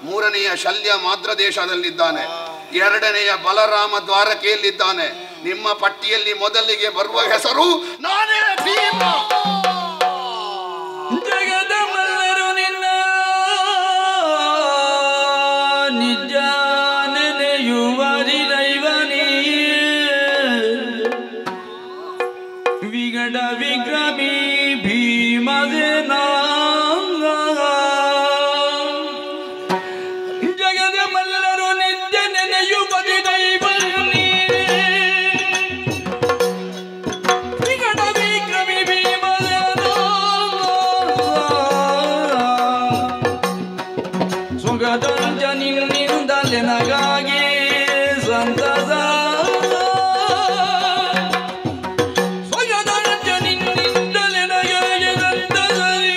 3ನೆಯ ಶಲ್ಯ ಮಾದ್ರ ದೇಶದಲ್ಲಿದ್ದಾನೆ. 2ನೆಯ ಬಲರಾಮ ದ್ವಾರಕೆಯಲ್ಲಿದ್ದಾನೆ. ನಿಮ್ಮ ಪಟ್ಟಿಯಲ್ಲಿ ಮೊದಲಿಗೆ ಬರುವ ಹೆಸರು ನಾನೇ ಭೀಮ. ಜಗದ ಮಲ್ಲರು ನಿನ್ನ ನಿಜ ನೆನೆಯುವ ದೈವನೇ. ವಿಗಡ ವಿಕ್ರಮಿ ಭೀಮಸೇನ. ಜಗದ ಮಲ್ಲರು ನಿತ್ಯ ನೆನೆಯುವ ದೈವನೇ. ವಿಗಡ ವಿಕ್ರಮಿ ಭೀಮಸೇನ. ಸುಗದಂಜನಿಂದಲೇ ನಗಾಗಿ ಸಂತಸ. ಸುಗದಂಜನಿಂದಲೇ ನಗಾಗಿ ಸಂತಸರಿ.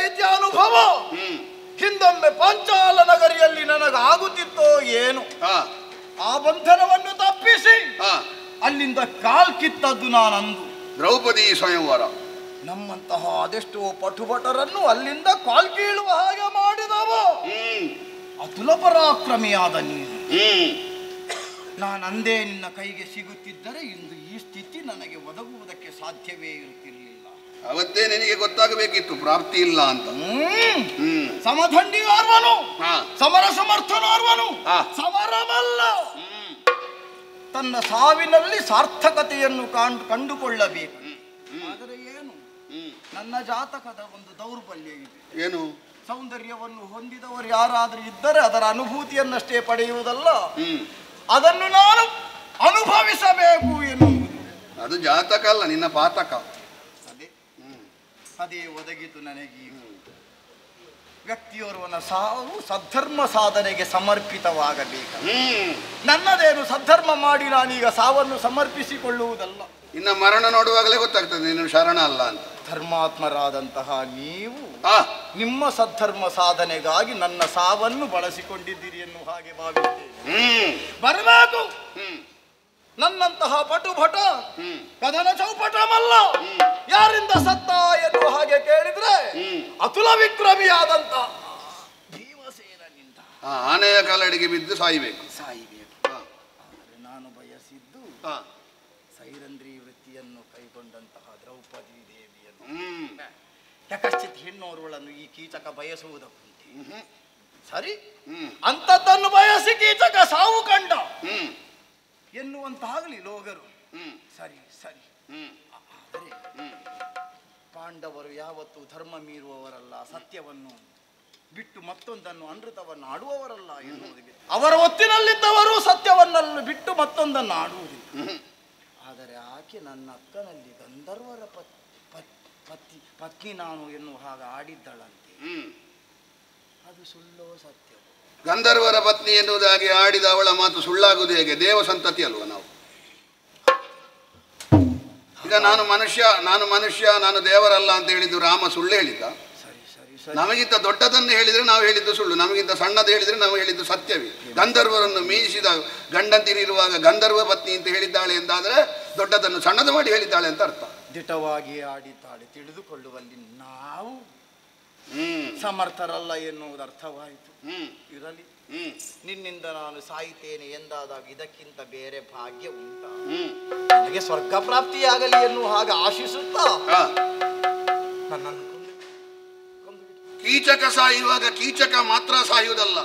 ರೀತಿಯ ಅನುಭವ ಹಿಂದೊಮ್ಮೆ ಪಾಂಚಾಲ ನಗರಿಯಲ್ಲಿ ನನಗಾಗುತ್ತಿತ್ತೋ ಏನು. ಆ ಬಂಧನವನ್ನು ತಪ್ಪಿಸಿ ಅಲ್ಲಿಂದ ಕಾಲ್ಕಿತ್ತದ್ದು ನಾನಂದು. ದ್ರೌಪದಿ ಸ್ವಯಂವರ ನಮ್ಮಂತಹ ಅದೆಷ್ಟೋ ಪಟುಭಟರನ್ನು ಅಲ್ಲಿಂದ ಕಾಲ್ಕೀಳುವ ಹಾಗೆ ಮಾಡಿದವ ಅತುಲ ಪರಾಕ್ರಮಿಯಾದ ನೀನು. ನಾನಂದೇ ನಿನ್ನ ಕೈಗೆ ಸಿಗುತ್ತಿದ್ದರೆ ಇಂದು ಈ ಸ್ಥಿತಿ ನನಗೆ ಒದಗುವುದಕ್ಕೆ ಸಾಧ್ಯವೇ ಇರುತ್ತಿರಲಿಲ್ಲ. ಅವತ್ತೇ ನಿನಗೆ ಗೊತ್ತಾಗಬೇಕಿತ್ತು ಪ್ರಾಪ್ತಿ ಇಲ್ಲ ಅಂತ. ಸಮಧಂಡಿಗಾರ್ವನು, ಸಮರ ಸಮರ್ಥನಾರ್ವನು, ಸಮರಮಲ್ಲ. ತನ್ನ ಸಾವಿನಲ್ಲಿ ಸಾರ್ಥಕತೆಯನ್ನು ಕಂಡುಕೊಳ್ಳಬೇಕು. ಆದರೆ ಏನು, ನನ್ನ ಜಾತಕದ ಒಂದು ದೌರ್ಬಲ್ಯ ಇದೆ. ಏನು? ಸೌಂದರ್ಯವನ್ನು ಹೊಂದಿದವರು ಯಾರಾದರೂ ಇದ್ದರೆ ಅದರ ಅನುಭೂತಿಯನ್ನಷ್ಟೇ ಪಡೆಯುವುದಲ್ಲ, ಅದನ್ನು ನಾನು ಅನುಭವಿಸಬೇಕು ಎನ್ನುವುದು. ಅದು ಜಾತಕ ಅಲ್ಲ, ನಿನ್ನ ಪಾತಕ. ಅದೇ ಒದಗಿತು ನನಗೆ. ವ್ಯಕ್ತಿಯೋರ್ವನ ಸಾವು ಸದ್ಧರ್ಮ ಸಾಧನೆಗೆ ಸಮರ್ಪಿತವಾಗಬೇಕು. ನನ್ನದೇನು ಸದ್ಧರ್ಮ ಮಾಡಿ ನಾನೀಗ ಸಾವನ್ನು ಸಮರ್ಪಿಸಿಕೊಳ್ಳುವುದಲ್ಲ. ಇನ್ನ ಮರಣ ನೋಡುವಾಗಲೇ ಗೊತ್ತಾಗ್ತದೆ ನೀನು ಶರಣ ಅಲ್ಲ ಅಂತ. ಧರ್ಮಾತ್ಮರಾದಂತಹ ನೀವು ನಿಮ್ಮ ಸದ್ಧರ್ಮ ಸಾಧನೆಗಾಗಿ ನನ್ನ ಸಾವನ್ನು ಬಳಸಿಕೊಂಡಿದ್ದೀರಿ ಎನ್ನುವ ಹಾಗೆ ಭಾವಿಸುತ್ತೇನೆ. ಬರಬೇಕು ನನ್ನಂತಹ ಪಟುಭಟ ಕದನ ಚೌಪಟಮಲ್ಲ. ಯಾರಿಂದ ಸತ್ತ ಎನ್ನುವ ಹಾಗೆ ಕೇಳಿದ್ರೆ ಅತುಲ ವಿಕ್ರಮಿಯಾದಂತ ಭೀಮಸೇನನಿಂದ ಆನೆಯ ಕಾಲಡಿಗೆ ಬಿದ್ದು ಸಾಯಬೇಕು. ಆದರೆ ನಾನು ಬಯಸಿದ್ದು ಸೈರಂಧ್ರಿ ವೃತ್ತಿಯನ್ನು ಕೈಗೊಂಡಂತಹ ದ್ರೌಪದಿ ದೇವಿಯನ್ನು. ಯಕಶ್ಚಿತ್ ಹೆಣ್ಣೋರ್ವಳನ್ನು ಈ ಕೀಚಕ ಬಯಸುವುದಕ್ಕುಂಟೆ. ಸರಿ, ಅಂಥದ್ದನ್ನು ಬಯಸಿ ಕೀಚಕ ಸಾವು ಕಂಡ ಎನ್ನುವಂತಾಗಲಿ ಲೋಗರು. ಸರಿ ಸರಿ. ಆದರೆ ಪಾಂಡವರು ಯಾವತ್ತೂ ಧರ್ಮ ಮೀರುವವರಲ್ಲ, ಸತ್ಯವನ್ನು ಬಿಟ್ಟು ಮತ್ತೊಂದನ್ನು ಅನೃತವನ್ನು ಆಡುವವರಲ್ಲ ಎನ್ನುವುದಿಲ್ಲ. ಅವರ ಒತ್ತಿನಲ್ಲಿದ್ದವರು ಸತ್ಯವನ್ನಲ್ಲಿ ಬಿಟ್ಟು ಮತ್ತೊಂದನ್ನು ಆಡುವುದಿಲ್ಲ. ಆದರೆ ಆಕೆ ನನ್ನ ಅಕ್ಕನಲ್ಲಿ ಗಂಧರ್ವರ ಪತ್ನಿ ನಾನು ಎನ್ನುವ ಹಾಗೆ ಆಡಿದ್ದಳಂತೆ. ಅದು ಸುಳ್ಳೋ ಸತ್ಯ? ಗಂಧರ್ವರ ಪತ್ನಿ ಎನ್ನುವುದಾಗಿ ಆಡಿದ ಅವಳ ಮಾತು ಸುಳ್ಳಾಗುವುದು ಹೇಗೆ? ದೇವ ಸಂತತಿ ಅಲ್ವ ನಾವು. ಈಗ ನಾನು ಮನುಷ್ಯ ನಾನು ದೇವರಲ್ಲ ಅಂತ ಹೇಳಿದ್ದು ರಾಮ ಸುಳ್ಳು ಹೇಳಿದ್ದ? ನಮಗಿಂತ ದೊಡ್ಡದನ್ನು ಹೇಳಿದ್ರೆ ನಾವು ಹೇಳಿದ್ದು ಸುಳ್ಳು, ನಮಗಿಂತ ಸಣ್ಣದು ಹೇಳಿದ್ರೆ ನಾವು ಹೇಳಿದ್ದು ಸತ್ಯವೇ. ಗಂಧರ್ವರನ್ನು ಮೀರಿಸಿದ ಗಂಡಂತಿರಿರುವಾಗ ಗಂಧರ್ವ ಪತ್ನಿ ಅಂತ ಹೇಳಿದ್ದಾಳೆ ಎಂದಾದರೆ ದೊಡ್ಡದನ್ನು ಸಣ್ಣದು ಮಾಡಿ ಹೇಳಿದ್ದಾಳೆ ಅಂತ ಅರ್ಥ. ದಿಟವಾಗಿ ಆಡಿದ್ದಾಳೆ ತಿಳಿದುಕೊಳ್ಳುವಲ್ಲಿ ನಾವು ಸಮರ್ಥರಲ್ಲ ಎನ್ನುವುದು ಅರ್ಥವಾಯಿತು. ಇರಲಿ, ನಿನ್ನಿಂದ ನಾನು ಸಾಯುತ್ತೇನೆ ಎಂದಾದಾಗ ಇದಕ್ಕಿಂತ ಬೇರೆ ಭಾಗ್ಯ ಉಂಟಾ? ನನಗೆ ಸ್ವರ್ಗ ಪ್ರಾಪ್ತಿಯಾಗಲಿ ಎನ್ನುವ ಹಾಗೆ ಆಶಿಸುತ್ತಾ ನನ್ನನ್ನು ಕೀಚಕ ಸಾಯುವಾಗ ಕೀಚಕ ಮಾತ್ರ ಸಾಯುವುದಲ್ಲ,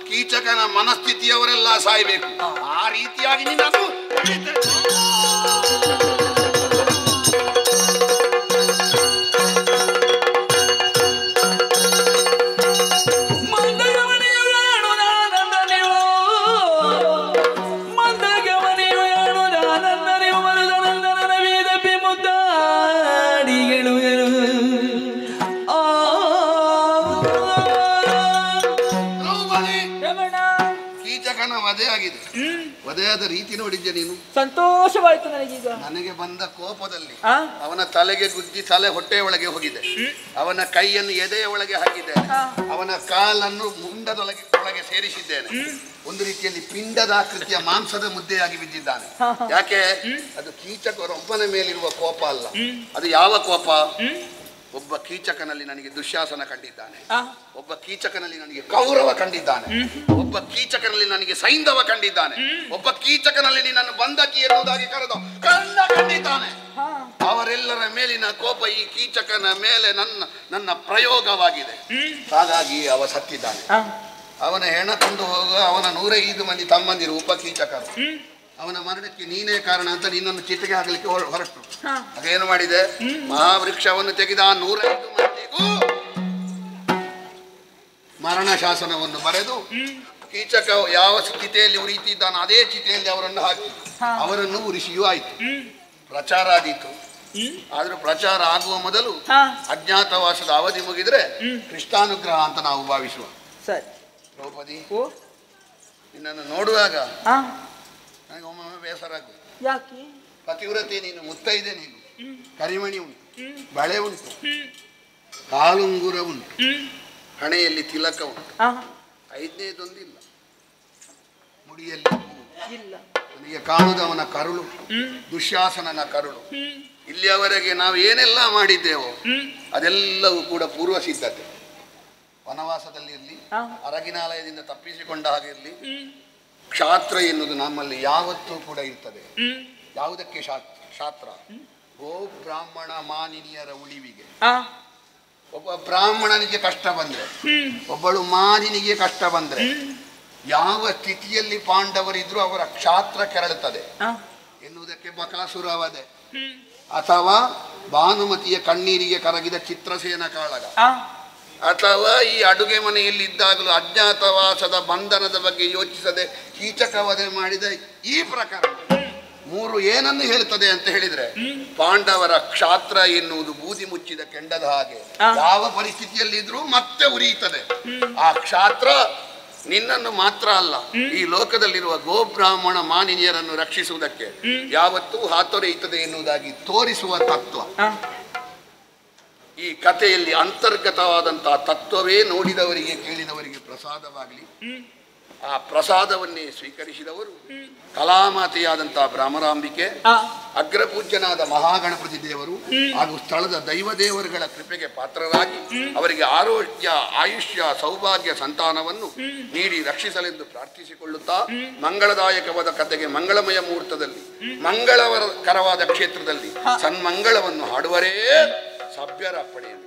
ಕೀಚಕನ ಮನಸ್ಥಿತಿಯವರೆಲ್ಲ ಸಾಯಬೇಕು. ಆ ರೀತಿಯಾಗಿ ನಿನ್ನದು ವಧೆಯಾದ ರೀತಿ ನೋಡಿದ್ಯಾ ನೀನು? ಸಂತೋಷವಾಯ್ತು ನನಗೀಗ. ನನಗೆ ಬಂದ ಕೋಪದಲ್ಲಿ ಅವನ ತಲೆಗೆ ಗುದ್ದಿ ತಲೆ ಹೊಟ್ಟೆಯ ಒಳಗೆ ಹೋಗಿದೆ, ಅವನ ಕೈಯನ್ನು ಎದೆಯ ಒಳಗೆ ಹಾಕಿದ್ದೇನೆ, ಅವನ ಕಾಲನ್ನು ಮುಂಡದೊಳಗೆ ಸೇರಿಸಿದ್ದೇನೆ. ಒಂದು ರೀತಿಯಲ್ಲಿ ಪಿಂಡದ ಆಕೃತಿಯ ಮಾಂಸದ ಮುದ್ದೆಯಾಗಿ ಬಿದ್ದಿದ್ದಾನೆ. ಯಾಕೆ? ಅದು ಕೀಚಕರೊಬ್ಬನ ಮೇಲಿರುವ ಕೋಪ ಅಲ್ಲ. ಅದು ಯಾವ ಕೋಪ? ಒಬ್ಬ ಕೀಚಕನಲ್ಲಿ ನನಗೆ ದುಶ್ಯಾಸನ ಕಂಡಿದ್ದಾನೆ, ಒಬ್ಬ ಕೀಚಕನಲ್ಲಿ ನನಗೆ ಕೌರವ ಕಂಡಿದ್ದಾನೆ, ಒಬ್ಬ ಕೀಚಕನಲ್ಲಿ ನನಗೆ ಸೈಂಧವ ಕಂಡಿದ್ದಾನೆ, ಒಬ್ಬ ಕೀಚಕನಲ್ಲಿ ನಿನ್ನನ್ನು ಬಂದಕಿ ಎನ್ನುವುದಾಗಿ ಕಂಡಿದ್ದಾನೆ. ಅವರೆಲ್ಲರ ಮೇಲಿನ ಕೋಪ ಈ ಕೀಚಕನ ಮೇಲೆ ನನ್ನ ಪ್ರಯೋಗವಾಗಿದೆ. ಹಾಗಾಗಿ ಅವ ಸತ್ತಿದ್ದಾನೆ. ಅವನ ಹೆಣ ಕೊಂಡು ಹೋಗುವ ಅವನ 105 ಮಂದಿ ತಮ್ಮಂದಿರು ಉಪಕೀಚಕರು. ಅವನ ಮರಣಕ್ಕೆ ನೀನೇ ಕಾರಣ ಅಂತ ನಿನ್ನನ್ನು ಚಿತೆಗೆ ಹಾಕಲಿಕ್ಕೆ ಹೊರಟು. ಹಾಗೇನು ಮಾಡಿದೆ? ಮಹಾವೃಕ್ಷವನ್ನು ತೆಗೆದ 105 ಮಂದಿಗೂ ಮರಣ ಶಾಸನವನ್ನು ಬರೆದು ಕೀಚಕ ಯಾವ ಚಿತೆಯಲ್ಲಿ ಉರಿತಿದ್ದಾನೋ ಅದೇ ಚಿತೆಯಲ್ಲಿ ಅವರನ್ನು ಹಾಕಿ ಅವರನ್ನು ಉರಿಸಿಯೂ ಆಯಿತು. ಪ್ರಚಾರ ಆದೀತು. ಆದ್ರೂ ಪ್ರಚಾರ ಆಗುವ ಮೊದಲು ಅಜ್ಞಾತವಾಸದ ಅವಧಿ ಮುಗಿದ್ರೆ ಕೃಷ್ಣಾನುಗ್ರಹ ಅಂತ ನಾವು ಭಾವಿಸುವ. ದ್ರೌಪದಿ, ನಿನ್ನನ್ನು ನೋಡುವಾಗ ನನಗೆ ಒಮ್ಮೊಮ್ಮೆ ಬೇಸರ ಆಗುವುದು. ಕಾಲುಂಗುರ ಉಂಟು, ಹಣೆಯಲ್ಲಿ ತಿಲಕ ಉಂಟು, ಐದನೇದೊಂದಿಲ್ಲ, ಮುಡಿಯಲ್ಲಿ ಇಲ್ಲ. ನನಗೆ ಕಾಣುದವನ ಕರುಳು, ದುಶ್ಯಾಸನನ ಕರುಳು. ಇಲ್ಲಿಯವರೆಗೆ ನಾವು ಏನೆಲ್ಲ ಮಾಡಿದ್ದೇವೋ ಅದೆಲ್ಲವೂ ಕೂಡ ಪೂರ್ವ ಸಿದ್ಧತೆ. ವನವಾಸದಲ್ಲಿರಲಿ, ಅರಗಿನಾಲಯದಿಂದ ತಪ್ಪಿಸಿಕೊಂಡ ಹಾಗಿರಲಿ, ಕ್ಷಾತ್ರ ಎನ್ನುವುದು ನಮ್ಮಲ್ಲಿ ಯಾವತ್ತೂ ಕೂಡ ಇರ್ತದೆ. ಯಾವುದಕ್ಕೆ ಶಾಸ್ತ್ರ? ಗೋ ಬ್ರಾಹ್ಮಣ ಮಾನಿನಿಯರ ಉಳಿವಿಗೆ. ಒಬ್ಬ ಬ್ರಾಹ್ಮಣನಿಗೆ ಕಷ್ಟ ಬಂದ್ರೆ, ಒಬ್ಬಳು ಮಾನಿನಿಗೆ ಕಷ್ಟ ಬಂದ್ರೆ, ಯಾವ ಸ್ಥಿತಿಯಲ್ಲಿ ಪಾಂಡವರಿದ್ರು ಅವರ ಕ್ಷಾತ್ರ ಕೆರಳುತ್ತದೆ ಎನ್ನುವುದಕ್ಕೆ ಬಕಾಸುರ ವಧೆ, ಅಥವಾ ಭಾನುಮತಿಯ ಕಣ್ಣೀರಿಗೆ ಕರಗಿದ ಚಿತ್ರಸೇನ ಕಾಳಗ, ಅಥವಾ ಈ ಅಡುಗೆ ಮನೆಯಲ್ಲಿದ್ದಾಗಲೂ ಅಜ್ಞಾತವಾಸದ ಬಂಧನದ ಬಗ್ಗೆ ಯೋಚಿಸದೆ ಕೀಚಕ ವಧೆ ಮಾಡಿದ ಈ ಪ್ರಕರಣ ಮೂರು ಏನನ್ನು ಹೇಳ್ತದೆ ಅಂತ ಹೇಳಿದ್ರೆ, ಪಾಂಡವರ ಕ್ಷಾತ್ರ ಎನ್ನುವುದು ಬೂದಿ ಮುಚ್ಚಿದ ಕೆಂಡದ ಹಾಗೆ ಯಾವ ಪರಿಸ್ಥಿತಿಯಲ್ಲಿದ್ರೂ ಮತ್ತೆ ಉರಿಯುತ್ತದೆ. ಆ ಕ್ಷಾತ್ರ ನಿನ್ನನ್ನು ಮಾತ್ರ ಅಲ್ಲ, ಈ ಲೋಕದಲ್ಲಿರುವ ಗೋಬ್ರಾಹ್ಮಣ ಮಾನಿನಿಯರನ್ನು ರಕ್ಷಿಸುವುದಕ್ಕೆ ಯಾವತ್ತೂ ಹಾತೊರೆಯುತ್ತದೆ ಎನ್ನುವುದಾಗಿ ತೋರಿಸುವ ತತ್ವ. ಈ ಕಥೆಯಲ್ಲಿ ಅಂತರ್ಗತವಾದಂತಹ ತತ್ವವೇ ನೋಡಿದವರಿಗೆ ಕೇಳಿದವರಿಗೆ ಪ್ರಸಾದವಾಗಲಿ. ಆ ಪ್ರಸಾದವನ್ನೇ ಸ್ವೀಕರಿಸಿದವರು ಕಲಾಮಾತೆಯಾದಂತಹ ಬ್ರಹ್ಮರಾಂಬಿಕೆ, ಅಗ್ರಪೂಜ್ಯನಾದ ಮಹಾಗಣಪತಿ ದೇವರು ಹಾಗೂ ಸ್ಥಳದ ದೈವ ದೇವರುಗಳ ಕೃಪೆಗೆ ಪಾತ್ರರಾಗಿ ಅವರಿಗೆ ಆರೋಗ್ಯ, ಆಯುಷ್ಯ, ಸೌಭಾಗ್ಯ, ಸಂತಾನವನ್ನು ನೀಡಿ ರಕ್ಷಿಸಲೆಂದು ಪ್ರಾರ್ಥಿಸಿಕೊಳ್ಳುತ್ತಾ, ಮಂಗಳದಾಯಕವಾದ ಕಥೆಗೆ ಮಂಗಳಮಯ ಮುಹೂರ್ತದಲ್ಲಿ, ಮಂಗಳಕರವಾದ ಕ್ಷೇತ್ರದಲ್ಲಿ ಸನ್ಮಂಗಳವನ್ನು ಹಾಡುವರೇ ಸಭ್ಯರ ಪಡೆಯಲು.